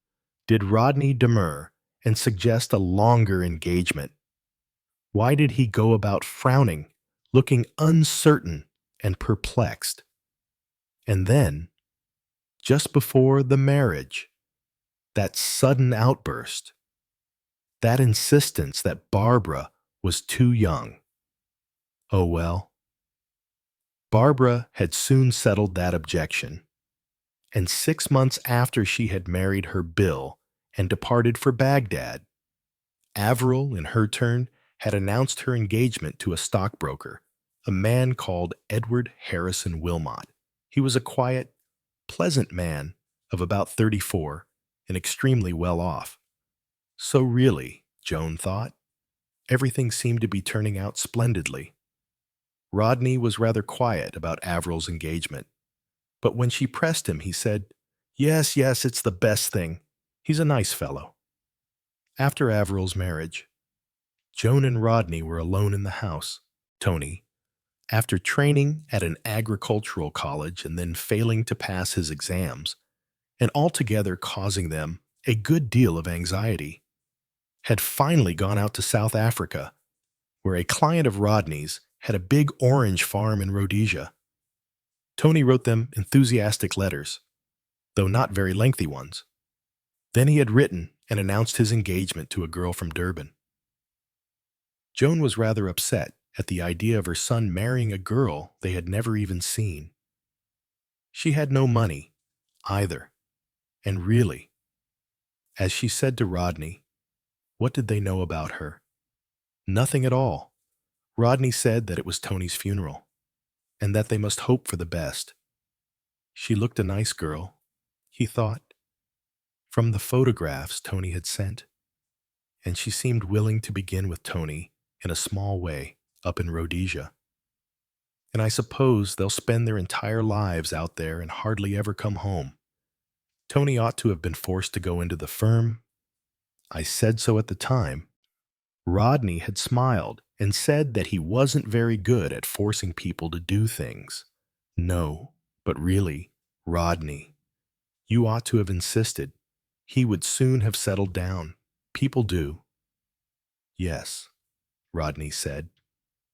Speaker 1: did Rodney demur and suggest a longer engagement? Why did he go about frowning, looking uncertain and perplexed? And then, just before the marriage, that sudden outburst, that insistence that Barbara was too young. Oh well. Barbara had soon settled that objection, and 6 months after she had married her Bill and departed for Baghdad, Averill, in her turn, had announced her engagement to a stockbroker, a man called Edward Harrison Wilmot. He was a quiet, pleasant man of about 34 and extremely well off. So really, Joan thought, everything seemed to be turning out splendidly. Rodney was rather quiet about Averill's engagement, but when she pressed him, he said, Yes, it's the best thing. He's a nice fellow. After Averill's marriage, Joan and Rodney were alone in the house. Tony, after training at an agricultural college and then failing to pass his exams, and altogether causing them a good deal of anxiety, had finally gone out to South Africa, where a client of Rodney's had a big orange farm in Rhodesia. Tony wrote them enthusiastic letters, though not very lengthy ones. Then he had written and announced his engagement to a girl from Durban. Joan was rather upset at the idea of her son marrying a girl they had never even seen. She had no money, either, and really, as she said to Rodney, what did they know about her? Nothing at all. Rodney said that it was Tony's funeral, and that they must hope for the best. She looked a nice girl, he thought, from the photographs Tony had sent, and she seemed willing to begin with Tony in a small way up in Rhodesia. And I suppose they'll spend their entire lives out there and hardly ever come home. Tony ought to have been forced to go into the firm. I said so at the time. Rodney had smiled and said that he wasn't very good at forcing people to do things. No, but really, Rodney, you ought to have insisted. He would soon have settled down. People do. Yes, Rodney said.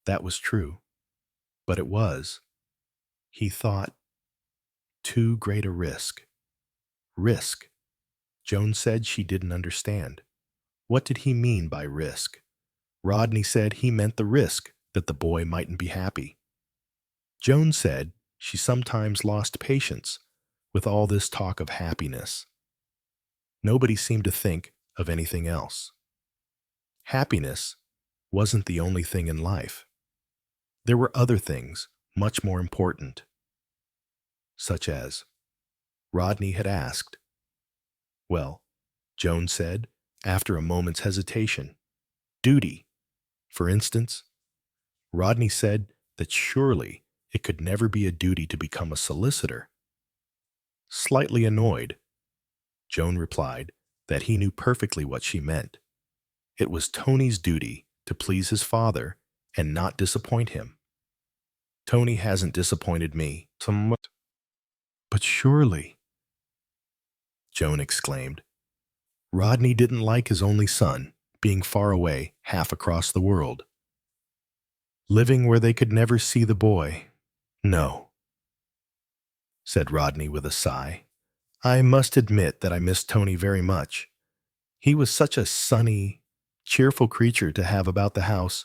Speaker 1: That was true. But it was, he thought, too great a risk. Risk. Joan said she didn't understand. What did he mean by risk? Rodney said he meant the risk that the boy mightn't be happy. Joan said she sometimes lost patience with all this talk of happiness. Nobody seemed to think of anything else. Happiness wasn't the only thing in life. There were other things much more important, such as, Rodney had asked. Well, Joan said, after a moment's hesitation, duty, for instance. Rodney said that surely it could never be a duty to become a solicitor. Slightly annoyed, Joan replied that he knew perfectly what she meant. It was Tony's duty to please his father and not disappoint him. Tony hasn't disappointed me somewhat. But surely, Joan exclaimed, Rodney didn't like his only son being far away half across the world, living where they could never see the boy. No, said Rodney with a sigh. I must admit that I miss Tony very much. He was such a sunny, cheerful creature to have about the house.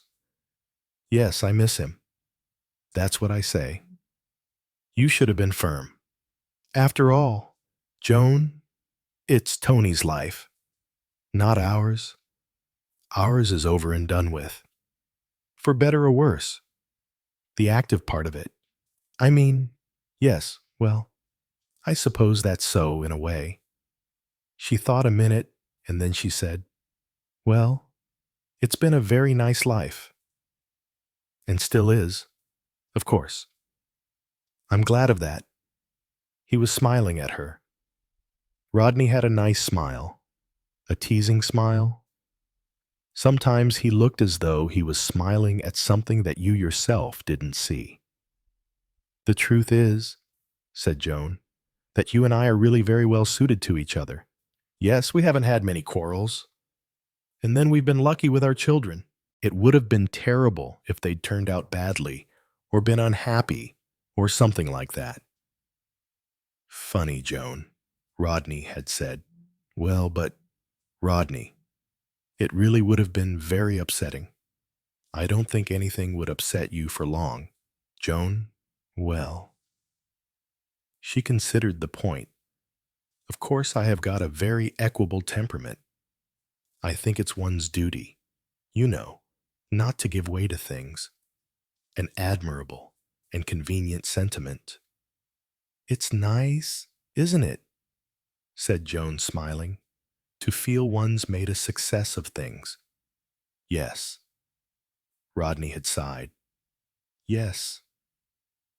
Speaker 1: Yes, I miss him. That's what I say. You should have been firm. After all, Joan, it's Tony's life, not ours. Ours is over and done with. For better or worse. The active part of it. I mean, yes, well, I suppose that's so in a way. She thought a minute, and then she said, Well, it's been a very nice life. And still is, of course. I'm glad of that. He was smiling at her. Rodney had a nice smile, a teasing smile. Sometimes he looked as though he was smiling at something that you yourself didn't see. The truth is, said Joan, that you and I are really very well suited to each other. Yes, we haven't had many quarrels. And then we've been lucky with our children. It would have been terrible if they'd turned out badly, or been unhappy, or something like that. Funny, Joan, Rodney had said. Well, but, Rodney, it really would have been very upsetting. I don't think anything would upset you for long. Joan, well. She considered the point. Of course, I have got a very equable temperament. I think it's one's duty, you know, not to give way to things. An admirable and convenient sentiment. It's nice, isn't it? Said Joan, smiling, to feel one's made a success of things. Yes. Rodney had sighed. Yes.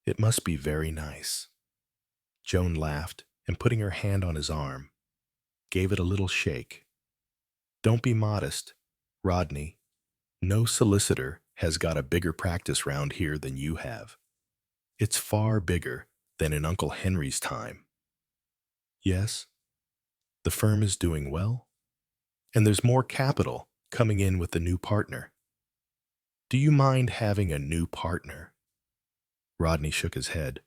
Speaker 1: It must be very nice. Joan laughed and, putting her hand on his arm, gave it a little shake. Don't be modest, Rodney. No solicitor has got a bigger practice round here than you have. It's far bigger than in Uncle Henry's time. Yes, the firm is doing well, and there's more capital coming in with the new partner. Do you mind having a new partner? Rodney shook his head.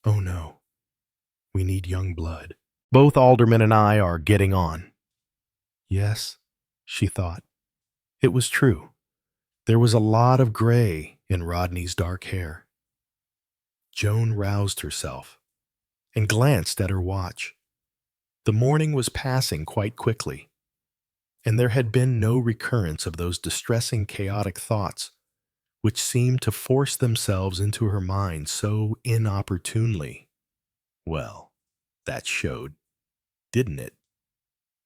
Speaker 1: Oh no, we need young blood. Both aldermen and I are getting on. Yes, she thought. It was true. There was a lot of gray in Rodney's dark hair. Joan roused herself and glanced at her watch. The morning was passing quite quickly, and there had been no recurrence of those distressing, chaotic thoughts which seemed to force themselves into her mind so inopportunely. Well, that showed, didn't it?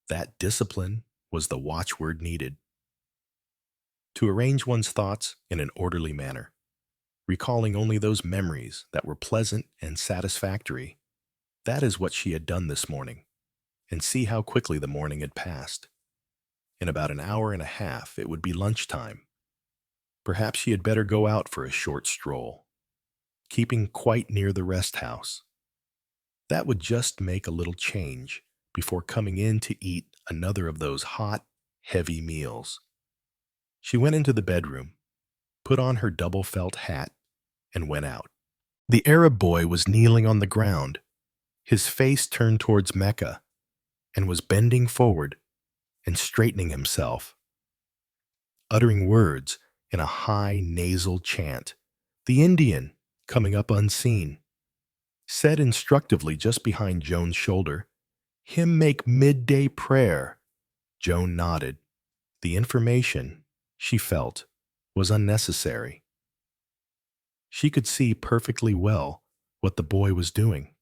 Speaker 1: That discipline was the watchword needed. To arrange one's thoughts in an orderly manner, recalling only those memories that were pleasant and satisfactory, that is what she had done this morning, and see how quickly the morning had passed. In about an hour and a half it would be lunchtime. Perhaps she had better go out for a short stroll, keeping quite near the rest house. That would just make a little change before coming in to eat another of those hot, heavy meals. She went into the bedroom, put on her double felt hat, and went out. The Arab boy was kneeling on the ground, his face turned towards Mecca, and was bending forward and straightening himself, uttering words in a high nasal chant. The Indian, coming up unseen, said instructively just behind Joan's shoulder, "Him make midday prayer." Joan nodded. The information, she felt, was unnecessary. She could see perfectly well what the boy was doing.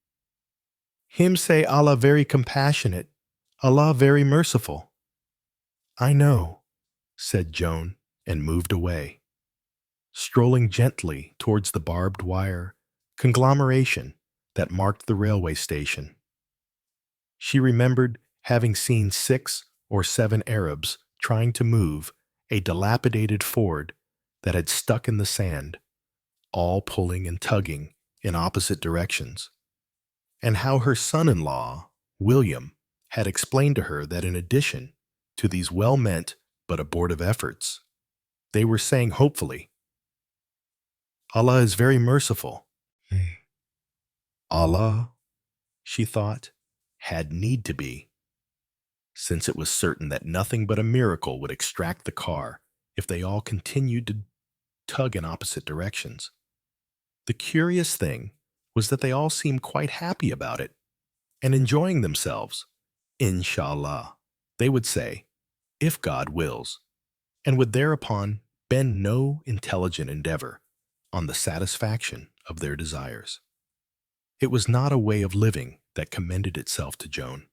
Speaker 1: "Him say Allah very compassionate, Allah very merciful." "I know," said Joan, and moved away. strolling gently towards the barbed wire conglomeration that marked the railway station. She remembered having seen 6 or 7 Arabs trying to move a dilapidated Ford that had stuck in the sand, all pulling and tugging in opposite directions, and how her son-in-law, William, had explained to her that in addition to these well-meant but abortive efforts, they were saying hopefully, Allah is very merciful. Allah, she thought, had need to be, since it was certain that nothing but a miracle would extract the car if they all continued to tug in opposite directions. The curious thing was that they all seemed quite happy about it and enjoying themselves. Inshallah, they would say, if God wills, and would thereupon bend no intelligent endeavor on the satisfaction of their desires. It was not a way of living that commended itself to Joan.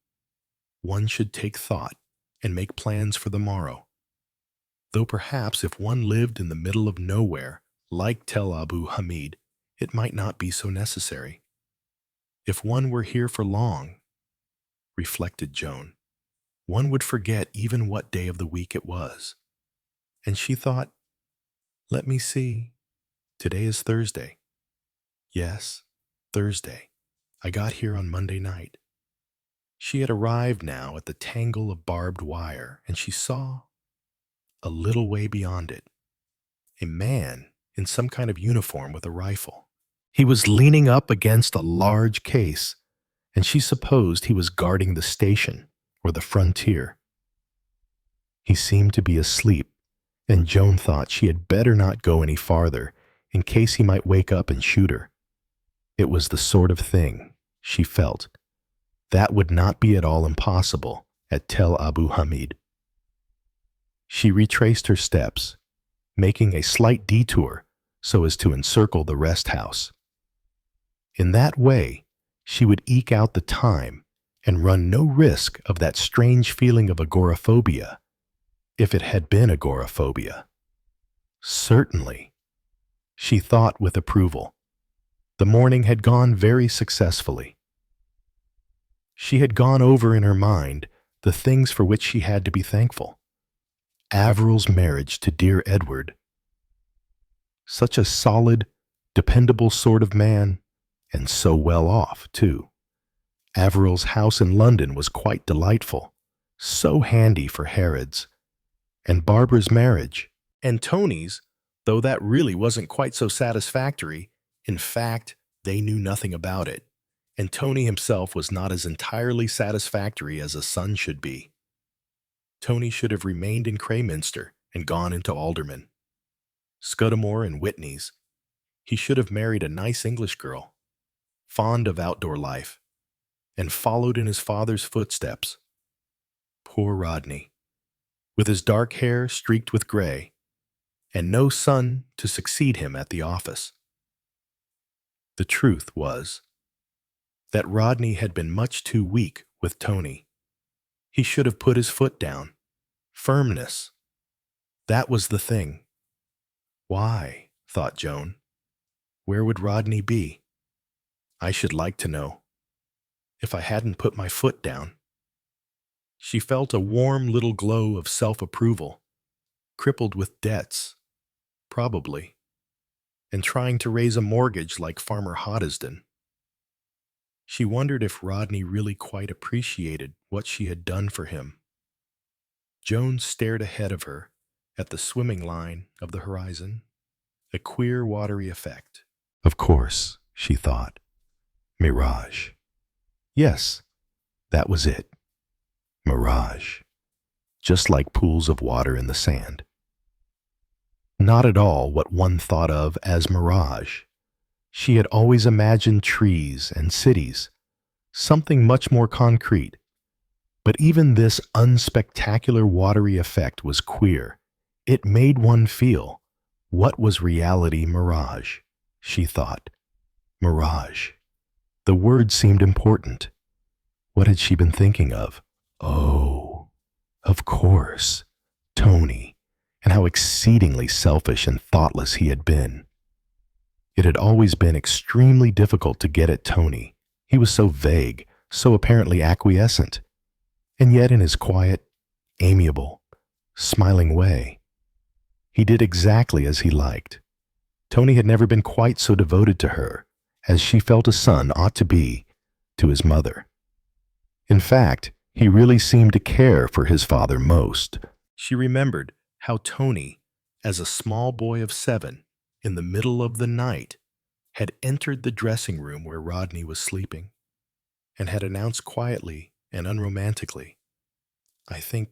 Speaker 1: One should take thought and make plans for the morrow. Though perhaps if one lived in the middle of nowhere, like Tel Abu Hamid, it might not be so necessary. If one were here for long, reflected Joan, one would forget even what day of the week it was. And she thought, let me see, today is Thursday. Yes, Thursday. I got here on Monday night. She had arrived now at the tangle of barbed wire, and she saw, a little way beyond it, a man in some kind of uniform with a rifle. He was leaning up against a large case, and she supposed he was guarding the station or the frontier. He seemed to be asleep, and Joan thought she had better not go any farther in case he might wake up and shoot her. It was the sort of thing, she felt, that would not be at all impossible at Tel Abu Hamid. She retraced her steps, making a slight detour so as to encircle the rest house. In that way, she would eke out the time and run no risk of that strange feeling of agoraphobia, if it had been agoraphobia. Certainly, she thought with approval. The morning had gone very successfully. She had gone over in her mind the things for which she had to be thankful. Averil's marriage to dear Edward. Such a solid, dependable sort of man, and so well off, too. Averil's house in London was quite delightful, so handy for Harrods. And Barbara's marriage, and Tony's, though that really wasn't quite so satisfactory. In fact, they knew nothing about it, and Tony himself was not as entirely satisfactory as a son should be. Tony should have remained in Crayminster and gone into Alderman. Scudamore and Whitney's. He should have married a nice English girl, fond of outdoor life, and followed in his father's footsteps. Poor Rodney, with his dark hair streaked with gray, and no son to succeed him at the office. The truth was that Rodney had been much too weak with Tony. He should have put his foot down. Firmness. That was the thing. Why, thought Joan. Where would Rodney be? I should like to know. If I hadn't put my foot down. She felt a warm little glow of self-approval, crippled with debts, probably, and trying to raise a mortgage like Farmer Hoddesdon. She wondered if Rodney really quite appreciated what she had done for him. Joan stared ahead of her at the swimming line of the horizon, a queer watery effect. Of course, she thought. Mirage. Yes, that was it. Mirage. Just like pools of water in the sand. Not at all what one thought of as mirage. She had always imagined trees and cities, something much more concrete. But even this unspectacular watery effect was queer. It made one feel, what was reality mirage? She thought. Mirage. The word seemed important. What had she been thinking of? Oh, of course, Tony. and how exceedingly selfish and thoughtless he had been. It had always been extremely difficult to get at Tony. He was so vague, so apparently acquiescent, and yet in his quiet, amiable, smiling way, he did exactly as he liked. Tony had never been quite so devoted to her as she felt a son ought to be to his mother. In fact, he really seemed to care for his father most. She remembered how Tony, as a small boy of 7, in the middle of the night, had entered the dressing room where Rodney was sleeping and had announced quietly and unromantically, "I think,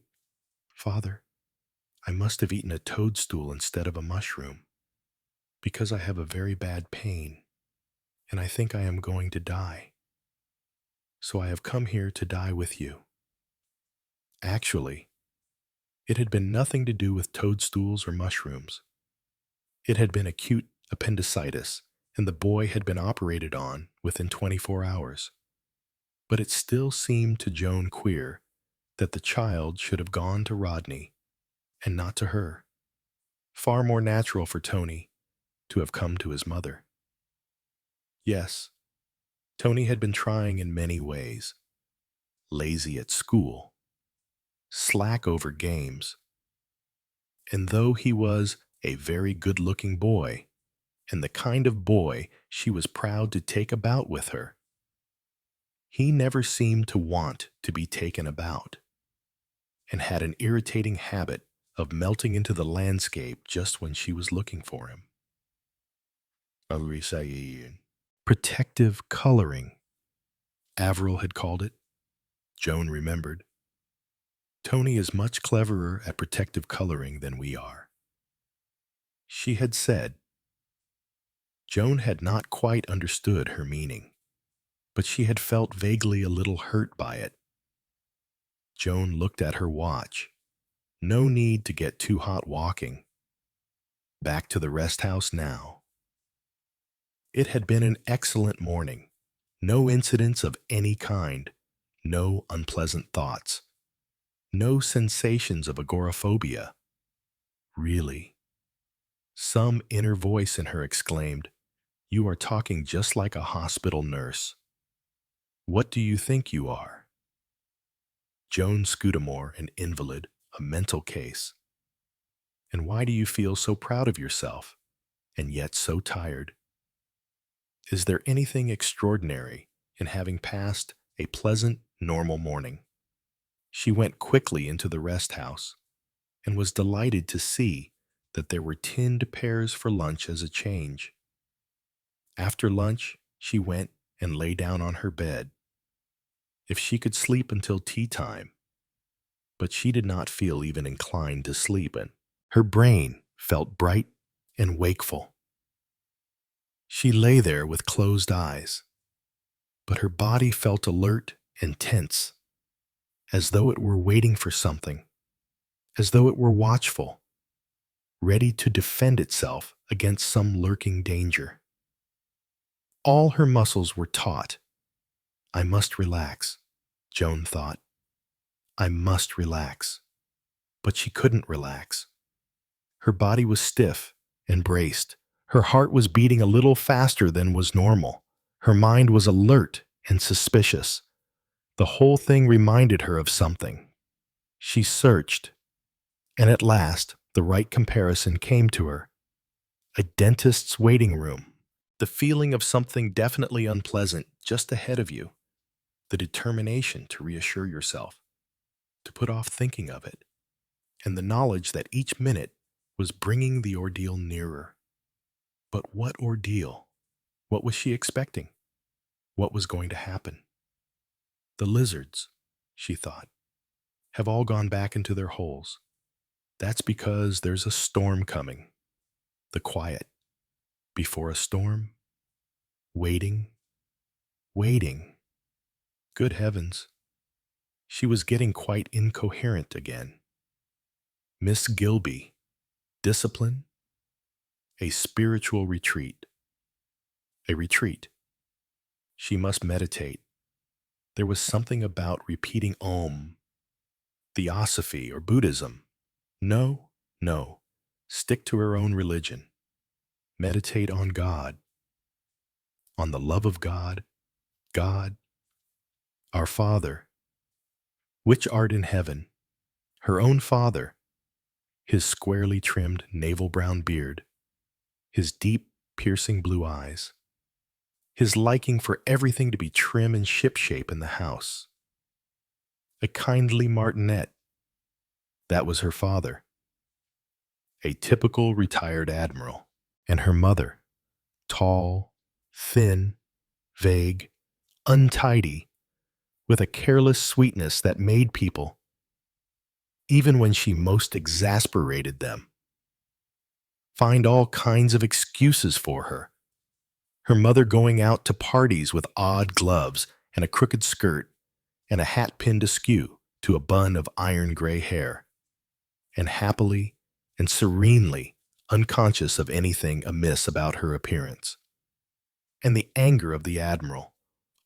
Speaker 1: Father, I must have eaten a toadstool instead of a mushroom, because I have a very bad pain, and I think I am going to die. So I have come here to die with you." Actually, it had been nothing to do with toadstools or mushrooms. It had been acute appendicitis, and the boy had been operated on within 24 hours. But it still seemed to Joan queer that the child should have gone to Rodney and not to her. Far more natural for Tony to have come to his mother. Yes, Tony had been trying in many ways. Lazy at school, slack over games, and though he was a very good-looking boy, and the kind of boy she was proud to take about with her, he never seemed to want to be taken about, and had an irritating habit of melting into the landscape just when she was looking for him. Protective coloring, Avril had called it. Joan remembered. Tony is much cleverer at protective coloring than we are, she had said. Joan had not quite understood her meaning, but she had felt vaguely a little hurt by it. Joan looked at her watch. No need to get too hot walking. Back to the rest house now. It had been an excellent morning. No incidents of any kind. No unpleasant thoughts. No sensations of agoraphobia. Really. Some inner voice in her exclaimed, "You are talking just like a hospital nurse. What do you think you are?" Joan Scudamore, an invalid, a mental case. And why do you feel so proud of yourself, and yet so tired? Is there anything extraordinary in having passed a pleasant, normal morning? She went quickly into the rest house and was delighted to see that there were tinned pears for lunch as a change. After lunch, she went and lay down on her bed. If she could sleep until tea time, but she did not feel even inclined to sleep, and her brain felt bright and wakeful. She lay there with closed eyes, but her body felt alert and tense, as though it were waiting for something, as though it were watchful, ready to defend itself against some lurking danger. All her muscles were taut. I must relax, Joan thought. I must relax. But she couldn't relax. Her body was stiff and braced. Her heart was beating a little faster than was normal. Her mind was alert and suspicious. The whole thing reminded her of something. She searched, and at last the right comparison came to her. A dentist's waiting room. The feeling of something definitely unpleasant just ahead of you. The determination to reassure yourself, to put off thinking of it, and the knowledge that each minute was bringing the ordeal nearer. But what ordeal? What was she expecting? What was going to happen? The lizards, she thought, have all gone back into their holes. That's because there's a storm coming. The quiet. Before a storm. Waiting. Waiting. Good heavens. She was getting quite incoherent again. Miss Gilby. Discipline. A spiritual retreat. A retreat. She must meditate. There was something about repeating Om, Theosophy, or Buddhism. No, No, stick to her own religion. Meditate on God, on the love of God, God, our Father, which art in heaven, her own Father, his squarely trimmed navel brown beard, his deep, piercing blue eyes, his liking for everything to be trim and shipshape in the house. A kindly martinet, that was her father, a typical retired admiral, and her mother, tall, thin, vague, untidy, with a careless sweetness that made people, even when she most exasperated them, find all kinds of excuses for her. Her mother going out to parties with odd gloves and a crooked skirt and a hat pinned askew to a bun of iron gray hair, and happily and serenely unconscious of anything amiss about her appearance. And the anger of the admiral,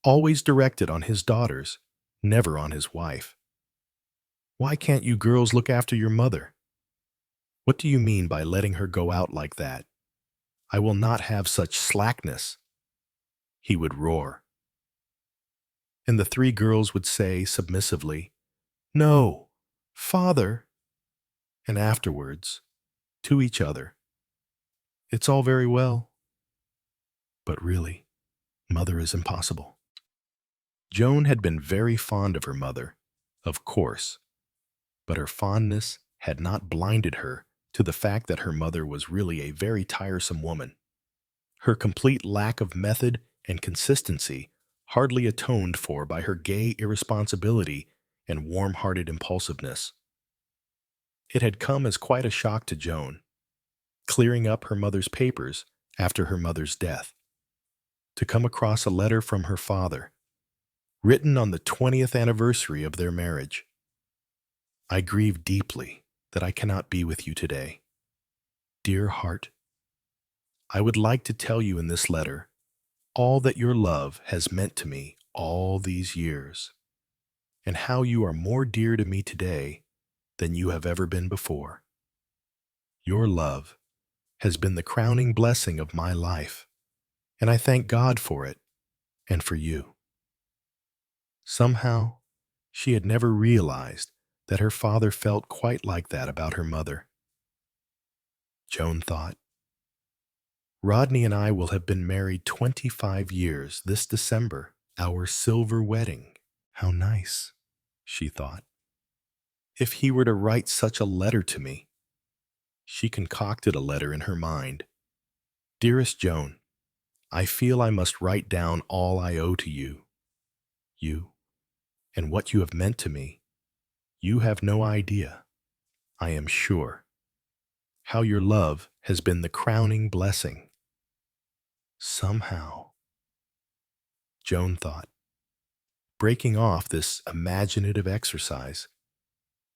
Speaker 1: always directed on his daughters, never on his wife. Why can't you girls look after your mother? What do you mean by letting her go out like that? I will not have such slackness, he would roar. And the three girls would say submissively, No, father, and afterwards, to each other, it's all very well, but really, mother is impossible. Joan had been very fond of her mother, of course, but her fondness had not blinded her to the fact that her mother was really a very tiresome woman. Her complete lack of method and consistency hardly atoned for by her gay irresponsibility and warm-hearted impulsiveness. It had come as quite a shock to Joan, clearing up her mother's papers after her mother's death, to come across a letter from her father, written on the 20th anniversary of their marriage. I grieve deeply that I cannot be with you today. Dear heart, I would like to tell you in this letter all that your love has meant to me all these years, and how you are more dear to me today than you have ever been before. Your love has been the crowning blessing of my life, and I thank God for it and for you. Somehow, she had never realized that her father felt quite like that about her mother. Joan thought, Rodney and I will have been married 25 years this December, our silver wedding. How nice, she thought. If he were to write such a letter to me. She concocted a letter in her mind. Dearest Joan, I feel I must write down all I owe to you, and what you have meant to me. You have no idea, I am sure, how your love has been the crowning blessing. Somehow, Joan thought, breaking off this imaginative exercise,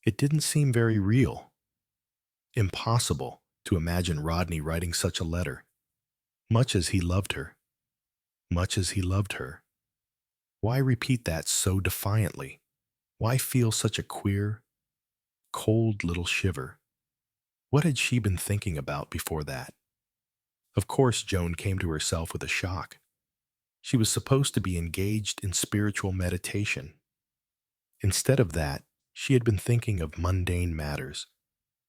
Speaker 1: it didn't seem very real. Impossible to imagine Rodney writing such a letter, much as he loved her. Much as he loved her. Why repeat that so defiantly? Why feel such a queer, cold little shiver? What had she been thinking about before that? Of course, Joan came to herself with a shock. She was supposed to be engaged in spiritual meditation. Instead of that, she had been thinking of mundane matters,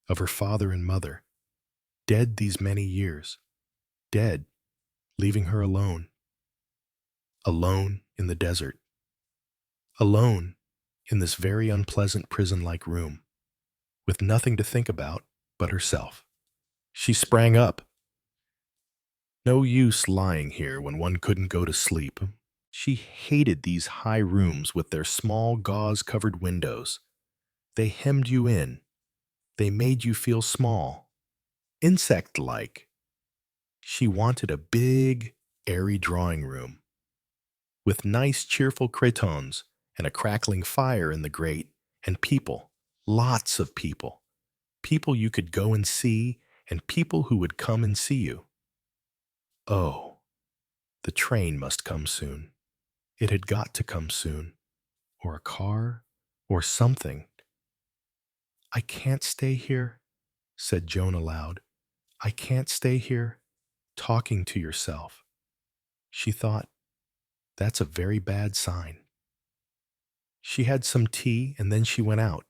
Speaker 1: of her father and mother, dead these many years, dead, leaving her alone. Alone in the desert. Alone in this very unpleasant prison-like room, with nothing to think about but herself. She sprang up. No use lying here when one couldn't go to sleep. She hated these high rooms with their small gauze-covered windows. They hemmed you in. They made you feel small, insect-like. She wanted a big, airy drawing room, with nice cheerful cretonnes and a crackling fire in the grate, and people, lots of people. People you could go and see, and people who would come and see you. Oh, the train must come soon. It had got to come soon. Or a car, or something. I can't stay here. said Joan aloud. I can't stay here talking to yourself. She thought, that's a very bad sign. She had some tea and then she went out.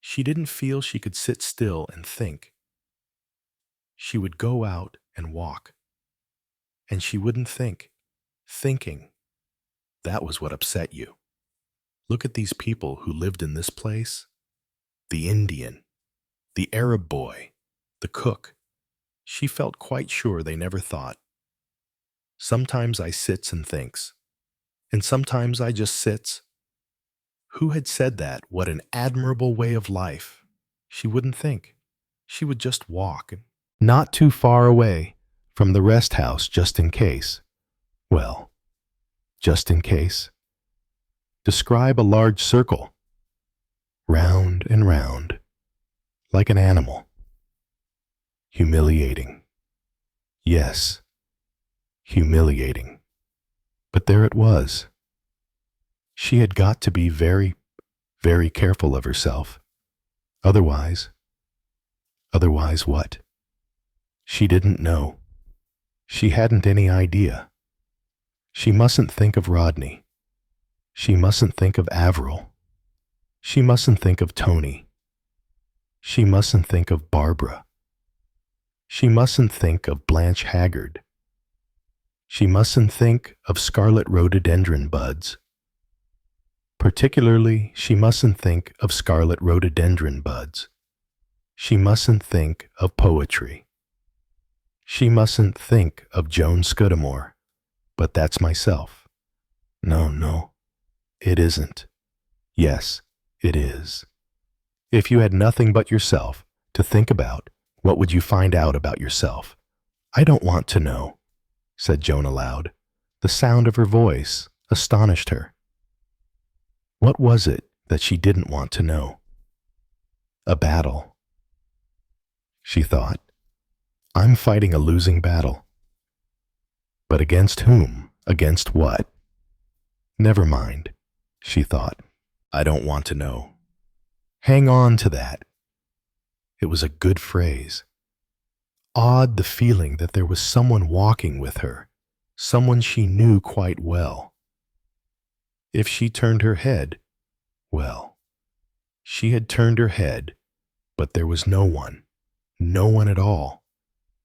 Speaker 1: She didn't feel she could sit still and think. She would go out and walk. And she wouldn't think. Thinking, that was what upset you. Look at these people who lived in this place. The Indian, the Arab boy, the cook. She felt quite sure they never thought. Sometimes I sits and thinks, and sometimes I just sits. Who had said that? What an admirable way of life. She wouldn't think. She would just walk, not too far away from the rest house just in case. Well, just in case. Describe a large circle, round and round, like an animal. Humiliating. Yes, humiliating. But there it was. She had got to be very, very careful of herself. Otherwise what? She didn't know. She hadn't any idea. She mustn't think of Rodney. She mustn't think of Avril. She mustn't think of Tony. She mustn't think of Barbara. She mustn't think of Blanche Haggard. She mustn't think of scarlet rhododendron buds. Particularly, she mustn't think of scarlet rhododendron buds. She mustn't think of poetry. She mustn't think of Joan Scudamore. But that's myself. No, it isn't. Yes, it is. If you had nothing but yourself to think about, what would you find out about yourself? I don't want to know, said Joan aloud. The sound of her voice astonished her. What was it that she didn't want to know? A battle. She thought, I'm fighting a losing battle. But against whom? Against what? Never mind, she thought. I don't want to know. Hang on to that. It was a good phrase. Odd the feeling that there was someone walking with her, someone she knew quite well. If she turned her head, well, she had turned her head, but there was no one at all.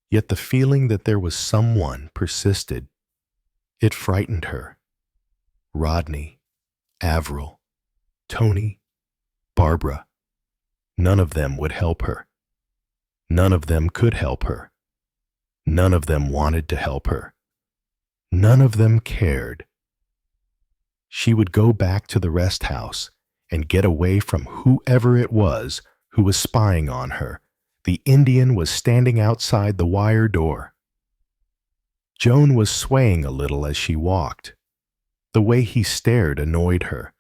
Speaker 1: Yet the feeling that there was someone persisted. It frightened her. Rodney, Avril, Tony, Barbara. None of them would help her. None of them could help her. None of them wanted to help her. None of them cared. She would go back to the rest house and get away from whoever it was who was spying on her. The Indian was standing outside the wire door. Joan was swaying a little as she walked. The way he stared annoyed her.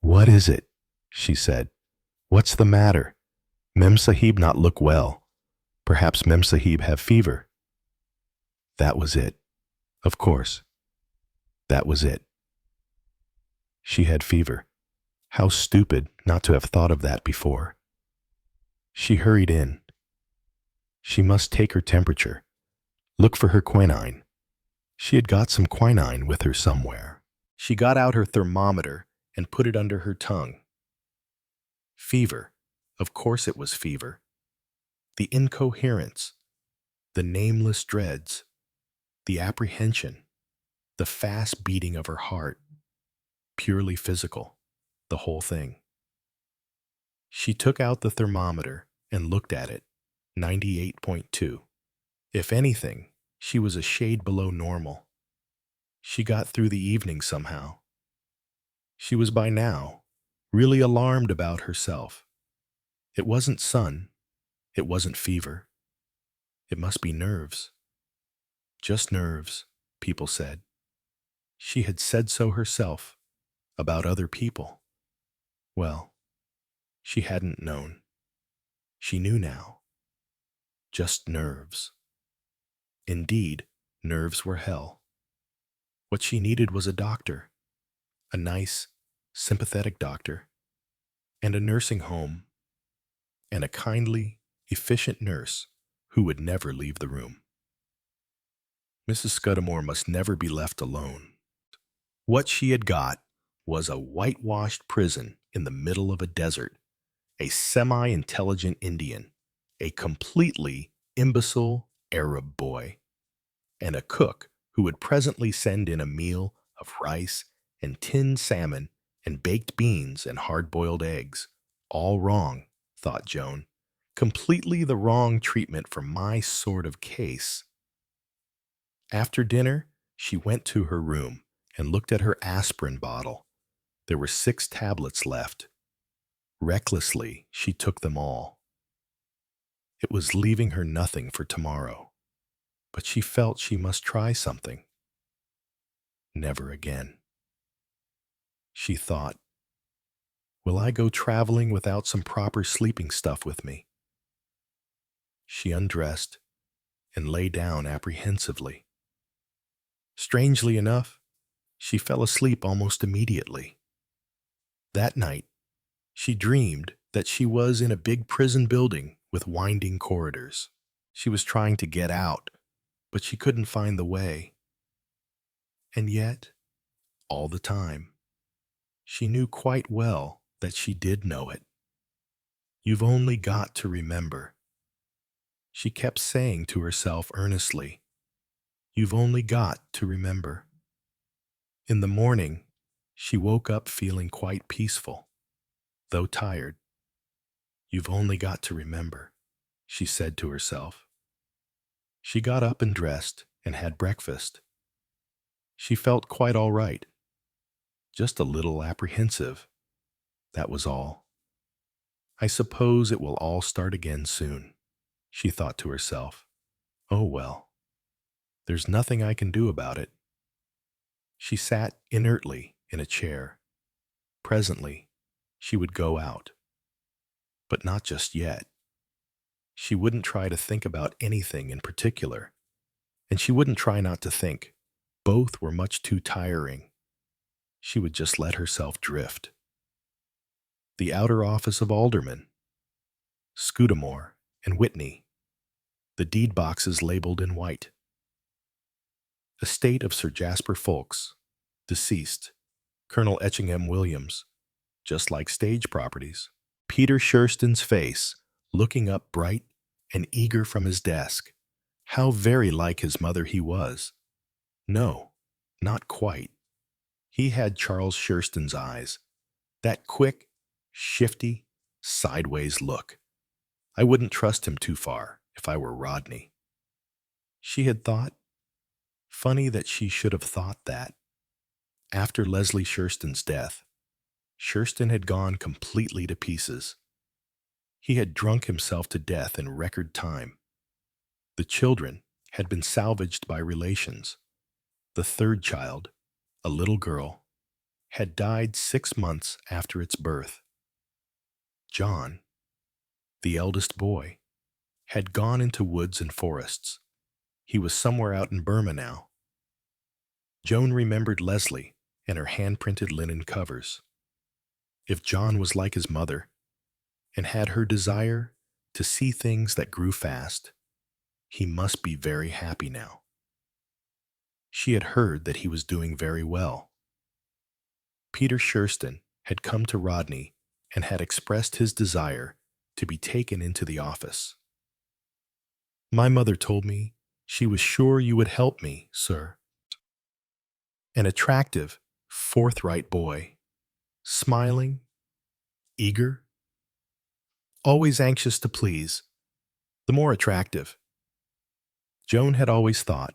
Speaker 1: What is it? She said. What's the matter? Mem Sahib not look well. Perhaps Mem Sahib have fever. That was it. Of course. That was it. She had fever. How stupid not to have thought of that before. She hurried in. She must take her temperature. Look for her quinine. She had got some quinine with her somewhere. She got out her thermometer and put it under her tongue. Fever. Of course it was fever. The incoherence, the nameless dreads, the apprehension, the fast beating of her heart. Purely physical, the whole thing. She took out the thermometer and looked at it, 98.2. If anything, she was a shade below normal. She got through the evening somehow. She was by now really alarmed about herself. It wasn't sun. It wasn't fever. It must be nerves. Just nerves, people said. She had said so herself about other people. Well, she hadn't known. She knew now. Just nerves. Indeed, nerves were hell. What she needed was a doctor, a nice, sympathetic doctor, and a nursing home, and a kindly, efficient nurse who would never leave the room. Mrs. Scudamore must never be left alone. What she had got was a whitewashed prison in the middle of a desert, a semi-intelligent Indian, a completely imbecile Arab boy, and a cook who would presently send in a meal of rice and tinned salmon and baked beans and hard-boiled eggs. All wrong, thought Joan. Completely the wrong treatment for my sort of case. After dinner, she went to her room and looked at her aspirin bottle. There were 6 tablets left. Recklessly, she took them all. It was leaving her nothing for tomorrow, but she felt she must try something. Never again. She thought, will I go traveling without some proper sleeping stuff with me? She undressed and lay down apprehensively. Strangely enough, she fell asleep almost immediately. That night, she dreamed that she was in a big prison building with winding corridors. She was trying to get out, but she couldn't find the way. And yet, all the time, she knew quite well that she did know it. You've only got to remember. She kept saying to herself earnestly, you've only got to remember. In the morning, she woke up feeling quite peaceful, though tired. You've only got to remember, she said to herself. She got up and dressed and had breakfast. She felt quite all right, just a little apprehensive. That was all. I suppose it will all start again soon, she thought to herself. Oh well, there's nothing I can do about it. She sat inertly in a chair. Presently, she would go out. But not just yet. She wouldn't try to think about anything in particular, and she wouldn't try not to think. Both were much too tiring. She would just let herself drift. The outer office of Alderman, Scudamore, and Whitney. The deed boxes labeled in white. Estate of Sir Jasper Folks, deceased. Colonel Etchingham Williams, just like stage properties. Peter Shurston's face, looking up bright and eager from his desk. How very like his mother he was. No, not quite. He had Charles Shurston's eyes, that quick, shifty, sideways look. I wouldn't trust him too far if I were Rodney. She had thought. Funny that she should have thought that. After Leslie Shurston's death, Shurston had gone completely to pieces. He had drunk himself to death in record time. The children had been salvaged by relations. The third child, a little girl, had died 6 months after its birth. John, the eldest boy, had gone into woods and forests. He was somewhere out in Burma now. Joan remembered Leslie and her hand-printed linen covers. If John was like his mother and had her desire to see things that grew fast, he must be very happy now. She had heard that he was doing very well. Peter Shurston had come to Rodney and had expressed his desire to be taken into the office. My mother told me she was sure you would help me, sir. An attractive, forthright boy, smiling, eager, always anxious to please, the more attractive. Joan had always thought,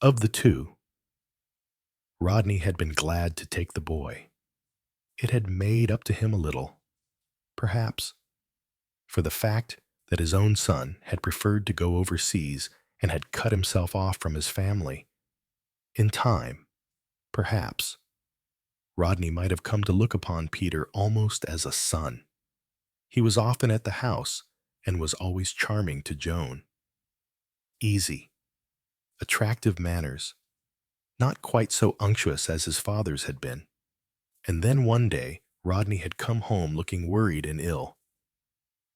Speaker 1: of the two, Rodney had been glad to take the boy. It had made up to him a little, perhaps, for the fact that his own son had preferred to go overseas and had cut himself off from his family. In time, perhaps, Rodney might have come to look upon Peter almost as a son. He was often at the house and was always charming to Joan. Easy, attractive manners, not quite so unctuous as his father's had been. And then one day, Rodney had come home looking worried and ill.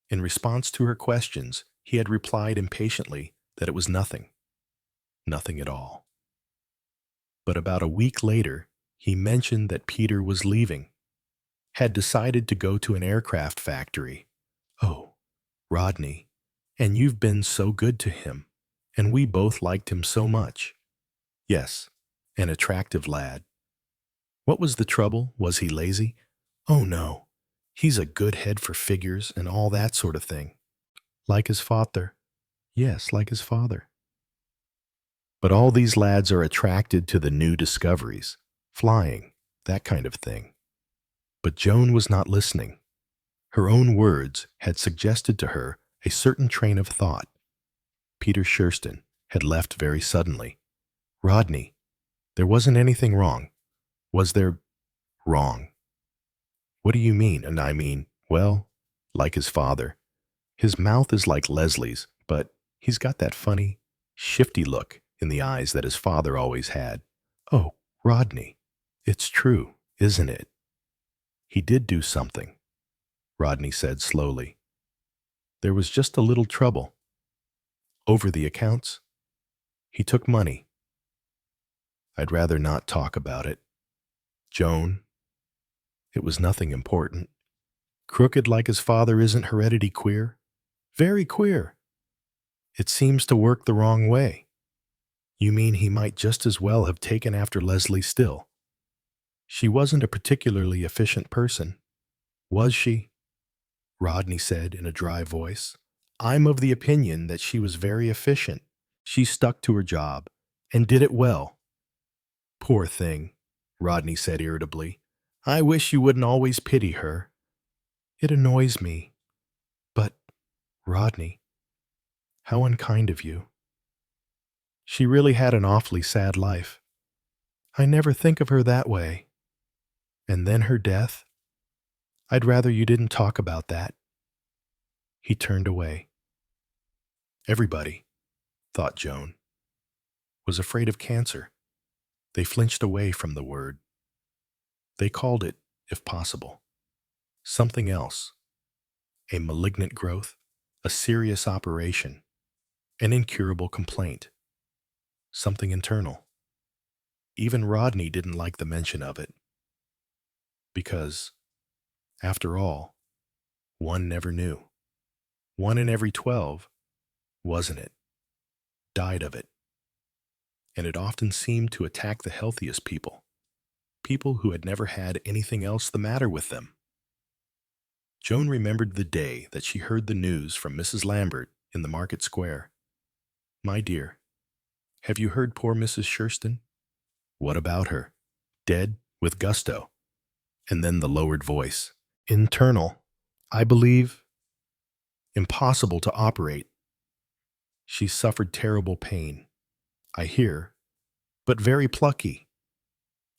Speaker 1: In response to her questions, he had replied impatiently that it was nothing, nothing at all. But about a week later, he mentioned that Peter was leaving, had decided to go to an aircraft factory. Oh, Rodney, and you've been so good to him, and we both liked him so much. Yes, an attractive lad. What was the trouble? Was he lazy? Oh no, he's a good head for figures and all that sort of thing. Like his father. Yes, like his father. But all these lads are attracted to the new discoveries, flying, that kind of thing. But Joan was not listening. Her own words had suggested to her a certain train of thought. Peter Shurston had left very suddenly. Rodney, there wasn't anything wrong. Was there? Wrong. What do you mean? And I mean, well, like his father. His mouth is like Leslie's, but he's got that funny, shifty look in the eyes that his father always had. Oh, Rodney, it's true, isn't it? He did do something, Rodney said slowly. There was just a little trouble. Over the accounts? He took money. I'd rather not talk about it. Joan, it was nothing important. Crooked like his father isn't heredity queer? Very queer. It seems to work the wrong way. You mean he might just as well have taken after Leslie Still? She wasn't a particularly efficient person, was she? Rodney said in a dry voice. I'm of the opinion that she was very efficient. She stuck to her job and did it well. Poor thing, Rodney said irritably. I wish you wouldn't always pity her. It annoys me. But, Rodney, how unkind of you. She really had an awfully sad life. I never think of her that way. And then her death? I'd rather you didn't talk about that. He turned away. Everybody, thought Joan, was afraid of cancer. They flinched away from the word. They called it, if possible, something else. A malignant growth, a serious operation, an incurable complaint, something internal. Even Rodney didn't like the mention of it. Because, after all, one never knew. 1 in every 12, wasn't it, died of it. And it often seemed to attack the healthiest people, people who had never had anything else the matter with them. Joan remembered the day that she heard the news from Mrs. Lambert in the market square. My dear, have you heard poor Mrs. Shurston? What about her? Dead with gusto. And then the lowered voice. Internal, I believe. Impossible to operate. She suffered terrible pain, I hear, but very plucky.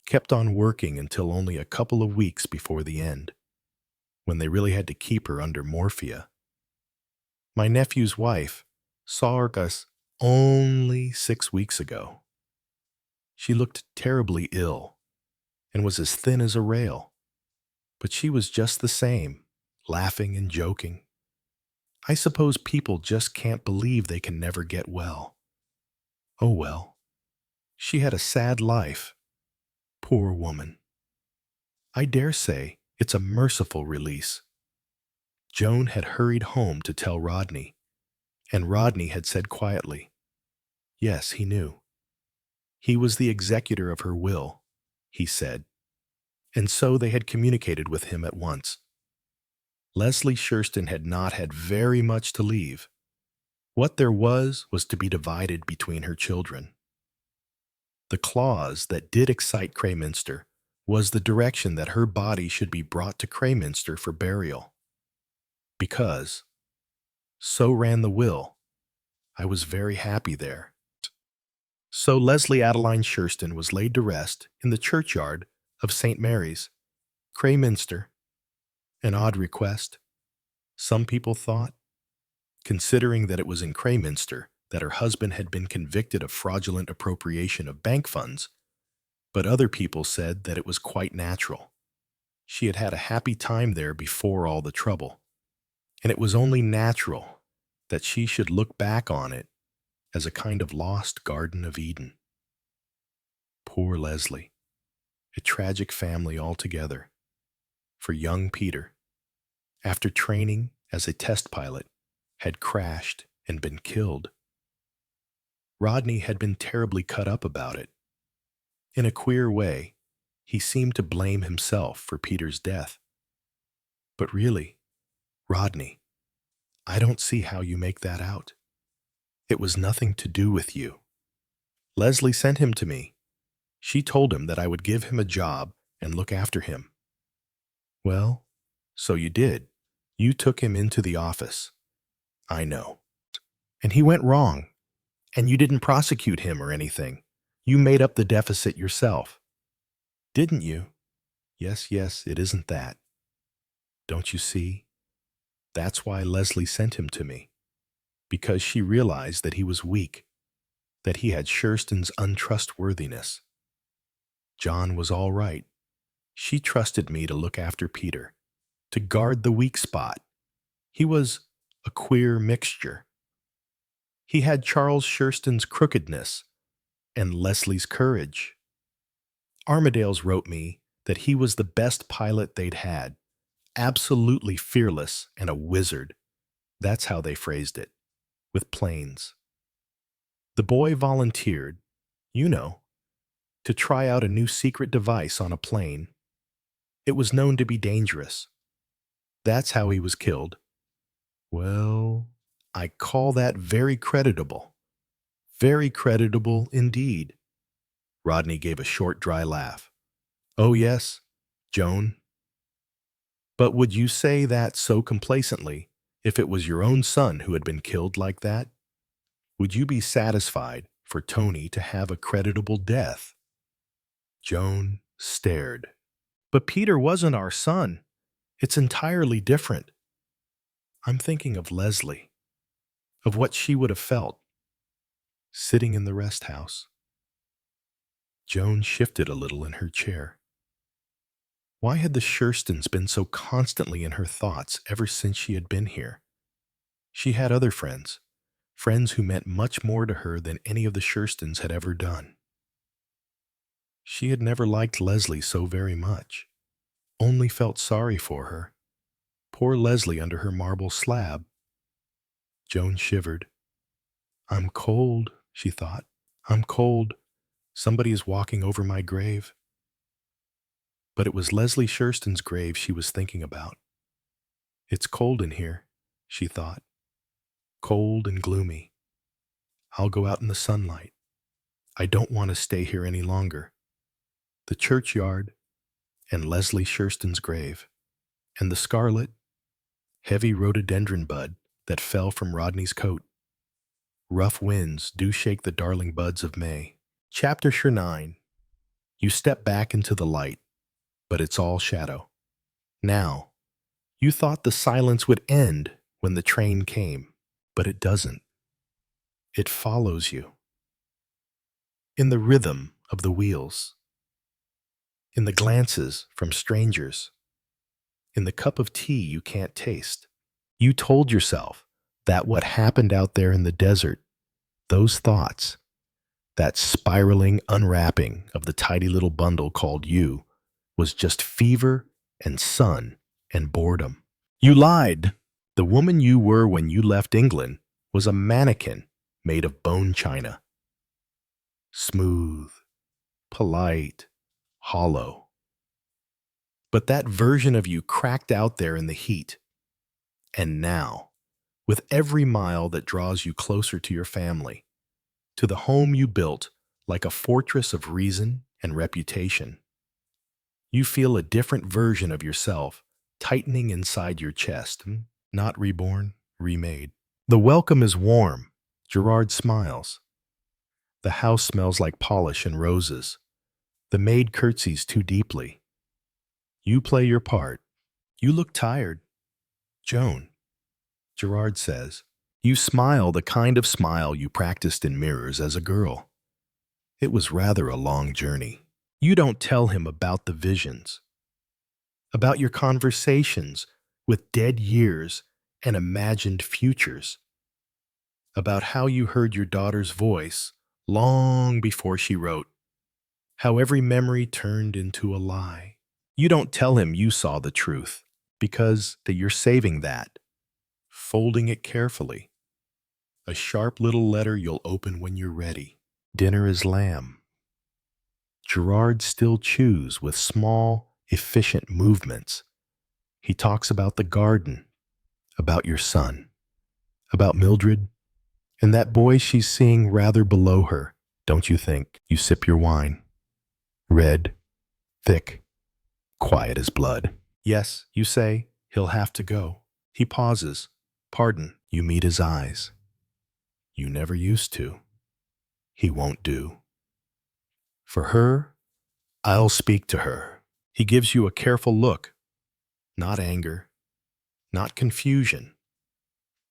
Speaker 1: Kept on working until only a couple of weeks before the end, when they really had to keep her under morphia. My nephew's wife saw us only 6 weeks ago. She looked terribly ill and was as thin as a rail, but she was just the same, laughing and joking. I suppose people just can't believe they can never get well. Oh well, she had a sad life. Poor woman. I dare say it's a merciful release. Joan had hurried home to tell Rodney, and Rodney had said quietly, yes, he knew. He was the executor of her will, he said, and so they had communicated with him at once. Leslie Shurston had not had very much to leave. What there was to be divided between her children. The clause that did excite Crayminster was the direction that her body should be brought to Crayminster for burial. Because, so ran the will, I was very happy there. So Leslie Adeline Shurston was laid to rest in the churchyard of St. Mary's, Crayminster. An odd request, some people thought, considering that it was in Crayminster that her husband had been convicted of fraudulent appropriation of bank funds, but other people said that it was quite natural. She had had a happy time there before all the trouble. and it was only natural that she should look back on it as a kind of lost Garden of Eden. Poor Leslie, a tragic family altogether. For young Peter, after training as a test pilot, had crashed and been killed. Rodney had been terribly cut up about it. In a queer way, he seemed to blame himself for Peter's death. But really, Rodney, I don't see how you make that out. It was nothing to do with you. Leslie sent him to me. She told him that I would give him a job and look after him. Well, so you did. You took him into the office. I know. And he went wrong. And you didn't prosecute him or anything. You made up the deficit yourself. Didn't you? Yes, it isn't that. Don't you see? That's why Leslie sent him to me. Because she realized that he was weak, that he had Shurston's untrustworthiness. John was all right. She trusted me to look after Peter, to guard the weak spot. He was a queer mixture. He had Charles Shurston's crookedness and Leslie's courage. Armadale's wrote me that he was the best pilot they'd had, absolutely fearless and a wizard. That's how they phrased it, with planes. The boy volunteered, to try out a new secret device on a plane. It was known to be dangerous. That's how he was killed. Well, I call that very creditable. Very creditable indeed. Rodney gave a short, dry laugh. Oh, yes, Joan. But would you say that so complacently if it was your own son who had been killed like that? Would you be satisfied for Tony to have a creditable death? Joan stared. But Peter wasn't our son. It's entirely different. I'm thinking of Leslie, of what she would have felt, sitting in the rest house. Joan shifted a little in her chair. Why had the Shurstons been so constantly in her thoughts ever since she had been here? She had other friends who meant much more to her than any of the Shurstons had ever done. She had never liked Leslie so very much, only felt sorry for her. Poor Leslie under her marble slab. Joan shivered. I'm cold, she thought. I'm cold. Somebody is walking over my grave. But it was Leslie Shurston's grave she was thinking about. It's cold in here, she thought. Cold and gloomy. I'll go out in the sunlight. I don't want to stay here any longer. The churchyard, and Leslie Shurston's grave, and the scarlet, heavy rhododendron bud that fell from Rodney's coat. Rough winds do shake the darling buds of May. Chapter 9. You step back into the light, but it's all shadow. Now, you thought the silence would end when the train came, but it doesn't. It follows you. In the rhythm of the wheels. In the glances from strangers. In the cup of tea you can't taste. You told yourself that what happened out there in the desert, those thoughts, that spiraling unwrapping of the tidy little bundle called you, was just fever and sun and boredom. You lied. The woman you were when you left England was a mannequin made of bone china. Smooth, polite, hollow. But that version of you cracked out there in the heat. And now, with every mile that draws you closer to your family, to the home you built like a fortress of reason and reputation, you feel a different version of yourself tightening inside your chest. Not reborn, remade. The welcome is warm. Gerard smiles. The house smells like polish and roses. The maid curtsies too deeply. You play your part. You look tired. Joan, Gerard says, you smile the kind of smile you practiced in mirrors as a girl. It was rather a long journey. You don't tell him about the visions, about your conversations with dead years and imagined futures, about how you heard your daughter's voice long before she wrote, how every memory turned into a lie. You don't tell him you saw the truth, because that you're saving that, folding it carefully. A sharp little letter you'll open when you're ready. Dinner is lamb. Gerard still chews with small, efficient movements. He talks about the garden, about your son, about Mildred, and that boy she's seeing rather below her, don't you think? You sip your wine. Red, thick, quiet as blood. Yes, you say, he'll have to go. He pauses. Pardon. You meet his eyes. You never used to. He won't do. For her, I'll speak to her. He gives you a careful look. Not anger, not confusion.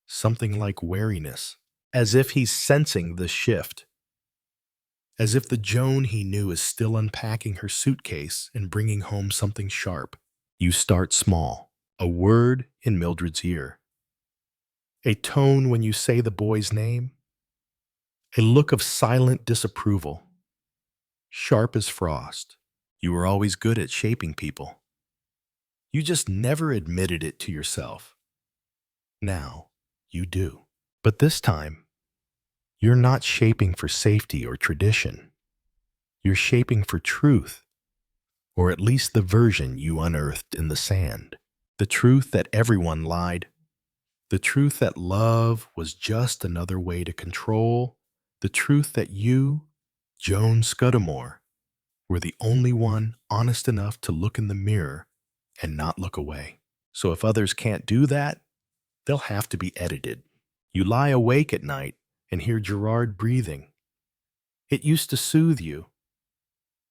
Speaker 1: Something like wariness, as if he's sensing the shift. As if the Joan he knew is still unpacking her suitcase and bringing home something sharp. You start small. A word in Mildred's ear. A tone when you say the boy's name. A look of silent disapproval. Sharp as frost. You were always good at shaping people. You just never admitted it to yourself. Now, you do. But this time, you're not shaping for safety or tradition. You're shaping for truth, or at least the version you unearthed in the sand. The truth that everyone lied. The truth that love was just another way to control. The truth that you, Joan Scudamore, were the only one honest enough to look in the mirror and not look away. So if others can't do that, they'll have to be edited. You lie awake at night and hear Gerard breathing. It used to soothe you.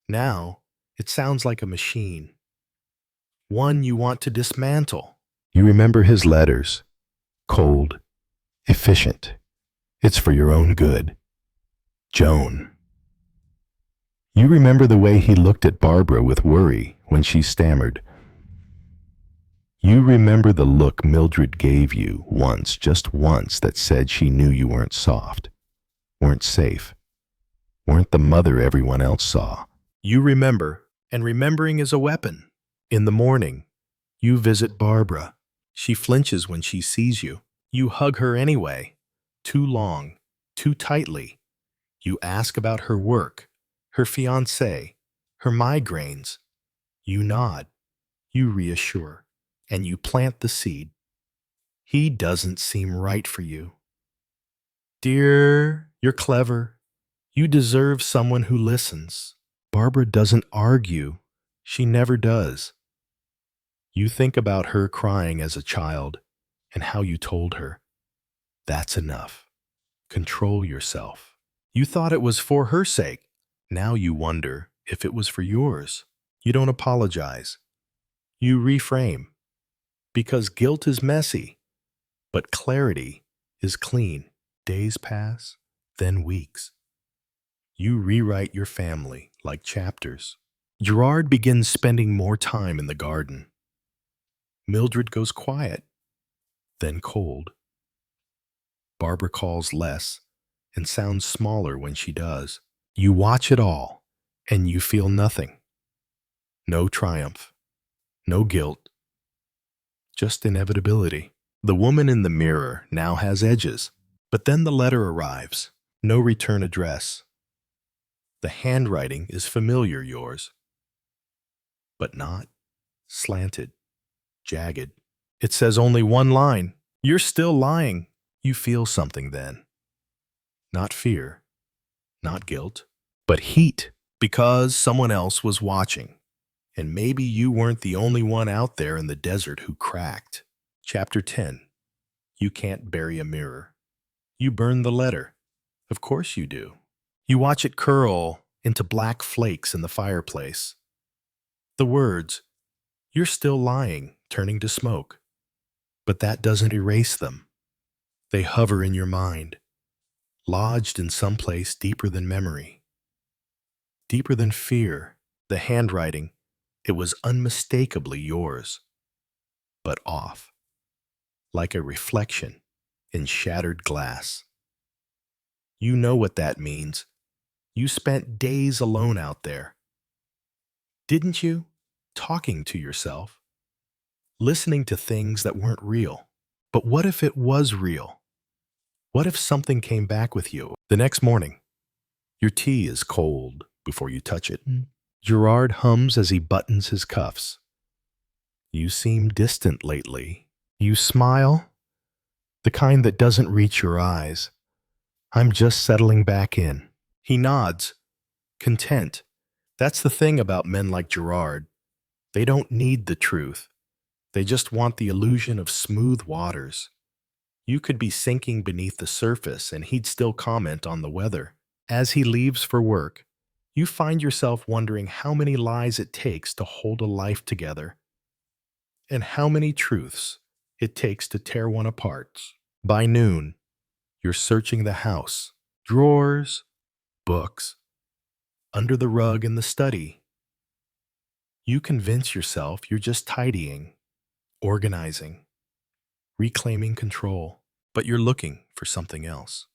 Speaker 1: Now, it sounds like a machine. One you want to dismantle. You remember his letters. Cold, efficient. It's for your own good. Joan. You remember the way he looked at Barbara with worry when she stammered. You remember the look Mildred gave you once, just once, that said she knew you weren't soft, weren't safe, weren't the mother everyone else saw. You remember, and remembering is a weapon. In the morning, you visit Barbara. She flinches when she sees you. You hug her anyway, too long, too tightly. You ask about her work, her fiancé, her migraines. You nod, you reassure, and you plant the seed. He doesn't seem right for you. Dear, you're clever. You deserve someone who listens. Barbara doesn't argue. She never does. You think about her crying as a child and how you told her. That's enough. Control yourself. You thought it was for her sake. Now you wonder if it was for yours. You don't apologize. You reframe. Because guilt is messy, but clarity is clean. Days pass, then weeks. You rewrite your family like chapters. Gerard begins spending more time in the garden. Mildred goes quiet, then cold. Barbara calls less and sounds smaller when she does. You watch it all, and you feel nothing. No triumph, no guilt, just inevitability. The woman in the mirror now has edges, but then the letter arrives. No return address. The handwriting is familiar, yours, but not slanted, jagged. It says only one line. You're still lying. You feel something then. Not fear, not guilt, but heat, because someone else was watching. And maybe you weren't the only one out there in the desert who cracked. Chapter 10. You can't bury a mirror. You burn the letter. Of course you do. You watch it curl into black flakes in the fireplace. The words, "You're still lying," turning to smoke. But that doesn't erase them. They hover in your mind, lodged in some place deeper than memory, deeper than fear. The handwriting, it was unmistakably yours, but off, like a reflection in shattered glass. You know what that means. You spent days alone out there. Didn't you? Talking to yourself, listening to things that weren't real. But what if it was real? What if something came back with you? The next morning, your tea is cold before you touch it. Gerard hums as he buttons his cuffs. You seem distant lately. You smile, the kind that doesn't reach your eyes. I'm just settling back in. He nods, content. That's the thing about men like Gerard. They don't need the truth. They just want the illusion of smooth waters. You could be sinking beneath the surface and he'd still comment on the weather. As he leaves for work, you find yourself wondering how many lies it takes to hold a life together, and how many truths it takes to tear one apart. By noon, you're searching the house, drawers, books, under the rug in the study. You convince yourself you're just tidying, organizing, reclaiming control, but you're looking for something else.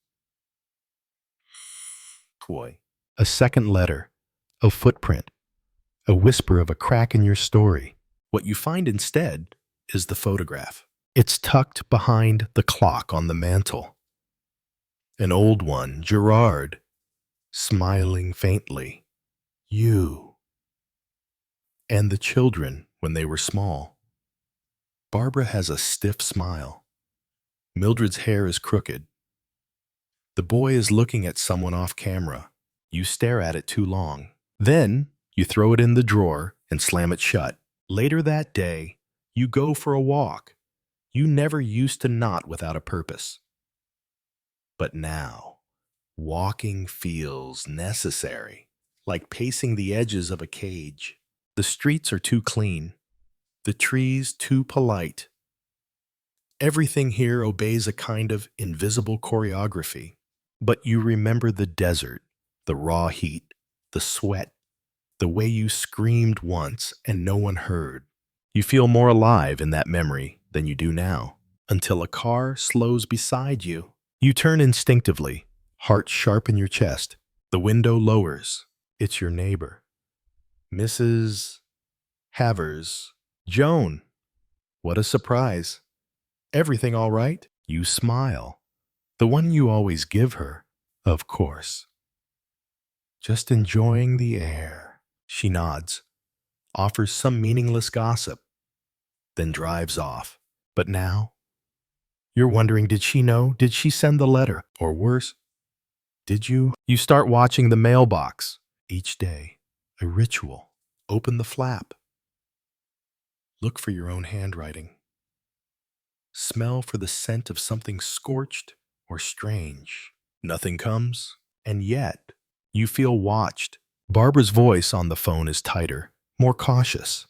Speaker 1: Boy. A second letter, a footprint, a whisper of a crack in your story. What you find instead is the photograph. It's tucked behind the clock on the mantel. An old one, Gerard, smiling faintly. You. And the children when they were small. Barbara has a stiff smile. Mildred's hair is crooked. The boy is looking at someone off camera. You stare at it too long. Then you throw it in the drawer and slam it shut. Later that day, you go for a walk. You never used to not without a purpose. But now, walking feels necessary, like pacing the edges of a cage. The streets are too clean, the trees too polite. Everything here obeys a kind of invisible choreography. But you remember the desert, the raw heat, the sweat, the way you screamed once and no one heard. You feel more alive in that memory than you do now, until a car slows beside you. You turn instinctively, heart sharp in your chest. The window lowers. It's your neighbor. Mrs. Havers. Joan. What a surprise. Everything all right? You smile. The one you always give her, of course. Just enjoying the air. She nods, offers some meaningless gossip, then drives off. But now, you're wondering, did she know? Did she send the letter? Or worse, did you? You start watching the mailbox. Each day, a ritual. Open the flap. Look for your own handwriting. Smell for the scent of something scorched or strange. Nothing comes, and yet you feel watched. Barbara's voice on the phone is tighter, more cautious.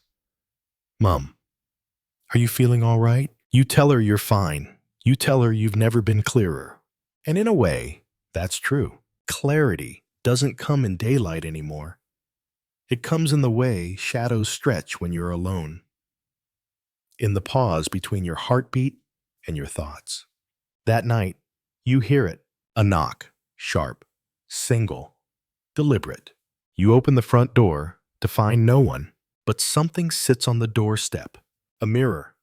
Speaker 1: Mom, are you feeling all right? You tell her you're fine. You tell her you've never been clearer. And in a way, that's true. Clarity doesn't come in daylight anymore. It comes in the way shadows stretch when you're alone. In the pause between your heartbeat and your thoughts. That night, you hear it. A knock, sharp, single, deliberate. You open the front door to find no one, but something sits on the doorstep. A mirror,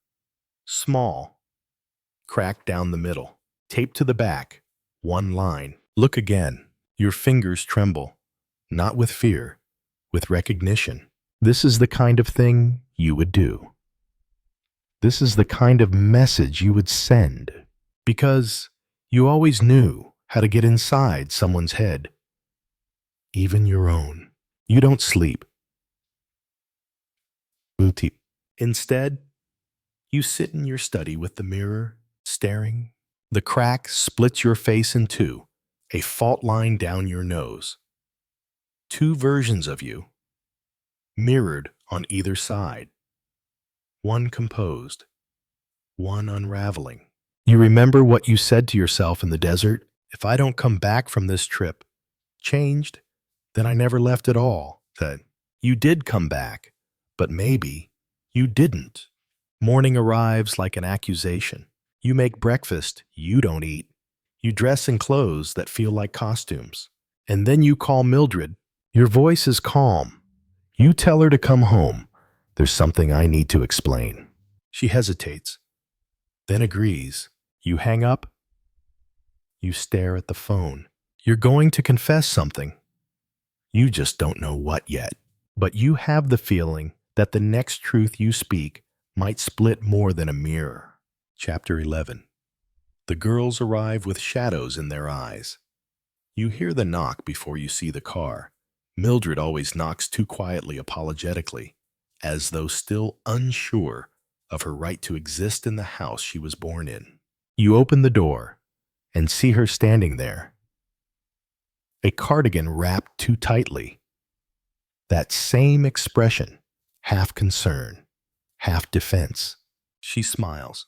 Speaker 1: small, cracked down the middle, taped to the back, one line. Look again. Your fingers tremble, not with fear, with recognition. This is the kind of thing you would do. This is the kind of message you would send, because you always knew how to get inside someone's head, even your own. You don't sleep. Instead, you sit in your study with the mirror, staring. The crack splits your face in two, a fault line down your nose. Two versions of you, mirrored on either side. One composed, one unraveling. You remember what you said to yourself in the desert? If I don't come back from this trip changed, then I never left at all. That you did come back, but maybe you didn't. Morning arrives like an accusation. You make breakfast you don't eat. You dress in clothes that feel like costumes. And then you call Mildred. Your voice is calm. You tell her to come home. There's something I need to explain. She hesitates, then agrees. You hang up. You stare at the phone. You're going to confess something. You just don't know what yet. But you have the feeling that the next truth you speak might split more than a mirror. Chapter 11. The girls arrive with shadows in their eyes. You hear the knock before you see the car. Mildred always knocks too quietly, apologetically, as though still unsure of her right to exist in the house she was born in. You open the door and see her standing there, a cardigan wrapped too tightly. That same expression, half concern, half defense. She smiles.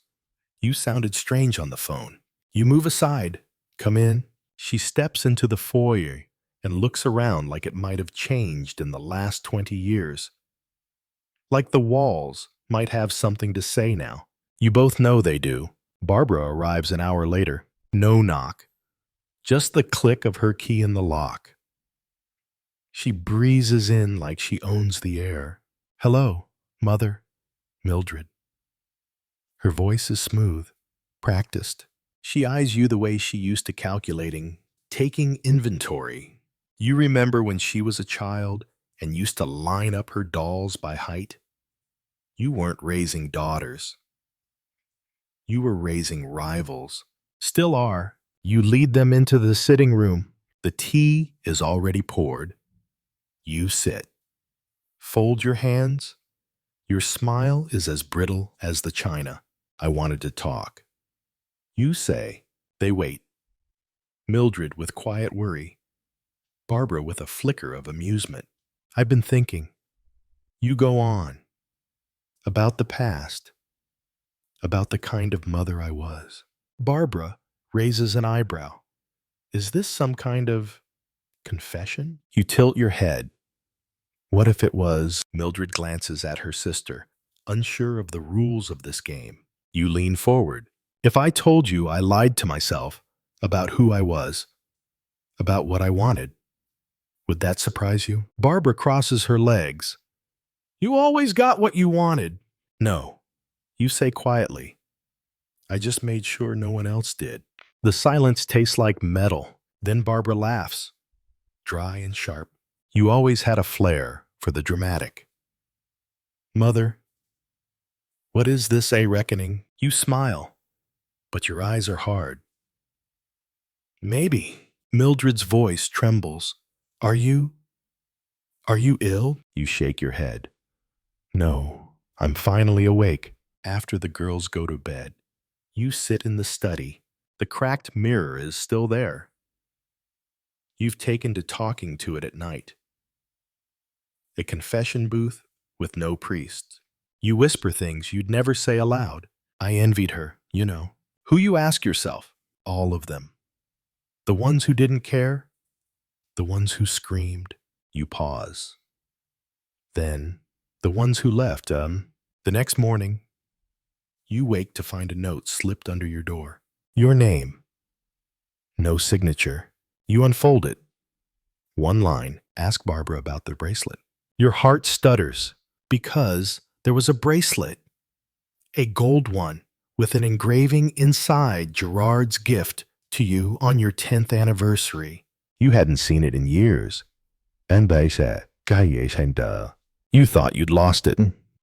Speaker 1: You sounded strange on the phone. You move aside. Come in. She steps into the foyer and looks around like it might have changed in the last 20 years. Like the walls might have something to say now. You both know they do. Barbara arrives an hour later. No knock. Just the click of her key in the lock. She breezes in like she owns the air. Hello, Mother, Mildred. Her voice is smooth, practiced. She eyes you the way she used to calculating, taking inventory. You remember when she was a child and used to line up her dolls by height? You weren't raising daughters. You were raising rivals. Still are. You lead them into the sitting room. The tea is already poured. You sit. Fold your hands. Your smile is as brittle as the china. I wanted to talk. You say. They wait. Mildred with quiet worry. Barbara with a flicker of amusement. I've been thinking. You go on. About the past. About the kind of mother I was. Barbara raises an eyebrow. Is this some kind of confession? You tilt your head. What if it was? Mildred glances at her sister, unsure of the rules of this game. You lean forward. If I told you I lied to myself about who I was, about what I wanted, would that surprise you? Barbara crosses her legs. You always got what you wanted. No, you say quietly. I just made sure no one else did. The silence tastes like metal. Then Barbara laughs, dry and sharp. You always had a flair for the dramatic. Mother, what is this, a reckoning? You smile, but your eyes are hard. Maybe. Mildred's voice trembles. Are you ill? You shake your head. No, I'm finally awake. After the girls go to bed, you sit in the study. The cracked mirror is still there. You've taken to talking to it at night. A confession booth with no priest. You whisper things you'd never say aloud. I envied her, you know. Who, you ask yourself? All of them. The ones who didn't care, the ones who screamed. You pause. Then, the ones who left, The next morning, you wake to find a note slipped under your door. Your name. No signature. You unfold it. One line, ask Barbara about the bracelet. Your heart stutters because there was a bracelet. A gold one with an engraving inside Gerard's gift to you on your 10th anniversary. You hadn't seen it in years. And they said, you thought you'd lost it.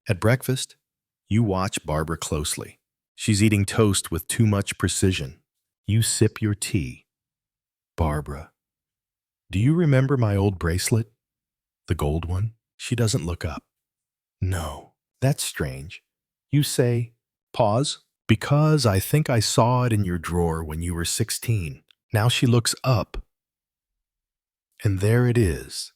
Speaker 1: At breakfast, you watch Barbara closely. She's eating toast with too much precision. You sip your tea. Barbara, do you remember my old bracelet? The gold one? She doesn't look up. No, that's strange. You say, pause, because I think I saw it in your drawer when you were 16. Now she looks up. And there it is,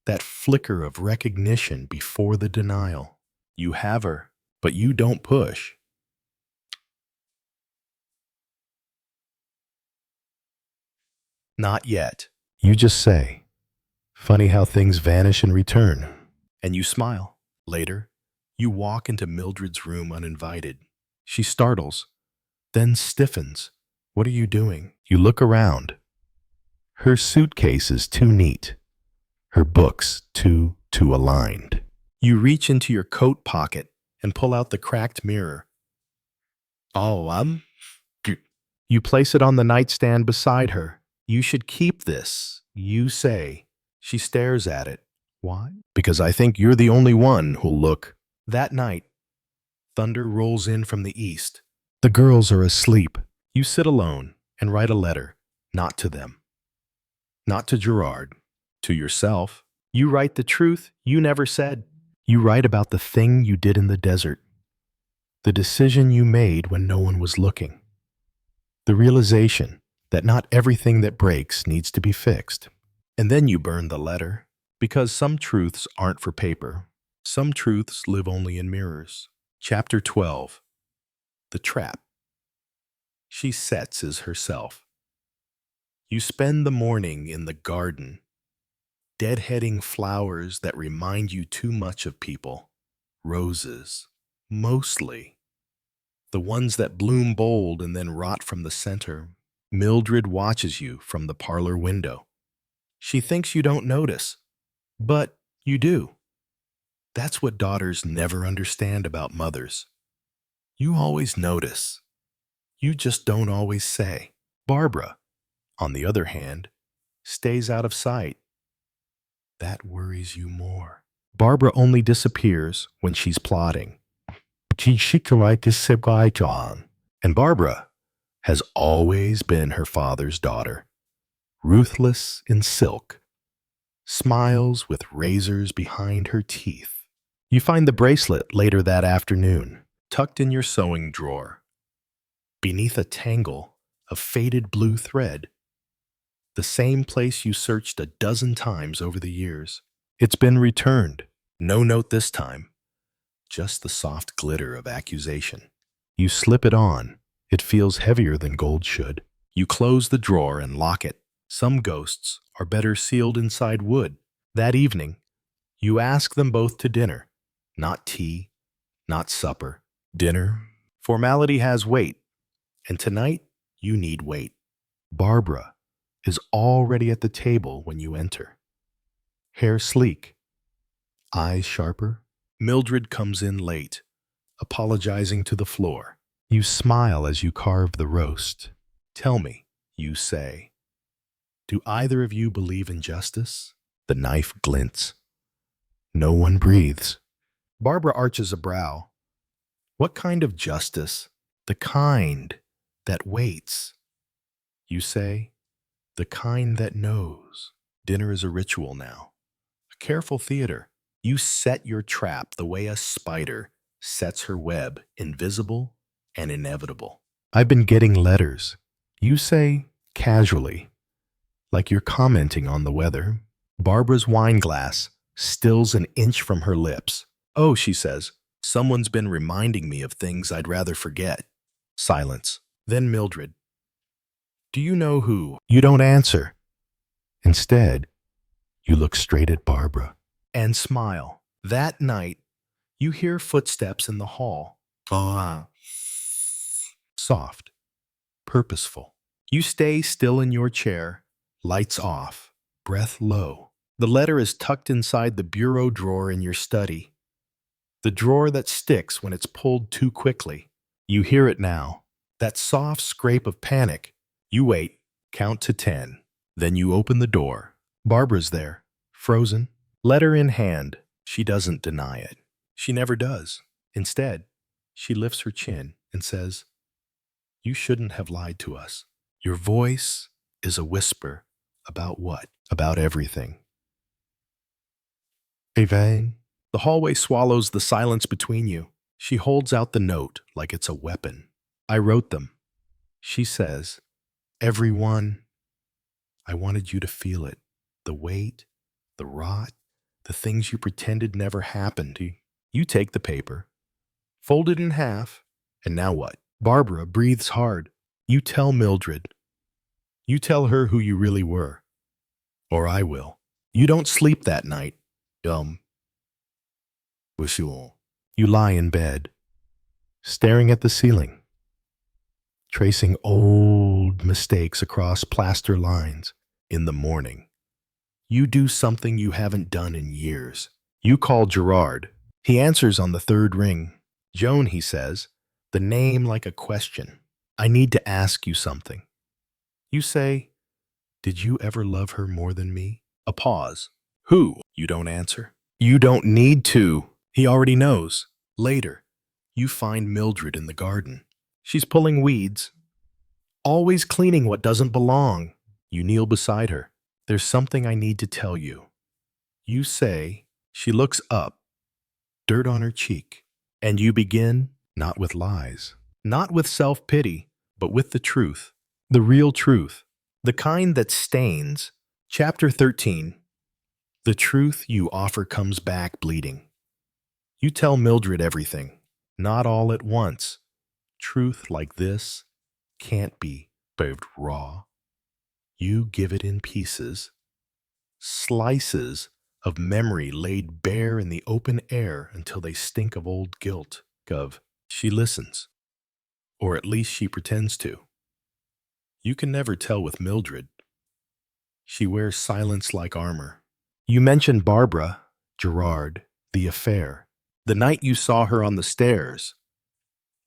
Speaker 1: that flicker of recognition before the denial. You have her, but you don't push. Not yet. You just say, funny how things vanish and return. And you smile. Later, you walk into Mildred's room uninvited. She startles. then stiffens. What are you doing? You look around. Her suitcase is too neat. Her books too aligned. You reach into your coat pocket and pull out the cracked mirror. Oh, You place it on the nightstand beside her. You should keep this, you say. She stares at it. Why? Because I think you're the only one who'll look. That night, thunder rolls in from the east. The girls are asleep. You sit alone and write a letter, not to them. Not to Gerard, to yourself. You write the truth you never said. You write about the thing you did in the desert. The decision you made when no one was looking. The realization that not everything that breaks needs to be fixed. And then you burn the letter, because some truths aren't for paper. Some truths live only in mirrors. Chapter 12. The Trap. She sets as herself. You spend the morning in the garden, deadheading flowers that remind you too much of people. Roses, mostly. The ones that bloom bold and then rot from the center. Mildred watches you from the parlor window. She thinks you don't notice, but you do. That's what daughters never understand about mothers. You always notice. You just don't always say. Barbara, on the other hand, stays out of sight. That worries you more. Barbara only disappears when she's plotting. And Barbara has always been her father's daughter, ruthless in silk, smiles with razors behind her teeth. You find the bracelet later that afternoon, tucked in your sewing drawer, beneath a tangle of faded blue thread, the same place you searched a dozen times over the years. It's been returned. No note this time. Just the soft glitter of accusation. You slip it on. It feels heavier than gold should. You close the drawer and lock it. Some ghosts are better sealed inside wood. That evening, you ask them both to dinner. Not tea, not supper. Dinner. Formality has weight, and tonight you need weight. Barbara is already at the table when you enter. Hair sleek, eyes sharper. Mildred comes in late, apologizing to the floor. You smile as you carve the roast. Tell me, you say, do either of you believe in justice? The knife glints. No one breathes. Barbara arches a brow. What kind of justice? The kind that waits. You say, the kind that knows. Dinner is a ritual now. A careful theater. You set your trap the way a spider sets her web, invisible and inevitable. I've been getting letters. You say casually, like you're commenting on the weather. Barbara's wine glass stills an inch from her lips. Oh, she says, someone's been reminding me of things I'd rather forget. Silence. Then Mildred. Do you know who? You don't answer. Instead, you look straight at Barbara and smile. That night, you hear footsteps in the hall. Soft, purposeful. You stay still in your chair, lights off, breath low. The letter is tucked inside the bureau drawer in your study. The drawer that sticks when it's pulled too quickly. You hear it now. That soft scrape of panic. You wait, count to 10. Then you open the door. Barbara's there, frozen. Letter in hand. She doesn't deny it. She never does. Instead, she lifts her chin and says, you shouldn't have lied to us. Your voice is a whisper. About what? About everything. Evain. The hallway swallows the silence between you. She holds out the note like it's a weapon. I wrote them. She says, everyone. I wanted you to feel it. The weight, the rot, the things you pretended never happened. You take the paper, fold it in half, and now what? Barbara breathes hard. You tell Mildred. You tell her who you really were. Or I will. You don't sleep that night. You lie in bed, staring at the ceiling. tracing old mistakes across plaster lines. In the morning, you do something you haven't done in years. You call Gerard. He answers on the third ring. Joan, he says, the name like a question. I need to ask you something. You say, did you ever love her more than me? A pause. Who? You don't answer. You don't need to. He already knows. Later, you find Mildred in the garden. She's pulling weeds, always cleaning what doesn't belong. You kneel beside her. There's something I need to tell you. You say. She looks up, dirt on her cheek, and you begin, not with lies, not with self-pity, but with the truth, the real truth, the kind that stains. Chapter 13. The truth you offer comes back bleeding. You tell Mildred everything, not all at once. Truth like this can't be served raw. You give it in pieces, slices of memory laid bare in the open air until they stink of old guilt. She listens, or at least she pretends to. You can never tell with Mildred. She wears silence like armor. You mention Barbara, Gerard, the affair, the night you saw her on the stairs,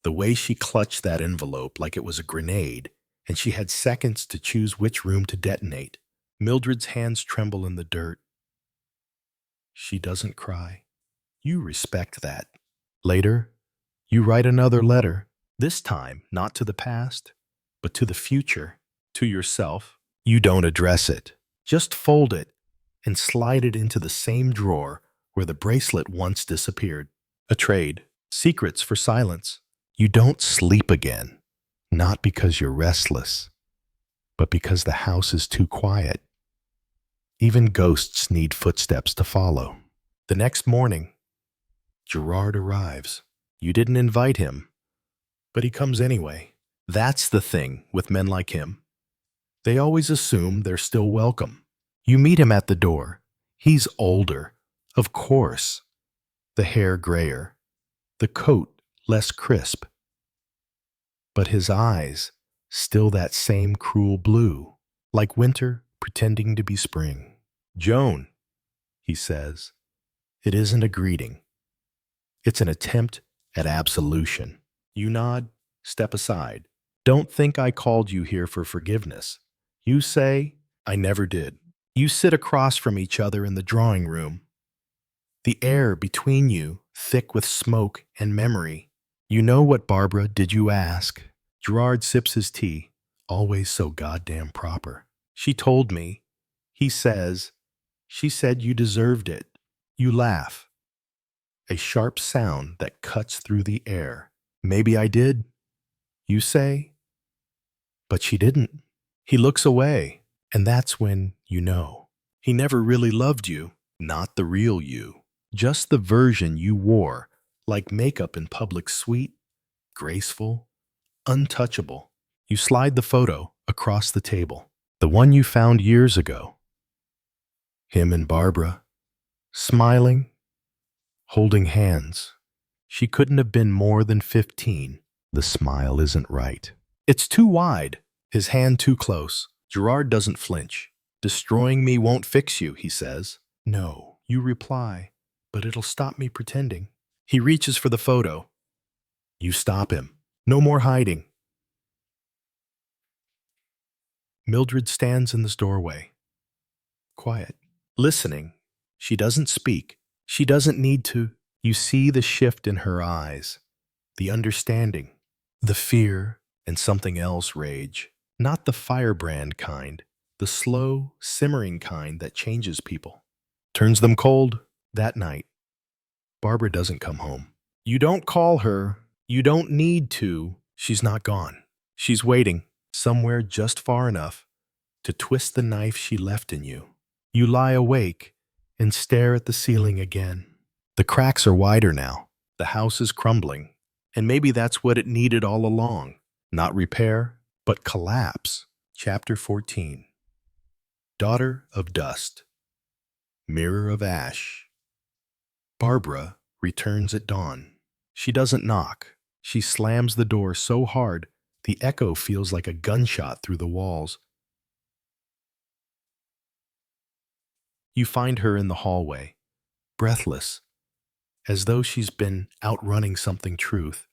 Speaker 1: the way she clutched that envelope like it was a grenade, and she had seconds to choose which room to detonate. Mildred's hands tremble in the dirt. She doesn't cry. You respect that. Later, you write another letter, this time not to the past, but to the future, to yourself. You don't address it. Just fold it and slide it into the same drawer where the bracelet once disappeared. A trade. Secrets for silence. You don't sleep again, not because you're restless, but because the house is too quiet. Even ghosts need footsteps to follow. The next morning, Gerard arrives. You didn't invite him, but he comes anyway. That's the thing with men like him. They always assume they're still welcome. You meet him at the door. He's older, of course. The hair grayer, the coat less crisp. But his eyes, still that same cruel blue, like winter pretending to be spring. Joan, he says, it isn't a greeting. It's an attempt at absolution. You nod, step aside. Don't think I called you here for forgiveness. You say, I never did. You sit across from each other in the drawing room. The air between you, thick with smoke and memory. You know what, Barbara, did you ask? Gerard sips his tea, always so goddamn proper. She told me. He says, she said you deserved it. You laugh. A sharp sound that cuts through the air. Maybe I did, you say. But she didn't. He looks away, and that's when you know. He never really loved you, not the real you. Just the version you wore, like makeup in public, sweet, graceful, untouchable. You slide the photo across the table, the one you found years ago. Him and Barbara, smiling, holding hands. She couldn't have been more than 15. The smile isn't right. It's too wide, his hand too close. Gerard doesn't flinch. Destroying me won't fix you, he says. No, you reply, but it'll stop me pretending. He reaches for the photo. You stop him. No more hiding. Mildred stands in this doorway, quiet, listening. She doesn't speak. She doesn't need to. You see the shift in her eyes, the understanding, the fear, and something else rage. Not the firebrand kind, the slow, simmering kind that changes people, turns them cold. That night, Barbara doesn't come home. You don't call her. You don't need to. She's not gone. She's waiting, somewhere just far enough to twist the knife she left in you. You lie awake and stare at the ceiling again. The cracks are wider now. The house is crumbling. And maybe that's what it needed all along. Not repair, but collapse. Chapter 14. Daughter of Dust. Mirror of Ash. Barbara returns at dawn. She doesn't knock. She slams the door so hard The echo feels like a gunshot through the walls. You find her in the hallway, breathless, as though she's been outrunning something truth.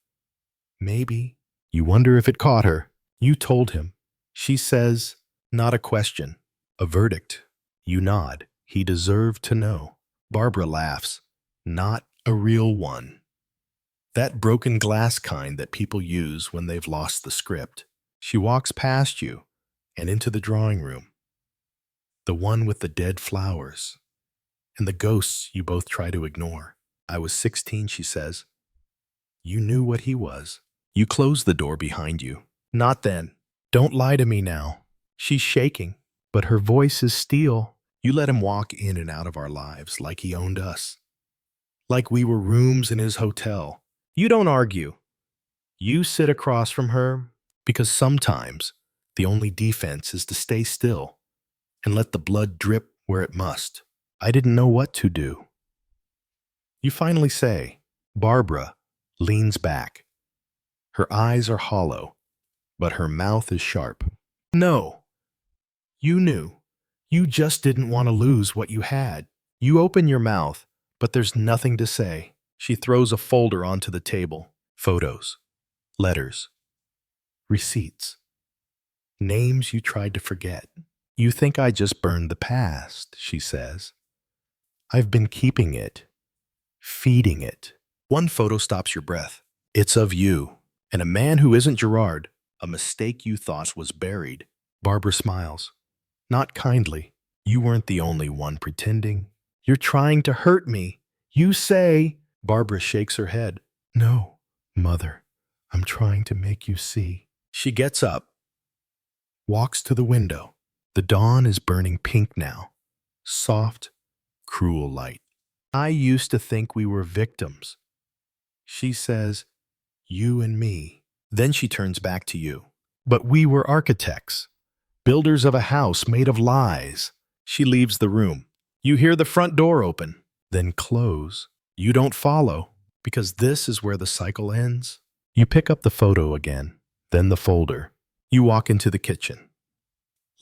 Speaker 1: Maybe. You wonder if it caught her. You told him. She says, not a question, a verdict. You nod. He deserved to know. Barbara laughs. Not a real one. That broken glass kind that people use when they've lost the script. She walks past you and into the drawing room. The one with the dead flowers and the ghosts you both try to ignore. I was 16, she says. You knew what he was. You closed the door behind you. Not then. Don't lie to me now. She's shaking, but her voice is steel. You let him walk in and out of our lives like he owned us. Like we were rooms in his hotel. You don't argue. You sit across from her because sometimes the only defense is to stay still and let the blood drip where it must. I didn't know what to do. You finally say. Barbara leans back. Her eyes are hollow, but her mouth is sharp. No. You knew. You just didn't want to lose what you had. You open your mouth, but there's nothing to say. She throws a folder onto the table. Photos, letters, receipts, names you tried to forget. You think I just burned the past, she says. I've been keeping it, feeding it. One photo stops your breath. It's of you, and a man who isn't Gerard, a mistake you thought was buried. Barbara smiles. Not kindly. You weren't the only one pretending. You're trying to hurt me. You say. Barbara shakes her head. No, Mother, I'm trying to make you see. She gets up, walks to the window. The dawn is burning pink now. Soft, cruel light. I used to think we were victims. She says, you and me. Then she turns back to you. But we were architects, builders of a house made of lies. She leaves the room. You hear the front door open, then close. You don't follow, because this is where the cycle ends. You pick up the photo again, then the folder. You walk into the kitchen.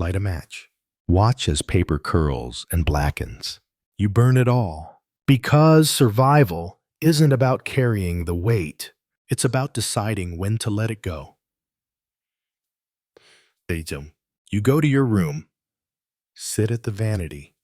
Speaker 1: Light a match. Watch as paper curls and blackens. You burn it all. Because survival isn't about carrying the weight. It's about deciding when to let it go. You go to your room. Sit at the vanity.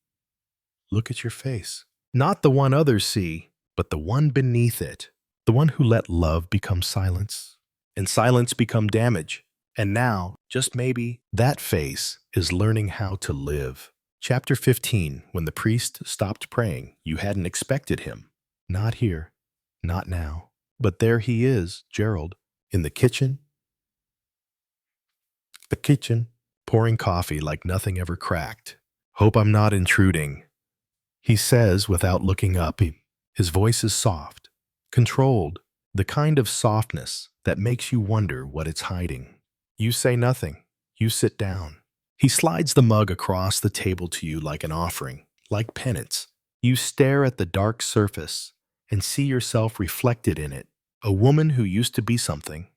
Speaker 1: Look at your face. Not the one others see, but the one beneath it. The one who let love become silence, and silence become damage. And now, just maybe, that face is learning how to live. Chapter 15, when the priest stopped praying, you hadn't expected him. Not here, not now. But there he is, Gerald, in the kitchen. Pouring coffee like nothing ever cracked. Hope I'm not intruding. He says without looking up. His voice is soft, controlled, the kind of softness that makes you wonder what it's hiding. You say nothing. You sit down. He slides the mug across the table to you like an offering, like penance. You stare at the dark surface and see yourself reflected in it. A woman who used to be something.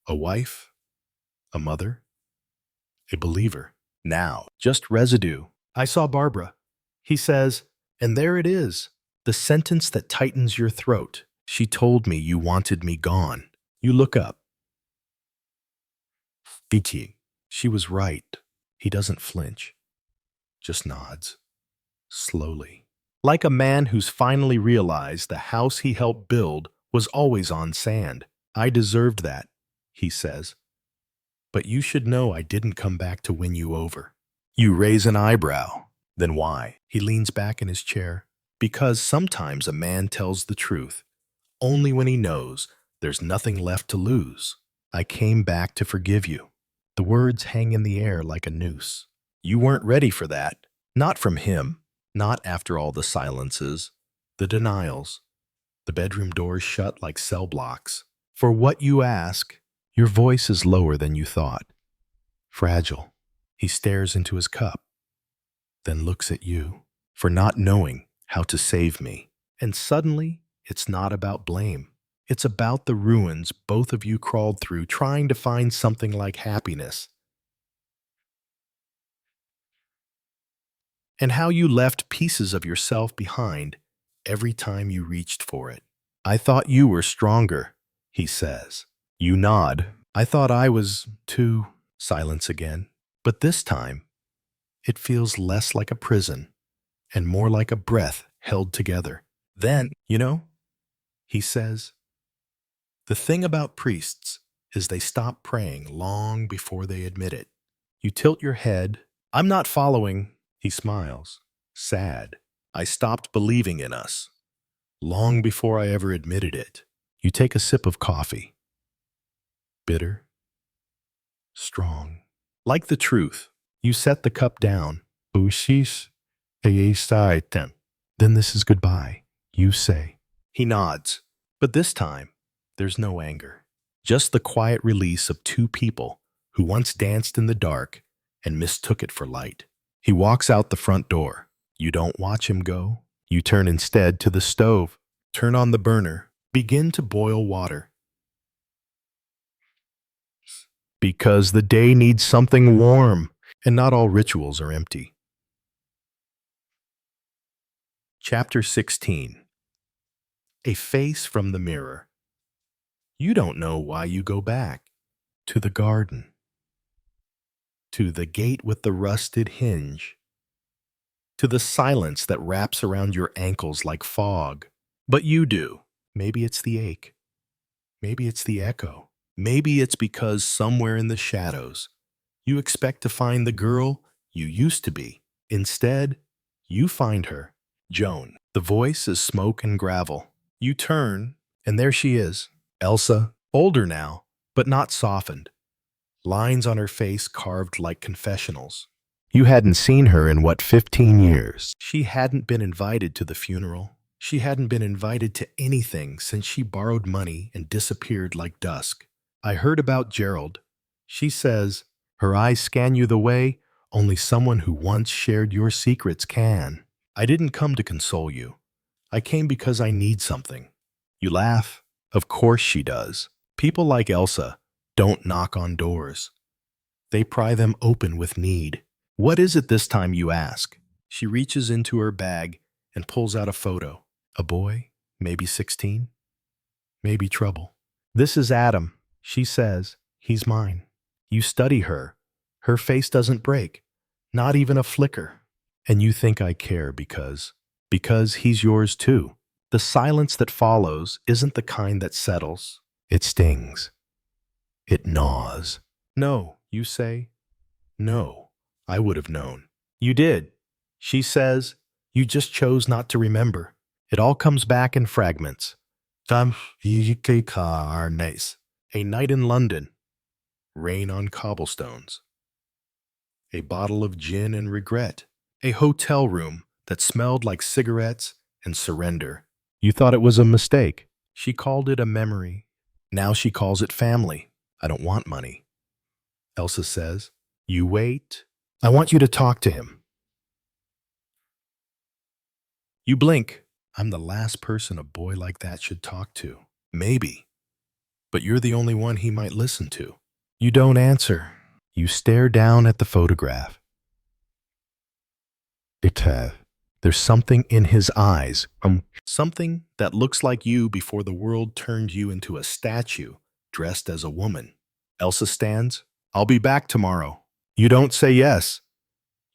Speaker 1: A wife. A mother. A believer. Now, just residue. I saw Barbara. He says, and there it is. The sentence that tightens your throat. She told me you wanted me gone. You look up. She was right. He doesn't flinch. Just nods. Slowly. Like a man who's finally realized the house he helped build was always on sand. I deserved that, he says. But you should know I didn't come back to win you over. You raise an eyebrow. Then why? He leans back in his chair. Because sometimes a man tells the truth, only when he knows there's nothing left to lose. I came back to forgive you. The words hang in the air like a noose. You weren't ready for that. Not from him. Not after all the silences, the denials, the bedroom doors shut like cell blocks. For what you ask, your voice is lower than you thought. Fragile. He stares into his cup, then looks at you for not knowing how to save me. And suddenly, it's not about blame. It's about the ruins both of you crawled through trying to find something like happiness, and how you left pieces of yourself behind every time you reached for it. I thought you were stronger, he says. You nod. I thought I was too. Silence again. But this time, it feels less like a prison and more like a breath held together. Then, he says, the thing about priests is they stop praying long before they admit it. You tilt your head. I'm not following. He smiles, sad. I stopped believing in us long before I ever admitted it. You take a sip of coffee. Bitter, strong. Like the truth, you set the cup down. Then this is goodbye, you say. He nods, but this time, there's no anger. Just the quiet release of two people who once danced in the dark and mistook it for light. He walks out the front door. You don't watch him go. You turn instead to the stove, turn on the burner, begin to boil water. Because the day needs something warm, and not all rituals are empty. Chapter 16. A face from the mirror. You don't know why you go back. To the garden. To the gate with the rusted hinge. To the silence that wraps around your ankles like fog. But you do. Maybe it's the ache. Maybe it's the echo. Maybe it's because somewhere in the shadows, you expect to find the girl you used to be. Instead, you find her, Joan. The voice is smoke and gravel. You turn, and there she is, Elsa, older now, but not softened. Lines on her face carved like confessionals. You hadn't seen her in, 15 years? She hadn't been invited to the funeral. She hadn't been invited to anything since she borrowed money and disappeared like dusk. I heard about Gerald. She says, her eyes scan you the way only someone who once shared your secrets can. I didn't come to console you. I came because I need something. You laugh. Of course she does. People like Elsa don't knock on doors. They pry them open with need. What is it this time, you ask? She reaches into her bag and pulls out a photo. A boy, maybe 16, maybe trouble. This is Adam, she says. He's mine. You study her. Her face doesn't break, not even a flicker. And you think I care because he's yours too. The silence that follows isn't the kind that settles. It stings. It gnaws. No, you say. No, I would have known. You did. She says, you just chose not to remember. It all comes back in fragments. A night in London. Rain on cobblestones. A bottle of gin and regret. A hotel room that smelled like cigarettes and surrender. You thought it was a mistake. She called it a memory. Now she calls it family. I don't want money. Elsa says, you wait. I want you to talk to him. You blink. I'm the last person a boy like that should talk to. Maybe. But you're the only one he might listen to. You don't answer. You stare down at the photograph. There's something in his eyes. Something that looks like you before the world turned you into a statue dressed as a woman. Elsa stands. I'll be back tomorrow. You don't say yes.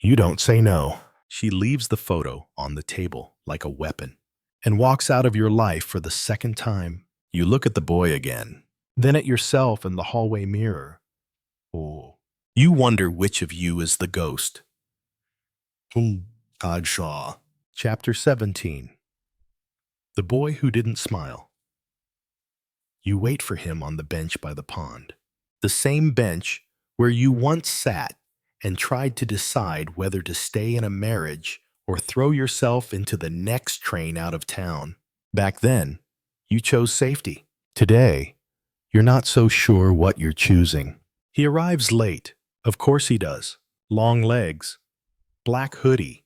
Speaker 1: You don't say no. She leaves the photo on the table like a weapon and walks out of your life for the second time. You look at the boy again, then at yourself in the hallway mirror. Oh. You wonder which of you is the ghost. Todd Shaw. Chapter 17. The boy who didn't smile. You wait for him on the bench by the pond. The same bench where you once sat and tried to decide whether to stay in a marriage or throw yourself into the next train out of town. Back then, you chose safety. Today, you're not so sure what you're choosing. He arrives late. Of course he does. Long legs, black hoodie,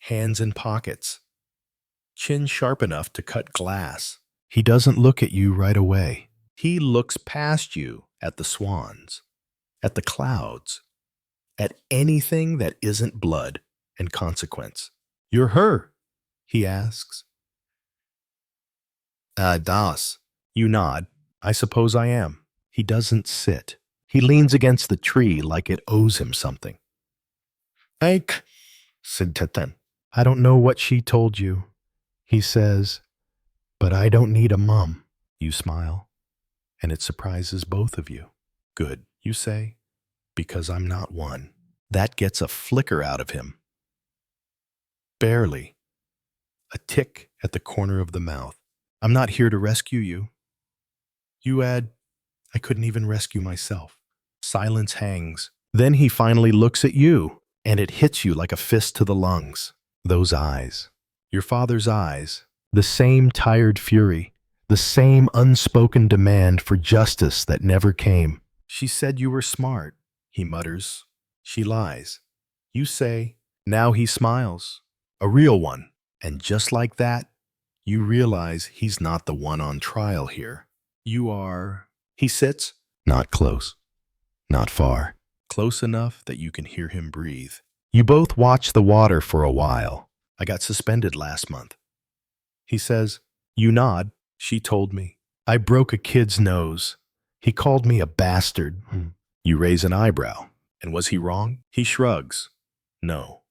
Speaker 1: hands in pockets, chin sharp enough to cut glass. He doesn't look at you right away. He looks past you at the swans, at the clouds, at anything that isn't blood and consequence. You're her, he asks. Das. You nod. I suppose I am. He doesn't sit. He leans against the tree like it owes him something. Ike, said Teten. I don't know what she told you, he says, but I don't need a mum. You smile, and it surprises both of you. Good, you say, because I'm not one. That gets a flicker out of him. Barely. A tick at the corner of the mouth. I'm not here to rescue you. You add, I couldn't even rescue myself. Silence hangs. Then he finally looks at you, and it hits you like a fist to the lungs. Those eyes. Your father's eyes. The same tired fury. The same unspoken demand for justice that never came. She said you were smart, he mutters. She lies. You say, now he smiles. A real one. And just like that, you realize he's not the one on trial here. You are... He sits. Not close. Not far. Close enough that you can hear him breathe. You both watch the water for a while. I got suspended last month. He says, you nod. She told me. I broke a kid's nose. He called me a bastard. You raise an eyebrow. And was he wrong? He shrugs. No.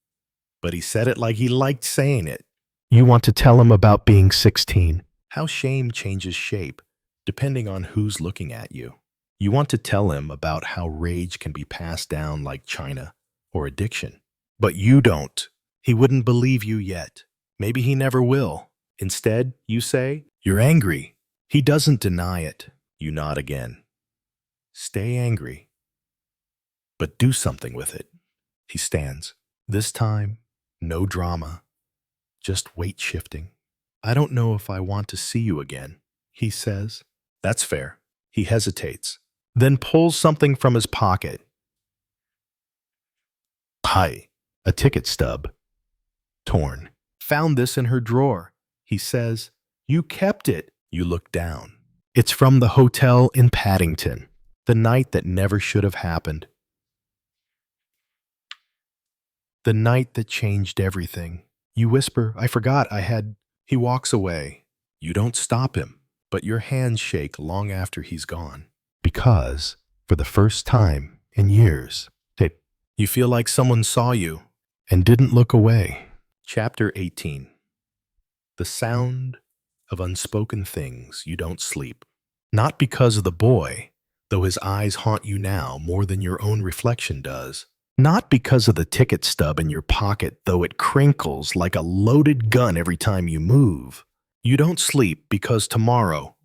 Speaker 1: But he said it like he liked saying it. You want to tell him about being 16. How shame changes shape, depending on who's looking at you. You want to tell him about how rage can be passed down like China or addiction. But you don't. He wouldn't believe you yet. Maybe he never will. Instead, you say, you're angry. He doesn't deny it. You nod again. Stay angry. But do something with it. He stands. This time, no drama. Just weight shifting. I don't know if I want to see you again, he says. That's fair. He hesitates, then pulls something from his pocket. Hi, a ticket stub. Torn. Found this in her drawer, he says. You kept it. You look down. It's from the hotel in Paddington, the night that never should have happened. The night that changed everything. You whisper, I forgot I had... He walks away. You don't stop him, but your hands shake long after he's gone. Because, for the first time in years, you feel like someone saw you and didn't look away. Chapter 18. The sound of unspoken things. You don't sleep. Not because of the boy, though his eyes haunt you now more than your own reflection does. Not because of the ticket stub in your pocket, though it crinkles like a loaded gun every time you move. You don't sleep because tomorrow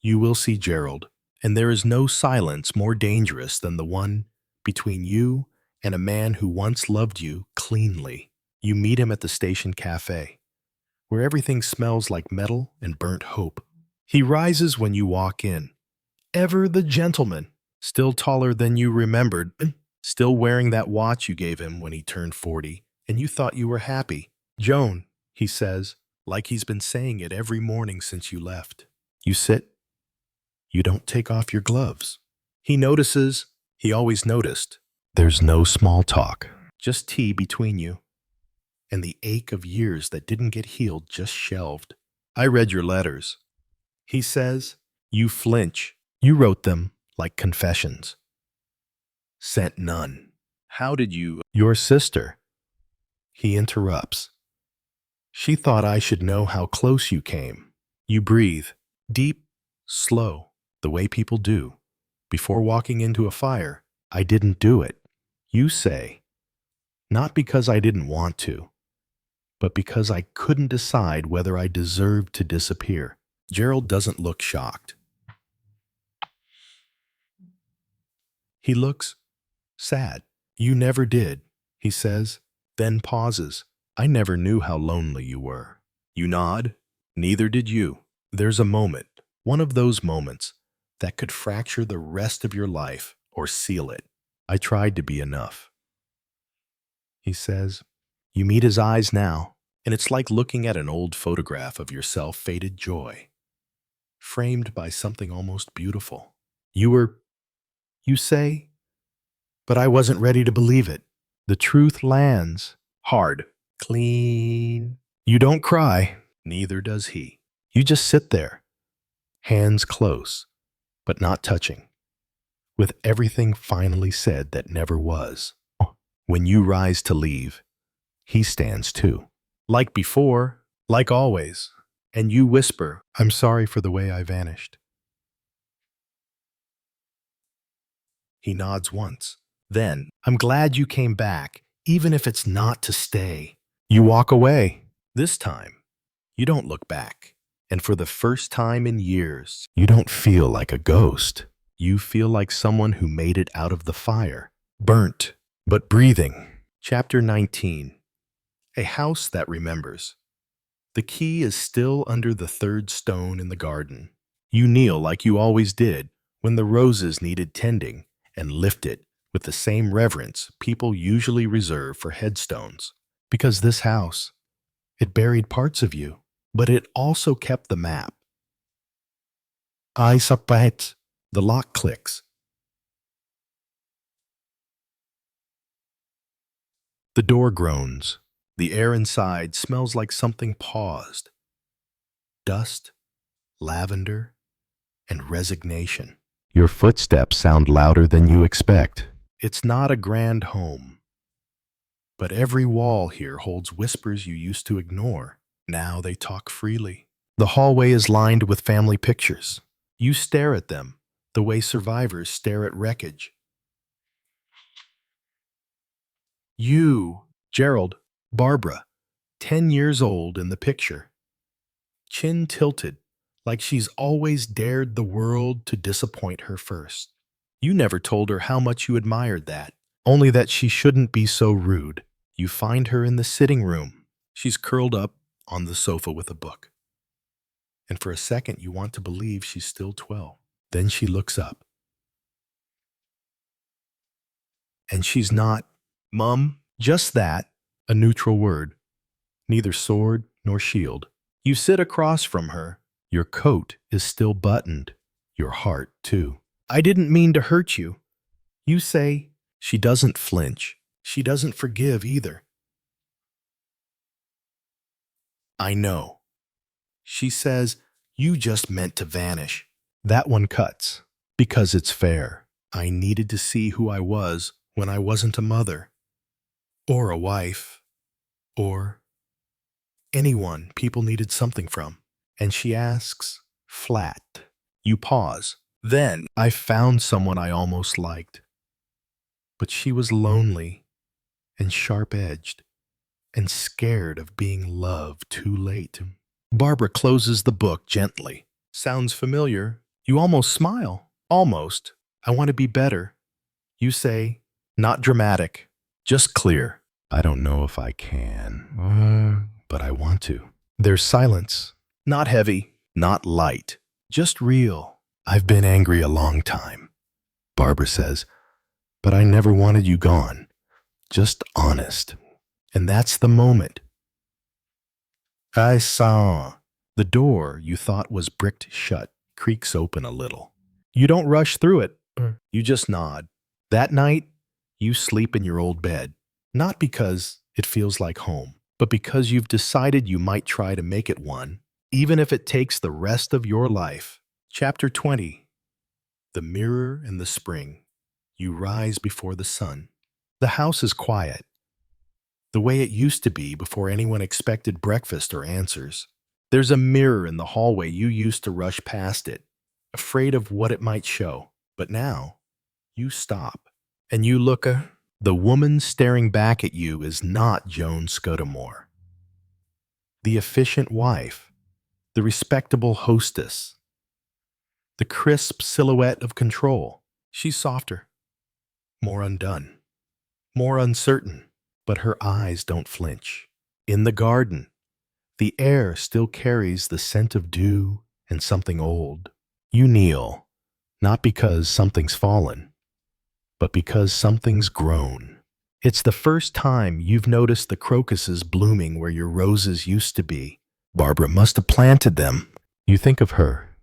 Speaker 1: you will see Gerald, and there is no silence more dangerous than the one between you and a man who once loved you cleanly. You meet him at the station cafe, where everything smells like metal and burnt hope. He rises when you walk in. Ever the gentleman, still taller than you remembered, still wearing that watch you gave him when he turned 40, and you thought you were happy. Joan, he says, like he's been saying it every morning since you left. You sit. You don't take off your gloves. He notices. He always noticed. There's no small talk, just tea between you. And the ache of years that didn't get healed just shelved. I read your letters. He says, you flinch. You wrote them like confessions. Sent none. How did you... Your sister. He interrupts. She thought I should know how close you came. You breathe, deep, slow, the way people do. Before walking into a fire, I didn't do it. You say, not because I didn't want to, but because I couldn't decide whether I deserved to disappear. Gerald doesn't look shocked. He looks sad. You never did, he says, then pauses. I never knew how lonely you were. You nod. Neither did you. There's a moment, one of those moments, that could fracture the rest of your life or seal it. I tried to be enough. He says. You meet his eyes now, and it's like looking at an old photograph of yourself faded joy. framed by something almost beautiful. You say, but I wasn't ready to believe it. The truth lands hard, clean. You don't cry, neither does he. You just sit there, hands close, but not touching, with everything finally said that never was. When you rise to leave, he stands too. Like before, like always, and you whisper, I'm sorry for the way I vanished. He nods once. Then, I'm glad you came back, even if it's not to stay. You walk away. This time, you don't look back. And for the first time in years, you don't feel like a ghost. You feel like someone who made it out of the fire. Burnt, but breathing. Chapter 19. A house that remembers. The key is still under the third stone in the garden. You kneel like you always did when the roses needed tending and lift it with the same reverence people usually reserve for headstones. Because this house, it buried parts of you, but it also kept the map. I suppose. The lock clicks. The door groans. The air inside smells like something paused. Dust, lavender, and resignation. Your footsteps sound louder than you expect. It's not a grand home, but every wall here holds whispers you used to ignore. Now they talk freely. The hallway is lined with family pictures. You stare at them the way survivors stare at wreckage. You, Gerald, Barbara, 10 years old in the picture. Chin tilted, like she's always dared the world to disappoint her first. You never told her how much you admired that, only that she shouldn't be so rude. You find her in the sitting room. She's curled up on the sofa with a book. And for a second, you want to believe she's still 12. Then she looks up. And she's not, Mum, just that, a neutral word. Neither sword nor shield. You sit across from her. Your coat is still buttoned. Your heart, too. I didn't mean to hurt you. You say. She doesn't flinch. She doesn't forgive either. I know. She says, you just meant to vanish. That one cuts, because it's fair. I needed to see who I was when I wasn't a mother, or a wife, or anyone people needed something from. And she asks, flat. You pause. Then I found someone I almost liked. But she was lonely and sharp-edged and scared of being loved too late. Barbara closes the book gently. Sounds familiar. You almost smile. Almost. I want to be better. You say, not dramatic, just clear. I don't know if I can, but I want to. There's silence. Not heavy, not light, just real. I've been angry a long time, Barbara says, but I never wanted you gone. Just honest. And that's the moment. I saw. The door you thought was bricked shut creaks open a little. You don't rush through it. You just nod. That night, you sleep in your old bed. Not because it feels like home, but because you've decided you might try to make it one, even if it takes the rest of your life. Chapter 20. The mirror in the spring. You rise before the sun. The house is quiet, the way it used to be before anyone expected breakfast or answers. There's a mirror in the hallway. You used to rush past it, afraid of what it might show. But now, you stop, and you look. The woman staring back at you is not Joan Scudamore. The efficient wife, the respectable hostess, the crisp silhouette of control. She's softer, more undone, more uncertain, but her eyes don't flinch. In the garden, the air still carries the scent of dew and something old. You kneel, not because something's fallen, but because something's grown. It's the first time you've noticed the crocuses blooming where your roses used to be. Barbara must have planted them. You think of her,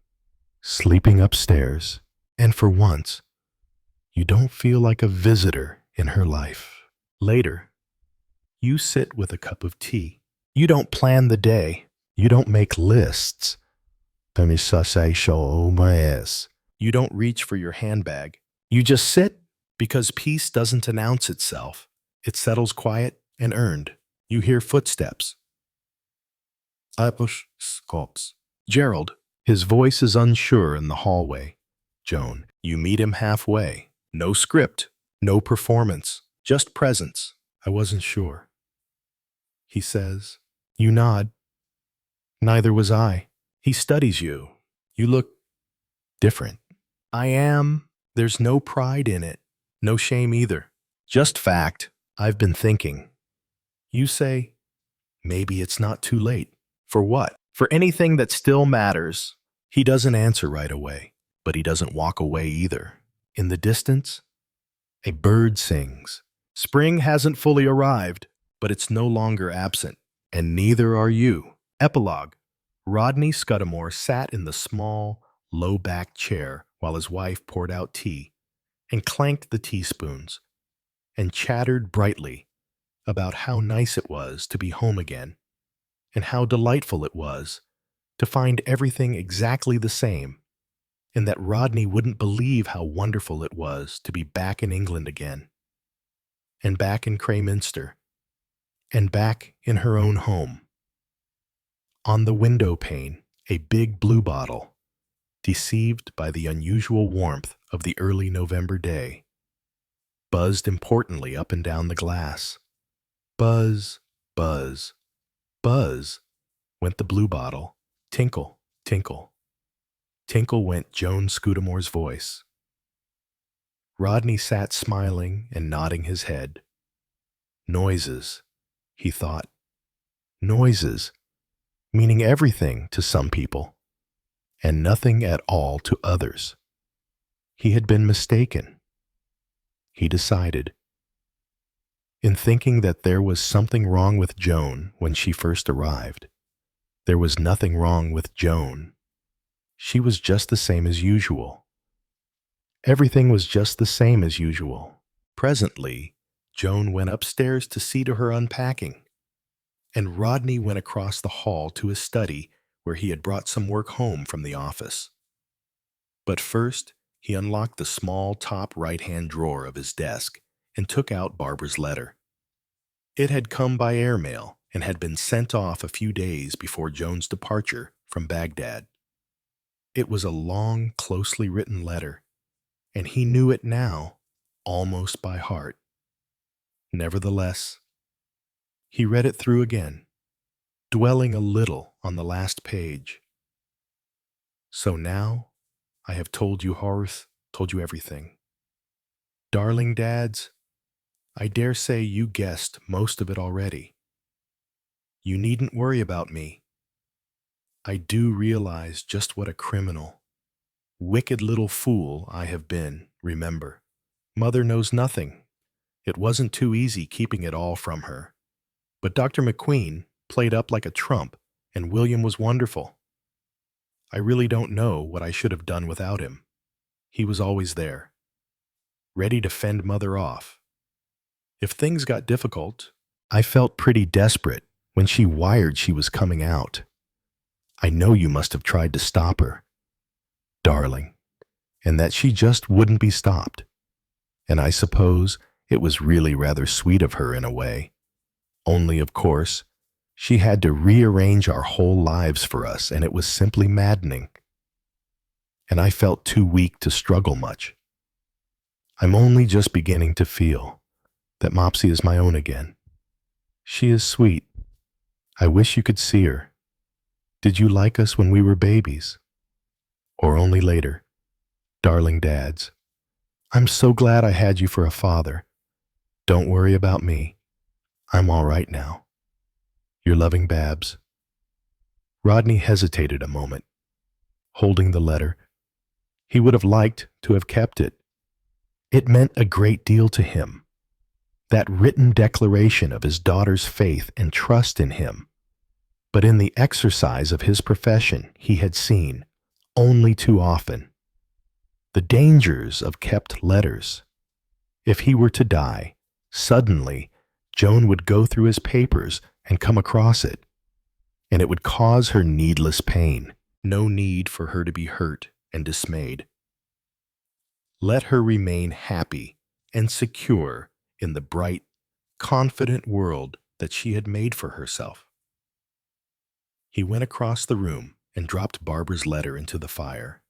Speaker 1: sleeping upstairs, and for once, you don't feel like a visitor in her life. Later, you sit with a cup of tea. You don't plan the day. You don't make lists. You don't reach for your handbag. You just sit because peace doesn't announce itself. It settles quiet and earned. You hear footsteps. I push Scots. Gerald. His voice is unsure in the hallway. Joan. You meet him halfway. No script. No performance. Just presence. I wasn't sure. He says. You nod. Neither was I. He studies you. You look different. I am. There's no pride in it. No shame either. Just fact. I've been thinking. You say, maybe it's not too late. For what? For anything that still matters. He doesn't answer right away, but he doesn't walk away either. In the distance, a bird sings. Spring hasn't fully arrived, but it's no longer absent, and neither are you. Epilogue. Rodney Scudamore sat in the small, low-backed chair while his wife poured out tea and clanked the teaspoons and chattered brightly about how nice it was to be home again and how delightful it was to find everything exactly the same, and that Rodney wouldn't believe how wonderful it was to be back in England again, and back in Crayminster, and back in her own home. On the window pane, a big blue bottle, deceived by the unusual warmth of the early November day, buzzed importantly up and down the glass. Buzz, buzz, buzz went the blue bottle. Tinkle, tinkle. Tinkle went Joan Scudamore's voice. Rodney sat smiling and nodding his head. Noises, he thought. Noises, meaning everything to some people, and nothing at all to others. He had been mistaken. He decided. In thinking that there was something wrong with Joan when she first arrived. There was nothing wrong with Joan. She was just the same as usual. Everything was just the same as usual. Presently, Joan went upstairs to see to her unpacking, and Rodney went across the hall to his study where he had brought some work home from the office. But first, he unlocked the small top right-hand drawer of his desk and took out Barbara's letter. It had come by airmail and had been sent off a few days before Joan's departure from Baghdad. It was a long, closely written letter, and he knew it now almost by heart. Nevertheless, he read it through again, dwelling a little on the last page. So now I have told you, Horace, told you everything. Darling dads, I dare say you guessed most of it already. You needn't worry about me. I do realize just what a criminal, wicked little fool I have been, remember. Mother knows nothing. It wasn't too easy keeping it all from her. But Dr. McQueen played up like a trump, and William was wonderful. I really don't know what I should have done without him. He was always there, ready to fend Mother off. If things got difficult, I felt pretty desperate when she wired she was coming out. I know you must have tried to stop her, darling, and that she just wouldn't be stopped. And I suppose it was really rather sweet of her in a way. Only, of course, she had to rearrange our whole lives for us, and it was simply maddening. And I felt too weak to struggle much. I'm only just beginning to feel that Mopsy is my own again. She is sweet. I wish you could see her. Did you like us when we were babies? Or only later? Darling dads, I'm so glad I had you for a father. Don't worry about me. I'm all right now. Your loving Babs. Rodney hesitated a moment, holding the letter. He would have liked to have kept it. It meant a great deal to him. That written declaration of his daughter's faith and trust in him. But in the exercise of his profession, he had seen, only too often. The dangers of kept letters. If he were to die, suddenly Joan would go through his papers and come across it, and it would cause her needless pain. No need for her to be hurt and dismayed. Let her remain happy and secure in the bright, confident world that she had made for herself. He went across the room and dropped Barbara's letter into the fire.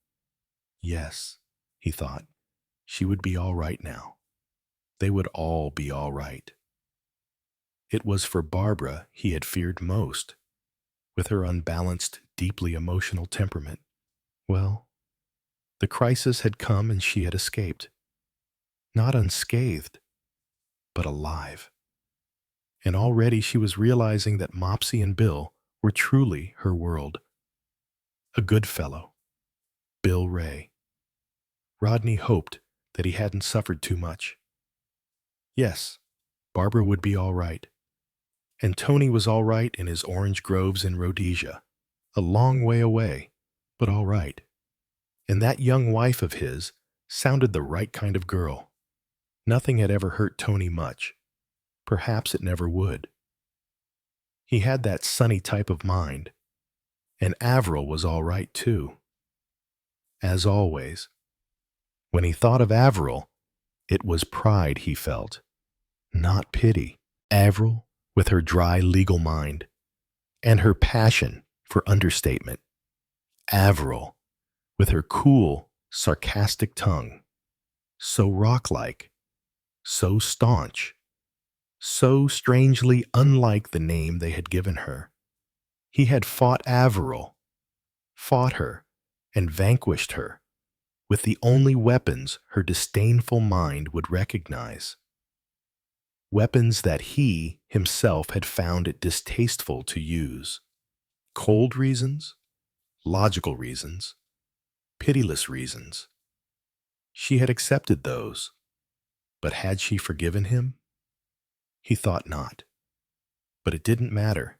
Speaker 1: Yes, he thought, she would be all right now. They would all be all right. It was for Barbara he had feared most, with her unbalanced, deeply emotional temperament. Well, the crisis had come and she had escaped. Not unscathed, but alive. And already she was realizing that Mopsy and Bill were truly her world. A good fellow, Bill Ray. Rodney hoped that he hadn't suffered too much. Yes, Barbara would be all right. And Tony was all right in his orange groves in Rhodesia, a long way away, but all right. And that young wife of his sounded the right kind of girl. Nothing had ever hurt Tony much. Perhaps it never would. He had that sunny type of mind. And Avril was all right, too. As always, when he thought of Avril, it was pride he felt, not pity. Avril, with her dry legal mind, and her passion for understatement. Avril, with her cool, sarcastic tongue, so rock-like, so staunch, so strangely unlike the name they had given her. He had fought Avril, fought her, and vanquished her with the only weapons her disdainful mind would recognize. Weapons that he himself had found it distasteful to use. Cold reasons, logical reasons, pitiless reasons. She had accepted those, but had she forgiven him? He thought not. But it didn't matter.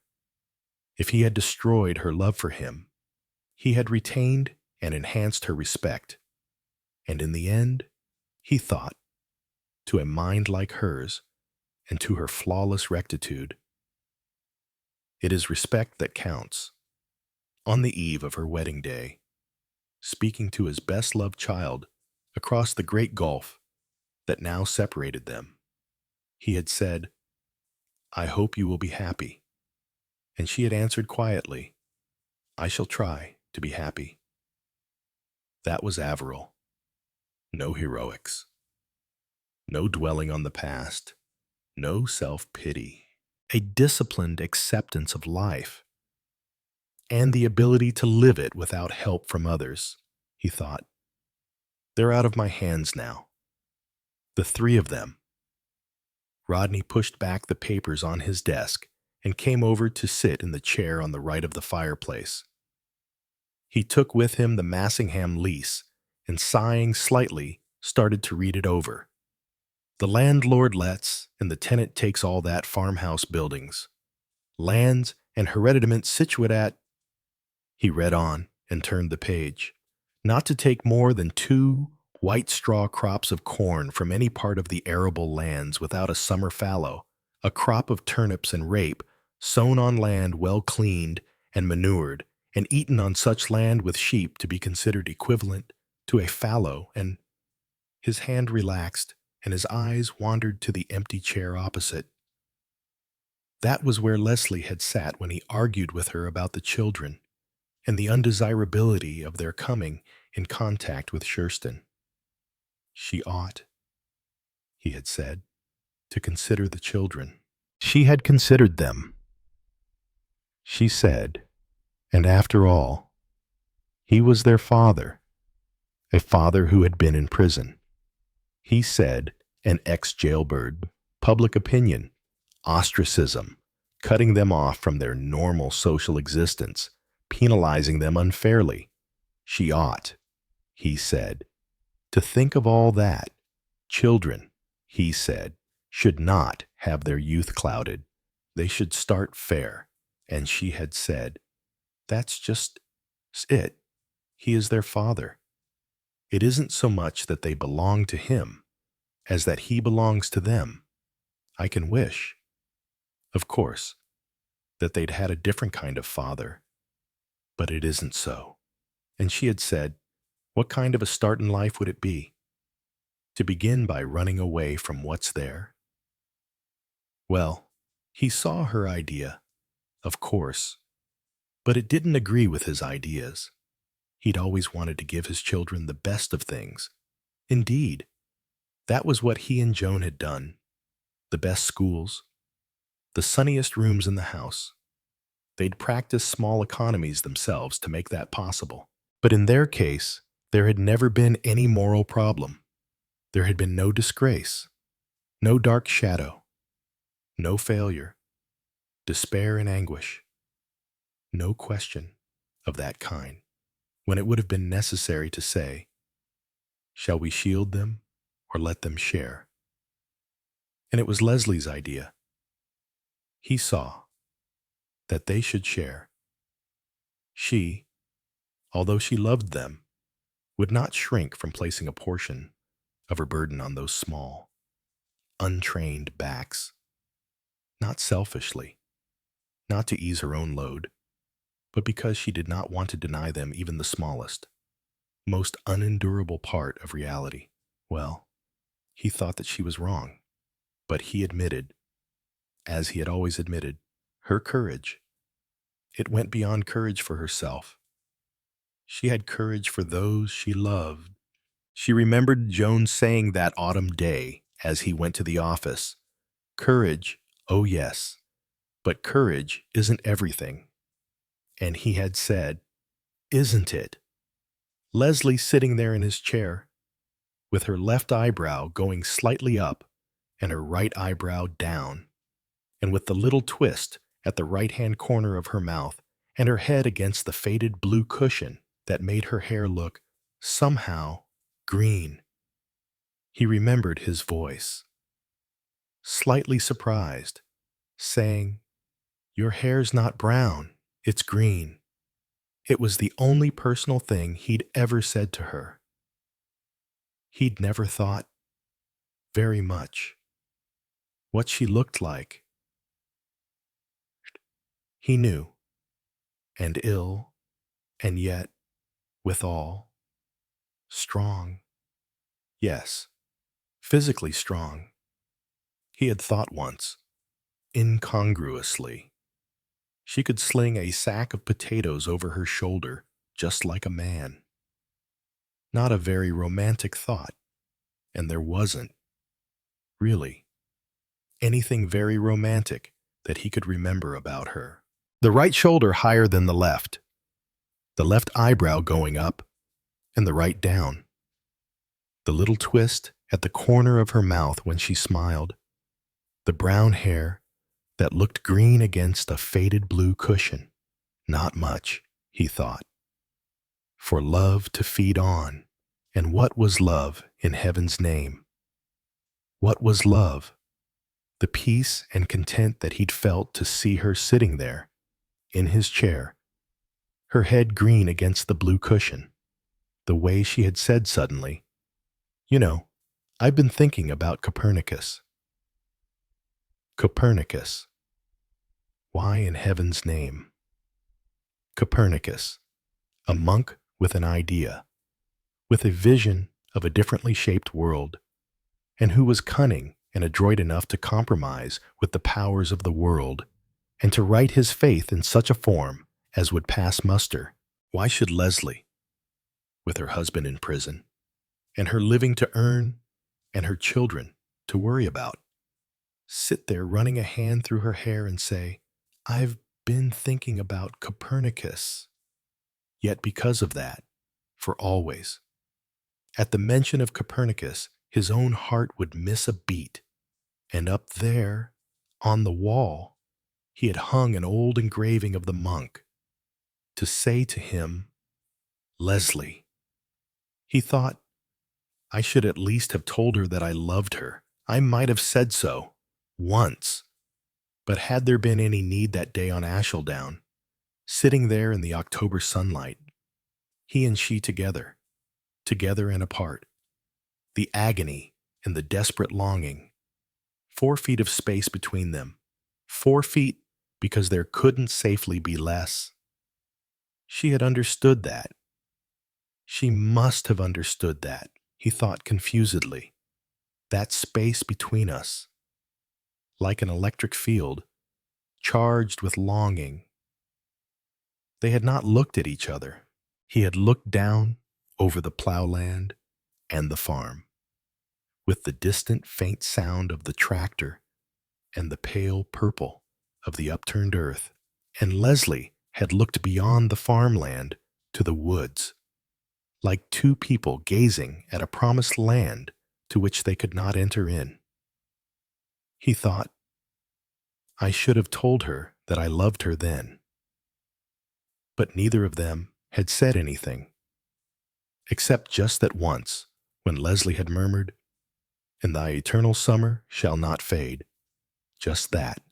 Speaker 1: If he had destroyed her love for him, he had retained and enhanced her respect. And in the end, he thought, to a mind like hers, and to her flawless rectitude, it is respect that counts. On the eve of her wedding day, speaking to his best-loved child across the great gulf that now separated them, he had said, "I hope you will be happy." And she had answered quietly, "I shall try to be happy." That was Avril. No heroics. No dwelling on the past. No self-pity. A disciplined acceptance of life. And the ability to live it without help from others, he thought. They're out of my hands now. The three of them. Rodney pushed back the papers on his desk and came over to sit in the chair on the right of the fireplace. He took with him the Massingham lease and, sighing slightly, started to read it over. The landlord lets and the tenant takes all that farmhouse buildings, lands and hereditaments situate at. He read on and turned the page. Not to take more than 2 white straw crops of corn from any part of the arable lands without a summer fallow, a crop of turnips and rape sown on land well cleaned and manured, and eaten on such land with sheep to be considered equivalent to a fallow, and his hand relaxed, and his eyes wandered to the empty chair opposite. That was where Leslie had sat when he argued with her about the children and the undesirability of their coming in contact with Shurston. She ought, he had said, to consider the children. She had considered them. She said, and after all, he was their father, a father who had been in prison. He said, an ex-jailbird, public opinion, ostracism, cutting them off from their normal social existence, penalizing them unfairly. She ought, he said, to think of all that. Children, he said, should not have their youth clouded. They should start fair. And she had said, that's just it. He is their father. It isn't so much that they belong to him as that he belongs to them. I can wish, of course, that they'd had a different kind of father, but it isn't so. And she had said, what kind of a start in life would it be? To begin by running away from what's there? Well, he saw her idea, of course, but it didn't agree with his ideas. He'd always wanted to give his children the best of things. Indeed, that was what he and Joan had done. The best schools, the sunniest rooms in the house. They'd practiced small economies themselves to make that possible. But in their case, there had never been any moral problem. There had been no disgrace, no dark shadow, no failure, despair and anguish, no question of that kind, when it would have been necessary to say, shall we shield them or let them share? And it was Leslie's idea. He saw that they should share. She, although she loved them, would not shrink from placing a portion of her burden on those small, untrained backs. Not selfishly, not to ease her own load, but because she did not want to deny them even the smallest, most unendurable part of reality. Well, he thought that she was wrong, but he admitted, as he had always admitted, her courage. It went beyond courage for herself. She had courage for those she loved. She remembered Joan saying that autumn day as he went to the office, courage, oh yes, but courage isn't everything. And he had said, isn't it? Leslie sitting there in his chair, with her left eyebrow going slightly up and her right eyebrow down, and with the little twist at the right-hand corner of her mouth and her head against the faded blue cushion that made her hair look, somehow, green. He remembered his voice, slightly surprised, saying, your hair's not brown, it's green. It was the only personal thing he'd ever said to her. He'd never thought very much what she looked like. He knew, and ill, and yet, withal, strong. Yes, physically strong. He had thought once, incongruously. She could sling a sack of potatoes over her shoulder just like a man. Not a very romantic thought, and there wasn't, really, anything very romantic that he could remember about her. The right shoulder higher than the left eyebrow going up, and the right down. The little twist at the corner of her mouth when she smiled. The brown hair that looked green against a faded blue cushion. Not much, he thought. For love to feed on. And what was love in heaven's name? What was love? The peace and content that he'd felt to see her sitting there, in his chair, her head green against the blue cushion. The way she had said suddenly, you know, I've been thinking about Copernicus. Copernicus. Why in heaven's name? Copernicus, a monk with an idea, with a vision of a differently shaped world, and who was cunning and adroit enough to compromise with the powers of the world and to write his faith in such a form as would pass muster. Why should Leslie, with her husband in prison, and her living to earn, and her children to worry about, sit there running a hand through her hair and say, I've been thinking about Copernicus. Yet because of that, for always, at the mention of Copernicus, his own heart would miss a beat, and up there, on the wall, he had hung an old engraving of the monk, to say to him, Leslie. He thought, I should at least have told her that I loved her. I might have said so, once. But had there been any need that day on Ashledown, sitting there in the October sunlight, He and she together, together and apart. The agony and the desperate longing. 4 feet of space between them. 4 feet because there couldn't safely be less. She had understood that. She must have understood that, he thought confusedly. That space between us, like an electric field, charged with longing. They had not looked at each other. He had looked down over the plowland and the farm, with the distant faint sound of the tractor and the pale purple of the upturned earth, and Leslie had looked beyond the farmland to the woods, like two people gazing at a promised land to which they could not enter in. He thought, I should have told her that I loved her then. But neither of them had said anything, except just that once, when Leslie had murmured, "And thy eternal summer shall not fade." Just that,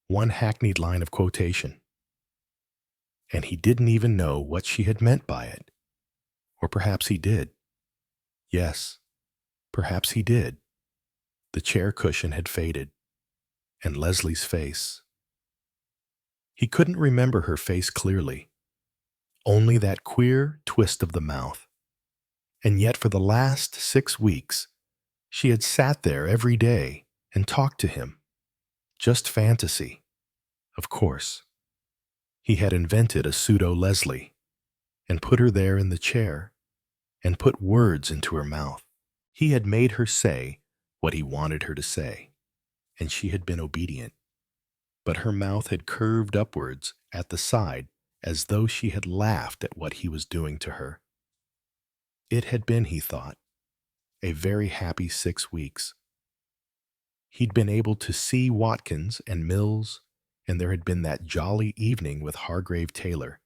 Speaker 1: one hackneyed line of quotation. And he didn't even know what she had meant by it. Or perhaps he did. Yes, perhaps he did. The chair cushion had faded, and Leslie's face. He couldn't remember her face clearly, only that queer twist of the mouth. And yet for the last 6 weeks, she had sat there every day and talked to him. Just fantasy, of course. He had invented a pseudo-Leslie and put her there in the chair and put words into her mouth. He had made her say what he wanted her to say, and she had been obedient. But her mouth had curved upwards at the side as though she had laughed at what he was doing to her. It had been, he thought, a very happy 6 weeks. He'd been able to see Watkins and Mills, and there had been that jolly evening with Hargrave Taylor,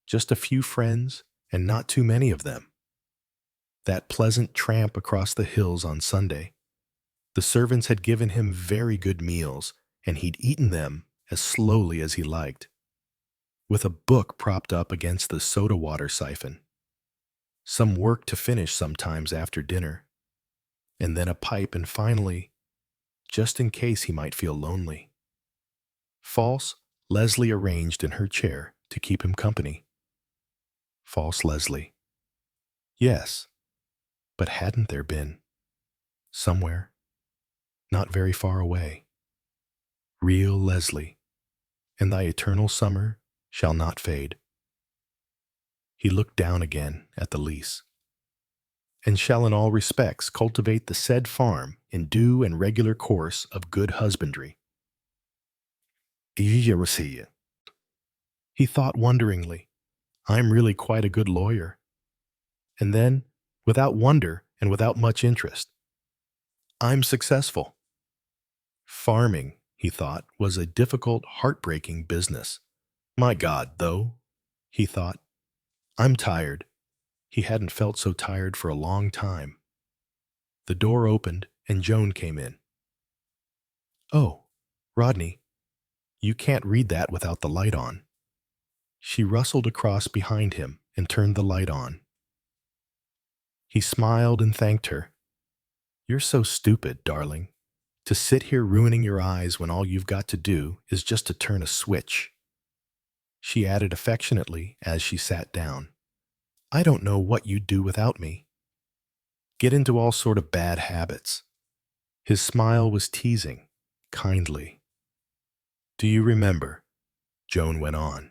Speaker 1: just a few friends and not too many of them. That pleasant tramp across the hills on Sunday. The servants had given him very good meals, and he'd eaten them as slowly as he liked, with a book propped up against the soda water siphon. Some work to finish sometimes after dinner, and then a pipe, and finally, just in case he might feel lonely. False Leslie arranged in her chair to keep him company. False Leslie. Yes, but hadn't there been, somewhere, not very far away, real Leslie, and thy eternal summer shall not fade? He looked down again at the lease. And shall in all respects cultivate the said farm in due and regular course of good husbandry. He thought wonderingly, I'm really quite a good lawyer. And then, without wonder and without much interest, I'm successful. Farming, he thought, was a difficult, heartbreaking business. My God, though, he thought, I'm tired. He hadn't felt so tired for a long time. The door opened and Joan came in. Oh, Rodney, you can't read that without the light on. She rustled across behind him and turned the light on. He smiled and thanked her. You're so stupid, darling, to sit here ruining your eyes when all you've got to do is just to turn a switch. She added affectionately as she sat down. I don't know what you'd do without me. Get into all sort of bad habits. His smile was teasing, kindly. Do you remember, Joan went on,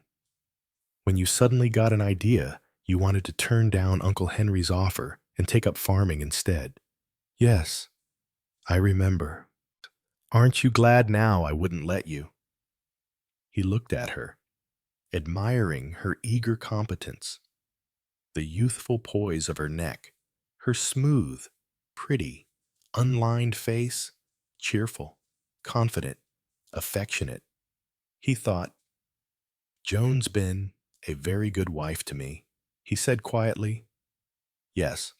Speaker 1: when you suddenly got an idea you wanted to turn down Uncle Henry's offer and take up farming instead? Yes, I remember. Aren't you glad now I wouldn't let you? He looked at her, admiring her eager competence, the youthful poise of her neck, her smooth, pretty, unlined face, cheerful, confident, affectionate. He thought, Joan's been a very good wife to me. He said quietly. Yes,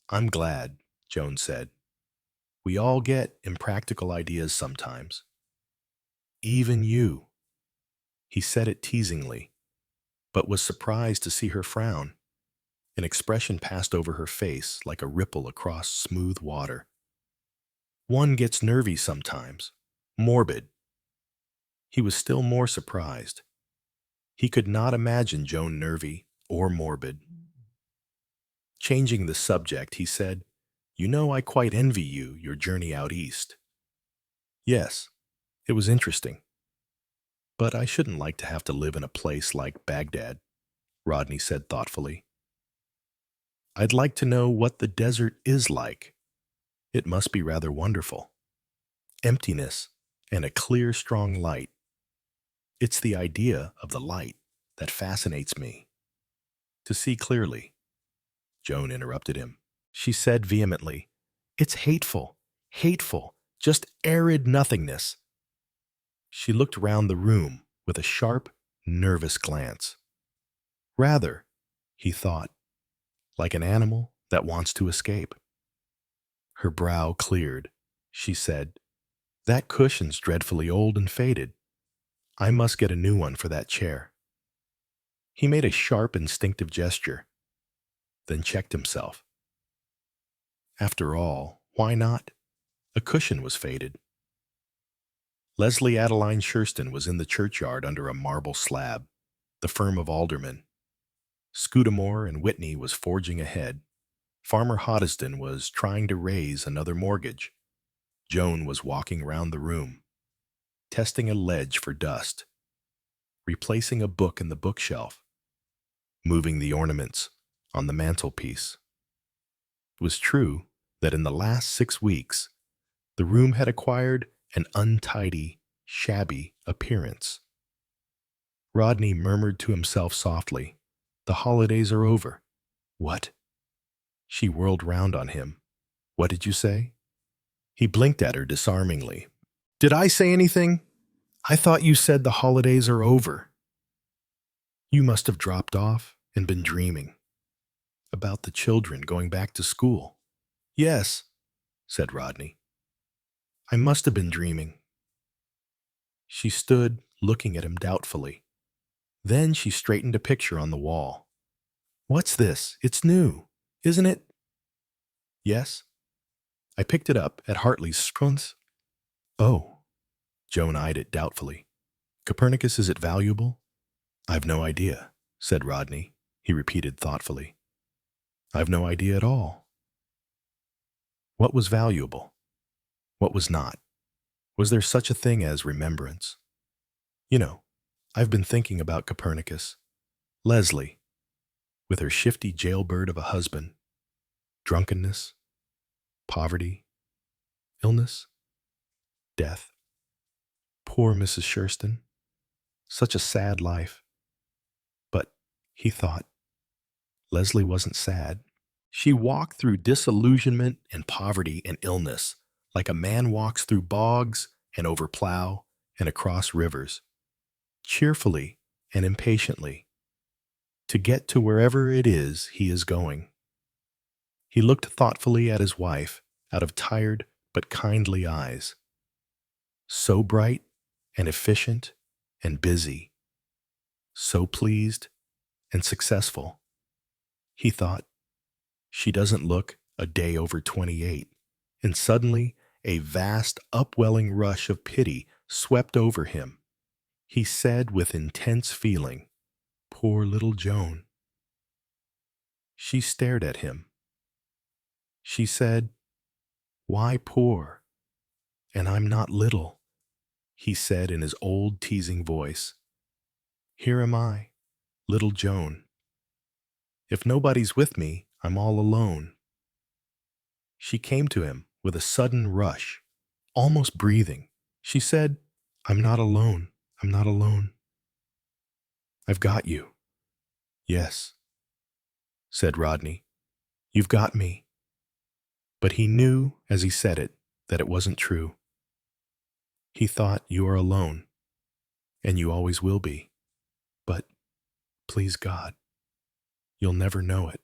Speaker 1: I'm glad, Joan said. We all get impractical ideas sometimes. Even you. He said it teasingly, but was surprised to see her frown. An expression passed over her face like a ripple across smooth water. One gets nervy sometimes. Morbid. He was still more surprised. He could not imagine Joan nervy or morbid. Changing the subject, he said, "You know, I quite envy you your journey out east." "Yes, it was interesting. But I shouldn't like to have to live in a place like Baghdad," Rodney said thoughtfully. "I'd like to know what the desert is like. It must be rather wonderful. Emptiness and a clear, strong light. It's the idea of the light that fascinates me." "To see clearly," Joan interrupted him. She said vehemently, "It's hateful, hateful, just arid nothingness." She looked round the room with a sharp, nervous glance. Rather, he thought, like an animal that wants to escape. Her brow cleared. She said, "That cushion's dreadfully old and faded. I must get a new one for that chair." He made a sharp, instinctive gesture, then checked himself. After all, why not? A cushion was faded. Leslie Adeline Shurston was in the churchyard under a marble slab, the firm of aldermen. Scudamore and Whitney was forging ahead. Farmer Hoddesdon was trying to raise another mortgage. Joan was walking round the room, testing a ledge for dust, replacing a book in the bookshelf, moving the ornaments on the mantelpiece. It was true that in the last 6 weeks, the room had acquired an untidy, shabby appearance. Rodney murmured to himself softly, "The holidays are over." "What?" She whirled round on him. "What did you say?" He blinked at her disarmingly. "Did I say anything? I thought you said the holidays are over." "You must have dropped off and been dreaming. About the children going back to school." "Yes," said Rodney. "I must have been dreaming." She stood, looking at him doubtfully. Then she straightened a picture on the wall. "What's this? It's new, isn't it?" "Yes. I picked it up at Hartley's Skunts." "Oh." Joan eyed it doubtfully. "Copernicus, is it valuable?" "I've no idea," said Rodney. He repeated thoughtfully, "I've no idea at all." What was valuable? What was not? Was there such a thing as remembrance? "You know, I've been thinking about Copernicus. Leslie, with her shifty jailbird of a husband, drunkenness, poverty, illness, death. Poor Mrs. Shurston. Such a sad life." But, he thought, Leslie wasn't sad. She walked through disillusionment and poverty and illness, like a man walks through bogs and over plow and across rivers, cheerfully and impatiently, to get to wherever it is he is going. He looked thoughtfully at his wife out of tired but kindly eyes. So bright and efficient and busy. So pleased and successful. He thought, she doesn't look a day over 28. And suddenly, a vast upwelling rush of pity swept over him. He said with intense feeling, "Poor little Joan." She stared at him. She said, "Why poor? And I'm not little," he said in his old teasing voice. "Here am I, little Joan. If nobody's with me, I'm all alone." She came to him with a sudden rush, almost breathing. She said, "I'm not alone. I'm not alone. I've got you." "Yes," said Rodney. "You've got me." But he knew, as he said it, that it wasn't true. He thought, "You are alone, and you always will be. But, please God, you'll never know it."